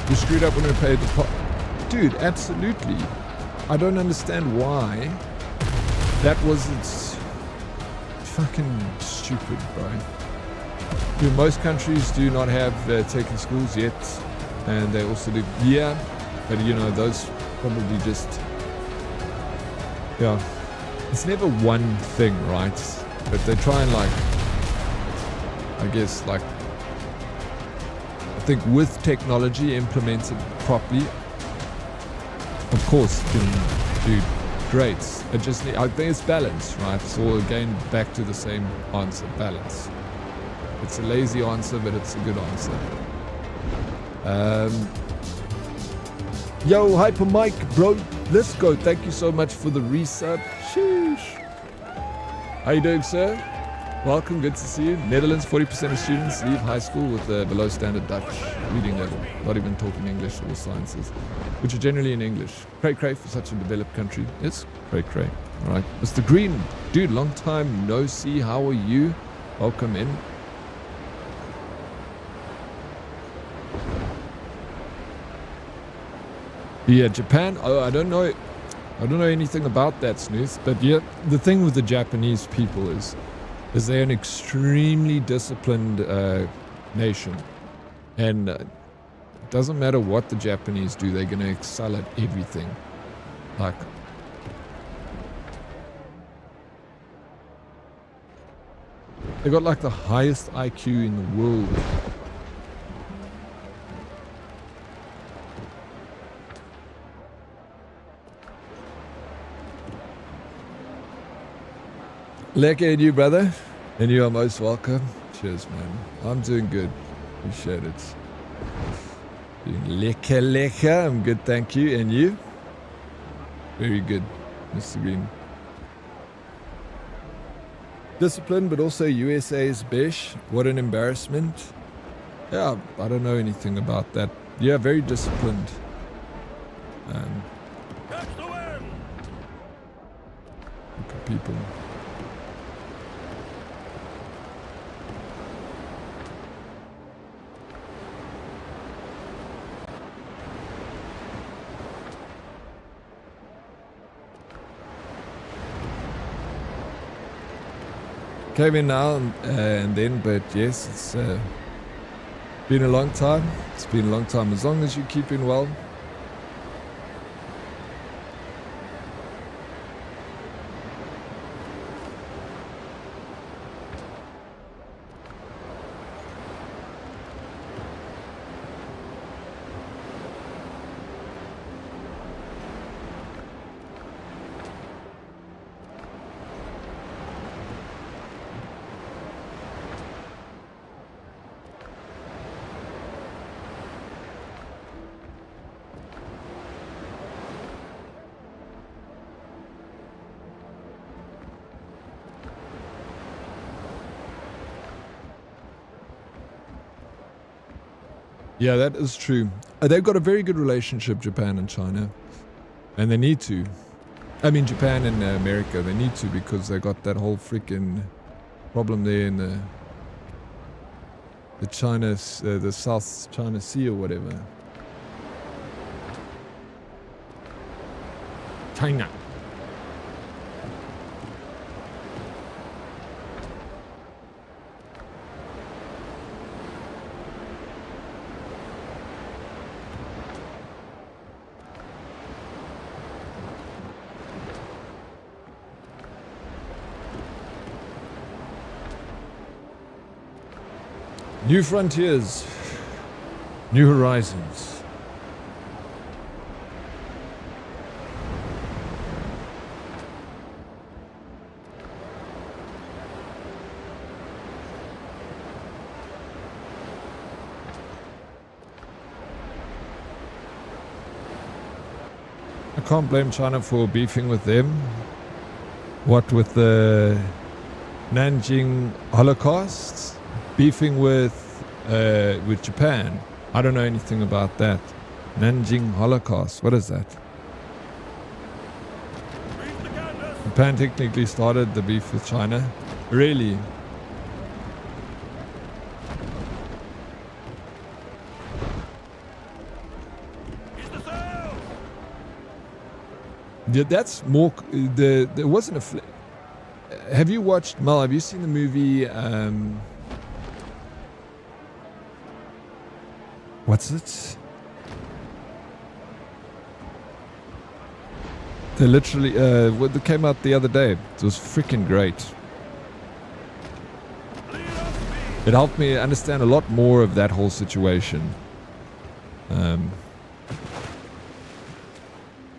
You screwed up when we paid the pot. Dude, absolutely. I don't understand why that wasn't fucking stupid, bro. Dude, most countries do not have taken schools yet, and they also do, yeah, but you know, those probably just, yeah, it's never one thing, right? But they try and like, I guess like, I think with technology implemented properly, of course, you can do great. I think it's balance, right? So again, back to the same answer, balance. It's a lazy answer, but it's a good answer. Yo, Hyper Mike, bro. Let's go. Thank you so much for the resub. Sheesh. How you doing, sir? Welcome. Good to see you. Netherlands, 40% of students leave high school with a below standard Dutch reading level. Not even talking English or sciences, which are generally in English. Cray cray for such a developed country. Yes, cray cray. All right. Mr. Green, dude, long time no see. How are you? Welcome in. Yeah, Japan. Oh, I don't know anything about that, Snooth. But yeah, the thing with the Japanese people is they're an extremely disciplined nation, and it doesn't matter what the Japanese do, they're gonna excel at everything. Like, they got like the highest IQ in the world. Lekker and you, brother. And you are most welcome. Cheers, man. I'm doing good. Appreciate it. Doing lekker. I'm good, thank you. And you? Very good, Mr. Green. Disciplined, but also USA's best. What an embarrassment. Yeah, I don't know anything about that. Yeah, very disciplined. Catch the wind! People. Came in now and then, but yes, it's been a long time. It's been a long time. As long as you're keeping well. Yeah, that is true. They've got a very good relationship, Japan and China. And they need to. I mean, Japan and America, they need to, because they got that whole freaking problem there in the the South China Sea or whatever. China. New frontiers, new horizons. I can't blame China for beefing with them. What with the Nanjing Holocaust? Beefing with Japan. I don't know anything about that. Nanjing Holocaust. What is that? Japan technically started the beef with China. Really? Yeah, that's more. There wasn't a. Have you watched Mel? Have you seen the movie? What's it? They literally, what that came out the other day. It was freaking great. It helped me understand a lot more of that whole situation.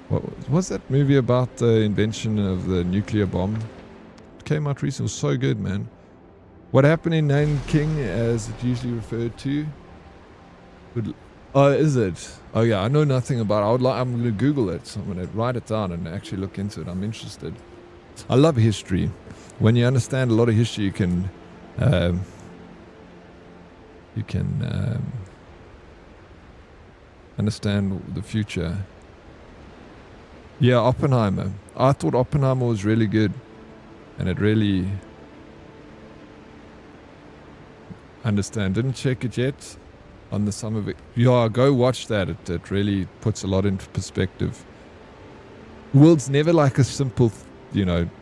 What was that movie about the invention of the nuclear bomb? It came out recently. It was so good, man. What happened in Nanking, as it usually referred to, Oh, is it? Oh yeah, I know nothing about it. I'm going to Google it. So I'm going to write it down and actually look into it. I'm interested. I love history. When you understand a lot of history, you can understand the future. Yeah, Oppenheimer. I thought Oppenheimer was really good, and it really understand. Didn't check it yet on the summer. Yeah, go watch that. It really puts a lot into perspective. The world's never like a simple,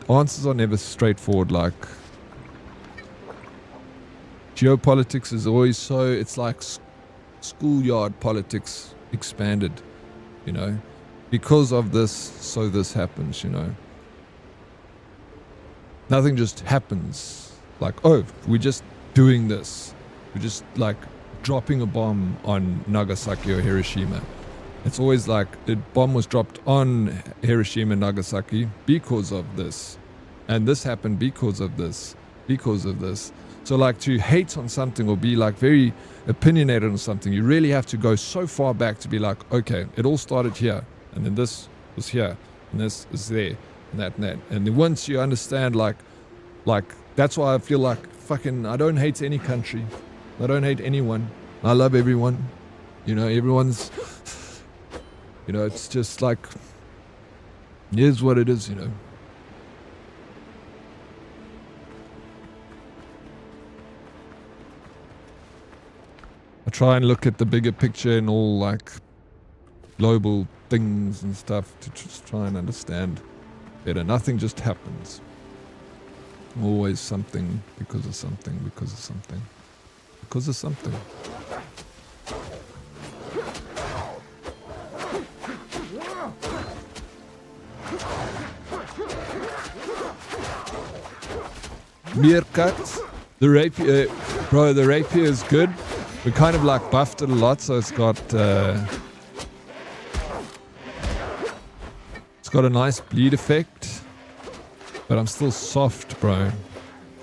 answers are never straightforward. Like geopolitics is always it's like schoolyard politics expanded, because of this, so this happens, Nothing just happens like, oh, we're just doing this. We're just like dropping a bomb on Nagasaki or Hiroshima. It's always like the bomb was dropped on Hiroshima and Nagasaki because of this. And this happened because of this. So like to hate on something or be like very opinionated on something, you really have to go so far back to be like, okay, it all started here. And then this was here. And this is there. And that and that. And then once you understand like that's why I feel like fucking I don't hate any country. I don't hate anyone. I love everyone. Everyone's it's just like here's what it is, I try and look at the bigger picture and all like global things and stuff to just try and understand better. Nothing just happens. Always something because of something because of something because of something. Meerkat, the rapier, bro. The rapier is good. We kind of like buffed it a lot, so it's got a nice bleed effect. But I'm still soft, bro.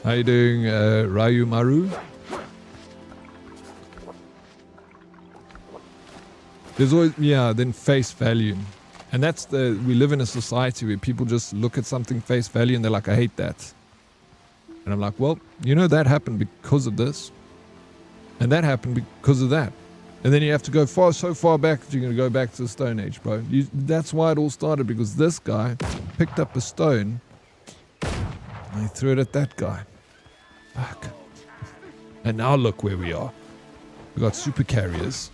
How you doing, Ryu Maru? There's always, then face value. And that's we live in a society where people just look at something face value and they're like, I hate that. And I'm like, well, that happened because of this. And that happened because of that. And then you have to go so far back that you're going to go back to the Stone Age, bro. That's why it all started, because this guy picked up a stone and he threw it at that guy. Fuck. And now look where we are. We got super carriers.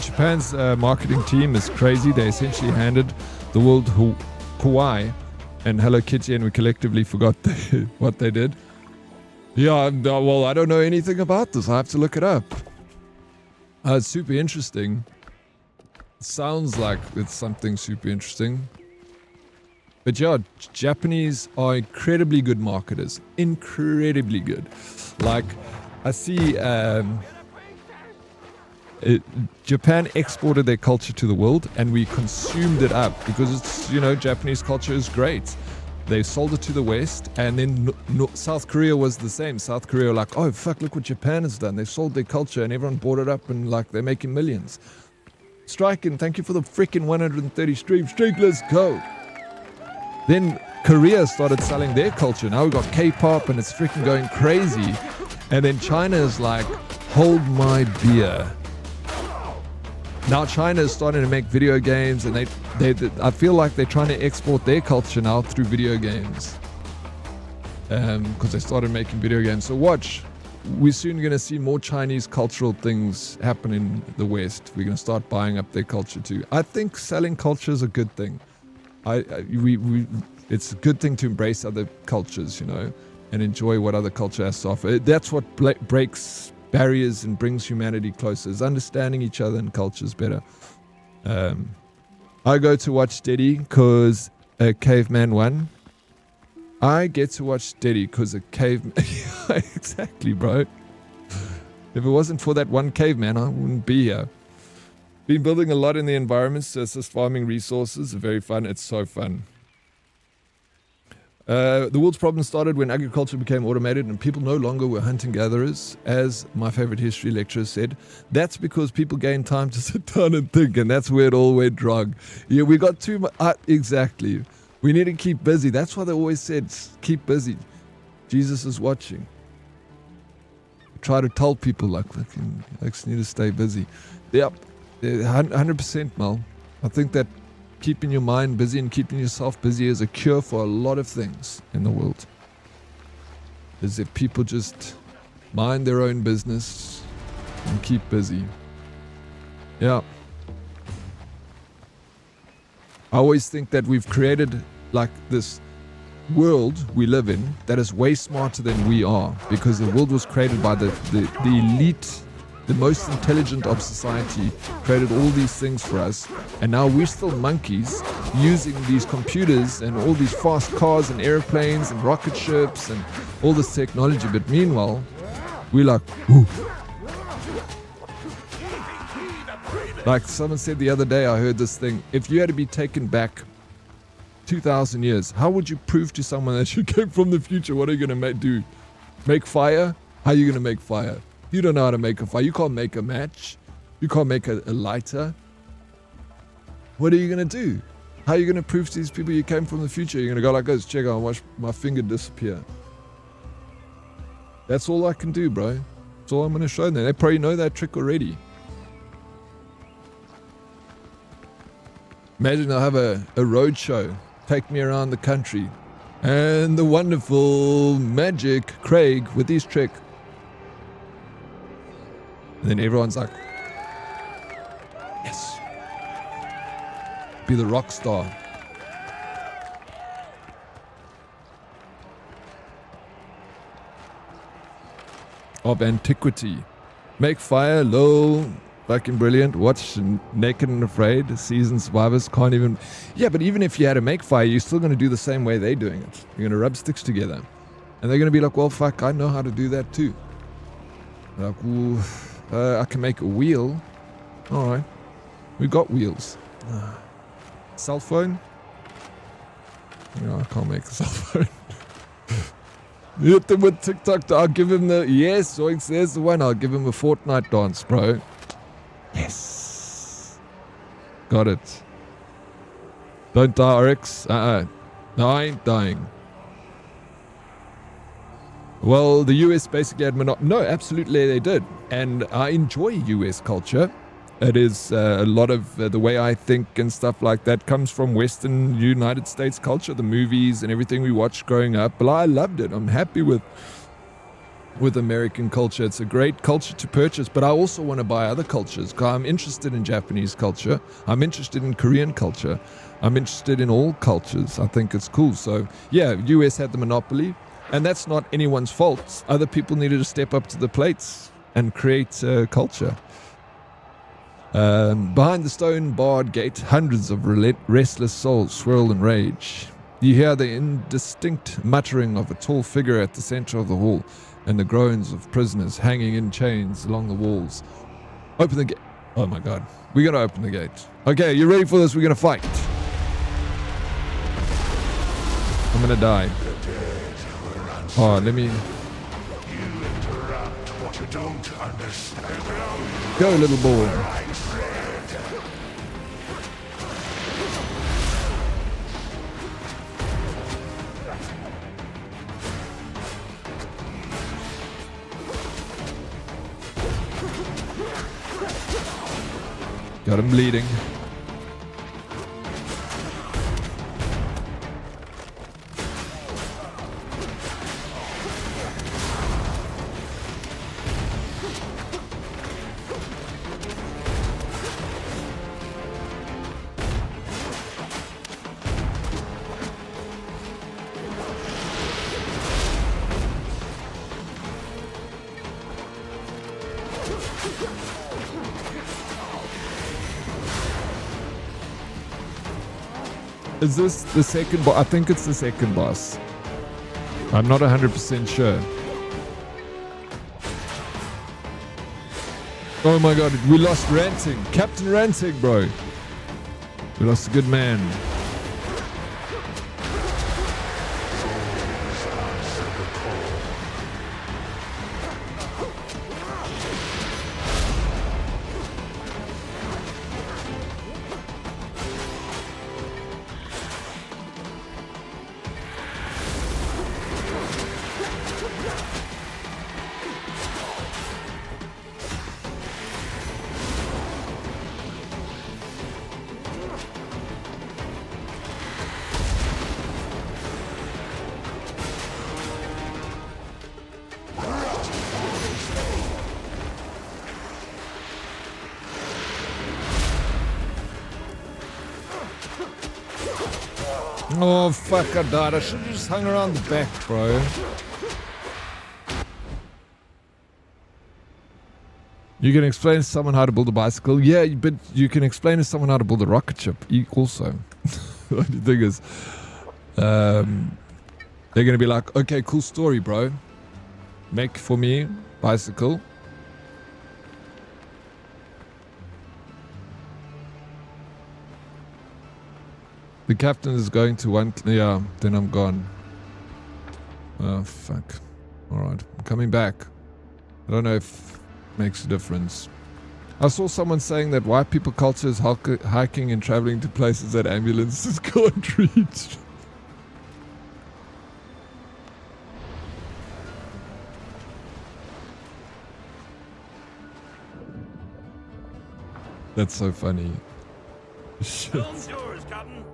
Japan's marketing team is crazy. They essentially handed the world Kawaii and Hello Kitty, and we collectively forgot what they did. Yeah, well, I don't know anything about this. I have to look it up. It's super interesting. It sounds like it's something super interesting. But yeah, Japanese are incredibly good marketers. Incredibly good. Like, I see... Japan exported their culture to the world and we consumed it up because it's, Japanese culture is great. They sold it to the West, and then South Korea was the same. South Korea were like, oh fuck, look what Japan has done. They sold their culture and everyone bought it up and like they're making millions. Striking, thank you for the freaking 130 streams. Let's go. Then Korea started selling their culture. Now we've got K-pop and it's freaking going crazy. And then China is like, hold my beer. Now China is starting to make video games, and I feel like they're trying to export their culture now through video games. Because they started making video games. So watch, we're soon going to see more Chinese cultural things happen in the West. We're going to start buying up their culture too. I think selling culture is a good thing. It's a good thing to embrace other cultures, and enjoy what other culture has to offer. That's what breaks barriers and brings humanity closer, is understanding each other and cultures better. I go to watch Steady because a caveman won. I get to watch Steady because a caveman... Exactly, bro. If it wasn't for that one caveman, I wouldn't be here. Been building a lot in the environments to assist farming resources. Very fun. It's so fun. The world's problem started when agriculture became automated and people no longer were hunting-gatherers, as my favorite history lecturer said. That's because people gained time to sit down and think, and that's where it all went wrong. Yeah, we got too much... exactly. We need to keep busy. That's why they always said, keep busy. Jesus is watching. Try to tell people, like, I just need to stay busy. Yep, 100%, Mel. I think that keeping your mind busy and keeping yourself busy is a cure for a lot of things in the world. Is if people just mind their own business and keep busy. Yeah. I always think that we've created like this world we live in that is way smarter than we are, because the world was created by the elite, the most intelligent of society, created all these things for us, and now we're still monkeys using these computers and all these fast cars and airplanes and rocket ships and all this technology. But meanwhile, we're like, ooh. Like someone said the other day, I heard this thing, if you had to be taken back 2,000 years, how would you prove to someone that you came from the future? What are you going to do? Make fire? How are you going to make fire? You don't know how to make a fire. You can't make a match. You can't make a lighter. What are you going to do? How are you going to prove to these people you came from the future? You're going to go like this, check out, watch my finger disappear. That's all I can do, bro. That's all I'm going to show them. They probably know that trick already. Imagine I'll have a road show. Take me around the country. And the wonderful magic Craig with his trick. And then everyone's like, yes. Be the rock star. Of antiquity. Make fire, lol. Fucking brilliant. Watch Naked and Afraid. Seasoned survivors can't even... Yeah, but even if you had to make fire, you're still going to do the same way they're doing it. You're going to rub sticks together. And they're going to be like, well, fuck, I know how to do that too. Like, ooh, I can make a wheel. Alright. We got wheels. Cell phone? No, I can't make a cell phone. Hit them with TikTok. I'll give him the... Yes, Zoinks, there's the one. I'll give him a Fortnite dance, bro. Yes. Got it. Don't die, Oryx. No, I ain't dying. Well, the US basically had no, absolutely they did. And I enjoy US culture. It is a lot of the way I think and stuff like that comes from Western United States culture, the movies and everything we watched growing up. But I loved it. I'm happy with American culture. It's a great culture to purchase, but I also want to buy other cultures. I'm interested in Japanese culture. I'm interested in Korean culture. I'm interested in all cultures. I think it's cool. So yeah, US had the monopoly, and that's not anyone's fault. Other people needed to step up to the plates and create culture. Behind the stone-barred gate, hundreds of restless souls swirl in rage. You hear the indistinct muttering of a tall figure at the center of the hall, and the groans of prisoners hanging in chains along the walls. Open the gate. Oh my god. We gotta open the gate. Okay, you ready for this? We're gonna fight. I'm gonna die. Oh, let me... Go, little boy. Got him bleeding. Is this the second boss? I think it's the second boss. I'm not 100% sure. Oh my god, we lost Ranting. Captain Ranting, bro. We lost a good man. Oh fuck, I died. I should have just hung around the back, bro. You can explain to someone how to build a bicycle. Yeah, but you can explain to someone how to build a rocket ship also. The only thing is, they're going to be like, okay, cool story, bro. Make for me bicycle. The captain is going to one... Yeah, then I'm gone. Oh, fuck. Alright, I'm coming back. I don't know if it makes a difference. I saw someone saying that white people culture is hiking and traveling to places that ambulances can't reach. That's so funny. Shit. Film's yours, Captain.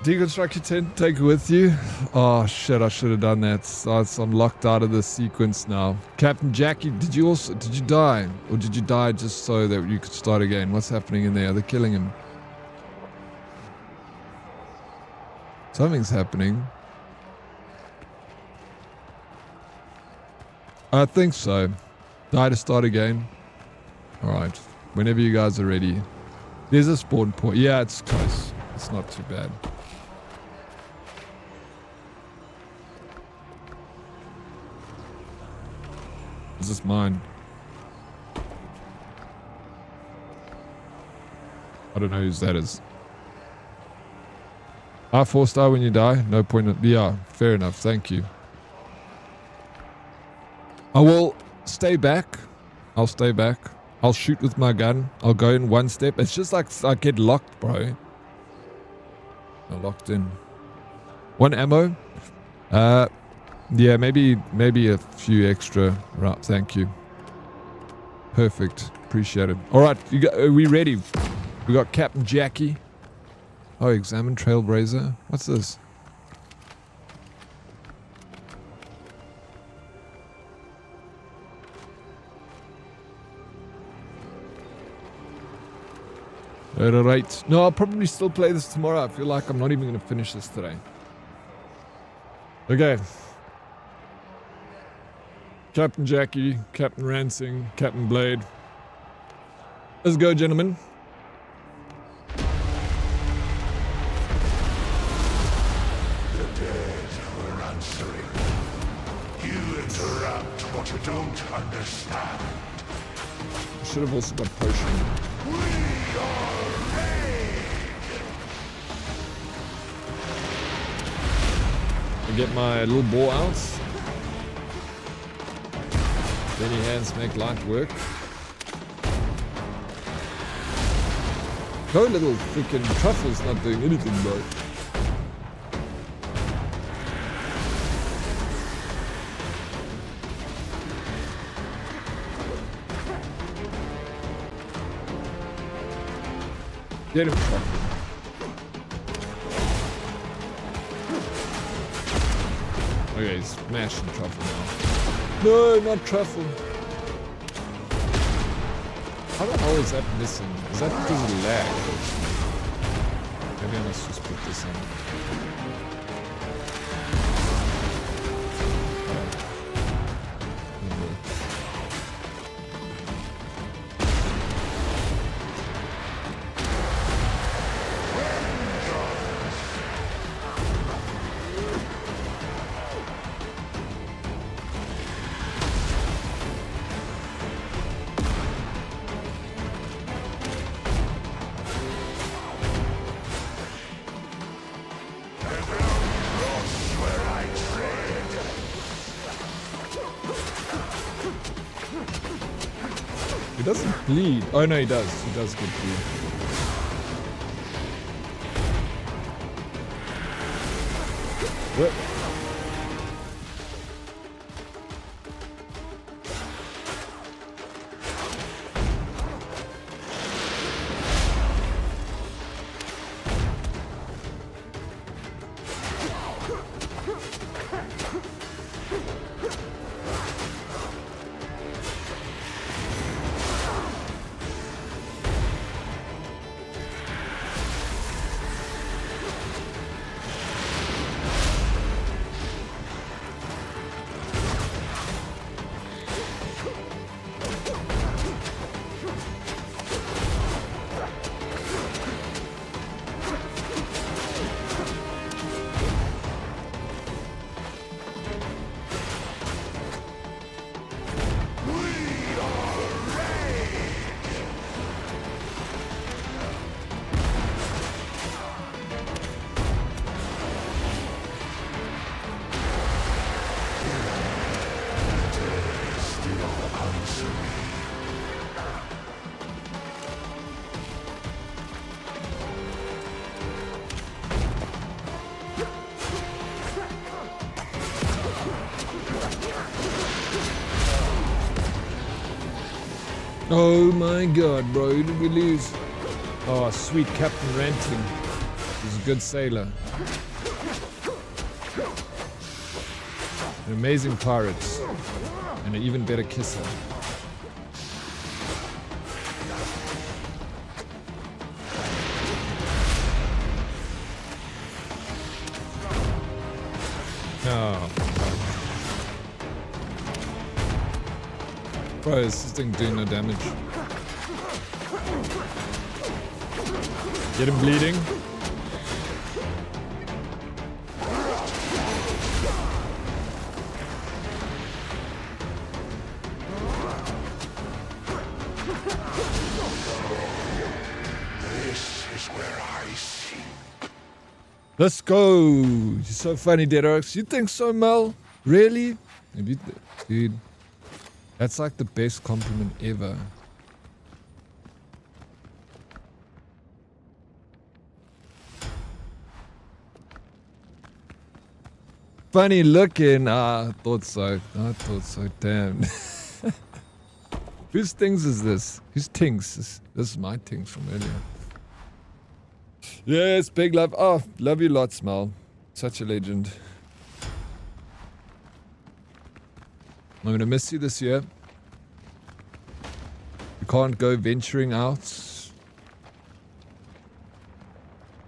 Deconstruct your tent, take it with you. Oh shit, I should have done that. So I'm locked out of this sequence now. Captain Jackie, did you die? Or did you die just so that you could start again? What's happening in there? Are they killing him? Something's happening. I think so. Die to start again. Alright. Whenever you guys are ready. There's a spawn point. Yeah, it's close. It's not too bad. Is this mine? I don't know whose that is. R4 when you die? No point in... Yeah, fair enough. Thank you. I will stay back. I'll stay back. I'll shoot with my gun. I'll go in one step. It's just like I get locked, bro. I'm locked in. One ammo. Yeah, maybe a few extra. Right, thank you. Perfect. Appreciate it. All right, are we ready? We got Captain Jackie. Oh, examine Trailblazer. What's this? Alright. No, I'll probably still play this tomorrow. I feel like I'm not even going to finish this today. Okay. Captain Jackie, Captain Ransing, Captain Blade. Let's go, gentlemen. The dead were answering. You interrupt what you don't understand. I should have also got potion. We are made. I get my little ball out. Then your hands make light work. No little freaking truffle's not doing anything, bro. Get him, truffle. Okay, he's smashing truffle now. No, not truffle. How the hell is that missing? Is that because of lag? Maybe I must just put this on. He doesn't bleed. Oh no, he does. He does get bleed. What? Oh my god, bro, who did we lose? Oh, sweet Captain Ranting. He's a good sailor. An amazing pirate. And an even better kisser. Oh. Bro, this thing doing no damage. Get him bleeding. This is where I sink. Let's go. You're so funny, Dead Oaks. You think so, Mel? Really? Dude. That's like the best compliment ever. Funny looking. I thought so. Damn. Whose things is this? Whose tings? This is my tings from earlier. Yes, big love. Oh, love you lots, Mel. Such a legend. I'm gonna miss you this year. You can't go venturing out.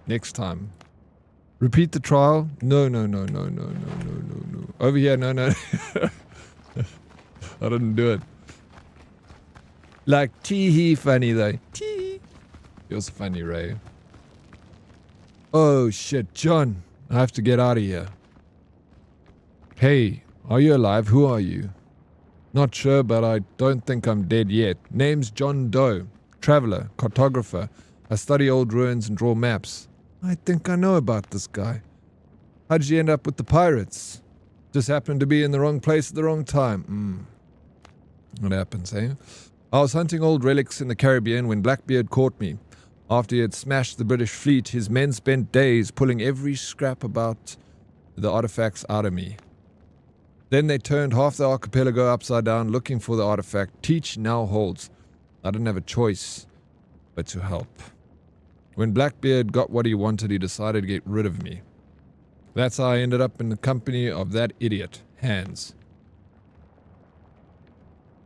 Next time. Repeat the trial? No. Over here, no. I didn't do it. Like tee-hee funny though. Tee. You're so funny, Ray. Oh shit, John. I have to get out of here. Hey, are you alive? Who are you? Not sure, but I don't think I'm dead yet. Name's John Doe. Traveler, cartographer. I study old ruins and draw maps. I think I know about this guy. How did you end up with the pirates? Just happened to be in the wrong place at the wrong time. What happens, eh? I was hunting old relics in the Caribbean when Blackbeard caught me. After he had smashed the British fleet, his men spent days pulling every scrap about the artifacts out of me. Then they turned half the archipelago upside down looking for the artifact Teach now holds. I didn't have a choice but to help. When Blackbeard got what he wanted, he decided to get rid of me. That's how I ended up in the company of that idiot, Hans.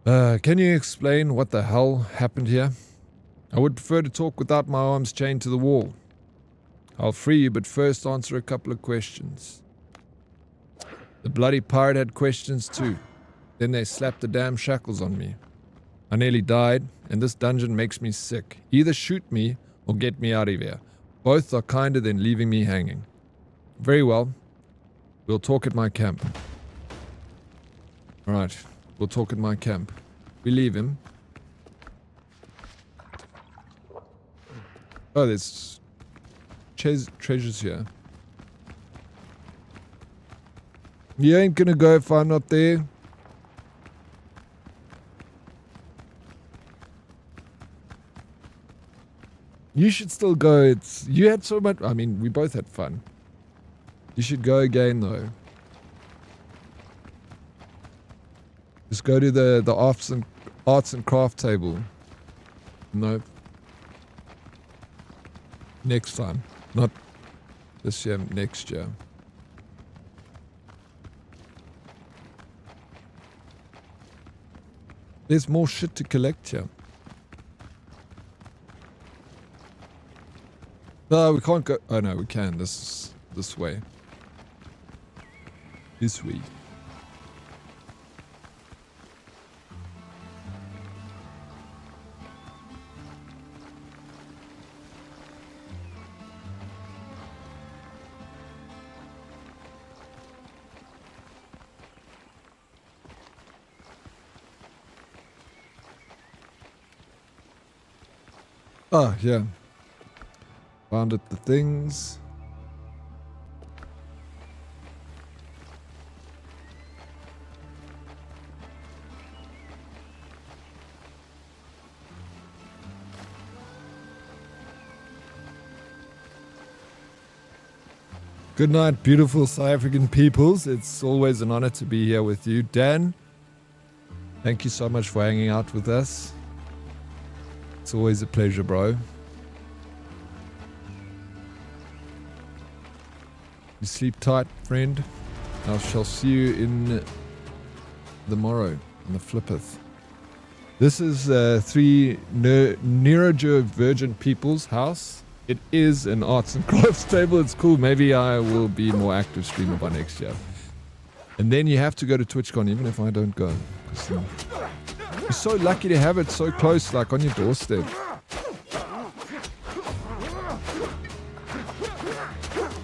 Can you explain what the hell happened here? I would prefer to talk without my arms chained to the wall. I'll free you, but first answer a couple of questions. The bloody pirate had questions too. Then they slapped the damn shackles on me. I nearly died, and this dungeon makes me sick. Either shoot me or get me out of here. Both are kinder than leaving me hanging. Very well. We'll talk at my camp. Alright, we'll talk at my camp. We leave him. Oh, there's treasures here. You ain't gonna go if I'm not there. You should still go. You had so much. I mean, we both had fun. You should go again, though. Just go to the arts and craft table. No. Next time, not this year. Next year. There's more shit to collect here. No, we can't go. Oh no, we can. This way. This way. Ah, yeah. Found it, the things. Good night, beautiful South African peoples. It's always an honor to be here with you. Dan, thank you so much for hanging out with us. It's always a pleasure, bro. You sleep tight, friend. I shall see you in the morrow, on the flippeth. This is 3 neurodivergent people's house. It is an arts and crafts table. It's cool. Maybe I will be more active streamer by next year. And then you have to go to TwitchCon, even if I don't go. You're so lucky to have it so close, like on your doorstep.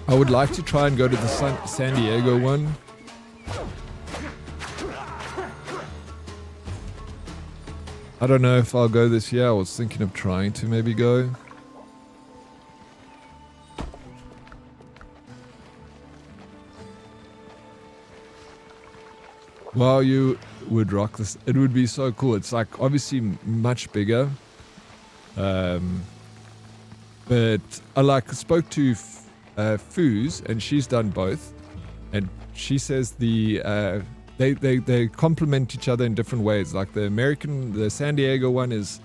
I would like to try and go to the San Diego one. I don't know if I'll go this year. I was thinking of trying to maybe go. Wow, you would rock this. It would be so cool. It's like obviously much bigger. But I spoke to Foos, and she's done both. And she says they complement each other in different ways. Like the San Diego one is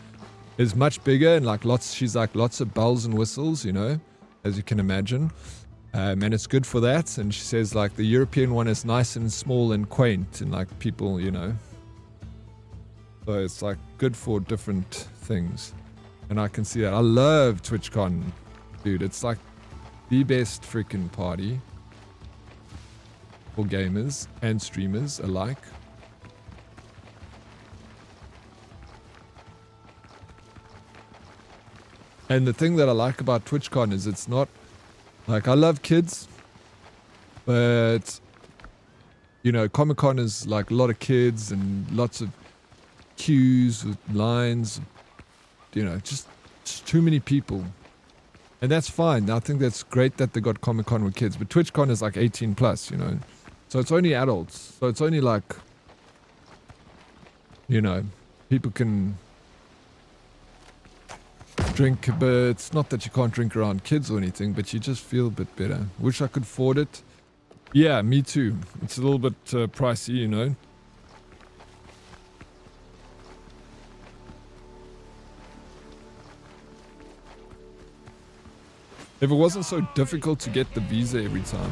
much bigger and like she's like lots of bells and whistles, you know, as you can imagine. And it's good for that. And she says like the European one is nice and small and quaint and like people, you know. So it's like good for different things. And I can see that. I love TwitchCon, dude. It's like the best freaking party for gamers and streamers alike. And the thing that I like about TwitchCon is it's not like, I love kids, but you know, Comic-Con is like a lot of kids and lots of queues with lines, you know, just too many people. And that's fine. I think that's great that they got Comic-Con with kids, but TwitchCon is like 18 plus, you know. So it's only adults. So it's only like, you know, people can drink, but it's not that you can't drink around kids or anything, but you just feel a bit better. Wish I could afford it. Yeah, me too. It's a little bit pricey, you know. If it wasn't so difficult to get the visa every time.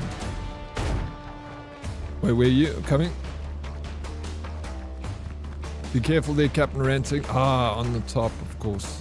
Wait, where are you coming? Be careful there, Captain Ranting. Ah, on the top, of course.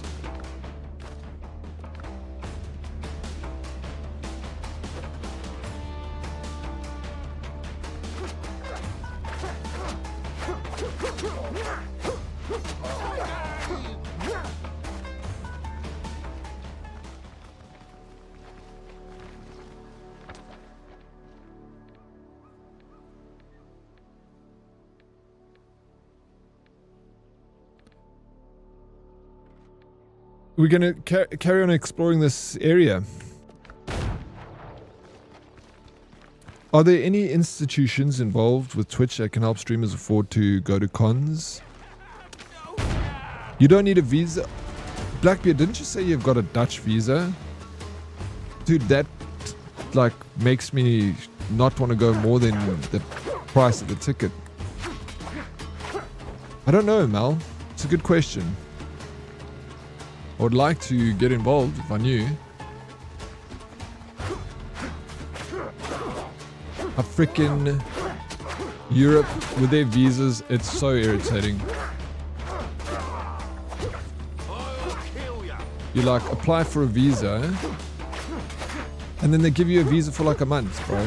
we're going to carry on exploring this area. Are there any institutions involved with Twitch that can help streamers afford to go to cons? You don't need a visa. Blackbeard, didn't you say you've got a Dutch visa? Dude, that like makes me not want to go more than the price of the ticket. I don't know, Mal. It's a good question. I would like to get involved if I knew. A freaking Europe with their visas, it's so irritating. You like apply for a visa and then they give you a visa for like a month, bro.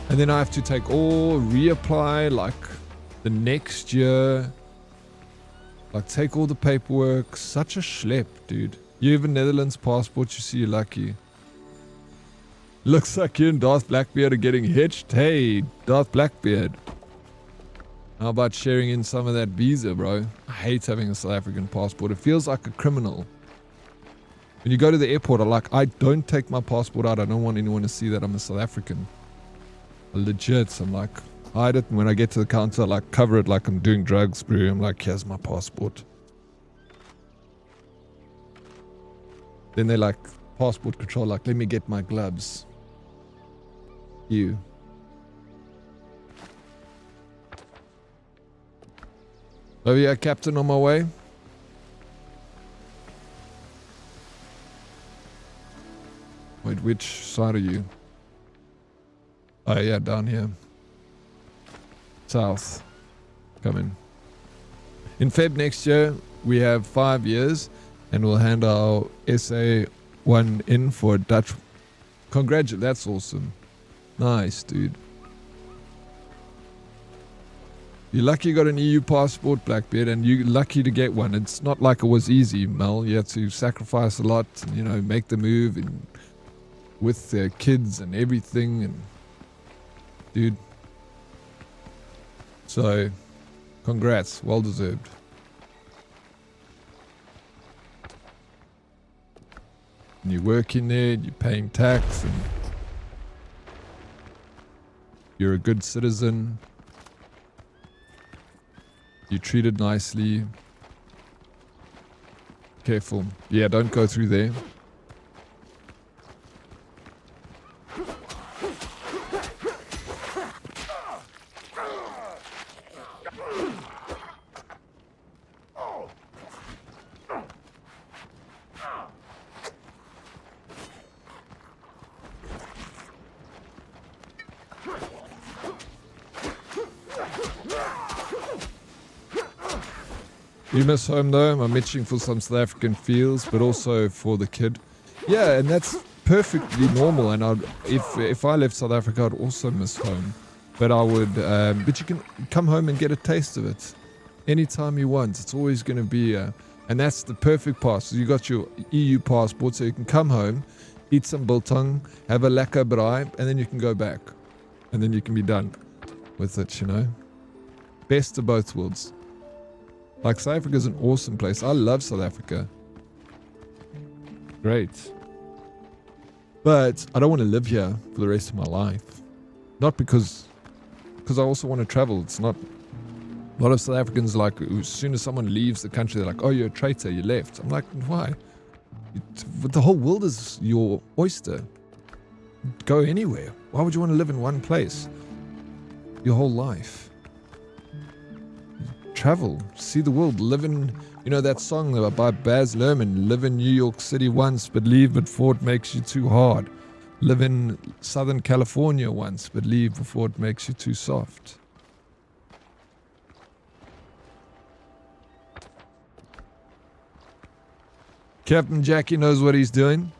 And then I have to take all reapply like the next year. Like take all the paperwork. Such a schlep, dude. You have a Netherlands passport, you see you're lucky. Looks like you and Darth Blackbeard are getting hitched. Hey, Darth Blackbeard. How about sharing in some of that visa, bro? I hate having a South African passport. It feels like a criminal. When you go to the airport, I don't take my passport out. I don't want anyone to see that I'm a South African. Legit, I'm like, hide it. And when I get to the counter, I like cover it like I'm doing drugs, bro. I'm like, here's my passport. Then they like, passport control, like, let me get my gloves. You. Oh yeah, Captain, on my way. Wait, which side are you? Oh yeah, down here. South. Coming. In Feb next year, we have 5 years, and we'll hand our SA1 in for Dutch. Congratulations, that's awesome. Nice, dude. You're lucky you got an EU passport, Blackbeard, and you're lucky to get one. It's not like it was easy, Mel. You had to sacrifice a lot, and, you know, make the move and with their kids and everything, and dude. So, congrats, well deserved. And you work in there, and you're paying tax, and you're a good citizen. You're treated nicely. Careful. Yeah, don't go through there. You miss home though. I'm itching for some South African feels, but also for the kid. Yeah, and that's perfectly normal. And if I left South Africa, I'd also miss home. But I would. But you can come home and get a taste of it anytime you want. It's always going to be. And that's the perfect pass. So you got your EU passport, so you can come home, eat some biltong, have a lekker braai, and then you can go back, and then you can be done with it. You know, best of both worlds. Like, South Africa is an awesome place. I love South Africa. Great. But I don't want to live here for the rest of my life. Not because I also want to travel. It's not... A lot of South Africans, like, as soon as someone leaves the country, they're like, oh, you're a traitor, you left. I'm like, why? The whole world is your oyster. Go anywhere. Why would you want to live in one place your whole life? Travel, see the world, live in, you know that song by Baz Luhrmann, live in New York City once, but leave before it makes you too hard. Live in Southern California once, but leave before it makes you too soft. Captain Jackie knows what he's doing.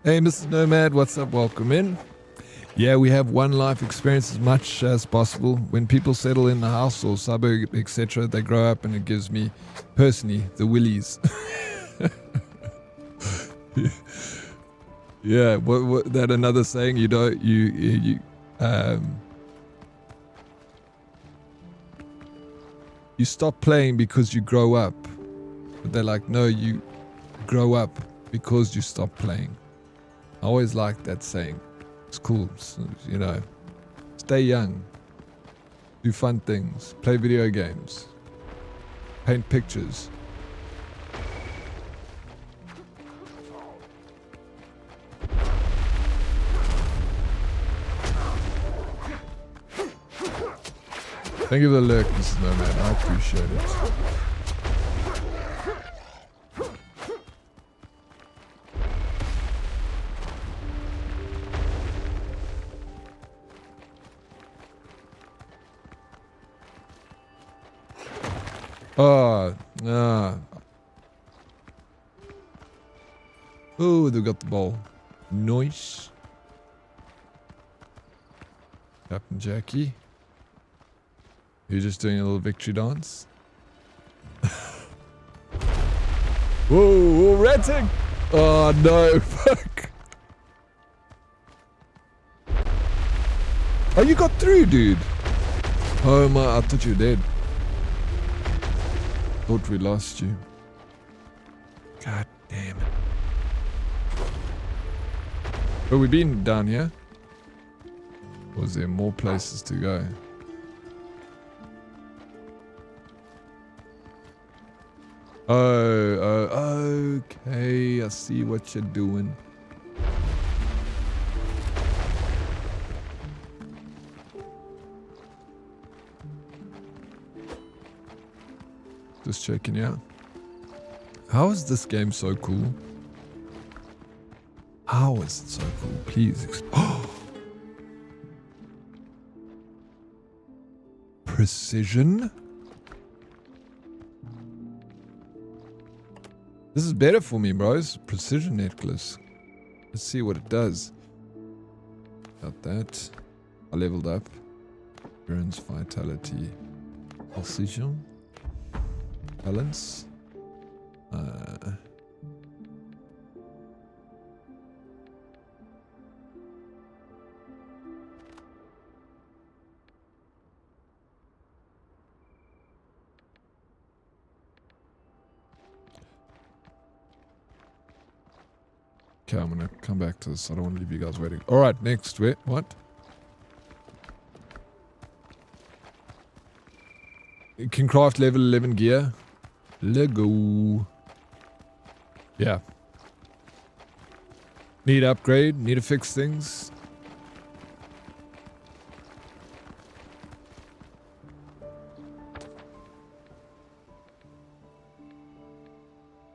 Hey, Mrs. Nomad, what's up? Welcome in. Yeah, we have one life experience as much as possible. When people settle in the house or suburb, etc., they grow up, and it gives me, personally, the willies. Yeah, what that another saying? You stop playing because you grow up. But they're like, no, you grow up because you stop playing. I always liked that saying. It's cool, so, you know. Stay young. Do fun things. Play video games. Paint pictures. Thank you for the lurk, Mrs. Nomad. I appreciate it. Oh, they got the ball. Nice. Captain Jackie. You're just doing a little victory dance. Whoa, ratting! Oh no, fuck. Oh, you got through, dude. Oh my, I thought you were dead. Thought we lost you. God damn it. But we've been down here. Was there more places to go? Oh, okay. I see what you're doing. Just checking out. How is this game so cool? How is it so cool? Please. Oh! Precision? This is better for me, bros. Precision necklace. Let's see what it does. Got that. I leveled up. Burns vitality. Precision. Balance. Okay, I'm gonna come back to this. I don't want to leave you guys waiting. Alright, next. Wait, what? You can craft level 11 gear. Lego. Yeah. Need to upgrade. Need to fix things.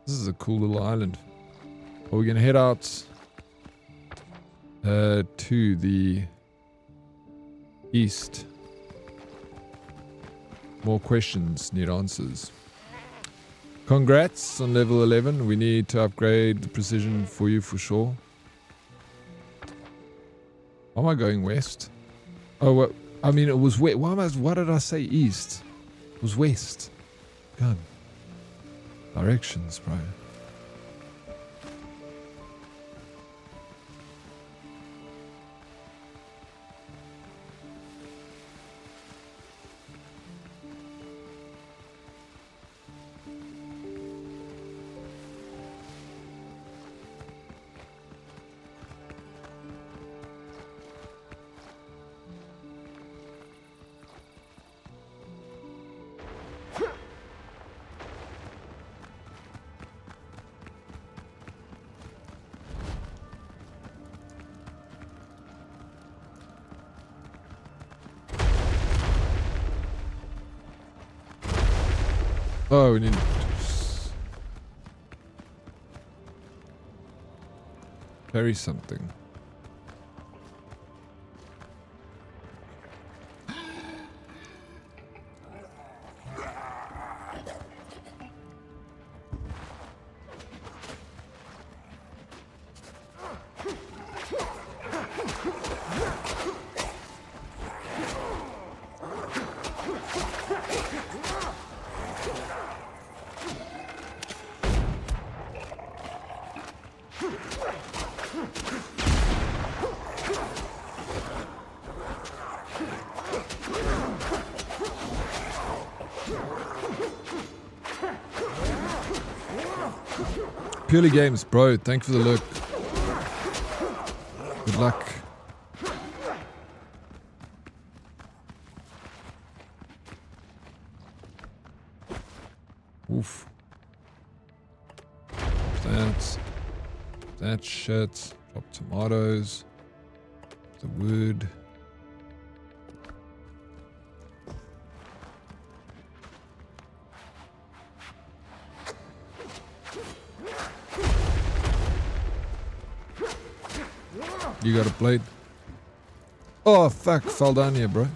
This is a cool little island. Are we going to head out to the east? More questions, need answers. Congrats on level 11. We need to upgrade the precision for you for sure. Am I going west? Oh, well, I mean, it was west. Why did I say east? It was west. God. Directions, bro. Oh, we need to carry something. Purely Games, bro. Thank you for the look. Good luck. Oof. That shit. Drop tomatoes. The wood. You got a blade? Oh fuck, fell down here, bro.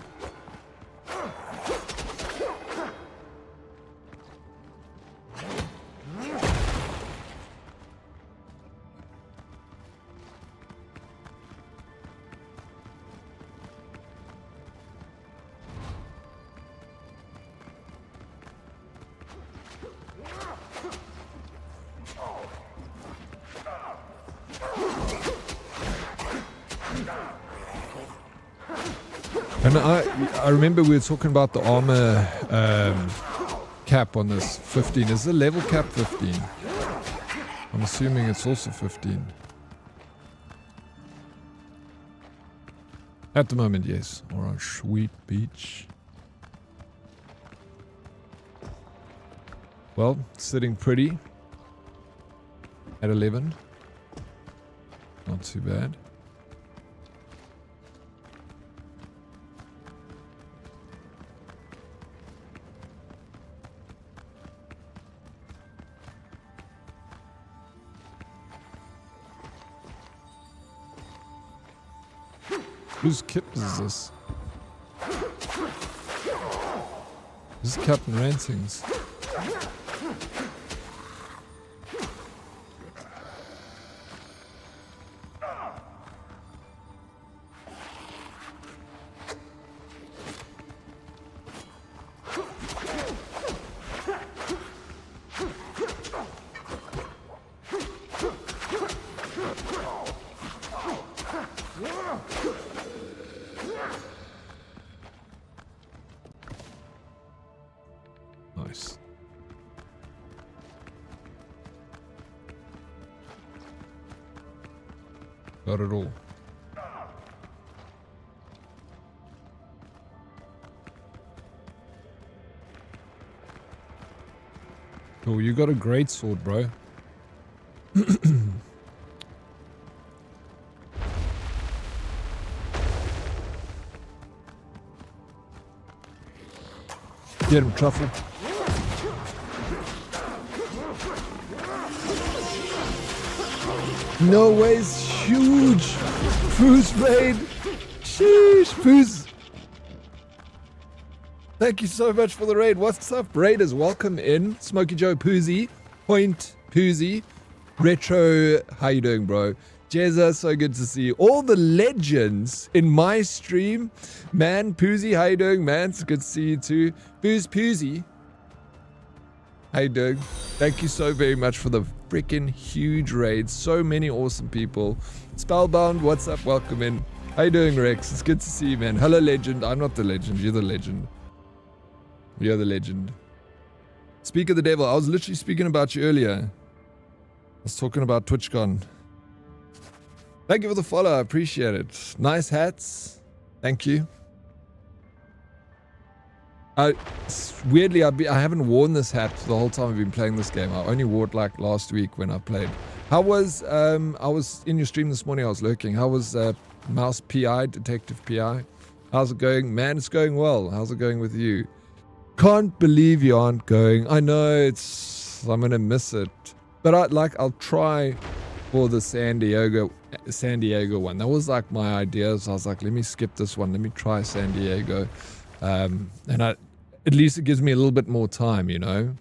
And I remember we were talking about the armor cap on this 15. Is the level cap 15? I'm assuming it's also 15. At the moment, yes. Alright, sweet beach. Well, sitting pretty. At 11. Not too bad. Whose kit is this? This is Captain Ranting's. Nice. Got it all. Oh, you got a great sword, bro. Get him, Truffle. No ways, huge. Foos raid. Sheesh, Foos. Thank you so much for the raid. What's up, raiders? Welcome in. Smokey Joe Poozy. Point Poozy. Retro. How you doing, bro? Jezza, so good to see you. All the legends in my stream. Man, Poozy, how you doing, man? It's good to see you too. Booze Poozy. How you doing? Thank you so very much for the freaking huge raid. So many awesome people. Spellbound, what's up? Welcome in. How you doing, Rex? It's good to see you, man. Hello, legend. I'm not the legend. You're the legend. You're the legend. Speak of the devil. I was literally speaking about you earlier. I was talking about TwitchCon. Thank you for the follow. I appreciate it. Nice hats. Thank you. Weirdly, I haven't worn this hat the whole time I've been playing this game. I only wore it like last week when I played. How was, I was in your stream this morning, I was lurking. How was Mouse PI, Detective PI? How's it going? Man, it's going well. How's it going with you? Can't believe you aren't going. I know, I'm going to miss it. But I'll try for the San Diego one. That was like my idea. So I was like, let me skip this one. Let me try San Diego. And at least it gives me a little bit more time, you know.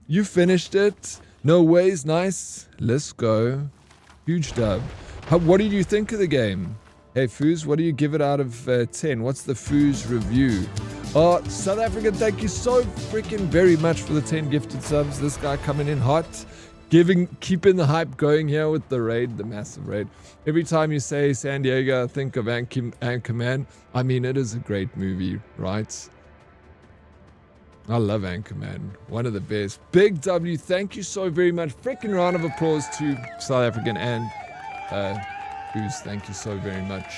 You finished it. No ways. Nice. Let's go. Huge dub. What did you think of the game? Hey, Foos, what do you give it out of 10? What's the Foos review? Oh, South African, thank you so freaking very much for the 10 gifted subs. This guy coming in hot. Keeping the hype going here with the raid, the massive raid. Every time you say San Diego, I think of Anchorman. I mean, it is a great movie, right? I love Anchorman. One of the best. Big W, thank you so very much. Freaking round of applause to South African and Goose. Thank you so very much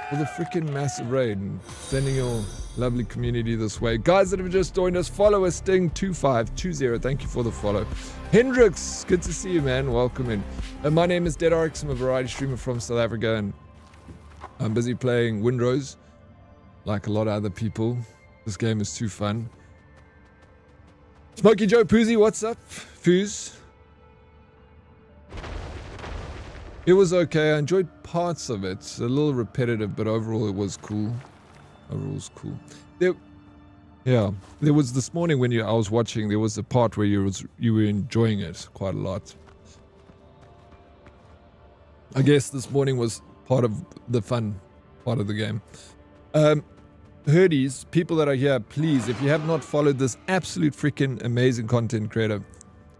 for the freaking massive raid and sending your lovely community this way. Guys that have just joined us, follow us, Sting2520. Thank you for the follow. Hendrix, good to see you, man. Welcome in. My name is DeadRx. I'm a variety streamer from South Africa, and I'm busy playing Windrose like a lot of other people. This game is too fun. Smokey Joe Poozy, what's up? Fuse. It was okay. I enjoyed parts of it. It's a little repetitive, but overall it was cool. Overall it was cool. There was this morning when I was watching, there was a part where you were enjoying it quite a lot. I guess this morning was part of the fun part of the game. Herdies, people that are here, please, if you have not followed this absolute freaking amazing content creator,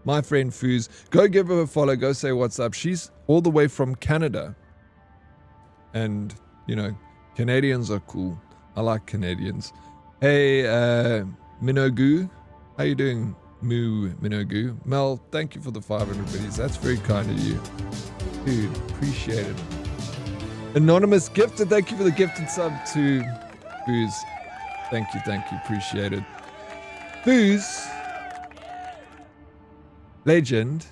my friend Fuse, go give her a follow, go say what's up. She's all the way from Canada. And, you know, Canadians are cool. I like Canadians. Hey, Minogu, how you doing, Minogu? Mel, thank you for the 500 biddies. That's very kind of you. Dude, appreciate it. Anonymous Gifted, thank you for the gifted sub to Fuse. Thank you, appreciate it. Fuse, legend,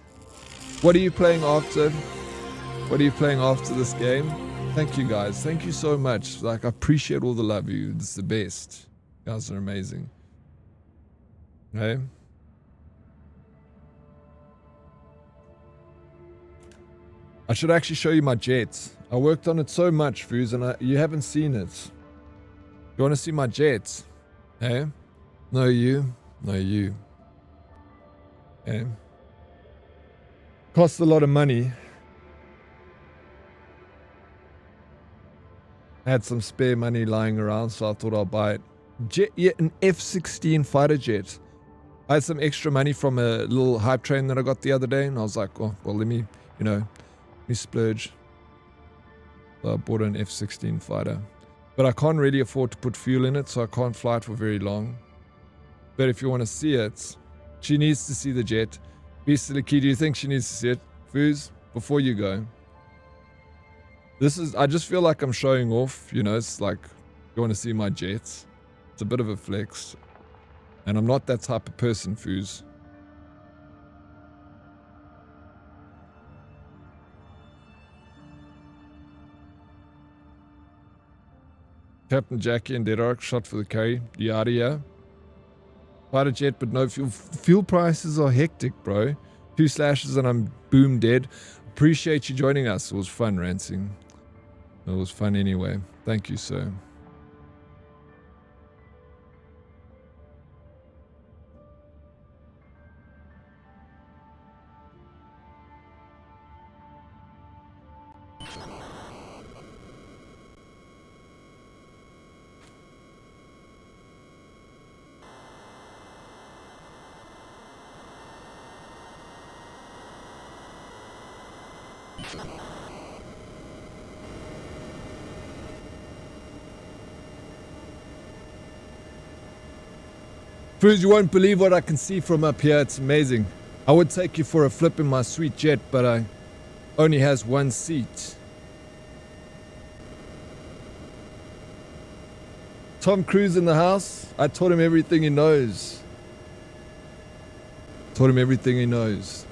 what are you playing after? What are you playing after this game? Thank you guys, thank you so much. Like, I appreciate all the love you. It's the best. You guys are amazing. Hey? I should actually show you my jet. I worked on it so much, Fuse, and you haven't seen it. You want to see my jet? Hey? No, you. No, you. Hey? Cost a lot of money. I had some spare money lying around, so I thought I'll buy it. Jet, yeah, an F-16 fighter jet. I had some extra money from a little hype train that I got the other day, and I was like, oh, well, let me splurge. So I bought an F-16 fighter. But I can't really afford to put fuel in it, so I can't fly it for very long. But if you want to see it, she needs to see the jet. Beastly Key, do you think she needs to see it? Fuse, before you go. I just feel like I'm showing off, you know, it's like, you want to see my jets? It's a bit of a flex. And I'm not that type of person, Fuse. Captain Jackie and DeadRx shot for the carry. Yada. Fighter jet, but no fuel. Fuel prices are hectic, bro. 2 slashes and I'm boom dead. Appreciate you joining us. It was fun ranting. It was fun anyway. Thank you, sir. Fuse, you won't believe what I can see from up here. It's amazing. I would take you for a flip in my sweet jet, but I only has one seat. Tom Cruise in the house. I taught him everything he knows. Taught him everything he knows.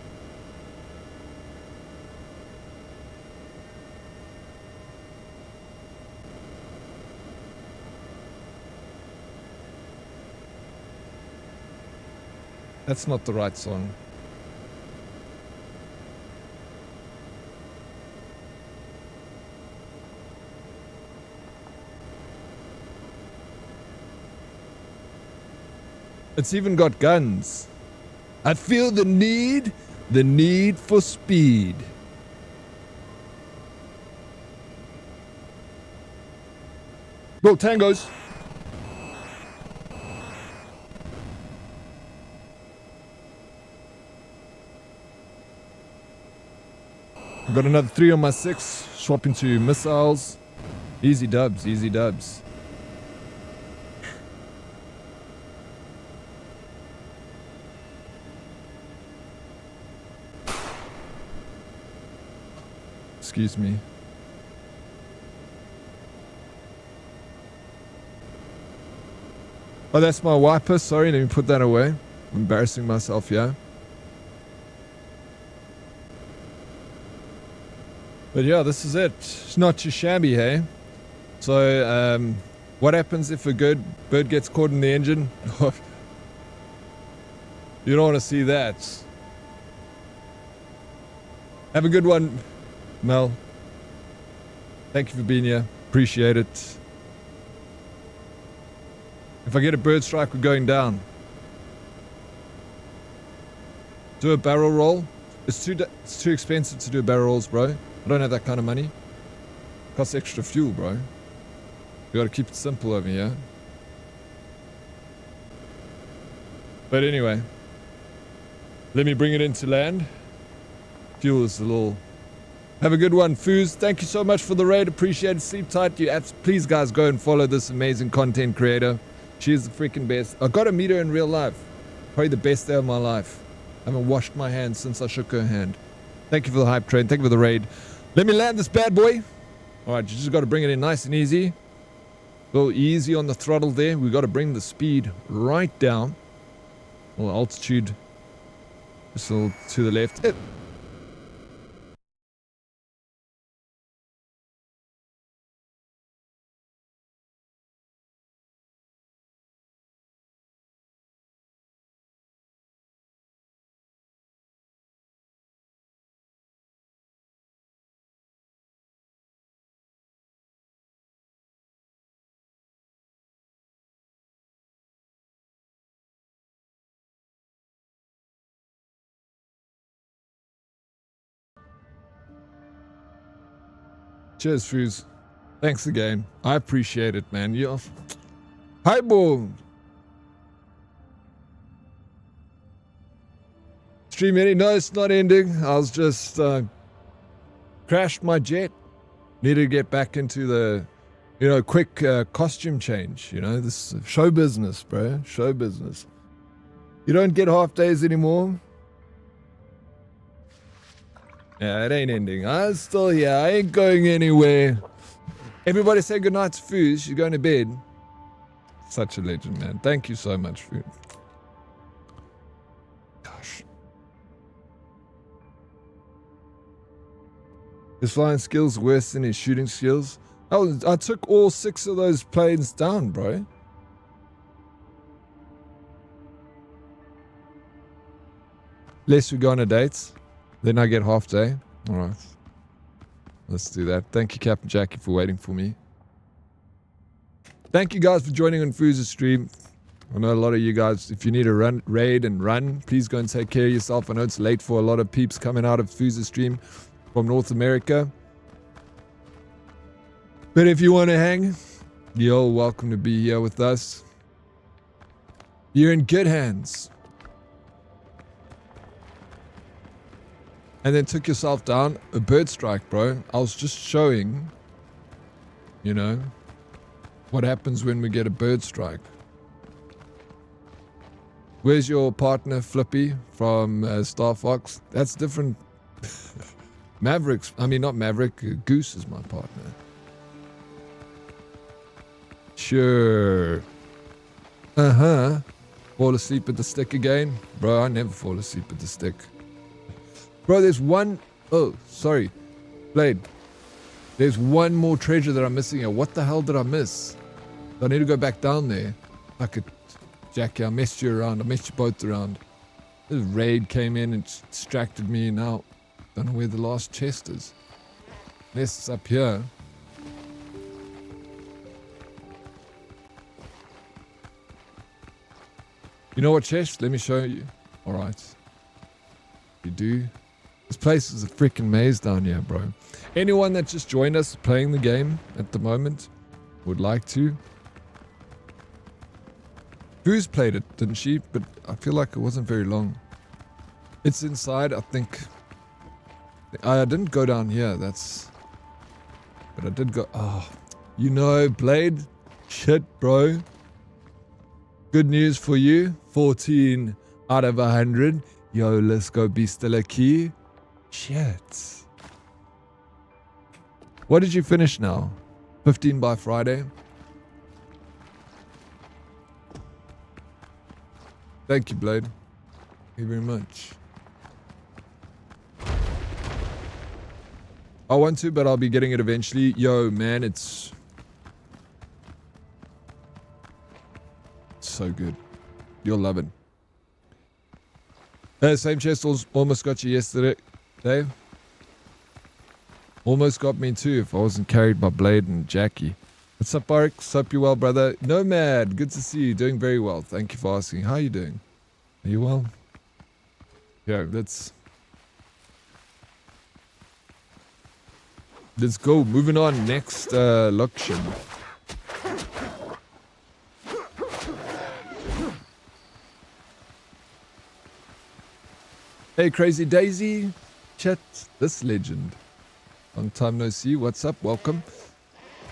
That's not the right song. It's even got guns. I feel the need for speed. Go tangos. Got another 3 on my 6. Swapping to missiles. Easy dubs, easy dubs. Excuse me. Oh, that's my wiper. Sorry, let me put that away. I'm embarrassing myself here. But yeah, this is it. It's not too shabby, hey? So, what happens if a bird gets caught in the engine? You don't want to see that. Have a good one, Mel. Thank you for being here. Appreciate it. If I get a bird strike, we're going down. Do a barrel roll. It's too expensive to do barrel rolls, bro. I don't have that kind of money. Costs extra fuel, bro. We gotta keep it simple over here. But anyway, let me bring it into land. Fuel is a little... Have a good one, Foos. Thank you so much for the raid. Appreciate it. Sleep tight. Please, guys, go and follow this amazing content creator. She is the freaking best. I got to meet her in real life. Probably the best day of my life. I haven't washed my hands since I shook her hand. Thank you for the hype train. Thank you for the raid. Let me land this bad boy. All right, you just got to bring it in nice and easy. A little easy on the throttle there. We got to bring the speed right down. A little altitude. Just a little to the left. Cheers, Foos. Thanks again. I appreciate it, man. You're... Hi, boom. Stream ending? No, it's not ending. I was just crashed my jet. Needed to get back into the, quick costume change. This show business, bro. Show business. You don't get half days anymore. Yeah, it ain't ending. I'm still here. I ain't going anywhere. Everybody say goodnight to Foos. You're going to bed. Such a legend, man. Thank you so much, Foos. Gosh. His flying skills worse than his shooting skills. I took all 6 of those planes down, bro. Lest we go on a date. Then I get half day. All right. Let's do that. Thank you, Captain Jackie, for waiting for me. Thank you guys for joining on Foos' stream. I know a lot of you guys, if you need a raid and run, please go and take care of yourself. I know it's late for a lot of peeps coming out of Foos' stream from North America. But if you want to hang, you're welcome to be here with us. You're in good hands. And then took yourself down. A bird strike, bro. I was just showing, what happens when we get a bird strike. Where's your partner, Flippy, from Star Fox? That's different. Mavericks. I mean, not Maverick. Goose is my partner. Sure. Uh-huh. Fall asleep at the stick again? Bro, I never fall asleep at the stick. Bro, there's one... Oh, sorry. Blade. There's one more treasure that I'm missing here. What the hell did I miss? I need to go back down there. I could... Jackie, I messed you around. I messed you both around. This raid came in and distracted me. Now, don't know where the last chest is. Unless it's up here. You know what chest? Let me show you. Alright. You do... This place is a freaking maze down here, bro. Anyone that just joined us playing the game at the moment would like to. Foos played it, didn't she? But I feel like it wasn't very long. It's inside, I think. I didn't go down here, that's... But I did go... Oh, Blade. Shit, bro. Good news for you. 14 out of 100. Yo, let's go be still a key. Shit. What did you finish now? 15 by Friday? Thank you, Blade. Thank you very much. I want to, but I'll be getting it eventually. Yo, man, it's so good. You'll love it. Same chest almost got you yesterday, Dave. Almost got me too if I wasn't carried by Blade and Jackie. What's up, Barks? Hope you're well, brother. Nomad, good to see you. Doing very well. Thank you for asking. How are you doing? Are you well? Yeah, let's go. Moving on. Next location. Hey, Crazy Daisy. Chat this legend. Long time no see. What's up? Welcome.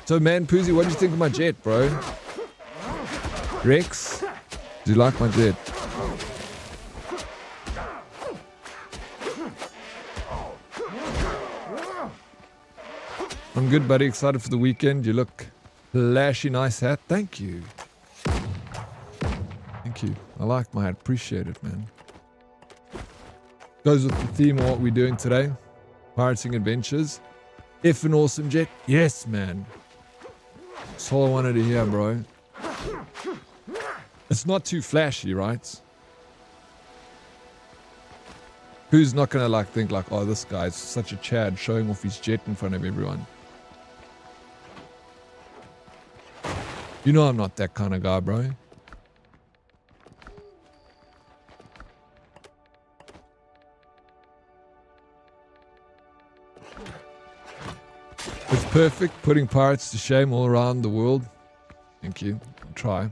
So, man, Poozy, what do you think of my jet, bro? Rex, do you like my jet? I'm good, buddy. Excited for the weekend. You look flashy, nice hat. Thank you. Thank you. I like my hat. Appreciate it, man. Goes with the theme of what we're doing today. Pirating adventures. If an awesome jet. Yes, man. That's all I wanted to hear, bro. It's not too flashy, right? Who's not gonna like think like, oh, this guy's such a Chad showing off his jet in front of everyone? You know I'm not that kind of guy, bro. It's perfect, putting pirates to shame all around the world. Thank you. I'll try.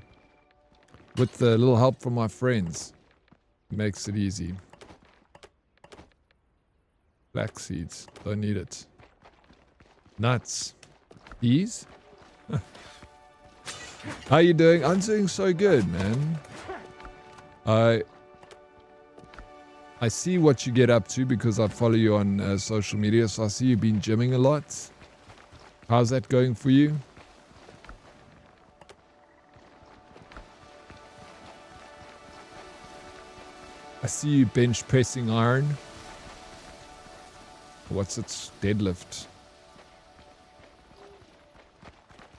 With a little help from my friends. Makes it easy. Black seeds. Don't need it. Nuts. These? How you doing? I'm doing so good, man. I see what you get up to because I follow you on social media, so I see you've been gymming a lot. How's that going for you? I see you bench pressing iron. What's it? Deadlift.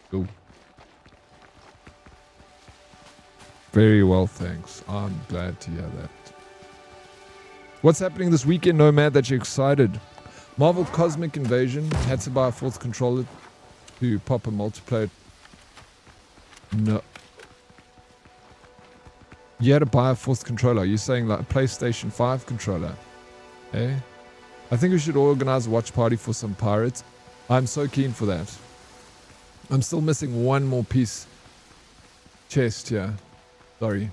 Cool. Very well, thanks. I'm glad to hear that. What's happening this weekend, Nomad, that you're excited? Marvel Cosmic Invasion. Had to buy a 4th controller to pop a multiplayer. No. You had to buy a 4th controller. You're saying like a PlayStation 5 controller. Eh? I think we should organize a watch party for some pirates. I'm so keen for that. I'm still missing one more piece. Chest here. Sorry.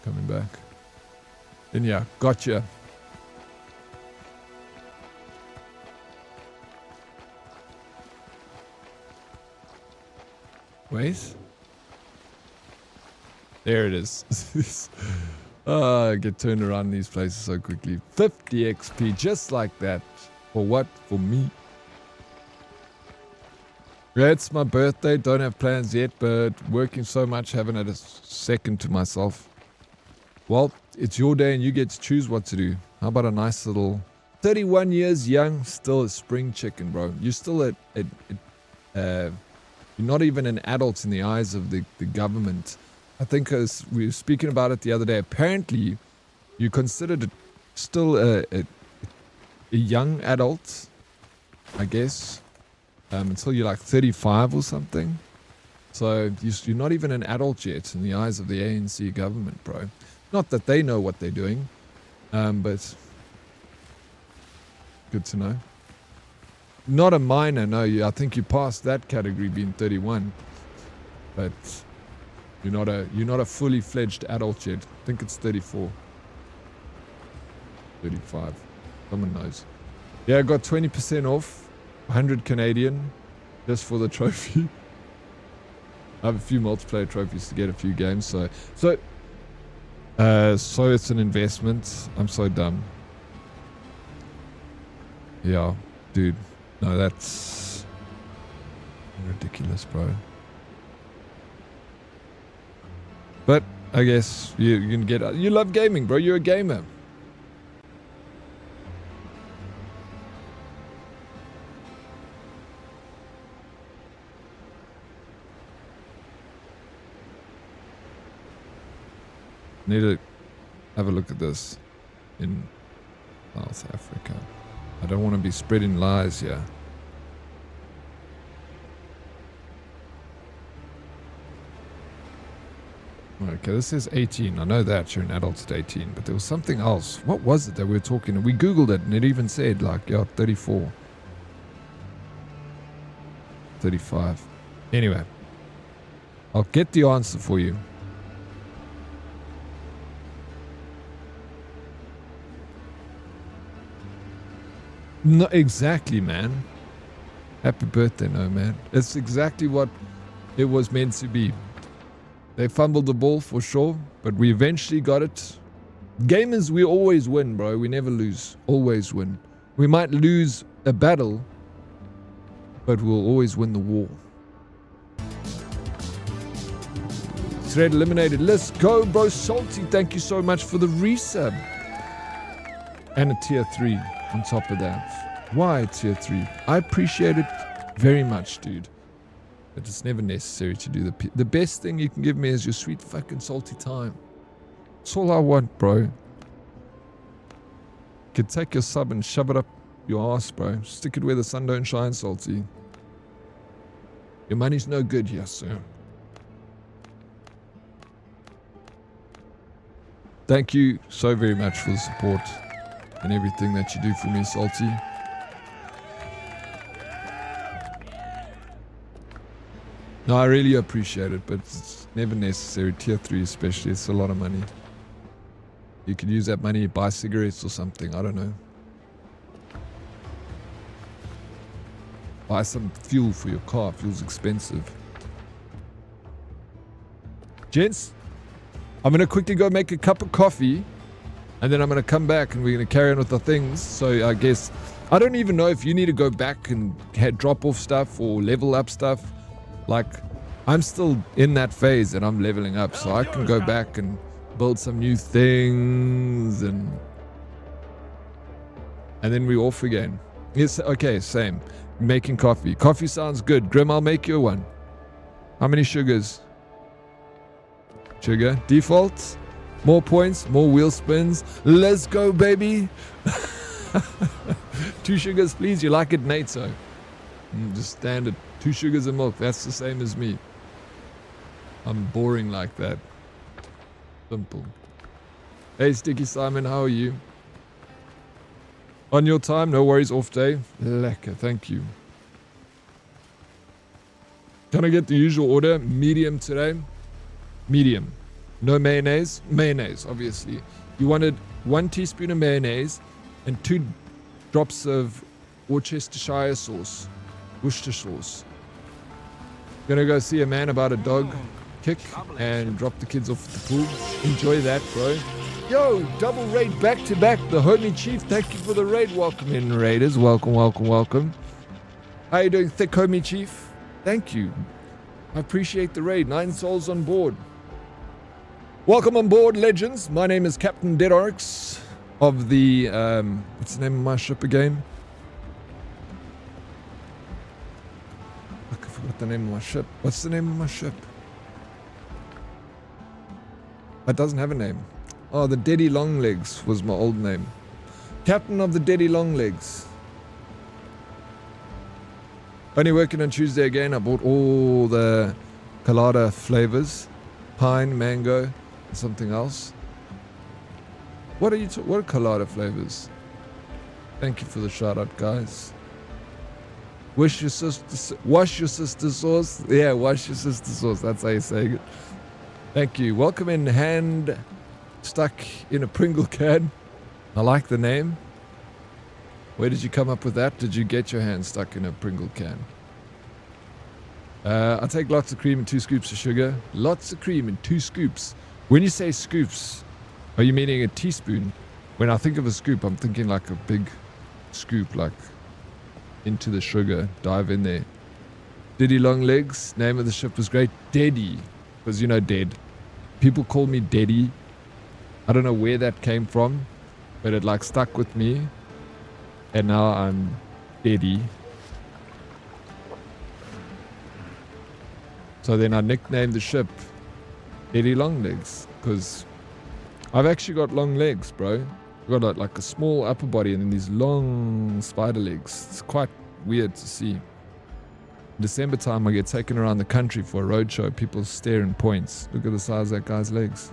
Coming back. And yeah, gotcha. Wait. There it is. I get turned around in these places so quickly. 50 XP, just like that. For what? For me. Yeah, it's my birthday. Don't have plans yet, but working so much, haven't had a second to myself. Well, it's your day and you get to choose what to do. How about a nice little 31 years young, still a spring chicken, bro. You're still you're not even an adult in the eyes of the government. I think as we were speaking about it the other day, apparently you considered it still a young adult, I guess, until you're like 35 or something. So you're not even an adult yet in the eyes of the ANC government, bro. Not that they know what they're doing, but good to know. Not a minor, no. I think you passed that category being 31, but you're not a fully fledged adult yet. I think it's 34, 35. Someone knows. Yeah, I got 20% off, 100 Canadian, just for the trophy. I have a few multiplayer trophies to get a few games, so it's an investment. I'm so dumb. Yeah, dude. No, that's Ridiculous, bro. But I guess you can get... You love gaming, bro. You're a gamer. Need to have a look at this in South Africa. I don't want to be spreading lies here. Okay, this is 18. I know that you're an adult at 18, but there was something else. What was it that we were talking? We Googled it and it even said like, yeah, 34. 35. Anyway, I'll get the answer for you. No, exactly, man. Happy birthday, no, man. It's exactly what it was meant to be. They fumbled the ball for sure, but we eventually got it. Gamers, we always win, bro. We never lose. Always win. We might lose a battle, but we'll always win the war. Thread eliminated. Let's go, bro. Salty, thank you so much for the resub. And a tier 3 on top of that. Why tier 3? I appreciate it very much, dude. But it's never necessary to do the best thing you can give me is your sweet fucking salty time. That's all I want, bro. You can take your sub and shove it up your ass, bro. Stick it where the sun don't shine, salty. Your money's no good here, sir. Thank you so very much for the support and everything that you do for me, salty. No, I really appreciate it, but it's never necessary. Tier 3 especially, it's a lot of money. You could use that money to buy cigarettes or something, I don't know. Buy some fuel for your car, fuel's expensive. Gents, I'm going to quickly go make a cup of coffee, and then I'm going to come back and we're going to carry on with the things. So I guess, I don't even know if you need to go back and drop off stuff or level up stuff. Like, I'm still in that phase and I'm leveling up, so I can go back and build some new things and then we're off again. Yes, okay, same. Making coffee. Coffee sounds good. Grim, I'll make you one. How many sugars? Sugar. Default. More points, more wheel spins. Let's go, baby. 2 sugars, please. You like it, Nate? So just standard. 2 sugars and milk. That's the same as me. I'm boring like that. Simple. Hey, Sticky Simon, how are you? On your time, no worries, off day. Lekker, thank you. Can I get the usual order? Medium today? Medium. No mayonnaise? Mayonnaise, obviously. You wanted 1 teaspoon of mayonnaise and 2 drops of Worcestershire sauce. Worcester sauce. Gonna go see a man about a dog kick and drop the kids off at the pool. Enjoy that, bro. Yo, double raid back to back. The homie chief, thank you for the raid. Welcome in, raiders. Welcome, welcome, welcome. How you doing, thick homie chief? Thank you. I appreciate the raid. 9 souls on board. Welcome on board, legends. My name is Captain Dedarks of the what's the name of my ship again? I forgot the name of my ship. What's the name of my ship? It doesn't have a name. Oh, the Daddy Longlegs was my old name. Captain of the Daddy Longlegs. Only working on Tuesday again. I bought all the colada flavors. Pine, mango, and something else. What are what colada flavors? Thank you for the shout out, guys. Wash your sister sauce. Yeah, wash your sister sauce. That's how you say it. Thank you. Welcome in, hand stuck in a Pringle can. I like the name. Where did you come up with that? Did you get your hand stuck in a Pringle can? I take lots of cream and 2 scoops of sugar. Lots of cream and 2 scoops. When you say scoops, are you meaning a teaspoon? When I think of a scoop, I'm thinking like a big scoop, like into the sugar. Dive in there. Diddy Longlegs. Name of the ship was great. Deddy. Because, you know, dead. People call me Deddy. I don't know where that came from. But it like stuck with me. And now I'm Deddy. So then I nicknamed the ship Deddy Longlegs. Because I've actually got long legs, bro. I've got like a small upper body and then these long spider legs. It's quite weird to see. December time, I get taken around the country for a roadshow. People stare and points. Look at the size of that guy's legs.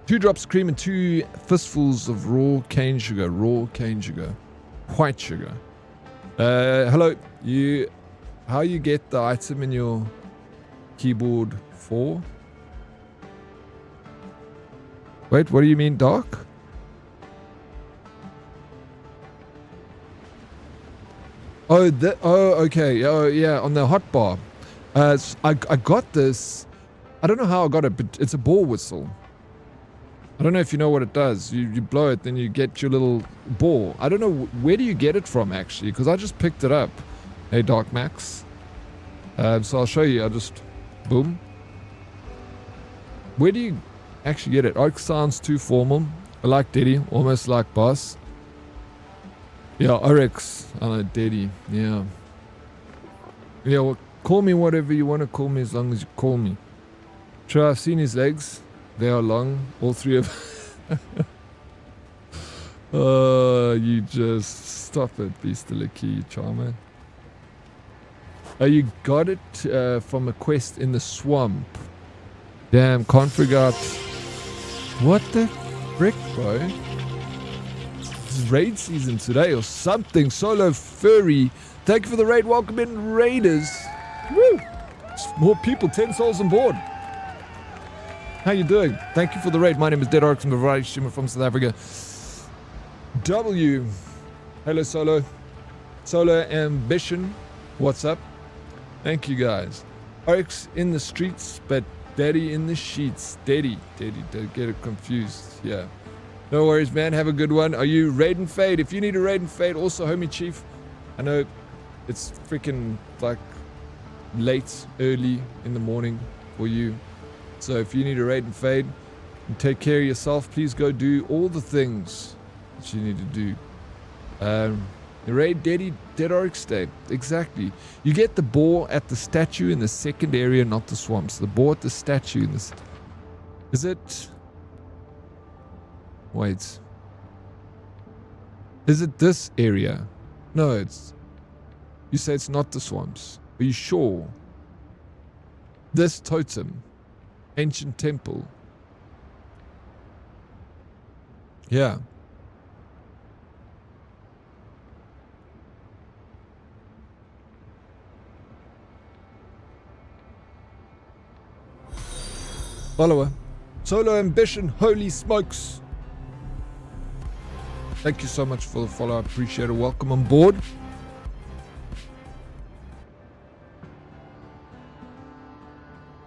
2 drops of cream and 2 fistfuls of raw cane sugar. Raw cane sugar. White sugar. Hello. How you get the item in your keyboard 4? Wait, what do you mean dark? Oh, okay. Oh, yeah, on the hotbar. I got this. I don't know how I got it, but it's a ball whistle. I don't know if you know what it does. You blow it, then you get your little ball. I don't know, where do you get it from, actually? Because I just picked it up. Hey, Dark Max. So I'll show you. I'll just... Boom. Where do you actually get it? Oak sounds too formal. I like Diddy. Almost like Boss. Yeah, Oryx. I know, Daddy. Yeah. Yeah, well, call me whatever you want to call me as long as you call me. Sure, I've seen his legs. They are long. All 3 of you just stop it, Beastilicky, you charmer. Oh, you got it from a quest in the swamp. Damn, can't figure out. What the frick, bro? Raid season today or something. Solo Furry, thank you for the raid. Welcome in, Raiders. Woo! More people, 10 souls on board. How you doing? Thank you for the raid. My name is Dead Orcs. I'm a variety streamer from South Africa. W. Hello, Solo Ambition. What's up? Thank you, guys. Orcs in the streets, but Daddy in the sheets. Daddy, don't get it confused. Yeah. No worries, man. Have a good one. Are you raid and fade? If you need a raid and fade, also, homie chief. I know it's freaking like late, early in the morning for you. So if you need a raid and fade, and take care of yourself. Please go do all the things that you need to do. The raid Dead Oryx Day. Exactly. You get the boar at the statue in the second area, not the swamps. The boar at the statue in this. Is it? Wait. Is it this area? No, it's... You say it's not the swamps. Are you sure? This totem. Ancient temple. Yeah. Follower. Solo Ambition. Holy smokes. Thank you so much for the follow. I appreciate it. Welcome on board.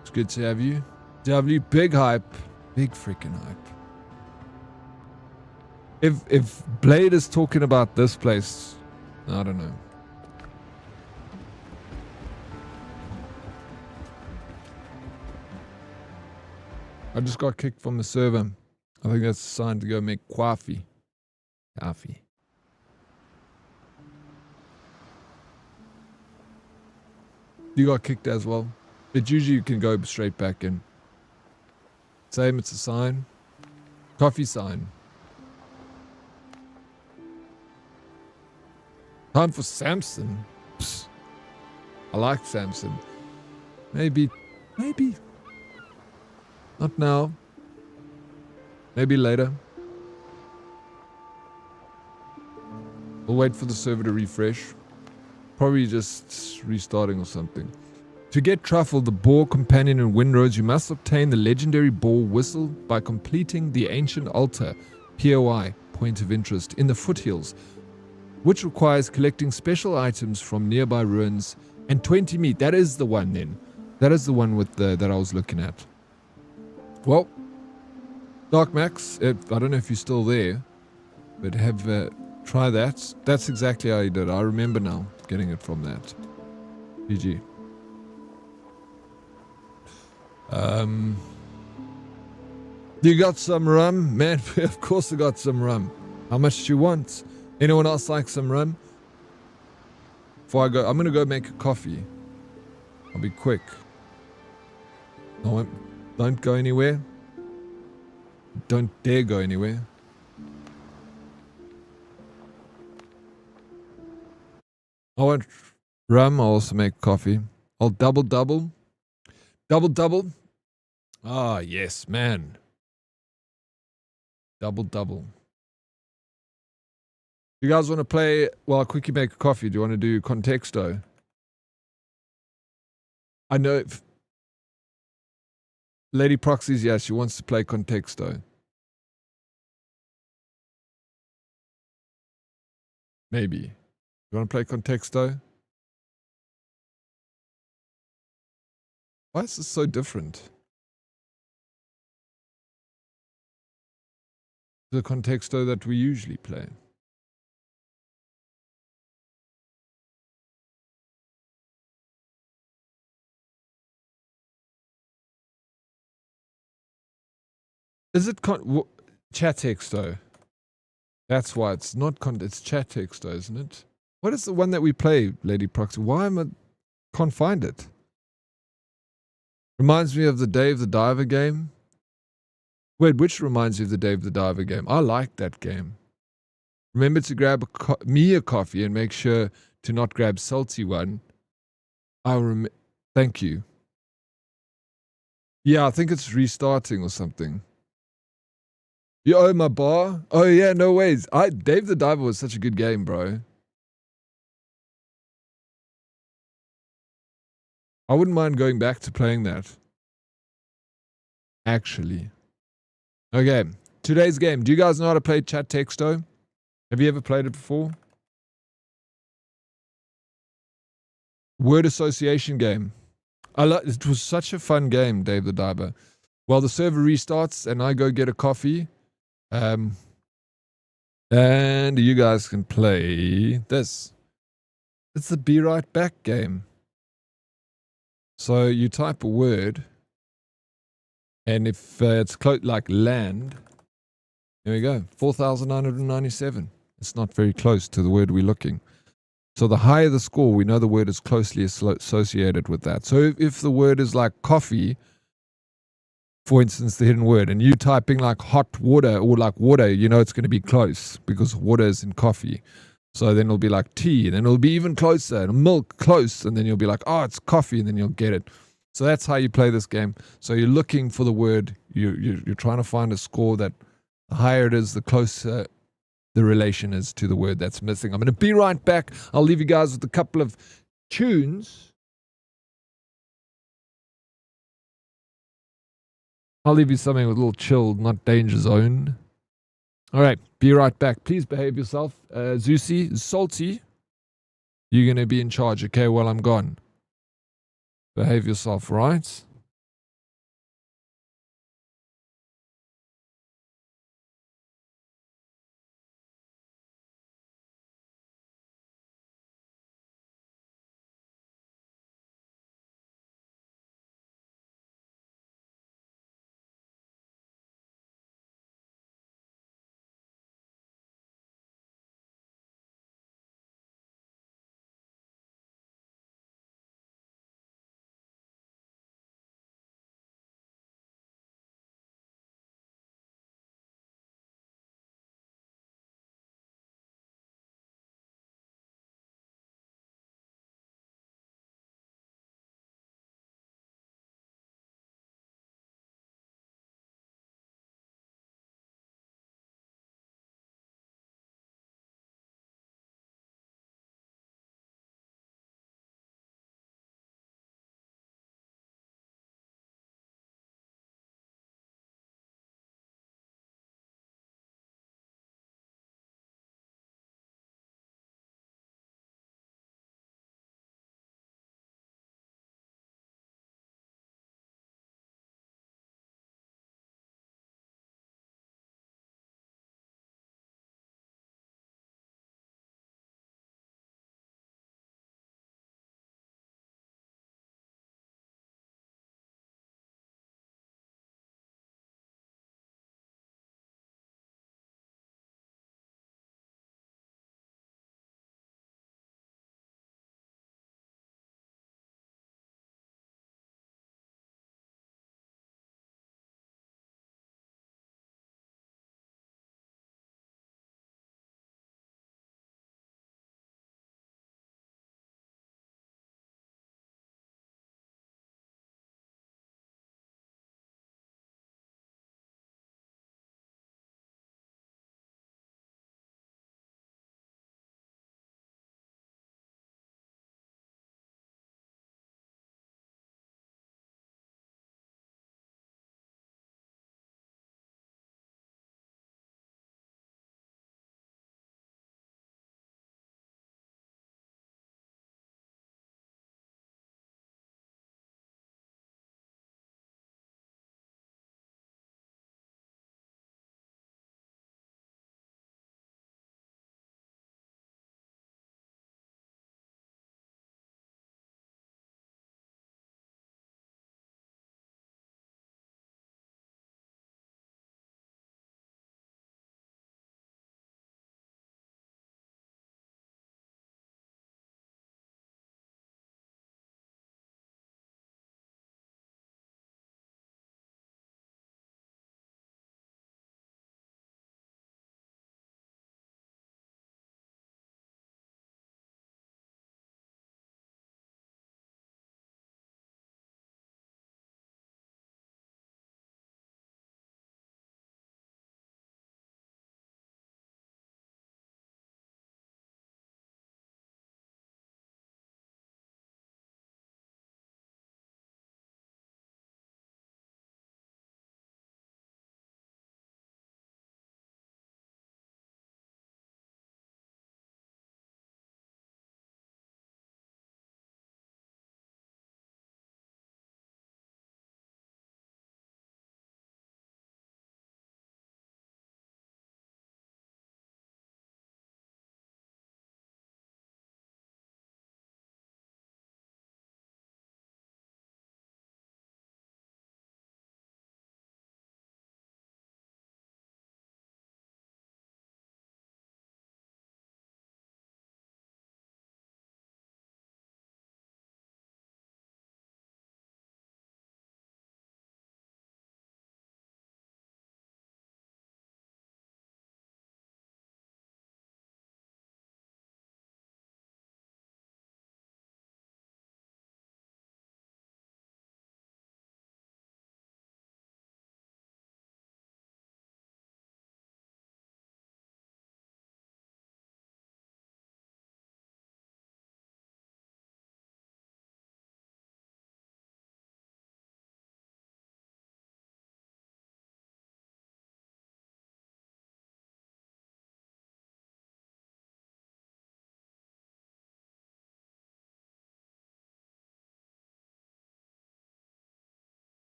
It's good to have you. W, big hype. Big freaking hype. If Blade is talking about this place, I don't know. I just got kicked from the server. I think that's a sign to go make coffee. Coffee. You got kicked as well. But usually you can go straight back in. Same, it's a sign. Coffee sign. Time for Samson. Psst. I like Samson. Maybe. Not now. Maybe later. We'll wait for the server to refresh. Probably just restarting or something. To get Truffle, the boar companion in Windrose, you must obtain the legendary boar whistle by completing the ancient altar, POI, point of interest, in the foothills, which requires collecting special items from nearby ruins and 20 meat. That is the one then. That is the one with that I was looking at. Well, Dark Max, I don't know if you're still there, but have try that. That's exactly how you did it. I remember now getting it from that. GG. You got some rum? Man, of course I got some rum. How much do you want? Anyone else like some rum? Before I go, I'm going to go make a coffee. I'll be quick. No, don't go anywhere. Don't dare go anywhere. I want rum. I'll also make coffee. I'll double. Double. Ah, yes, man. Double. You guys want to play while I quickly make a coffee? Do you want to do Contexto? I know Lady Proxies, yeah, she wants to play Contexto. Maybe. You want to play Contexto? Why is this so different? The Contexto that we usually play. Is it chat texto? That's why it's not it's chat texto, isn't it? What is the one that we play, Lady Proxy? Why can't find it? Reminds me of the Dave the Diver game. Wait, which reminds you of the Dave the Diver game? I like that game. Remember to grab me a coffee and make sure to not grab salty one. Thank you. Yeah, I think it's restarting or something. You owe my bar? Oh yeah, no ways. Dave the Diver was such a good game, bro. I wouldn't mind going back to playing that. Actually. Okay, today's game. Do you guys know how to play chat texto? Have you ever played it before? Word association game. It was such a fun game, Dave the Diver. While the server restarts and I go get a coffee, and you guys can play this. It's the Be Right Back game. So you type a word, and if it's like land, there we go, 4,997. It's not very close to the word we're looking. So the higher the score, we know the word is closely associated with that. So if the word is like coffee, for instance, the hidden word, and you typing like hot water or like water, you know it's going to be close because water is in coffee. So then it'll be like tea, and then it'll be even closer, and milk close, and then you'll be like, oh, it's coffee, and then you'll get it. So that's how you play this game. So you're looking for the word, you're trying to find a score that the higher it is, the closer the relation is to the word that's missing. I'm going to be right back. I'll leave you guys with a couple of tunes. I'll leave you something with a little chill, not danger zone. All right, be right back. Please behave yourself. Zeusy, Salty, you're going to be in charge, okay, while I'm gone. Behave yourself, right?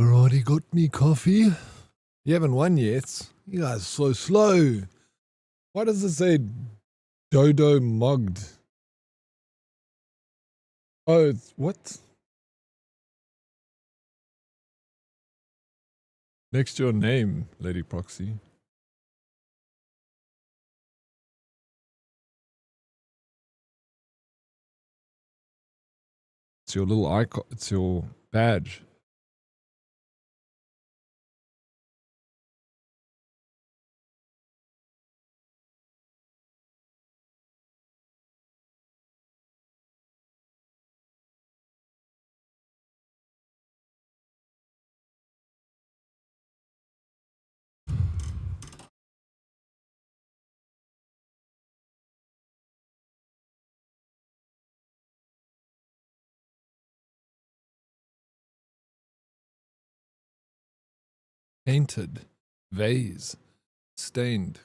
Already got me coffee? You haven't won yet. You guys are so slow. Why does it say Dodo mugged? Oh, it's what? Next to your name, Lady Proxy. It's your little icon. It's your badge. Painted. Vase. Stained.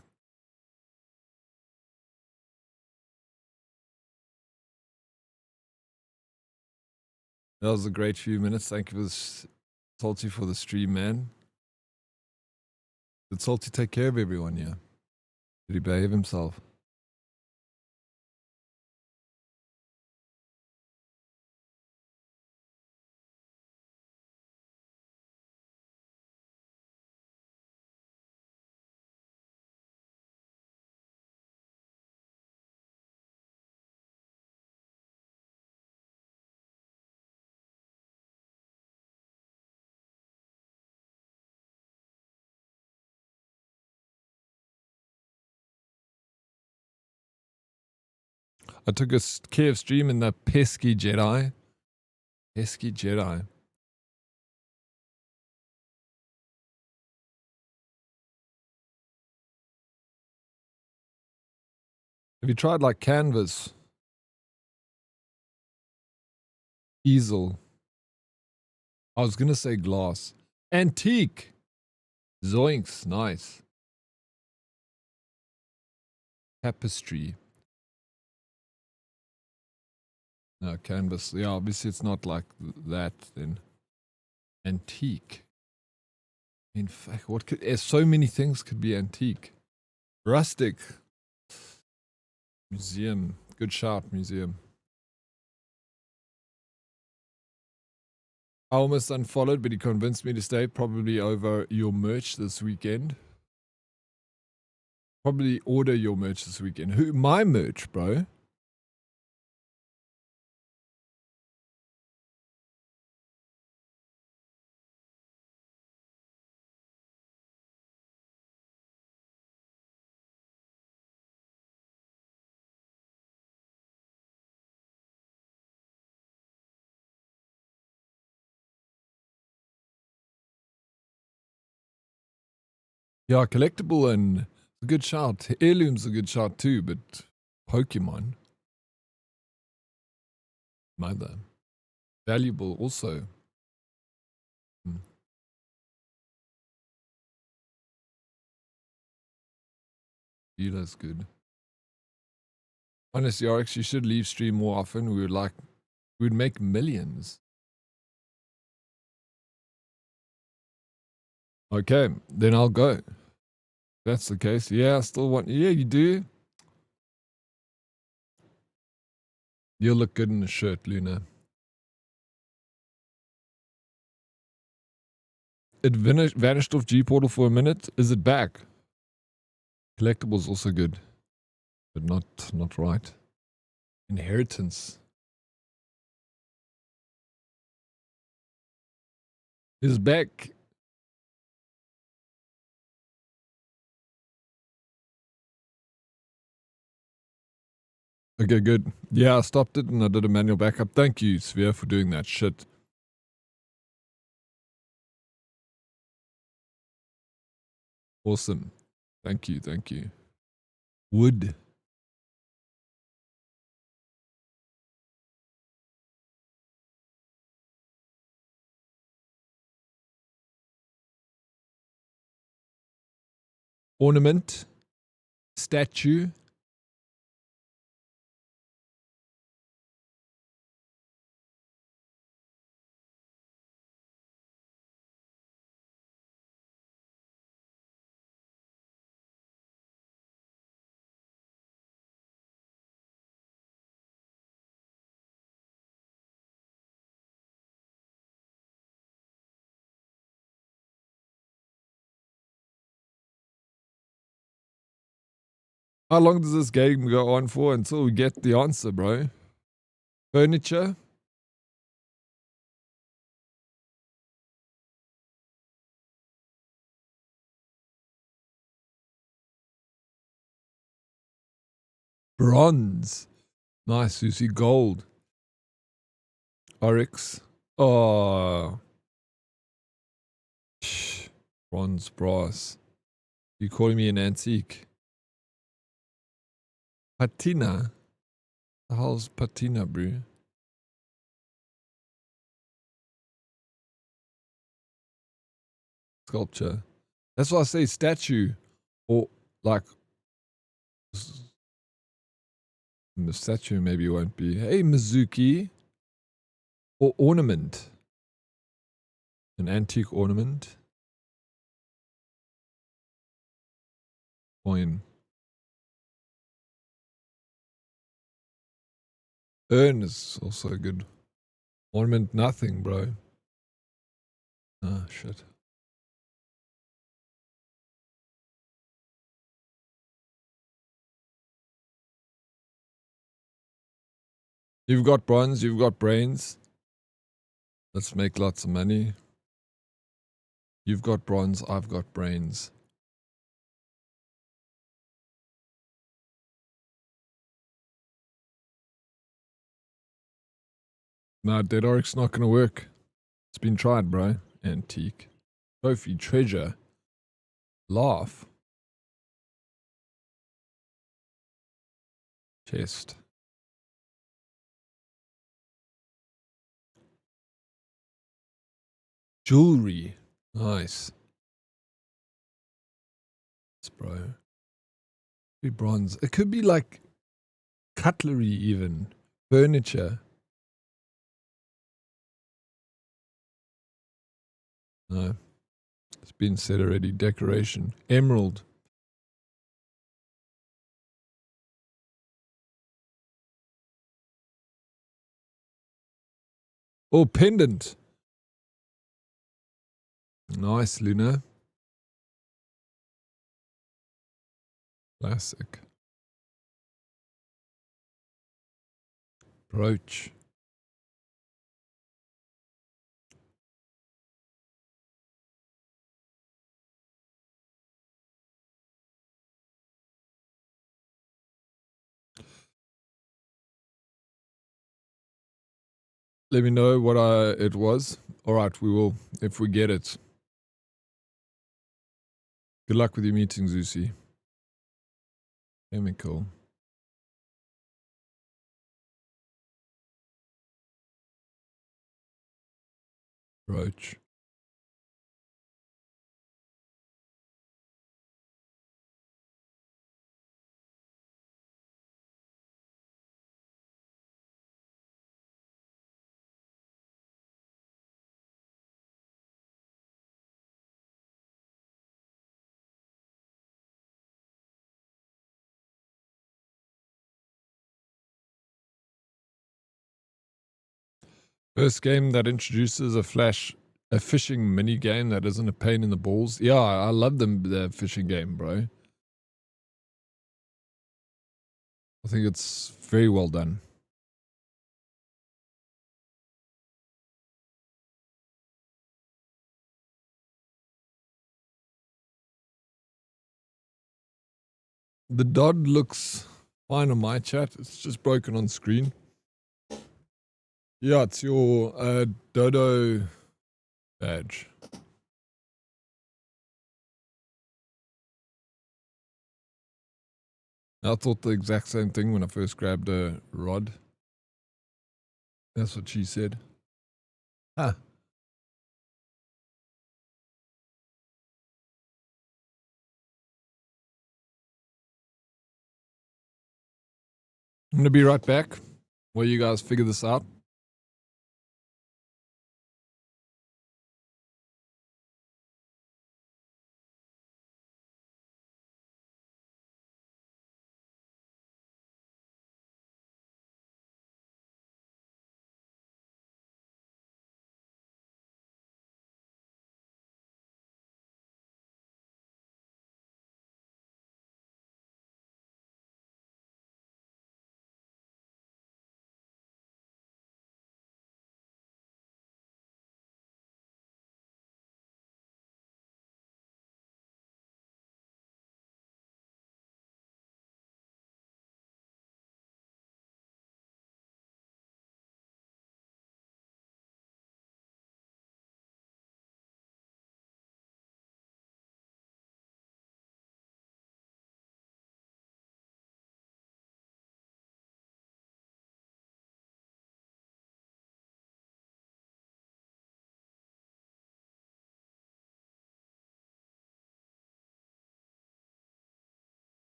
That was a great few minutes. Thank you for this, Salty, for the stream, man. Did Salty take care of everyone, yeah? Did he behave himself? I took a care of stream in the pesky Jedi. Pesky Jedi. Have you tried like canvas? Easel. I was gonna say glass. Antique. Zoinks. Nice. Tapestry. No, canvas. Yeah, obviously it's not like that then. Antique. In fact, what could... so many things could be antique. Rustic. Museum. Good shout, museum. I almost unfollowed, but he convinced me to stay. Probably over your merch this weekend. Probably order your merch this weekend. Who? My merch, bro. Yeah, collectible and a good shout. Heirloom's a good shout too, but Pokemon. Mother. Valuable also. Dealer's good. Honestly, RX, you should leave stream more often. We'd make millions. Okay, then I'll go. If that's the case. Yeah, I still want... Yeah, you do. You'll look good in a shirt, Luna. It vanished off G-Portal for a minute. Is it back? Collectibles also good. But not right. Inheritance. Is back. Okay, good. Yeah, I stopped it and I did a manual backup. Thank you, Sphere, for doing that shit. Awesome. Thank you, thank you. Wood. Ornament. Statue. How long does this game go on for until we get the answer, bro? Furniture? Bronze. Nice, Susie. Gold. Oryx. Oh. Bronze, brass. You calling me an antique? Patina. The hell's patina, bro? Sculpture. That's why I say statue. Or like the statue maybe won't be. Hey, Mizuki. Or ornament. An antique ornament. Coin. Urn is also good. Ornament, nothing, bro. Ah, shit. You've got bronze, you've got brains. Let's make lots of money. You've got bronze, I've got brains. Nah, Dead Oryx not gonna work. It's been tried, bro. Antique. Trophy, treasure. Laugh. Chest. Jewelry. Nice. It's bro. Be bronze. It could be like cutlery even. Furniture. No. It's been said already. Decoration. Emerald. Oh, pendant. Nice, Luna. Classic. Brooch. Let me know what it was. All right, we will if we get it. Good luck with your meeting, Zusi. Chemical. Brooch. First game that introduces a fishing mini game that isn't a pain in the balls. Yeah, I love the fishing game, bro. I think it's very well done. The Dodd looks fine on my chat. It's just broken on screen. Yeah, it's your Dodo badge. I thought the exact same thing when I first grabbed a rod. That's what she said. Huh. I'm going to be right back while you guys figure this out.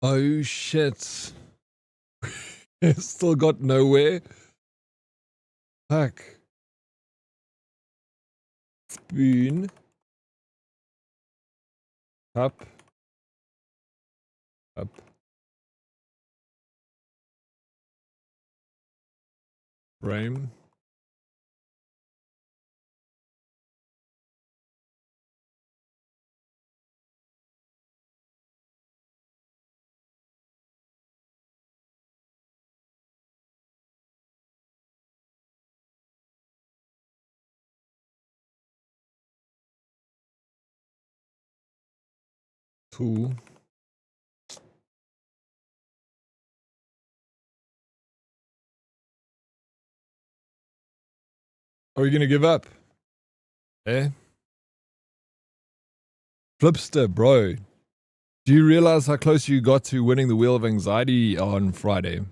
Oh shit. Still got nowhere. Fuck. Spoon. Cup. Up. Frame. Tool. Are you gonna give up? Eh? Flipster, bro. Do you realize how close you got to winning the Wheel of Anxiety on Friday?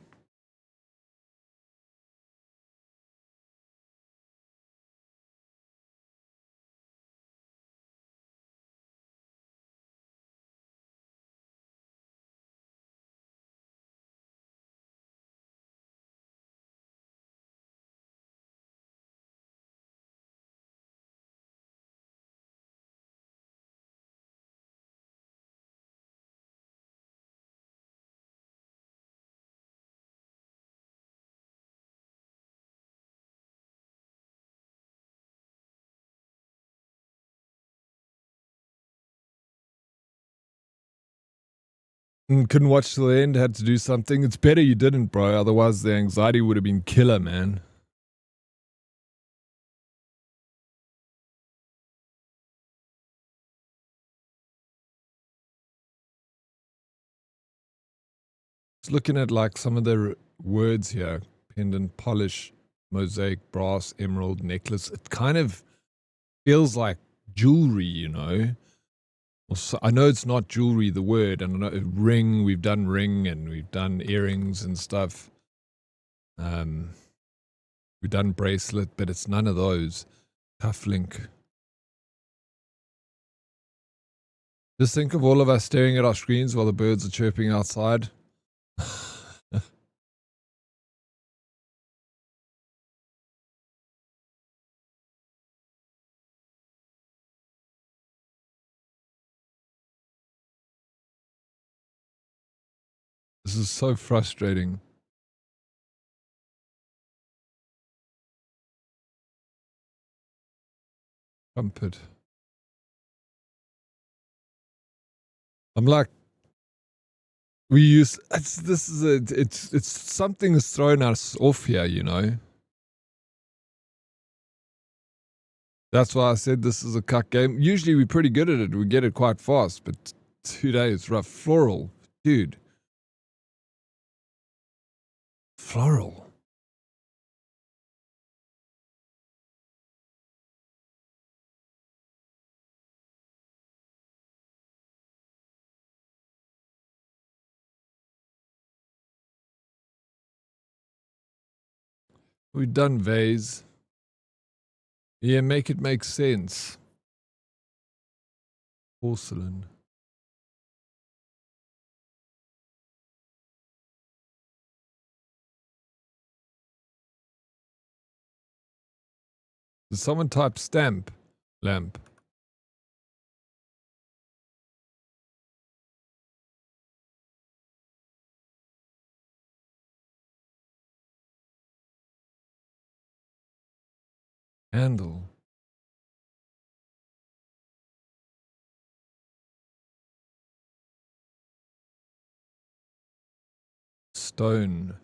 Couldn't watch till the end, had to do something. It's better you didn't, bro. Otherwise, the anxiety would have been killer, man. Just looking at like some of the words here: pendant, polish, mosaic, brass, emerald, necklace. It kind of feels like jewelry, you know. Also, I know it's not jewelry, the word, and I know ring. We've done ring, and we've done earrings and stuff. We've done bracelet, but it's none of those. Cufflink. Just think of all of us staring at our screens while the birds are chirping outside. This is so frustrating. Trumpet. I'm like, it's something that's thrown us off here, you know. That's why I said this is a cuck game. Usually we're pretty good at it. We get it quite fast, but today it's rough. Floral, dude. Floral. We've done vase. Yeah, make it make sense. Porcelain. Did someone type stamp? Lamp. Handle. Stone.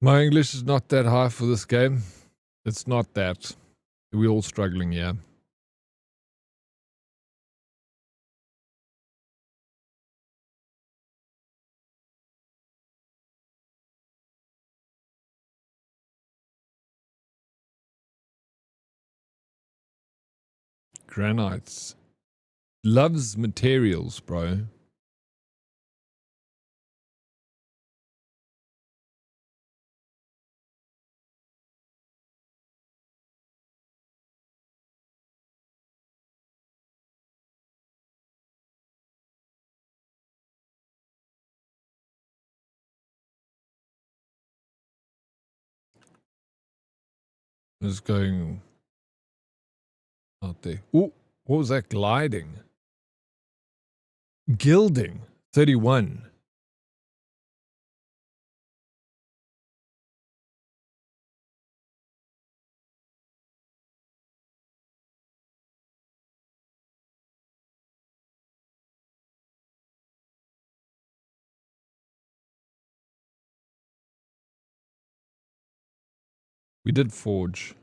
My English is not that high for this game. It's not that. We're all struggling, yeah. Granites. Loves materials, bro. Just going out there. Ooh, what was that gliding? Gilding. 31. We did forge.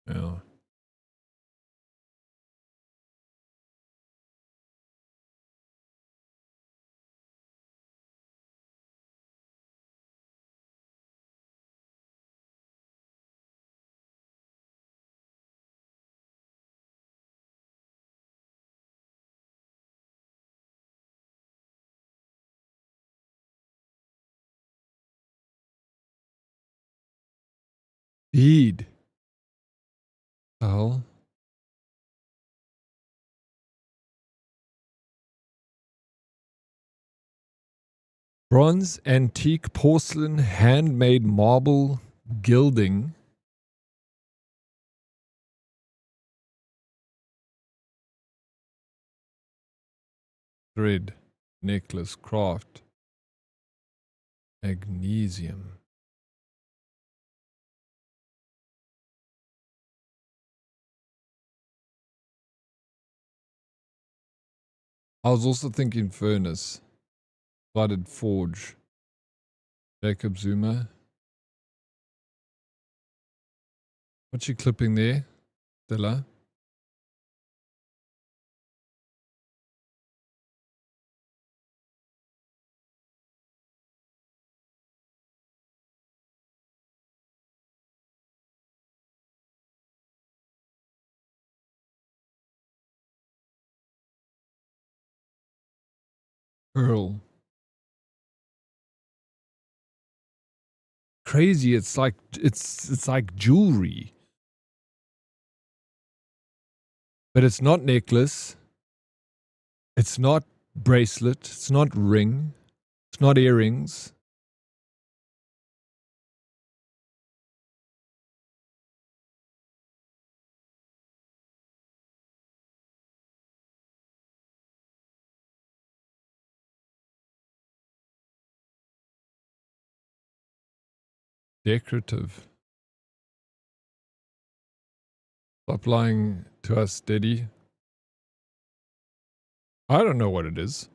Yeah. Bead. Hell. Bronze, antique, porcelain, handmade marble, gilding. Thread, necklace, craft, magnesium. I was also thinking furnace. Flooded forge. Jacob Zuma. What's you clipping there, Stella? Pearl. Crazy. It's like it's like jewelry. But it's not necklace. It's not bracelet. It's not ring. It's not earrings. Decorative. Stop lying to us, Daddy. I don't know what it is.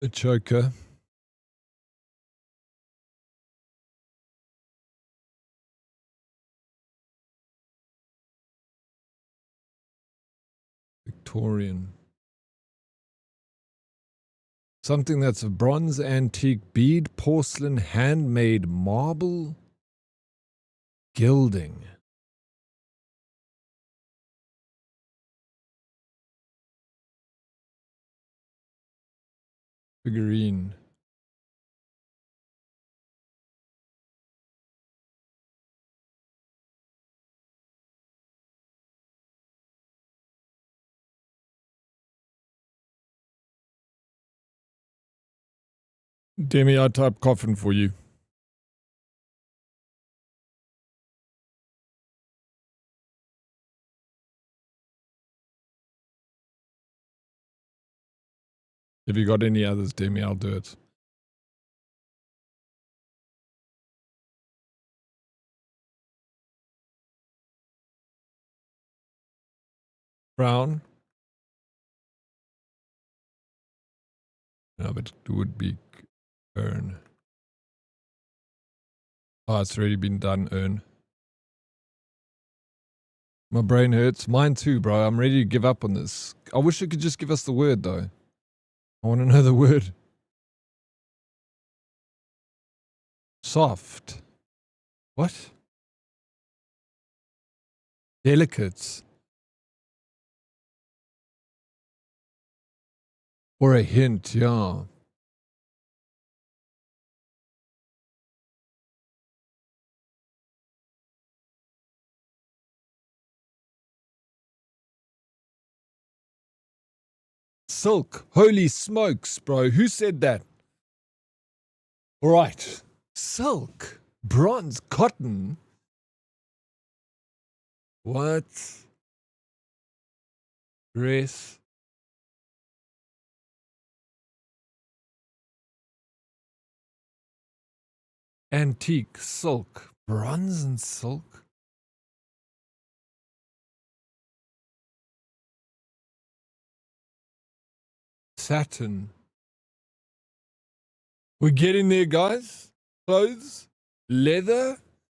A choker. Victorian. Something that's a bronze, antique, bead, porcelain, handmade, marble, gilding. Figurine. Demi, I type coffin for you. If you got any others, Demi, I'll do it. Brown. No, but it would be Earn. Oh, it's already been done, Earn. My brain hurts. Mine too, bro. I'm ready to give up on this. I wish it could just give us the word, though. I want to know the word. Soft. What? Delicate. Or a hint, yeah. Silk. Holy smokes, bro. Who said that? All right. Silk. Bronze. Cotton. What? Dress. Antique. Silk. Bronze and silk. Satin. We're getting there, guys. Clothes. Leather.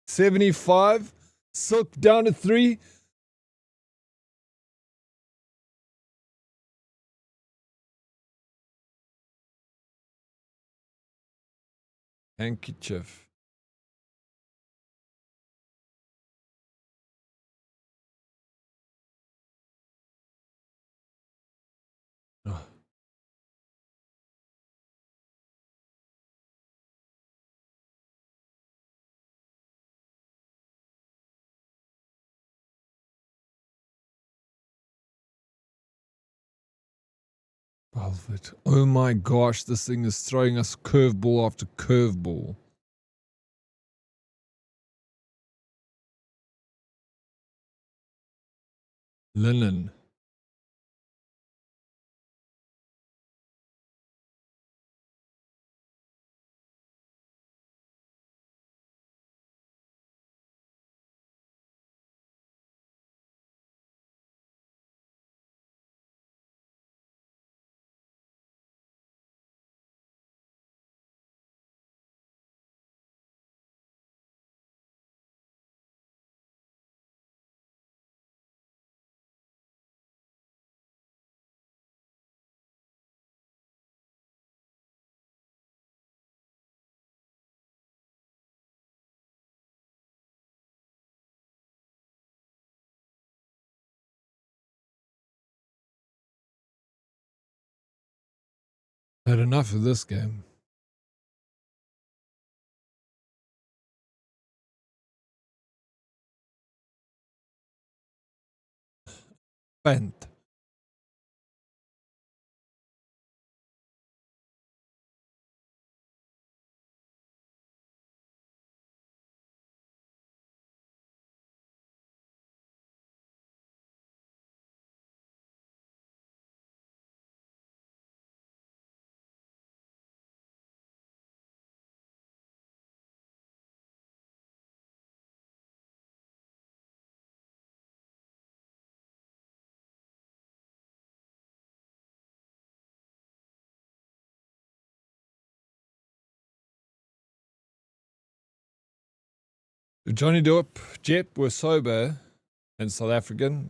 75. Silk down to 3. Handkerchief. Oh. Velvet. Oh my gosh, this thing is throwing us curveball after curveball. Linen. Had enough of this game. Bent. If Johnny Depp were sober and South African,